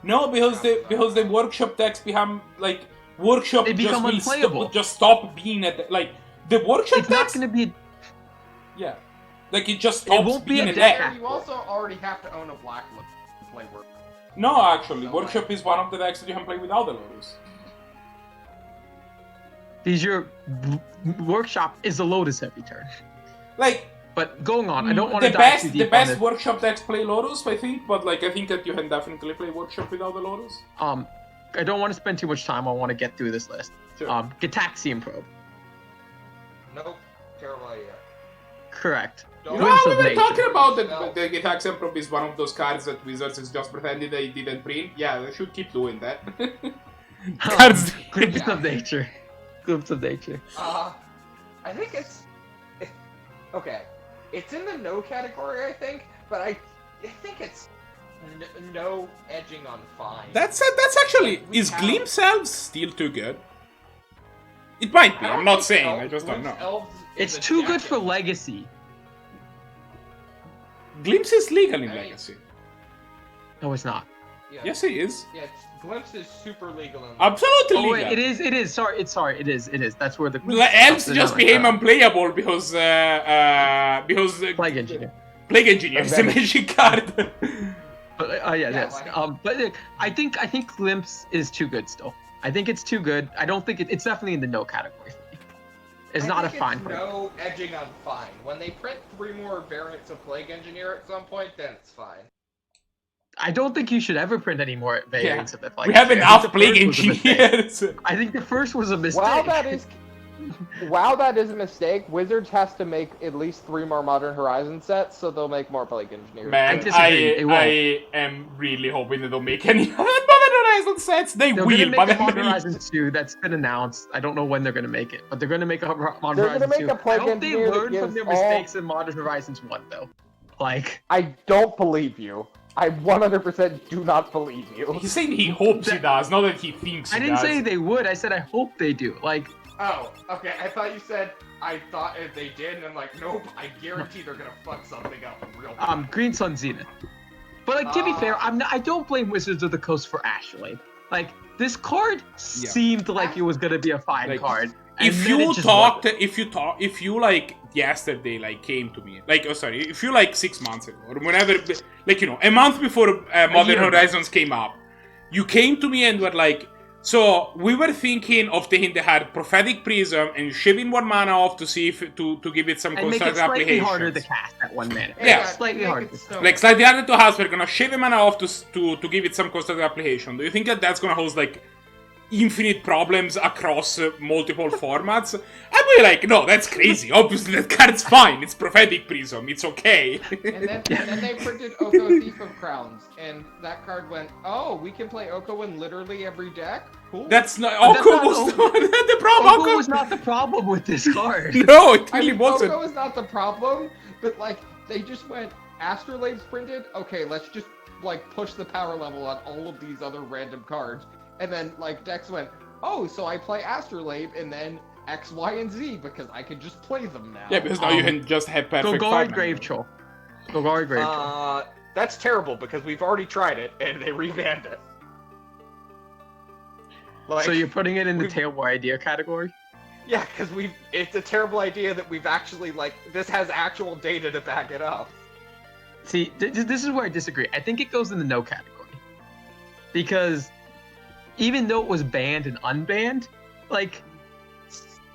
No, because the Workshop decks become, like, Workshop They become unplayable. just stop being like, the Workshop It's not decks... going to be. Yeah. Like, it just stops won't be being a a deck. deck. You also already have to own a black look to play Workshop. No, actually, Workshop is one of the decks that you can play without the Lotus. Workshop is a Lotus every turn. Like, But going on, I don't want the to dive too best deep the best on this. Workshop decks play Lotus, I think, but, like, I think that you can definitely play Workshop without the Lotus. I don't want to spend too much time. I want to get through this list. Sure. Gataxian Probe. Nope, terrible idea. Correct. You know Glimpse how of we were Nature. talking about No. the Gitaxian Probe is one of those cards that Wizards is just pretending they didn't print? Yeah, they should keep doing that. Cards. Glimpse of Nature. Glimpse of Nature. I think it's okay. It's in the no category, I think, but I think it's no edging on fine. That's actually... Is Glimpse Elves still too good? It might be, I'm not saying, I just don't know. It's too good for Legacy. Glimpse is legal in Legacy. No, it's not. Yeah. Yes, it is. Yeah, Glimpse is super legal in Absolutely Oh legal. wait, it is. Sorry, it is. That's where the Elves just became unplayable because Plague Engineer. Plague Engineer is a magic card. But yes. But I think Glimpse is too good still. I think it's too good. I don't think it's definitely in the no category for me. It's not a fine It's card. no edging on fine. When they print 3 more variants of Plague Engineer at some point, then it's fine. I don't think you should ever print any more variants of it. We have enough Plague Engineers. I think the first was a mistake. While that is a mistake, Wizards has to make at least 3 more Modern Horizon sets, so they'll make more Plague Engineers. Man, I am really hoping they don't make any Modern Horizon sets. They're gonna will, make but a Modern Horizon 2 that's been announced. I don't know when they're gonna make it, but they're gonna make a Modern They're Horizon gonna make 2. a Plague I hope they Engineer that learned from gives their all- mistakes in Modern Horizons 1 though. Like, I don't believe you. I 100% do not believe you. He's saying he hopes he does, not that he thinks he I didn't does. say they would. I said I hope they do. Like, Oh, okay. I thought you said I thought if they did, and I'm like, nope. I guarantee they're gonna fuck something up real quick. Green Sun Zenith. But like to be fair, I don't blame Wizards of the Coast for Ashway. Like this card seemed like it was gonna be a fine Like, card. if you like yesterday like came to me like if you like 6 months ago or whenever like a month before Modern Horizons came up, you came to me and were like, so we were thinking of taking the hard Prophetic Prism and shaving 1 mana off to see if to give it some And make it constructed slightly applications. harder to cast at 1 mana. Yeah. Slightly harder. Like slightly harder to house, we're gonna shave a mana off to give it some constructed application. Do you think that that's gonna host like infinite problems across multiple formats? I'd be like, no, that's crazy. Obviously, that card's fine. It's Prophetic Prism. It's okay. And then they printed Oko Thief of Crowns, and that card went, oh, we can play Oko in literally every deck? Cool. That's not... Oko was not the problem. Oko was not the problem with this card. No, it really wasn't. Oko is not the problem, but, like, they just went, Astrolabe's printed? Okay, let's just, like, push the power level on all of these other random cards. And then, like, Dex went, oh, so I play Astrolabe and then X, Y, and Z because I can just play them now. Yeah, because now you can just have perfect Golgari Grave Troll. Golgari Grave Troll. That's terrible because we've already tried it and they rebanned it. Like, So you're putting it in the terrible idea category? yeah, because it's a terrible idea that we've actually, like, this has actual data to back it up. See, this is where I disagree. I think it goes in the no category. Because even though it was banned and unbanned, like,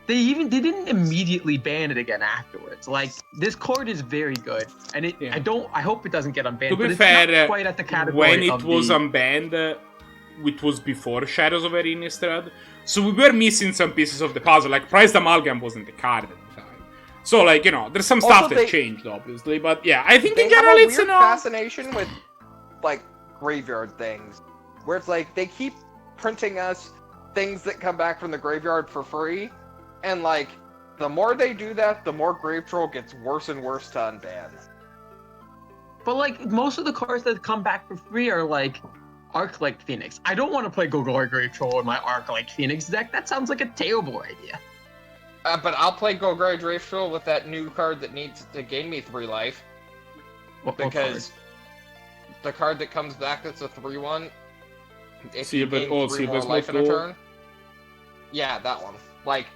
they didn't immediately ban it again afterwards. Like, this card is very good, and I hope it doesn't get unbanned. To be but it's fair, not quite at the category when it was unbanned, it was before Shadows of Innistrad, so we were missing some pieces of the puzzle. Like, Prized Amalgam wasn't the card at the time. So, like, there's some stuff that changed, obviously, but yeah, I think in general it's a fascination with, like, graveyard things, where it's like, they keep printing us things that come back from the graveyard for free, and like the more they do that, the more Grave Troll gets worse and worse to unban. But like most of the cards that come back for free are like Arc-like Phoenix. I don't want to play Golgari Grave Troll in my Arc-like Phoenix deck. That sounds like a terrible idea. But I'll play Golgari Grave Troll with that new card that needs to gain me 3 life. Because the card that comes back that's a 3/1. If you gain 3 more life in a turn. Yeah, that one. Like,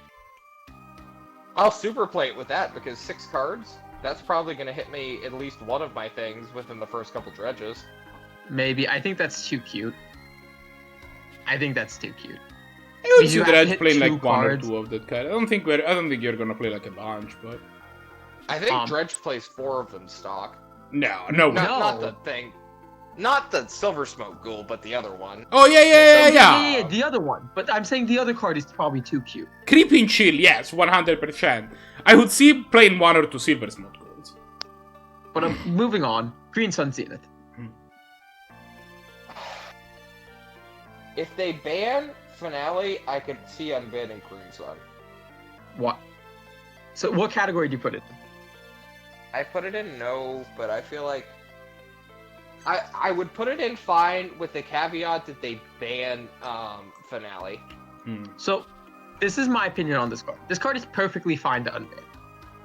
I'll super play it with that because 6 cards. That's probably going to hit me at least one of my things within the first couple dredges. Maybe. I think that's too cute. I think that's too cute. I would see Dredge playing like 1 or 2 of that card. I don't think you're gonna play like a bunch, but I think Dredge plays 4 of them stock. No. Not the thing. Not the Silver Smoke Ghoul, but the other one. Oh, yeah. The other one. But I'm saying the other card is probably too cute. Creeping Chill, yes, 100%. I would see playing 1 or 2 Silver Smoke Ghouls. But I'm moving on. Green Sun Zenith. If they ban Finale, I could see unbanning Green Sun. What? So what category do you put it in? I put it in no, but I feel like I would put it in fine with the caveat that they ban Finale. So, this is my opinion on this card. This card is perfectly fine to unban.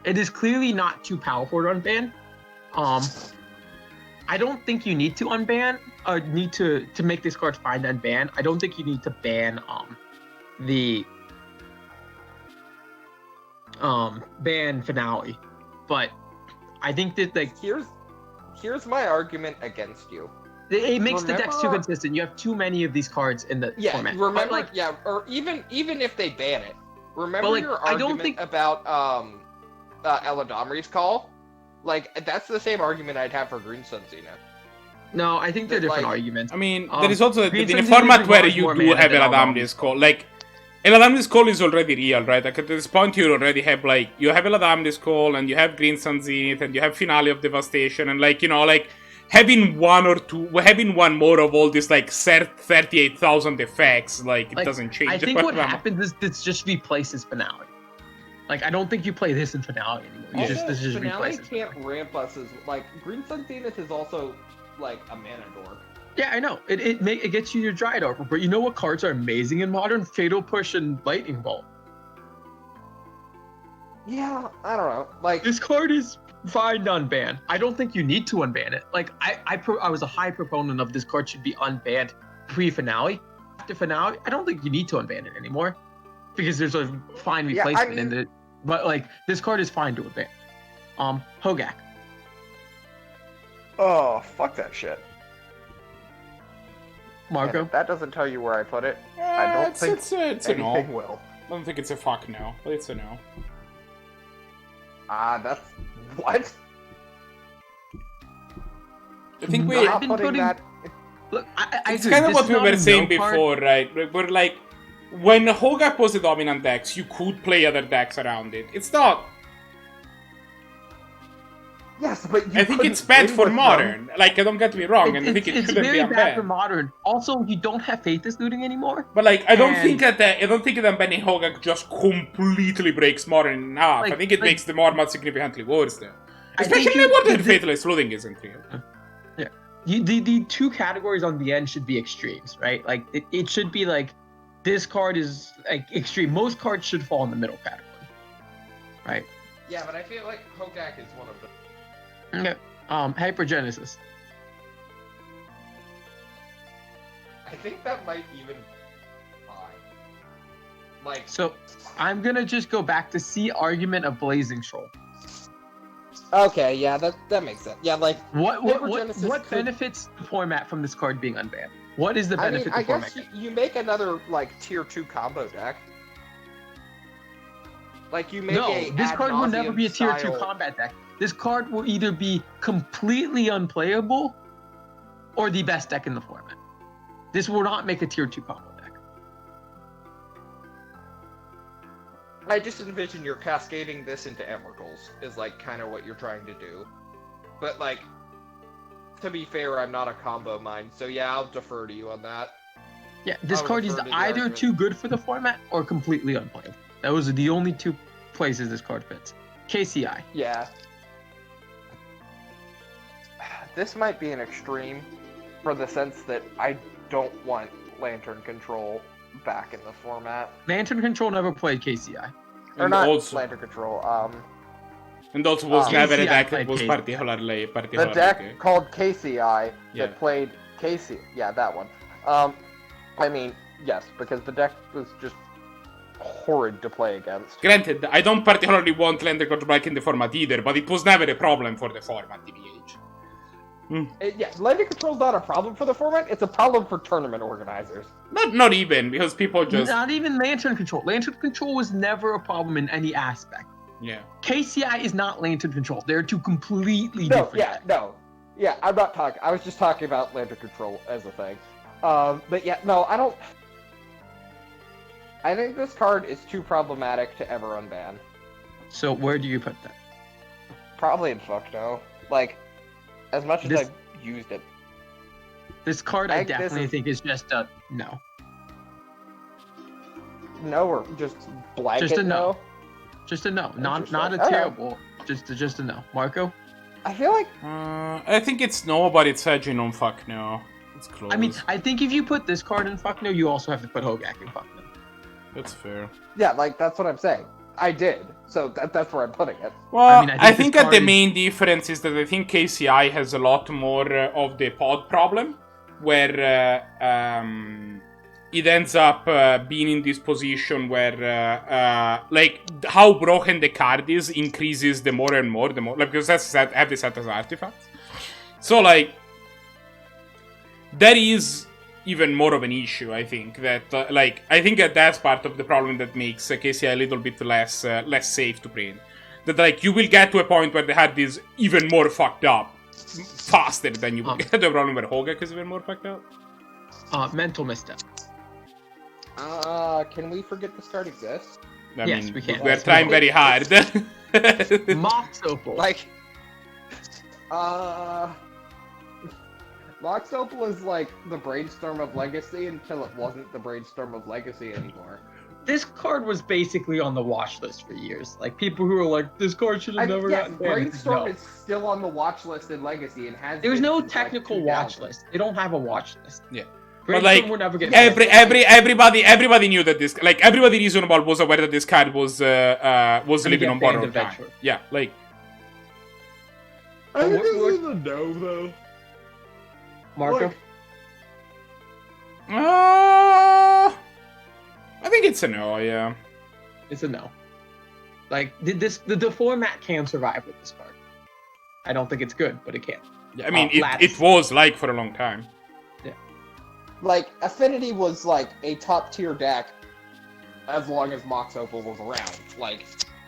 It is clearly not too powerful to unban. I don't think you need to unban, or need to make this card fine to unban. I don't think you need to ban ban Finale. But I think that, like, Here's my argument against you. It makes the decks too consistent. You have too many of these cards in the format. Remember, or even if they ban it, remember your argument about Eladamri's Call? Like, that's the same argument I'd have for Green Sun Zenith. No, I think they're different arguments. I mean, there is also in a format where you do have Eladamri's Call. Like, Eladamri's Call is already real, right? Like, at this point, you already have, like, you have Eladamri's Call, and you have Green Sun Zenith, and you have Finale of Devastation, and, like, like, having 1 or 2, having 1 more of all this, like, 38,000 effects, like, it doesn't change. I think what happens is this just replaces Finale. Like, I don't think you play this in Finale anymore. This just Finale replaces can't ramp us as, like, Green Sun Zenith is also, like, a mana dork. Yeah, I know. It gets you your Dryad, but you know what cards are amazing in Modern? Fatal Push and Lightning Bolt. Yeah, I don't know. Like, this card is fine to unban. I don't think you need to unban it. Like, I was a high proponent of this card should be unbanned pre-Finale. After Finale, I don't think you need to unban it anymore. because there's a fine Yeah, I replacement in mean- it. But like this card is fine to advance. Hogak. Oh, fuck that shit. Marco. And if that doesn't tell you where I put it, I don't think it's a no. anything will. I don't think it's a fuck no, but it's a no. That's what? I think we. I've Not been putting putting- that. Look, I It's agree. kind of This what is we not were a saying no card. before, right? We're like, when Hogak was the dominant decks, you could play other decks around it. It's not. Yes, but you I think couldn't it's bad win for with them. modern. Like, don't get me wrong, and I think it It's shouldn't be very bad for unbanned. modern. Also, you don't have Faithless looting anymore. But like, I don't And- think that unbanning Hogak just completely breaks modern in half. I Like- think it like- makes the Mormont significantly worse there. I think Especially you- when the the- Faithless looting isn't real. The two categories on the end should be extremes, right? Like it should be like this card is like extreme. Most cards should fall in the middle category, right? Yeah, but I feel like Hogak is one of them. Okay. Hypergenesis. I think that might even fine. Like, So I'm gonna just go back to see argument of Blazing Shoal. Okay, yeah, that makes sense. Yeah, like, What Hypergenesis could- benefits the format from this card being unbanned? What is the I benefit mean, I to format? guess you make another, like, tier 2 combo deck. Like, you make No, a this ad card will never nauseam be a tier 2 style- combat deck. This card will either be completely unplayable or the best deck in the format. This will not make a tier 2 combo deck. I just envision you're cascading this into Emrakul's, is, like, kind of what you're trying to do. But, like, to be fair, I'm not a combo mind, so yeah, I'll defer to you on that. Yeah, this I would card is defer to the either argument. too good for the format or completely unplayable. Those are the only two places this card fits. KCI. Yeah. This might be an extreme, for the sense that I don't want Lantern Control back in the format. Lantern Control never played KCI. Or And not also- Lantern Control, And also was never a KCI deck that played was KCI. particularly the deck good. called KCI Yeah. that played KC. Yeah, that one. I mean, yes, because the deck was just horrid to play against. Granted, I don't particularly want Lander Control back in the format either, but it was never a problem for the format, TBH. Yeah, Lantern Control's not a problem for the format, it's a problem for tournament organizers. Not even, because people just... Not even Lantern Control. Lantern Control was never a problem in any aspect. Yeah. KCI is not Lantern Control. They're two completely No, different yeah, decks. no. Yeah, I'm not talking. I was just talking about Lantern Control as a thing. But yeah, no, I don't. I think this card is too problematic to ever unban. So where do you put that? Probably in fuck no. Like, as much as This- I've used it. This card I I think this definitely is- think is just a no. No, or just blanket Just a no. no. Just a no. Not a Interesting. Okay. terrible. Just a no. Marco? I feel like I think it's no, but it's edging on fuck no. It's close. I mean, I think if you put this card in fuck no, you also have to put Hogak in fuck no. That's fair. yeah, like that's what I'm saying. I did, so that's where I'm putting it. Well, I mean, I I think think this that the card is- main difference is that I think KCI has a lot more of the pod problem, where it ends up being in this position where, like, how broken the card is increases the more, like, because that's have the set as artifacts. So, like, that is even more of an issue, I think. That, I think that that's part of the problem that makes KCI a little bit less safe to print. That, like, you will get to a point where the card is even more fucked up faster than you will get to a problem where Hogak is even more fucked up. Mental misstep. Can we forget this card exists? I Yes, mean, we can. we're trying very hard. Mox Opal. Like, Mox Opal is like the brainstorm of Legacy until it wasn't the brainstorm of Legacy anymore. This card was basically on the watch list for years. Like, people who were like, this card should I have mean, never yes, gotten banned. Brainstorm No. is still on the watch list in Legacy and has. There's been no since, like, technical 2000. watch list. They don't have a watch list. Yeah. Brainstorm But, like, will never get everybody knew that this, like, everybody reasonable was aware that this card was living get on banned borrowed time. eventually. Yeah, like, I think What- this what- is a no though. Marco? Look, I think it's a no, yeah. It's a no. Like the format can survive with this card. I don't think it's good, but it can. Yeah, I mean, Lattice. it was like for a long time. Like, Affinity was like a top tier deck as long as Mox Opal was around. Like,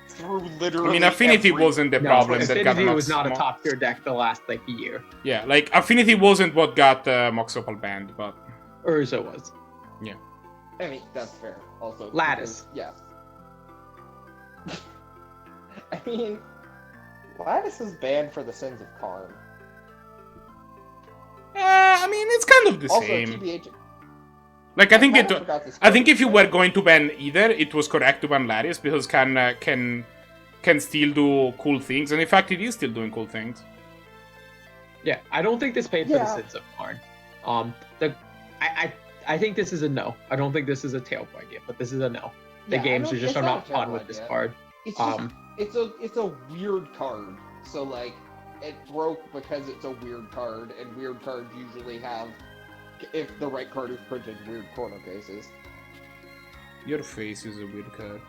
through literally. I mean, Affinity wasn't the problem that got Affinity Mox. was not a top tier deck the last like year. Yeah, like Affinity wasn't what got Mox Opal banned, but Urza was. I mean, that's fair. Also, Lattice. Because, yeah. I mean, Lattice is banned for the sins of Karn. I mean, it's kind of the Also, same. TBH. Like I think kinda forgot this I think card, if you but- were going to ban either, it was correct to ban Lattice because can still do cool things, and in fact, it is still doing cool things. Yeah, I don't think this paid for the Yeah. sins of Karn. I think this is a no. I don't think this is a tailwind idea, but this is a no. The Yeah, I games don't- are just it's not a fun terrible with this idea. card. It's just, it's a weird card. So like, it broke because it's a weird card, and weird cards usually have, if the right card is printed, weird corner cases. Your face is a weird card.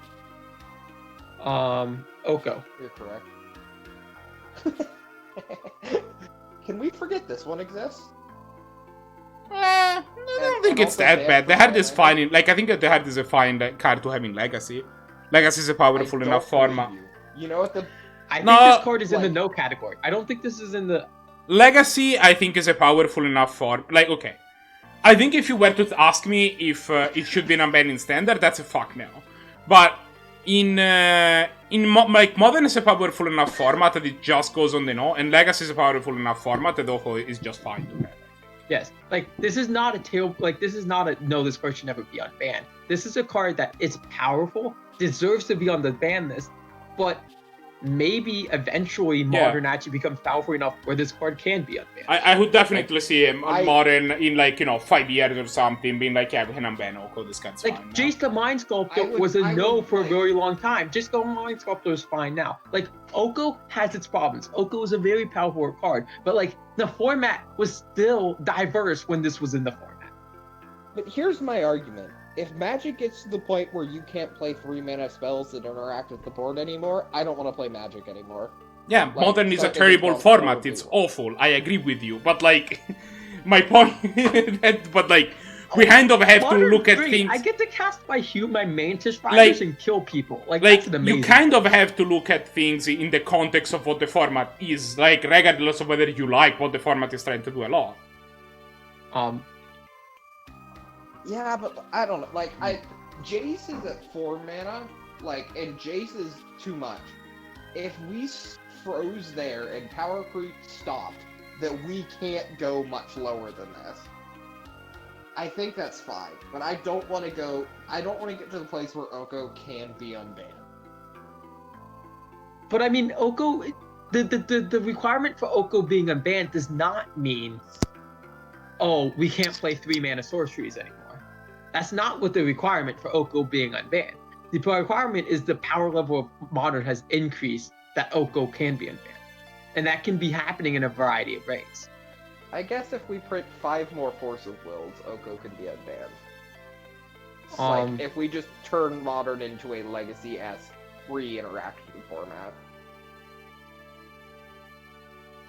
Oko. You're correct. Can we forget this one exists? I don't And- think and it's also that ban bad. The for hard is China. fine. Like I think that the hard is a fine card to have in Legacy. Legacy is a powerful I enough don't believe format. You know what the I think No, this card is in the like- no category. I don't think this is in the. Legacy, I think, is a powerful enough form. Like, okay, I think if you were to ask me if it should be unbanned in Standard, that's a fuck no. But like Modern is a powerful enough format that it just goes on the no, and Legacy is a powerful enough format that Oko is just fine to have. Yes, like this is not a tail. Like this is not a no. This card should never be unbanned. This is a card that is powerful, deserves to be on the ban list, but maybe eventually Modern actually becomes powerful enough where this card can be unbanned. I would definitely see him on I- Modern in like 5 years or something, being like, yeah, we can unban Oko. This card's Like fine. now. Jace the Mind Sculptor I would- was a I no would for a play- very long time. Jace the Mind Sculptor is fine now. Like Oko has its problems. Oko is a very powerful card, but like the format was still diverse when this was in the format. But here's my argument. If Magic gets to the point where you can't play 3-mana spells that interact with the board anymore, I don't want to play Magic anymore. Yeah, Like, Modern is a something terrible called format. probably It's wrong. awful. I agree with you. But, like, my point but, like, we kind of have to Modern's look at great. things. I get to cast my Mantis Riders Like- and kill people. Like Like, that's an amazing. you kind of have to look at things in the context of what the format is. Like, regardless of whether you like what the format is trying to do a lot. Yeah, but I don't know. Like, Jace is at 4 mana, like, and Jace is too much. If we froze there and power creep stopped, that we can't go much lower than this. I think that's fine, but I don't want to go. I don't want to get to the place where Oko can be unbanned. But I mean, Oko, the requirement for Oko being unbanned does not mean, oh, we can't play 3-mana sorceries anymore. That's not what the requirement for Oko being unbanned. The requirement is the power level of Modern has increased that Oko can be unbanned. And that can be happening in a variety of ways. I guess if we print 5 more Force of Wills, Oko can be unbanned. Like, if we just turn Modern into a Legacy-esque free interaction format.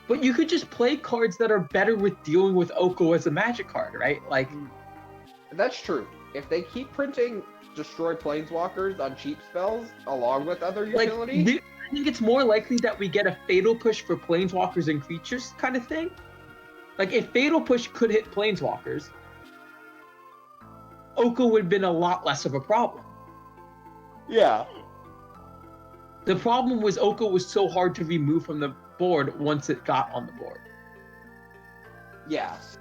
But you could just play cards that are better with dealing with Oko as a Magic card, right? Like, That's true. If they keep printing Destroy Planeswalkers on cheap spells, along with other utility... I think it's more likely that we get a Fatal Push for Planeswalkers and creatures kind of thing. Like, if Fatal Push could hit Planeswalkers, Oko would have been a lot less of a problem. Yeah. The problem was Oko was so hard to remove from the board once it got on the board. Yes.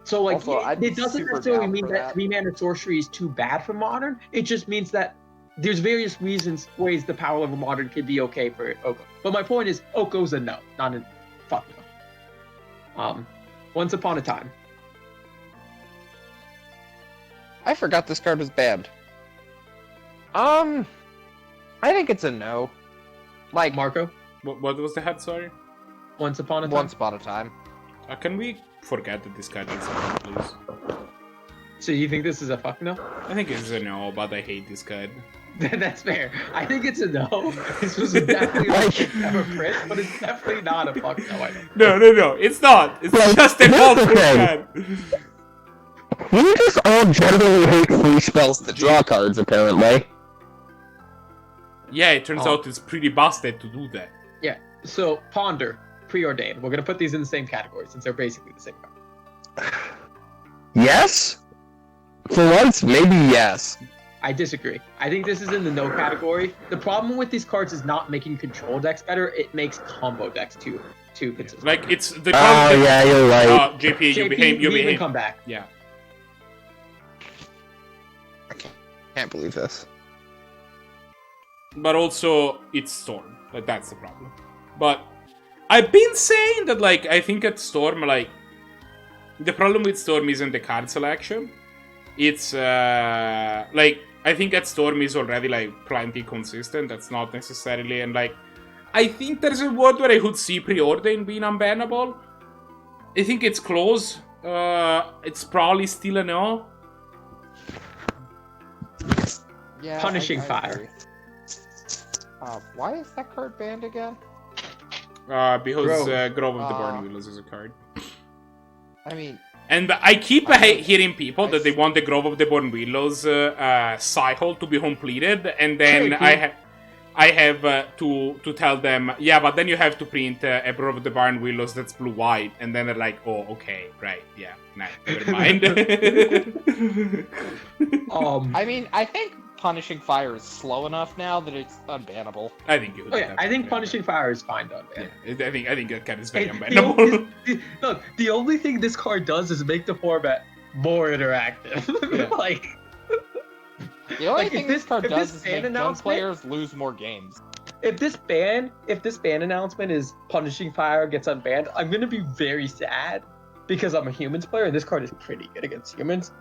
So, like, Also, I'd be it doesn't super necessarily down mean for that that. 3-mana sorcery is too bad for Modern. It just means that there's various ways the power level Modern could be okay for Oko. But my point is, Oko's a no, not a fuck no. Once Upon a Time. I forgot this card was banned. I think it's a no. Like, Marco, What was the head, sorry? Once Upon a Time. Once Upon a Time. Can we forget that this card is a no, please? So you think this is a fuck no? I think it's a no, but I hate this card. That's fair. I think it's a no. This was definitely like a print, but it's definitely not a fuck no. I don't. No. It's not. It's just a here's the helpful thing. card. We just all generally hate free spells to draw cards, apparently. Yeah, it turns out it's pretty busted to do that. Yeah. So Ponder, Preordained. We're gonna put these in the same category since they're basically the same card. Yes? For once, maybe yes. I disagree. I think this is in the no category. The problem with these cards is not making control decks better. It makes combo decks too consistent. Like, it's the Oh, problem. yeah, you're right. JP, you JP, behave. You we even behave. come back. Yeah. Can't believe this. But also, it's Storm. Like, that's the problem. But I've been saying that, like, I think at Storm, like, the problem with Storm isn't the card selection. It's, like, I think at Storm is already, like, plenty consistent. That's not necessarily, and, like, I think there's a world where I could see Preordain being unbannable. I think it's close. It's probably still a no. Yeah, Punishing I Fire. agree. Why is that card banned again? Because Grove. Grove of the Burn Willows is a card. I mean, And I keep hearing people that they want the Grove of the Born Willows cycle to be completed, and then I have to tell them, yeah, but then you have to print a Grove of the Barn Willows that's blue-white, and then they're like, oh, okay, right, yeah, nah, never mind. I mean, I think Punishing Fire is slow enough now that it's unbannable. I think you. Oh yeah, I think Punishing Fire is fine though. Yeah, I think that card is very And unbannable. Look, the only thing this card does is make the format more interactive. Yeah. Like, The only Like, thing if this card this does is ban make gun announcement- players lose more games. if this ban announcement is Punishing Fire gets unbanned, I'm gonna be very sad because I'm a humans player and this card is pretty good against humans.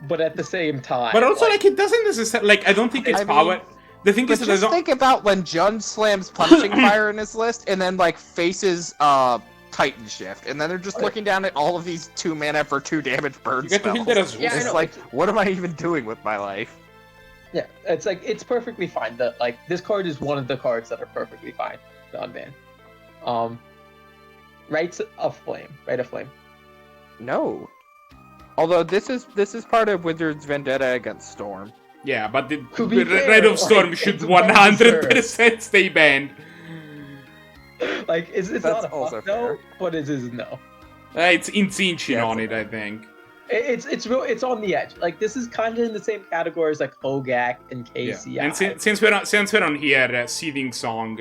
But at the same time, But also, like, it doesn't necessarily, like, I don't think it's I mean, power. The thing But is that I just don't. think about when Jun slams Punishing Fire in his list and then, like, faces Titan Shift, and then they're just looking down at all of these 2 mana for 2 damage burn You get to spells. heal that as well. Yeah, I It's know. like, what am I even doing with my life? yeah, it's like it's perfectly fine. That like this card is one of the cards that are perfectly fine to unban. Rites of Flame, Rite of Flame. No. Although this is part of Wizard's vendetta against Storm. Yeah, but the To be fair, Red of Storm like, should it's well 100% stay banned. Like it's That's not a also fuck no, fair. but it is no. It's inching Yeah, on it's it, I think. It's on the edge. Like this is kind of in the same category as like Hogak and Yeah. KCI. And since we're on here, Seething Song.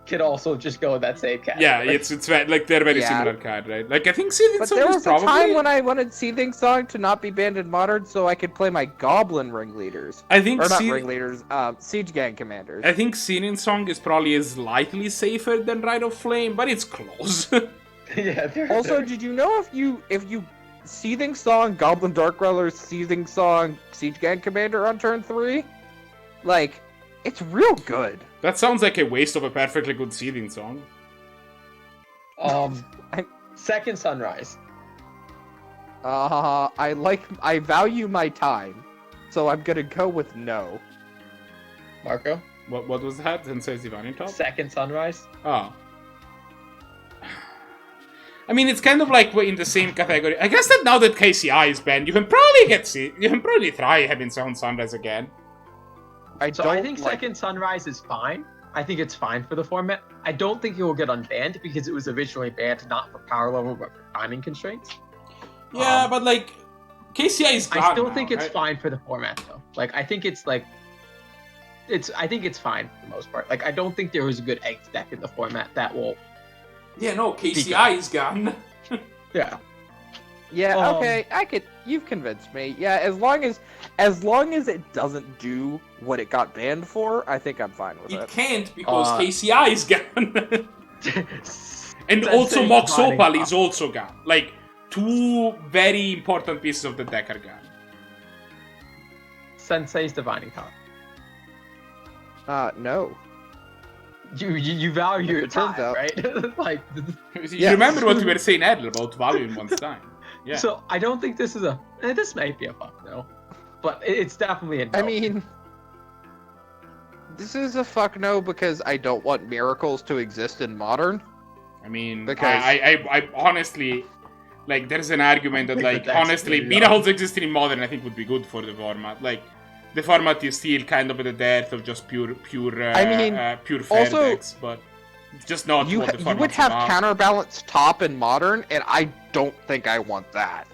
Could also just go in that same category. Yeah, it's like they're very Yeah. similar card, right? Like I think Seething But Song there is was a probably. time when I wanted Seething Song to not be banned in Modern so I could play my Goblin Ringleaders. I think Or not Ringleaders, Siege Gang Commanders. I think Seething Song is probably slightly safer than Rite of Flame, but it's close. Yeah. Also, did you know if you Seething Song, Goblin Dark Dweller, Seething Song, Siege Gang Commander on turn 3? Like, it's real good. That sounds like a waste of a perfectly good Seething Song. Second Sunrise. I value my time, so I'm gonna go with no. Marco. What was that? Sensei's Divine Top? Second Sunrise. Oh. I mean, it's kind of like we're in the same category. I guess that now that KCI is banned, you can probably try having Second Sunrise again. I think Second Sunrise is fine. I think it's fine for the format. I don't think it will get unbanned because it was originally banned not for power level but for timing constraints. Yeah, but like KCI is gone I still now, think it's right? fine for the format though. Like I think it's like I think it's fine for the most part. Like I don't think there was a good egg deck in the format that will Yeah, no, KCI is gone. yeah. Yeah, okay, you've convinced me. Yeah, as long as it doesn't do what it got banned for, I think I'm fine with It it. can't because KCI is gone. And Sensei's also Mox Divining Opal Top. is also gone. Like, 2 very important pieces of the deck are gone. Sensei's Divining Top. No. You value your It turns time, out- right? Like You remember what we were saying earlier about valuing one's time. Yeah. so I don't think this is this might be a fuck no. But it's definitely a no. I mean, This is a fuck no because I don't want miracles to exist in Modern. I mean, Because- I honestly, like, there's an argument that, think like, that that's honestly, really miracles existing in Modern, I think, would be good for the format. Like, the format is still kind of at the death of just pure fair also, decks, but it's just not You what the you format's would have about. counterbalance top in Modern, and I don't think I want that.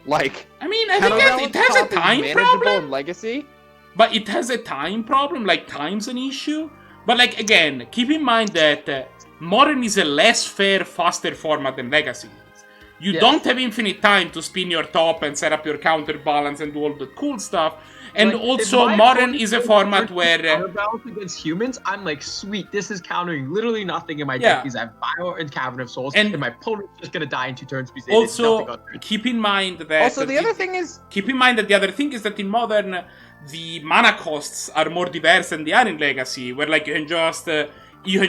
Like, I mean, I think it has a top is time manageable problem. in Legacy. But it has a time problem, like time's an issue. But like again, keep in mind that Modern is a less fair, faster format than Legacy is. You Yes. don't have infinite time to spin your top and set up your counterbalance and do all the cool stuff. And Like, also, if my Modern opponent is a goes format first where... counterbalance against humans, I'm like, sweet, this is countering literally nothing in my Yeah. deck because I have Bio and Cavern of Souls, And- and my opponent's just gonna die in 2 turns because they did nothing also, on turn. keep in mind that... Also, the other thing is, Keep in mind that the other thing is that in Modern, the mana costs are more diverse than they are in Legacy, where like you can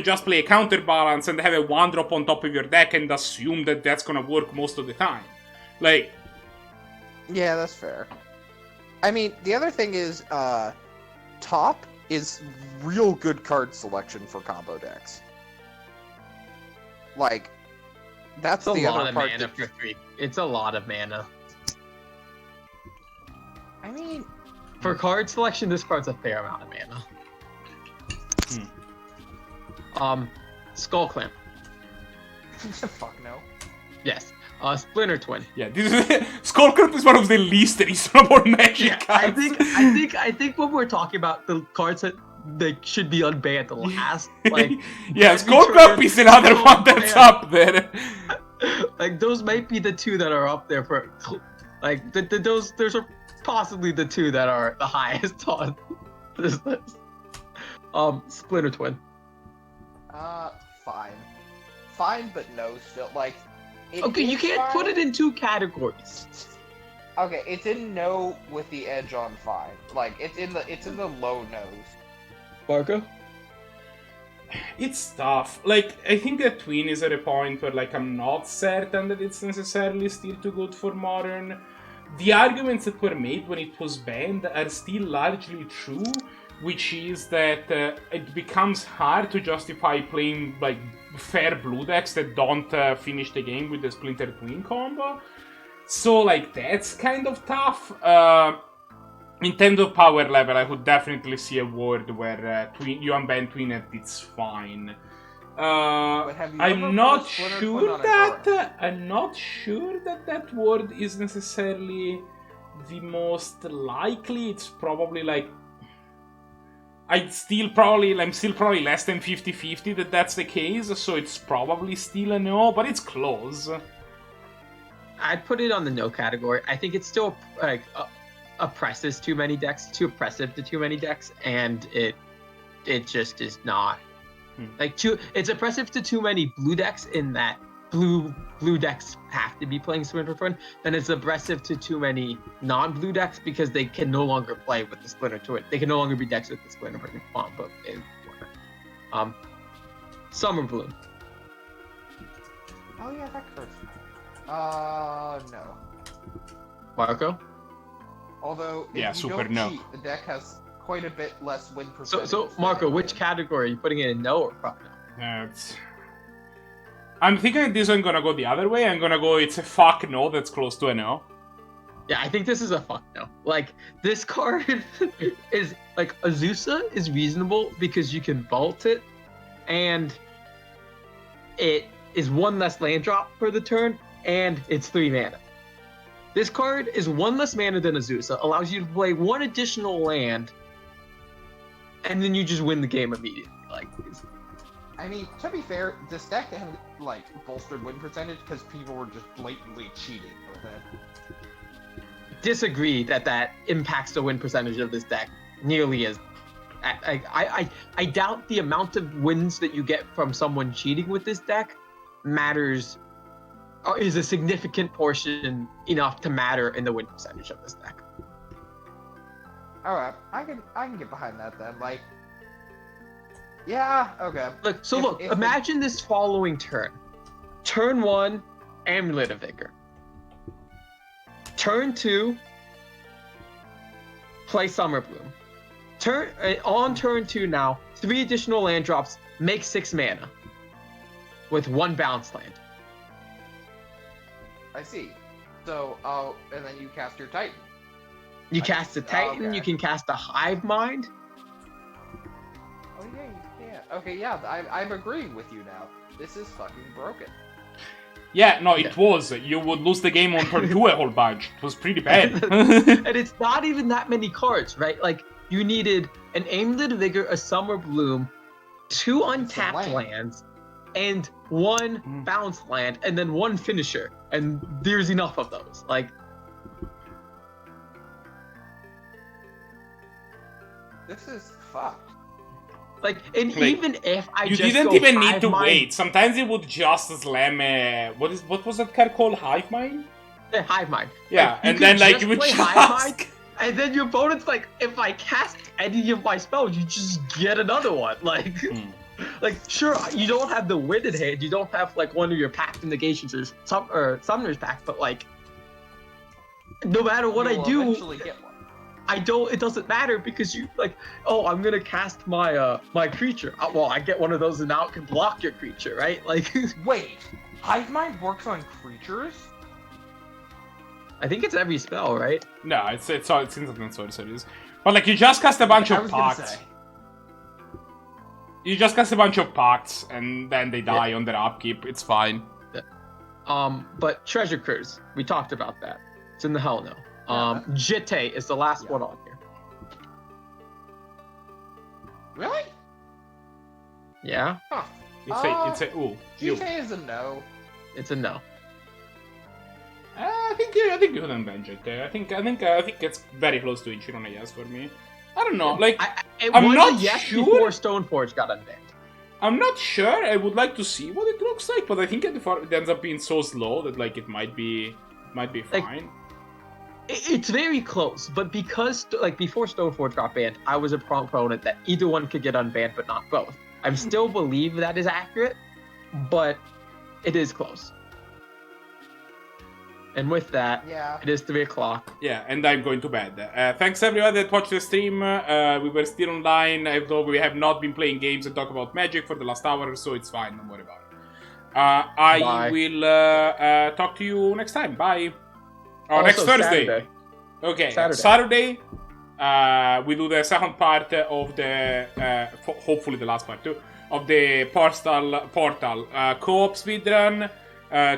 just play a counterbalance and have a 1-drop on top of your deck and assume that that's gonna work most of the time. Like, yeah, that's fair. I mean, the other thing is, top is real good card selection for combo decks. Like, that's It's a the lot other of part. mana for 3. It's a lot of mana. I mean, For card selection, this card's a fair amount of mana. Skull Clamp. fuck no. Yes. Splinter Twin. yeah, this is Skullcrop is one of the least reasonable Magic cards. I think when we're talking about the cards that they should be unbanned last, like yeah, every Skullcrop turn- is another Oh, one that's man. up there. like those might be the 2 that are up there for like those are possibly the 2 that are the highest on this list. Splinter Twin. Fine. Fine, but no, still, like... Okay, you can't put it in 2 categories. Okay, it's in no with the edge on fine. Like, it's in the low nose. Marco? It's tough. Like, I think that Twin is at a point where, like, I'm not certain that it's necessarily still too good for Modern. The arguments that were made when it was banned are still largely true, which is that it becomes hard to justify playing, like, fair blue decks that don't finish the game with the Splinter Twin combo. So, like, that's kind of tough. In terms of power level, I would definitely see a world where you unban Twin and it's fine. have you ever I'm put not a Splinter sure Twin on a that word is necessarily the most likely. It's probably like I'm still probably less than 50-50 that that's the case, so it's probably still a no, but it's close. I'd put it on the no category. I think it's still like oppresses too many decks, too oppressive to too many decks, and it just is not it's oppressive to too many blue decks in that blue decks have to be playing Splinter Twin, then it's oppressive to too many non-blue decks because they can no longer play with the Splinter Twin. They can no longer be decks with the Splinter Twin combo in order. Summer Bloom. Oh yeah, that curse. No. Marco? Although, if Yeah, you super don't no. cheat, the deck has quite a bit less win percentage. So than Marco, it which would. category are you putting it in, no or probably no? I'm thinking this one gonna go the other way. I'm gonna go, it's a fuck no that's close to a no. Yeah, I think this is a fuck no. Like, this card is, like, Azusa is reasonable because you can vault it, and it is 1 less land drop for the turn, and it's 3 mana. This card is 1 less mana than Azusa, allows you to play 1 additional land, and then you just win the game immediately. Like, I mean, to be fair, this deck had, like, bolstered win percentage because people were just blatantly cheating with it. disagree that impacts the win percentage of this deck nearly as. I doubt the amount of wins that you get from someone cheating with this deck matters, or is a significant portion enough to matter in the win percentage of this deck. Alright, I can get behind that then. Like, yeah, okay. Look, imagine this following turn. Turn 1, Amulet of Vigor. Turn 2, play Summer Bloom. On turn 2 now, 3 additional land drops make 6 mana with 1 bounce land. I see. So, and then you cast your Titan. You cast a Titan, okay. you can cast a Hive Mind. Oh yeah, you can. Okay, yeah, I'm agreeing with you now. This is fucking broken. Yeah, no, it was. You would lose the game on turn 2 a whole bunch. It was pretty bad. And it's not even that many cards, right? Like, you needed an Aimlid Vigor, a Summer Bloom, 2 untapped lands, and 1 bounce land, and then 1 finisher. And there's enough of those. Like, this is fucked. Like, and Like, even if I you just didn't go even need Hive to Mind, wait. Sometimes it would just slam what was that card called? Hive Mind? Hive Mind. Yeah, Like, you and could then like just you would play just Hive Mind, and then your opponent's like, if I cast any of my spells, you just get another one. Like, like sure, you don't have the win in hand, you don't have like one of your pact negations or summoner's pact, but like, no matter what You'll I do, eventually get one. it doesn't matter because you like, oh, I'm gonna cast my my creature. Well, I get one of those and now it can block your creature, right? Like, Wait, Hive Mind works on creatures? I think it's every spell, right? No, it seems like that's what it is. But like you just cast a bunch I of was gonna pacts. say. You just cast a bunch of pacts and then they die on their upkeep. It's fine. But Treasure Curse, we talked about that. It's in the Hell No. Jitte is the last one on here. Really? Yeah, Huh. It's a ooh. You. GTA is a no. it's a no. I think you can bench it. I think it's very close to Ichiro yes for me. I don't know. Like I'm was not a yes sure. before Stoneforge got unbanned. I'm not sure. I would like to see what it looks like, but I think it ends up being so slow that like it might be fine. It's very close, but because like before Stoneforge got banned, I was a proponent that either one could get unbanned, but not both. I still believe that is accurate, but it is close. And with that, it is 3 o'clock. Yeah, and I'm going to bed. Thanks everyone that watched the stream. We were still online, although we have not been playing games and talk about Magic for the last hour, so it's fine. Don't worry about it. I will talk to you next time. Bye. Oh, Also, next Thursday. Saturday. Okay, Saturday. we do the second part of the, hopefully the last part too, of the Portal co-op speedrun.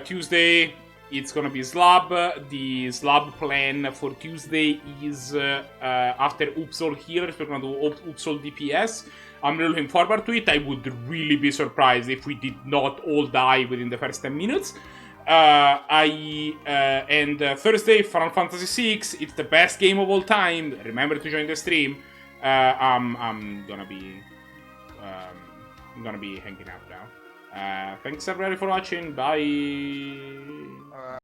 Tuesday, it's gonna be Slab. The Slab plan for Tuesday is after Upsol Healers, we're gonna do Upsol DPS. I'm really looking forward to it. I would really be surprised if we did not all die within the first 10 minutes. And Thursday, Final Fantasy VI. It's the best game of all time. Remember to join the stream. I'm gonna be hanging out now. Thanks everybody for watching. Bye.